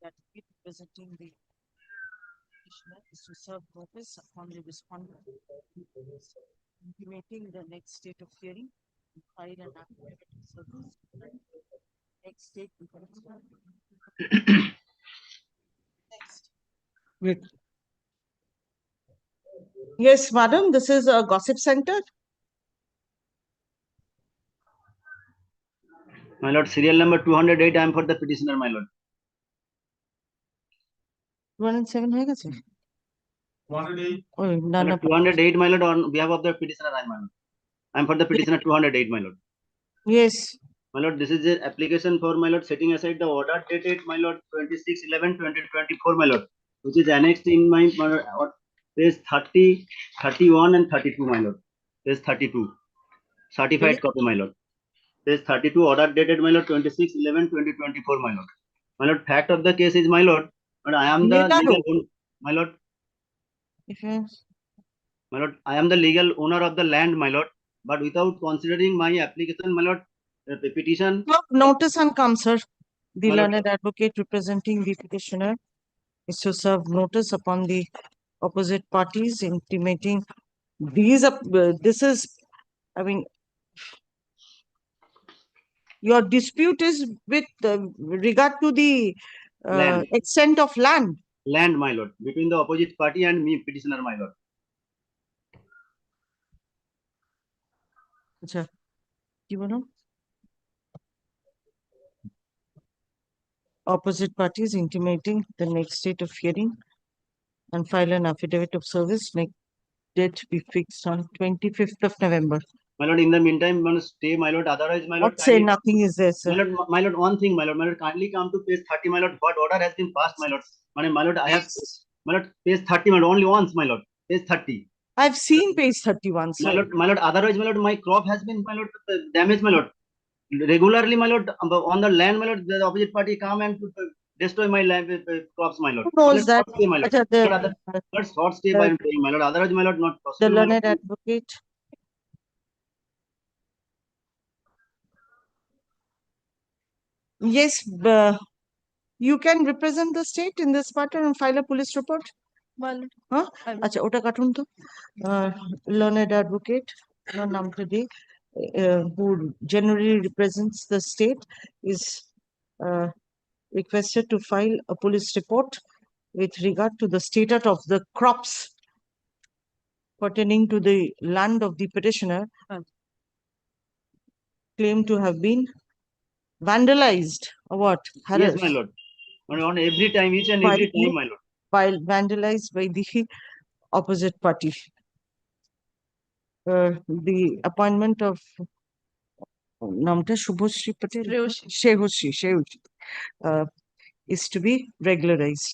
that it representing the petitioner is to serve notice upon the respondent intimating the next date of hearing and file an affidavit of service. Next date. Next. Wait. Yes, madam, this is a gossip center. My lord, serial number 208, I am for the petitioner, my lord. 107 হয়ে গেছে? 208. ওই না My না lord, 208, my lord, on behalf of the petitioner, I am for the petitioner 208, my lord. Yes. My lord, this is an application for, my lord, setting aside the order dated, my lord, 26/11/2024, my lord, which is annexed in my page 30, 31 and 32, my lord. Page 32, certified copy, my lord. Page 32, order dated, my lord, 26/11/2024, my lord. My lord, fact of the case is, my lord, but I am the legal my lord. My lord, I am the legal owner of the land, my lord, but without considering my application, my lord, the petition. Notice and come, sir. The My lord. learned advocate representing the petitioner is to serve notice upon the opposite parties intimating these are, this is, I mean, your dispute is with regard to the Land. extent of land. Land, my lord, between the opposite party and me, petitioner, my lord. আচ্ছা কি বলো? Opposite parties intimating the next date of hearing and file an affidavit of service. Next date be fixed on 25th of November. My lord, in the meantime, man, stay, my lord. Otherwise, my lord, What say nothing is there, sir? my lord, one thing, my lord, kindly come to page 30, my lord. What order has been passed, my lord? My lord, I have, my lord, page 30, my lord, only once, my lord, page 30. I've seen page 31, sir. My lord, otherwise, my lord, my crop has been, my lord, damaged, my lord. Regularly, my lord, on the land, my lord, the opposite party come and destroy my land, crops, my lord. Who knows that? My lord, short stay, my lord, otherwise, my lord, not possible. The learned advocate. Yes, you can represent the state in this matter and file a police report. Well, huh? আচ্ছা ওটা কাটুন তো learned advocate নামটা দিই who generally represents the state is requested to file a police report with regard to the status of the crops pertaining to the land of the petitioner claimed to have been vandalized or what? Yes, my lord. On every time, each and every time, my lord. While vandalized by the opposite party. The appointment of Namta Shubhashri Patel Shehushri is to be regularized.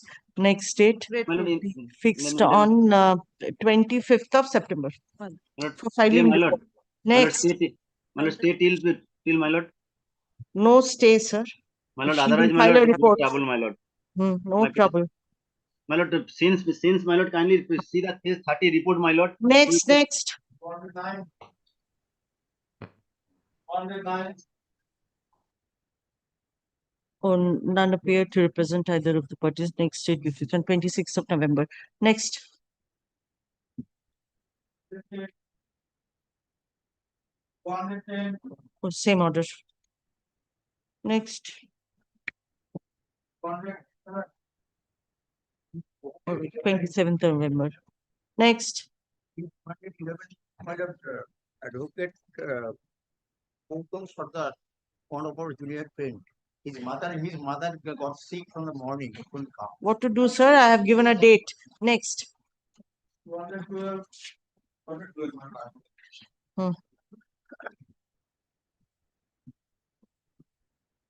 Next date fixed on 25th of September for filing. My lord. Next. My lord, stay till my lord. No stay, sir. My lord, She otherwise, will my file lord, a report. no trouble, my lord. No trouble. My lord, since my lord, kindly see the case 30 report, my lord. Next. Or none appear to represent either of the parties. Next date be fixed on 26th of November. Next. Oh, same order. Next. 27th November. Next. Advocate for the Honorable Juliet Payne. His mother got sick from the morning. He couldn't come. What to do, sir? I have given a date. Next.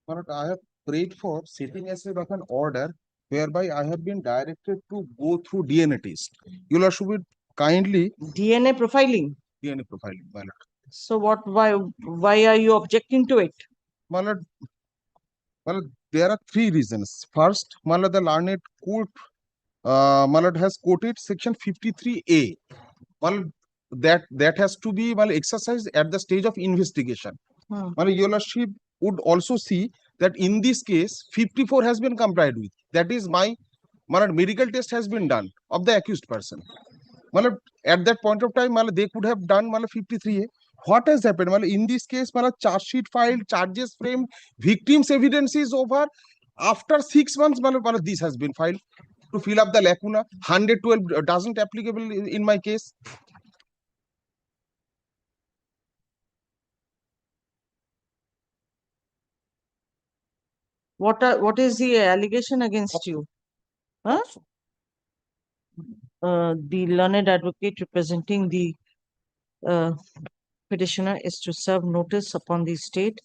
But I have prayed for setting aside of an order whereby I have been directed to go through DNA test. You should be kindly DNA profiling. DNA profiling, my lord. So what? Why are you objecting to it? My lord, there are three reasons. First, my lord, the learned court, my lord, has quoted section 53A. Well, that has to be well exercised at the stage of investigation. Well, your lordship would also see that in this case 54 has been complied with. That is my lord, medical test has been done of the accused person. Well, at that point of time, well, they could have done 53A. What has happened? Well, in this case, charge sheet filed, charges framed, victims' evidence is over. After 6 months, this has been filed to fill up the lacuna. 112 doesn't applicable in my case. What is the allegation against you? Huh? The learned advocate representing the petitioner is to serve notice upon the state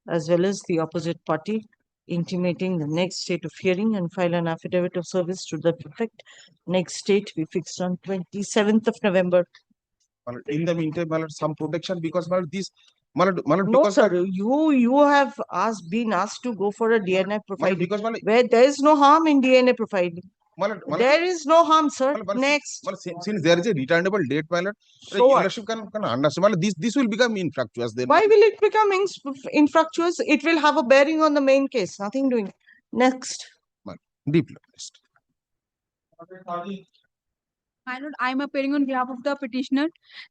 as well as the opposite party, intimating the next date of hearing and file an affidavit of service to the effect. Next date we fixed on 27th of November. In the meantime, some protection because this. No, sir. You have been asked to go for a DNA profiling. Where there is no harm in DNA profiling. There is no harm, sir. Next. Since there is a returnable date, So what? election can understand. This will become infructuous. Then Why will it become infructuous? It will have a bearing on the main case. Nothing doing. Next. Deeply. My lord, I am appearing on behalf of the petitioner.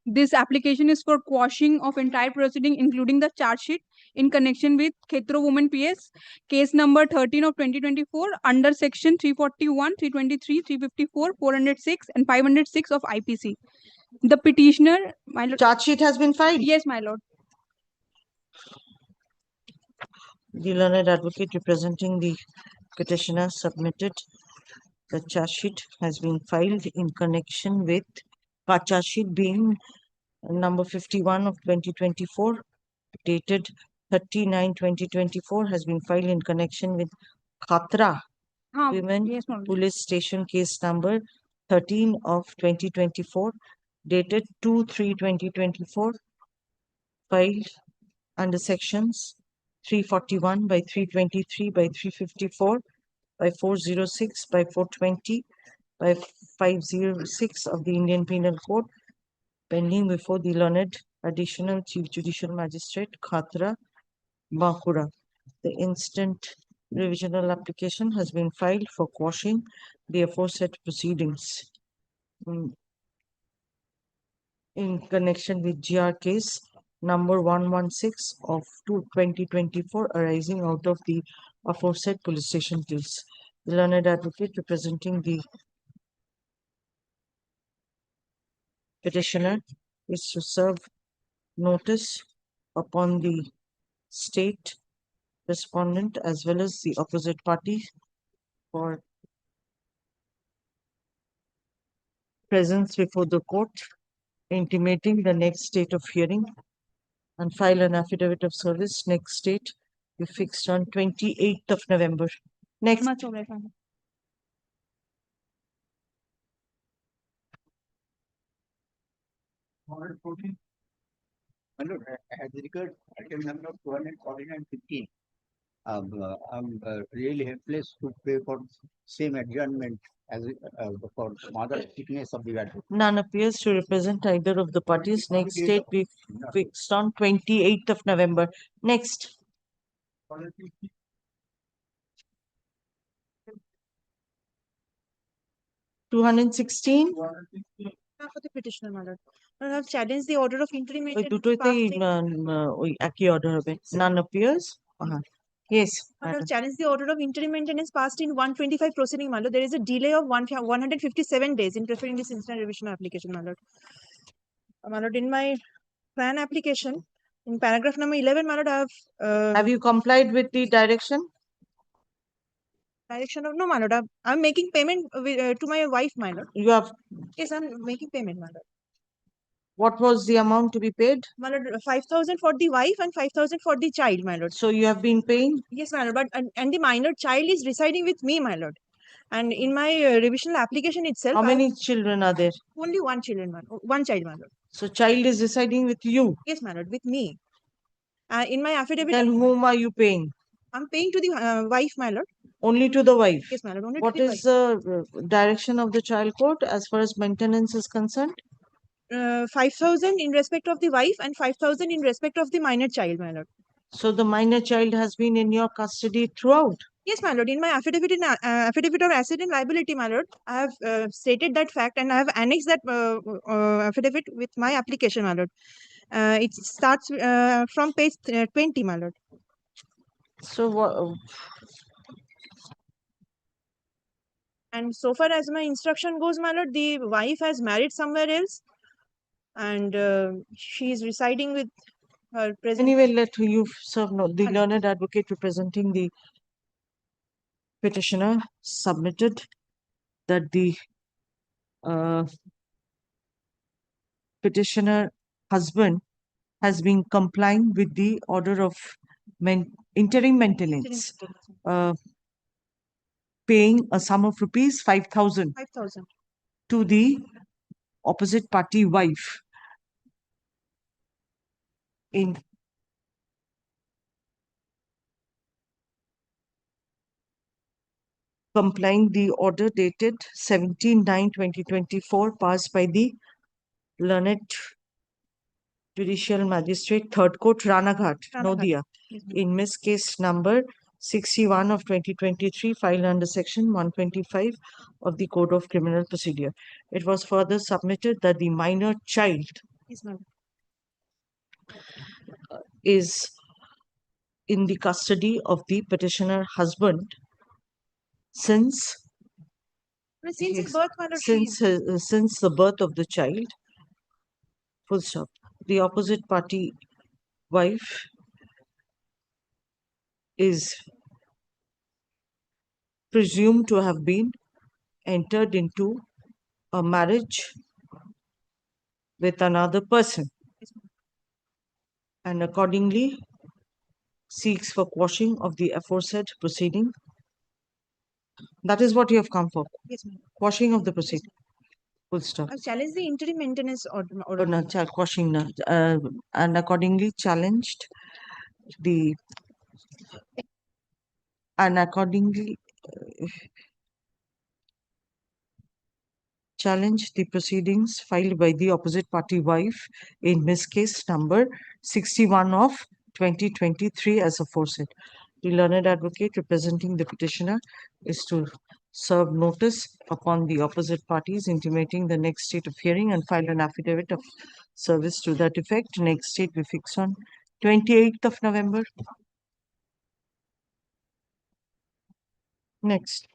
This application is for quashing of entire proceeding, including the charge sheet, in connection with Khetro Women PS, case number 13 of 2024, under section 341, 323, 354, 406, and 506 of IPC. The petitioner, my lord. Charge sheet has been filed? Yes, my lord. The learned advocate representing the petitioner submitted the charge sheet has been filed in connection with charge sheet being number 51 of 2024, dated 39/2024, has been filed in connection with Khatra Women Police Station case number 13 of 2024, dated 2/3/2024, filed under sections 341 by 323 by 354 by 406 by 420 by 506 of the Indian Penal Code, pending before the learned Additional Chief Judicial Magistrate Khatra, Bankura. The instant revisional application has been filed for quashing the aforesaid proceedings in connection with GR case number 116 of 2024, arising out of the aforesaid police station case. The learned advocate representing the petitioner is to serve notice upon the state respondent as well as the opposite party for presence before the court, intimating the next date of hearing, and file an affidavit of service. Next date we fixed on 28th of November. Next. As regards item number 249-15, I'm really helpless to pay for same adjournment as for mother sickness of the advocate. None appears to represent either of the parties. Next date we fixed on 28th of November. Next. 216. For the petitioner, my lord. I have challenged the order of intermediate. None appears. Yes. I have challenged the order of interim maintenance passed in 125 proceeding, my lord. There is a delay of 157 days in preferring this instant revision application, my lord. My lord, in my plan application, in paragraph number 11, my lord, I have. Have you complied with the direction? Direction of no, my lord. I'm making payment to my wife, my lord. You have. Yes, I'm making payment, my lord. What was the amount to be paid? My lord, 5,000 for the wife and 5,000 for the child, my lord. So you have been paying? Yes, my lord. But and the minor child is residing with me, my lord. And in my revisional application itself, how many children are there? Only one child, my lord. So child is residing with you? Yes, my lord, with me. In my affidavit. Then whom are you paying? I'm paying to the wife, my lord. Only to the wife. Yes, my lord. Only What to the is the direction of the child court as far as maintenance is concerned? 5,000 in respect of the wife and 5,000 in respect of the minor child, my lord. So the minor child has been in your custody throughout. Yes, my lord. In my affidavit affidavit of asset and liability, my lord, I have stated that fact and I have annexed that affidavit with my application, my lord. It starts from page 20, my lord. So what? And so far as my instruction goes, my lord, the wife has married somewhere else, and she is residing with her present. Anyway, let you serve note. The learned advocate representing the petitioner submitted that the petitioner husband has been complying with the order of interim maintenance, paying a sum of rupees 5,000 to the opposite party wife in complying the order dated 17/9/2024 passed by the learned Judicial Magistrate, Third Court, Ranaghat, Nodia, in Miss Case number 61 of 2023, filed under Section 125 of the Code of Criminal Procedure. It was further submitted that the minor child is in the custody of the petitioner husband since his birth, my lord, since the birth of the child. Full stop. The opposite party wife is presumed to have been entered into a marriage with another person and accordingly seeks for quashing of the aforesaid proceeding. That is what you have come for. Yes, ma'am. Quashing of the proceeding. Full stop. I challenge the interim maintenance order. Oh, no, quashing, no, and accordingly challenged the challenge the proceedings filed by the opposite party wife in Miss Case number 61 of 2023 as aforesaid. The learned advocate representing the petitioner is to serve notice upon the opposite parties intimating the next date of hearing and file an affidavit of service to that effect. Next date we fix on 28th of November. Next.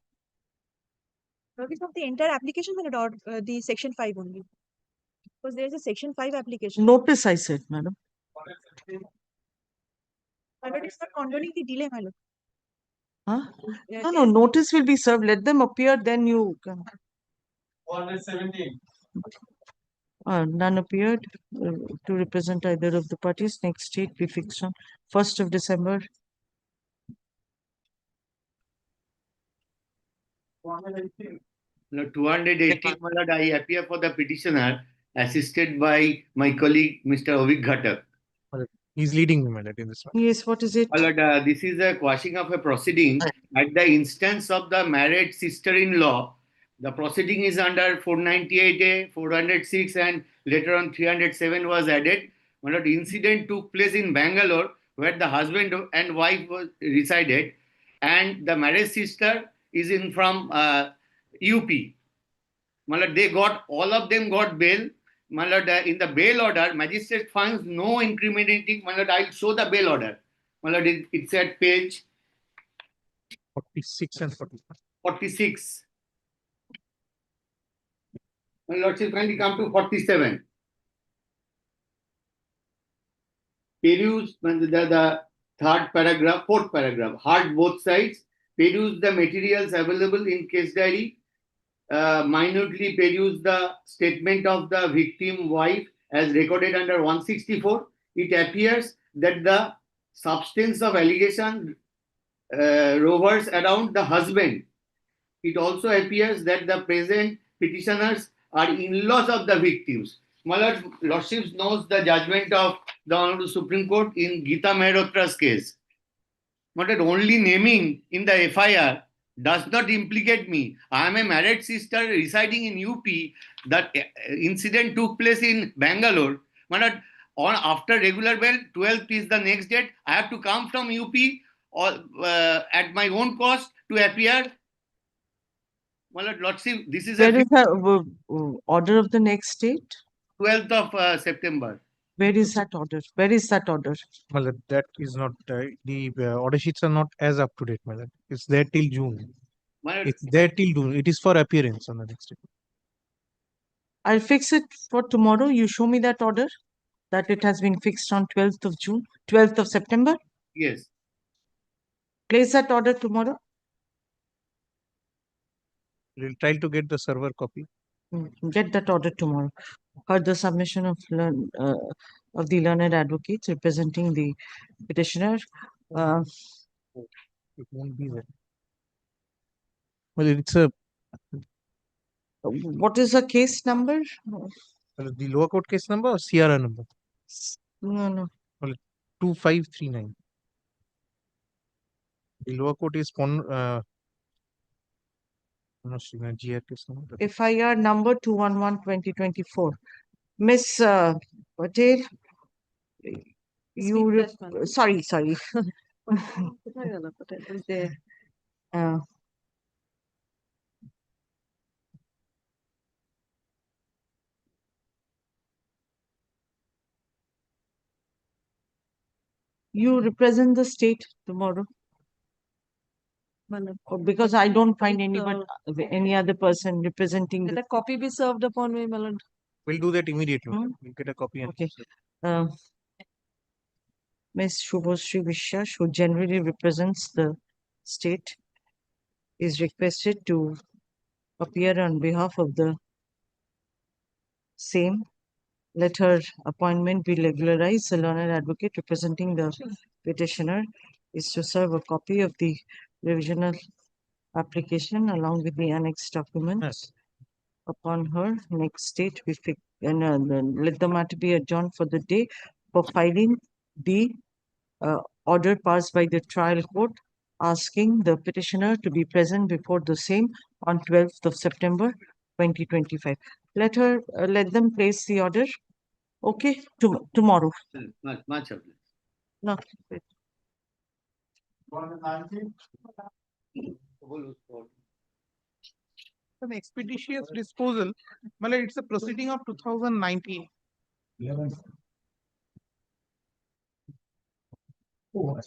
Notice of the entire application, my lord, or the section 5 only? Because there is a section 5 application. Notice, I said, madam. My lord, it's not condoning the delay, my lord. Huh? No, notice will be served. Let them appear, then you can. 117. None appeared to represent either of the parties. Next date we fixed on 1st of December. No, 218, my lord, I appear for the petitioner, assisted by my colleague, Mr. Ovik Ghatak. He's leading me, my lord, in this one. Yes, what is it? My lord, this is a quashing of a proceeding at the instance of the married sister-in-law. The proceeding is under 498A, 406, and later on 307 was added. My lord, incident took place in Bangalore, where the husband and wife resided, and the married sister is in from UP. My lord, they got, all of them got bail. My lord, in the bail order, magistrate finds no incriminating. My lord, I'll show the bail order. My lord, it's at page 46 and 46. My lordship, kindly come to 47. Peruse the third paragraph, fourth paragraph. Heard both sides. Peruse the materials available in case diary. Minutely peruse the statement of the victim wife as recorded under 164. It appears that the substance of allegation rovers around the husband. It also appears that the present petitioners are in-laws of the victims. My lord, lordship knows the judgment of the Honorable Supreme Court in Geeta Mehrotra's case. But only naming in the FIR does not implicate me. I am a married sister residing in UP. That incident took place in Bangalore. But on after regular bail, 12th is the next date. I have to come from UP or at my own cost to appear. Well, let's see. This is Where a is the order of the next date? 12th of September. Where is that order? Where is that order? Well, that is not the order sheets are not as up to date, madam. It's there till June. It's there till June. It is for appearance on the next day. I'll fix it for tomorrow. You show me that order that it has been fixed on 12th of June, 12th of September. Yes. Place that order tomorrow. We'll try to get the server copy. Get that order tomorrow. Heard the submission of the learned advocates representing the petitioner. It won't be there. Well, it's a What is the case number? the lower court case number or CRR number? No. Well, 2539. The lower court is GR case number. FIR number 211/2024. Miss Patel, sorry. You represent the state tomorrow. Because I don't find any other person representing. Let a copy be served upon me, my lord. We'll do that immediately. We'll get a copy. Okay. Ms. Shubhashree Vishwas, who generally represents the state, is requested to appear on behalf of the same. Let her appointment be regularized. The learned advocate representing the petitioner is to serve a copy of the revisional application along with the annexed documents upon her next date. We fix and let the matter be adjourned for the day for filing the order passed by the trial court asking the petitioner to be present before the same on 12th of September 2025. Let them place the order. Okay, tomorrow. Much of it. No. An expeditious disposal. Well, it's a proceeding of 2019. Well,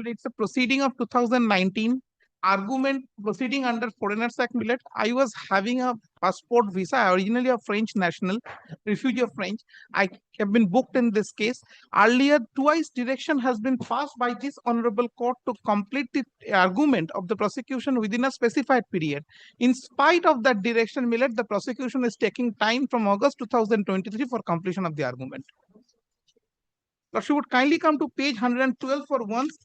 it's a proceeding of 2019. Argument proceeding under Foreigners Act Millet. I was having a passport visa, originally a French national, refugee of French. I have been booked in this case. Earlier, twice direction has been passed by this honorable court to complete the argument of the prosecution within a specified period. In spite of that direction, Millet, the prosecution is taking time from August 2023 for completion of the argument. Now, she would kindly come to page 112 for once.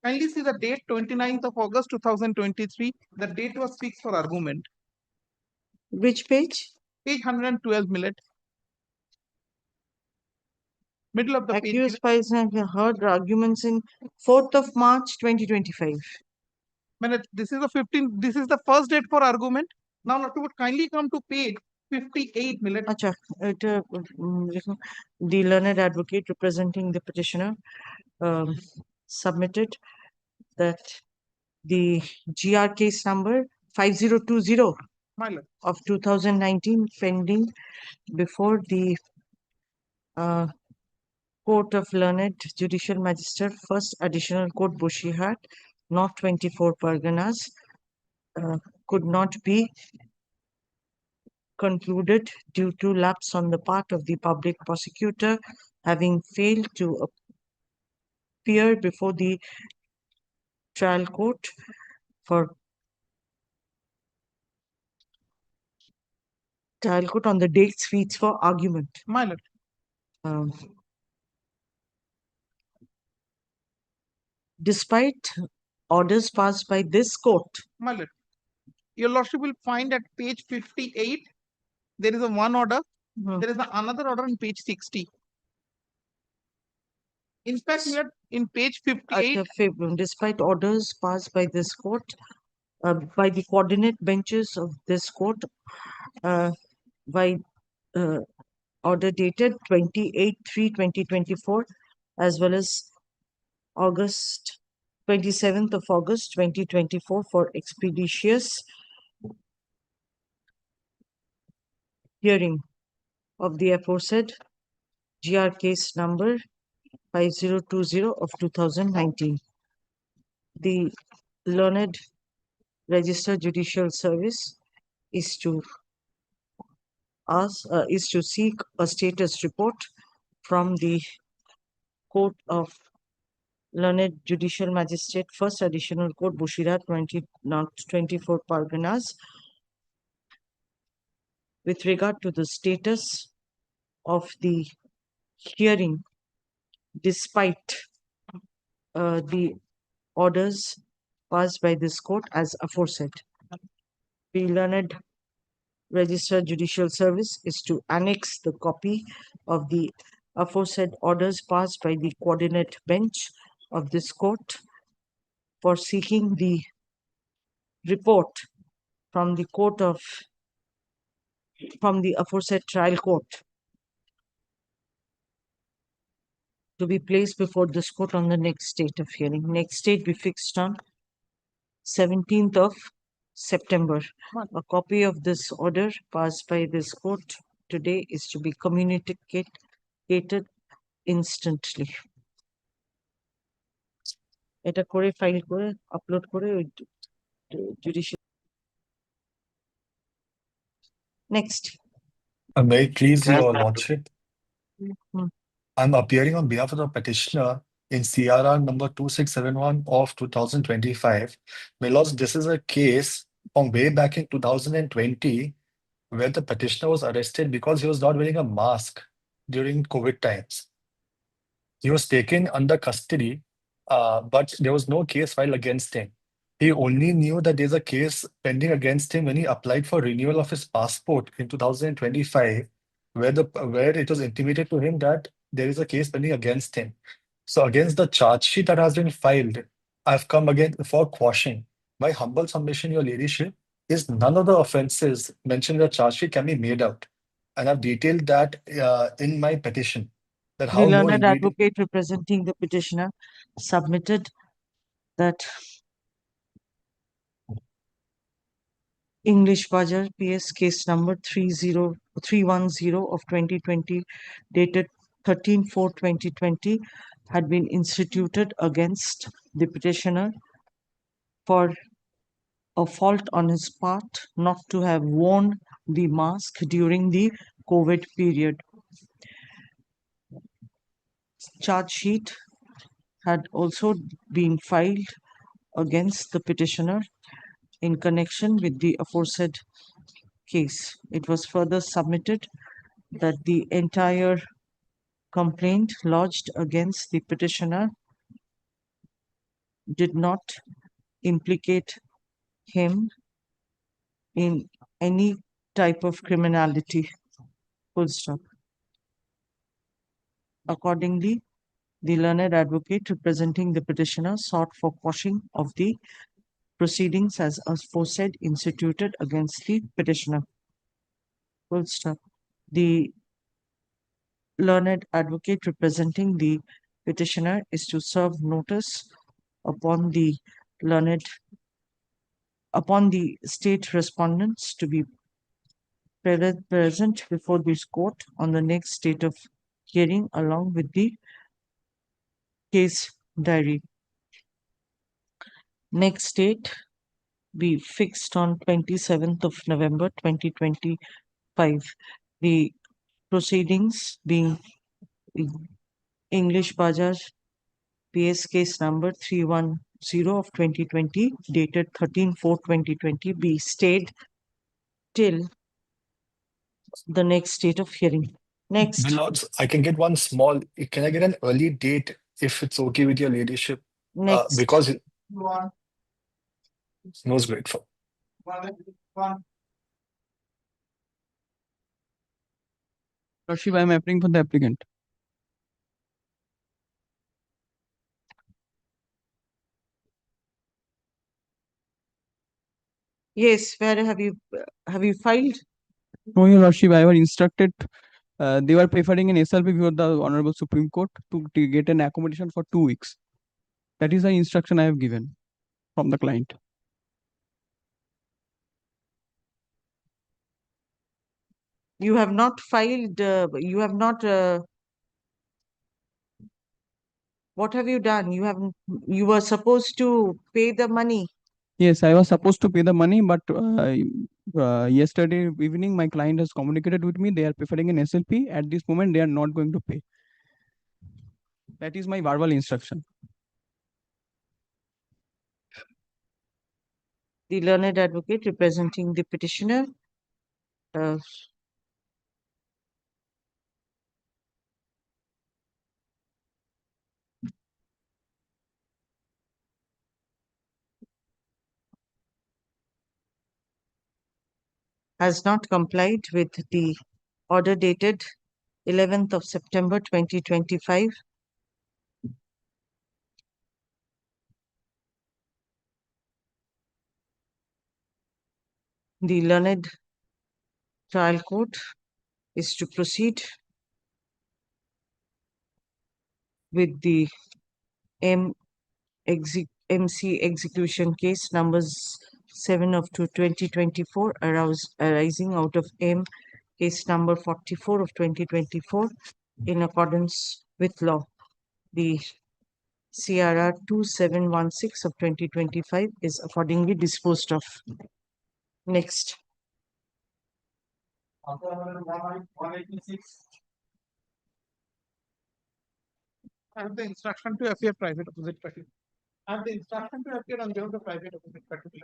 Kindly see the date 29th of August 2023. The date was fixed for argument. Which page? Page 112, Millet. Middle of the page. Accused parties have heard arguments in 4th of March 2025. Millet, this is the first date for argument. Now, she would kindly come to page 58, Millet. The learned advocate representing the petitioner submitted that the GR case number 5020 of 2019 pending before the Court of Learned Judicial Magistrate, First Additional Court, Bushihat, North 24 Parganas, could not be concluded due to lapse on the part of the public prosecutor having failed to appear before the trial court on the dates fixed for argument. Despite orders passed by this court. Your Lordship will find at page 58, there is one order. There is another order on page 60. In fact, we are in page 58. Despite orders passed by this court, by the coordinate benches of this court, by order dated 28/3/2024, as well as August 27th of August 2024 for expeditious hearing of the aforesaid GR case number 5020 of 2019. The learned registered judicial service is to seek a status report from the Court of Learned Judicial Magistrate, First Additional Court, Bushira, 24 Parganas, with regard to the status of the hearing despite the orders passed by this court as aforesaid. The learned registered judicial service is to annex the copy of the aforesaid orders passed by the coordinate bench of this court for seeking the report from the aforesaid trial court to be placed before this court on the next date of hearing. Next date be fixed on 17th of September. A copy of this order passed by this court today is to be communicated instantly. এটা করে file করে upload করে judicial next. May it please your lordship, Hmm. I'm appearing on behalf of the petitioner in CRR number 2671 of 2025. My lords, this is a case from way back in 2020 where the petitioner was arrested because he was not wearing a mask during COVID times. He was taken under custody, but there was no case filed against him. He only knew that there's a case pending against him when he applied for renewal of his passport in 2025, where it was intimated to him that there is a case pending against him. So against the charge sheet that has been filed, I've come again for quashing. My humble submission, your ladyship, is none of the offenses mentioned in the charge sheet can be made out. And I've detailed that in my petition. That The how no learned ingredient. advocate representing the petitioner submitted that English Bajar PS case number 310 of 2020 dated 13/4/2020 had been instituted against the petitioner for a fault on his part not to have worn the mask during the COVID period. Charge sheet had also been filed against the petitioner in connection with the aforesaid case. It was further submitted that the entire complaint lodged against the petitioner did not implicate him in any type of criminality. Full stop. Accordingly, the learned advocate representing the petitioner sought for quashing of the proceedings as aforesaid instituted against the petitioner. Full stop. The learned advocate representing the petitioner is to serve notice upon the state respondents to be present before this court on the next date of hearing along with the case diary. Next date be fixed on 27th of November 2025. The proceedings being English Bajar PS case number 310 of 2020 dated 13/4/2020 be stayed till the next date of hearing. Next. My lords, I can get one small. Can I get an early date if it's okay with your ladyship? Next. Because most grateful. Lordship, I am appearing for the applicant. Yes, where have you filed? No, Your Lordship, I was instructed, they were preferring an SLP before the Honorable Supreme Court to get an accommodation for 2 weeks. That is the instruction I have given from the client. You have not filed, you have not, what have you done? You were supposed to pay the money. Yes, I was supposed to pay the money, but yesterday evening my client has communicated with me. They are preferring an SLP. At this moment, they are not going to pay. That is my verbal instruction. The learned advocate representing the petitioner. Has not complied with the order dated 11th of September 2025. The learned trial court is to proceed with the MC execution case numbers 7 of 2024 arising out of case number 44 of 2024 in accordance with law. The CRR 2716 of 2025 is accordingly disposed of. Next. I have the instruction to appear private opposite party. I have the instruction to appear on behalf of the private opposite party.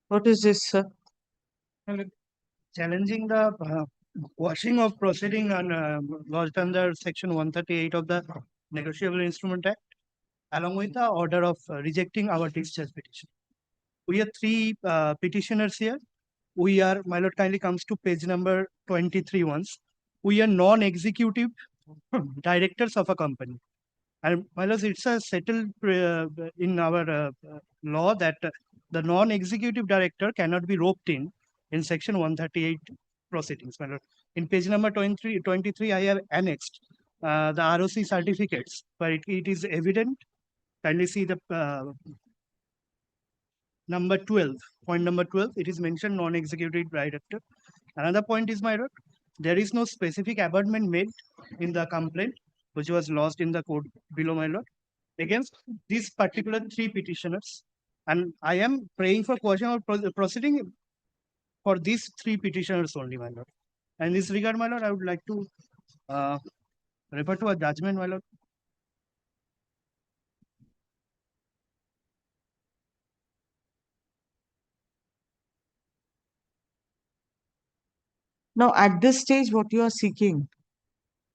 What is this, sir? Challenging the quashing of proceeding lodged under Section 138 of the Negotiable Instrument Act, along with the order of rejecting our discharge petition. We are three petitioners here. We are, my lord, kindly comes to page number 23 once. We are non-executive directors of a company. And my lord, it's a settled in our law that the non-executive director cannot be roped in Section 138 proceedings. My lord, in page number 23, I have annexed the ROC certificates, where it is evident. Kindly see the number 12, point number 12, it is mentioned non-executive director. Another point is, my lord, there is no specific abandonment made in the complaint, which was lodged in the court below, my lord, against these particular three petitioners. And I am praying for quashing of proceeding for these three petitioners only, my lord. And in this regard, my lord, I would like to refer to a judgment, my lord. Now, at this stage, what you are seeking?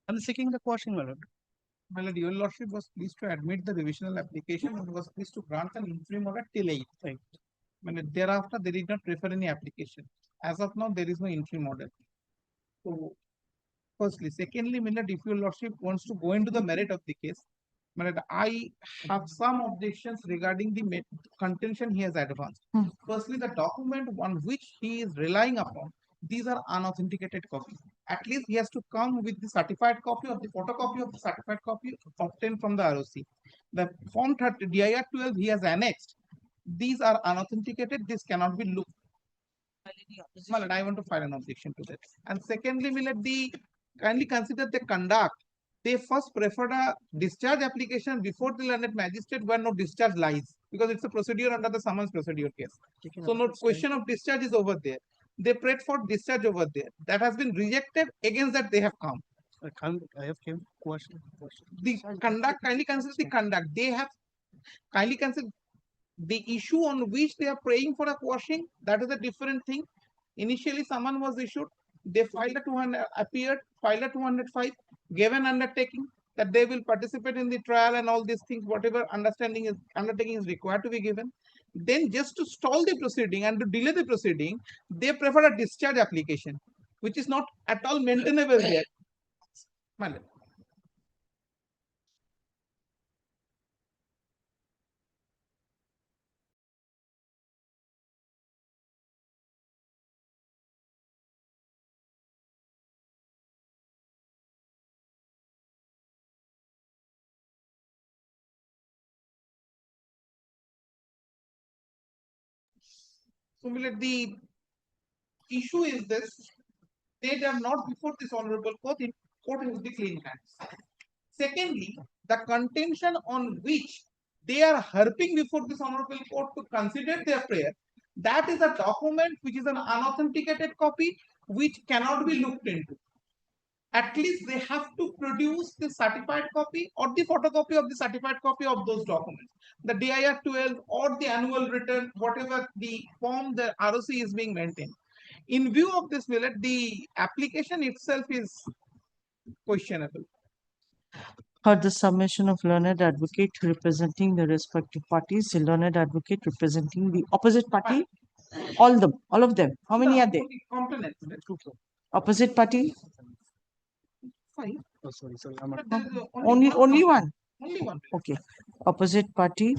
I'm seeking the quashing, my lord. My lord, your lordship was pleased to admit the revisional application and was pleased to grant an interim order till 8th. Right. Thereafter, they did not prefer any application. As of now, there is no interim order. So, firstly. Secondly, my lord, if your lordship wants to go into the merit of the case, my lord, I have some objections regarding the contention he has advanced. Firstly, the document on which he is relying upon, these are unauthenticated copies. At least he has to come with the certified copy or the photocopy of the certified copy obtained from the ROC. The Form 30 DIR 12 he has annexed. These are unauthenticated. This cannot be looked. Well, I want to file an objection to that. And secondly, we'll let the kindly consider the conduct. They first preferred a discharge application before the learned magistrate where no discharge lies, because it's a procedure under the summons procedure case. So no question of discharge is over there. They prayed for discharge over there. That has been rejected. Against that they have come. I have came question. The conduct, kindly consider the conduct. They have kindly consider the issue on which they are praying for a quashing. That is a different thing. Initially, someone was issued. They filed a 200, appeared, filed a 205, gave an undertaking that they will participate in the trial and all these things, whatever undertaking is required to be given. Then just to stall the proceeding and to delay the proceeding, they prefer a discharge application, which is not at all maintainable yet. So, my lord, the issue is this: they are not before this honorable court. In court has the clean hands. Secondly, the contention on which they are harping before this honorable court to consider their prayer, that is a document which is an unauthenticated copy which cannot be looked into. At least they have to produce the certified copy or the photocopy of the certified copy of those documents, the DIR 12 or the annual return, whatever the form the ROC is being maintained. In view of this, Millet, the application itself is questionable. Heard the submission of learned advocate representing the respective parties, the learned advocate representing the opposite party, all of them. How many are there? Components. Opposite party? Fine. Oh, sorry. Only one? Only one. Okay. Opposite party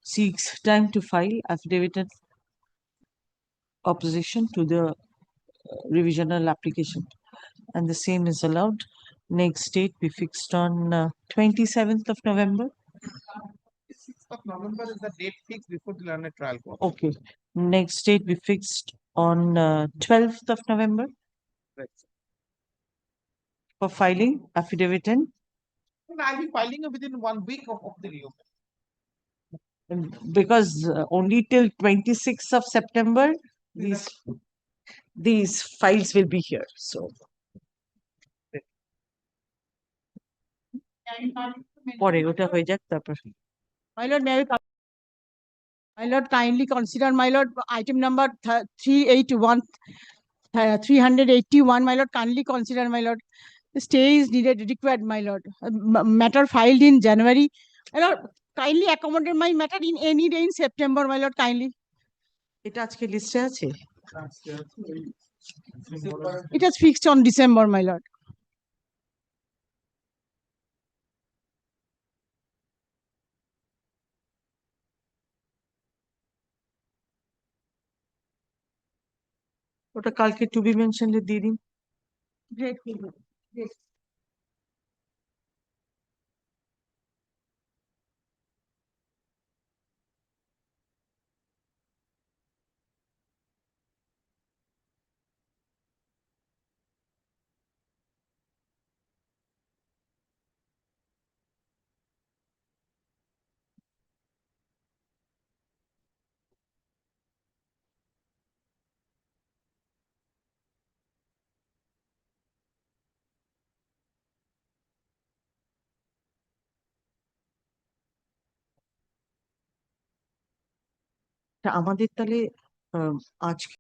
seeks time to file affidavit of opposition to the revisional application, and the same is allowed. Next date be fixed on 27th of November. 6th of November is the date fixed before the learned trial court. Okay. Next date be fixed on 12th of November Right. for filing affidavit and I'll be filing it within 1 week of the reopening. because only till 26th of September these files will be here. So পরে ওটা হয়ে যাক তারপর My lord, may I come? My lord, kindly consider, my lord, item number 381, 381, my lord, kindly consider, my lord. The stay is needed, required, my lord. Matter filed in January. My lord, kindly accommodate my matter in any day in September, my lord, kindly. এটা আজকে লিস্টে আছে? It is fixed on December, my lord. ওটা কালকে two B mentioned দিয়ে দিন। Great. আমাদের তাহলে আজকে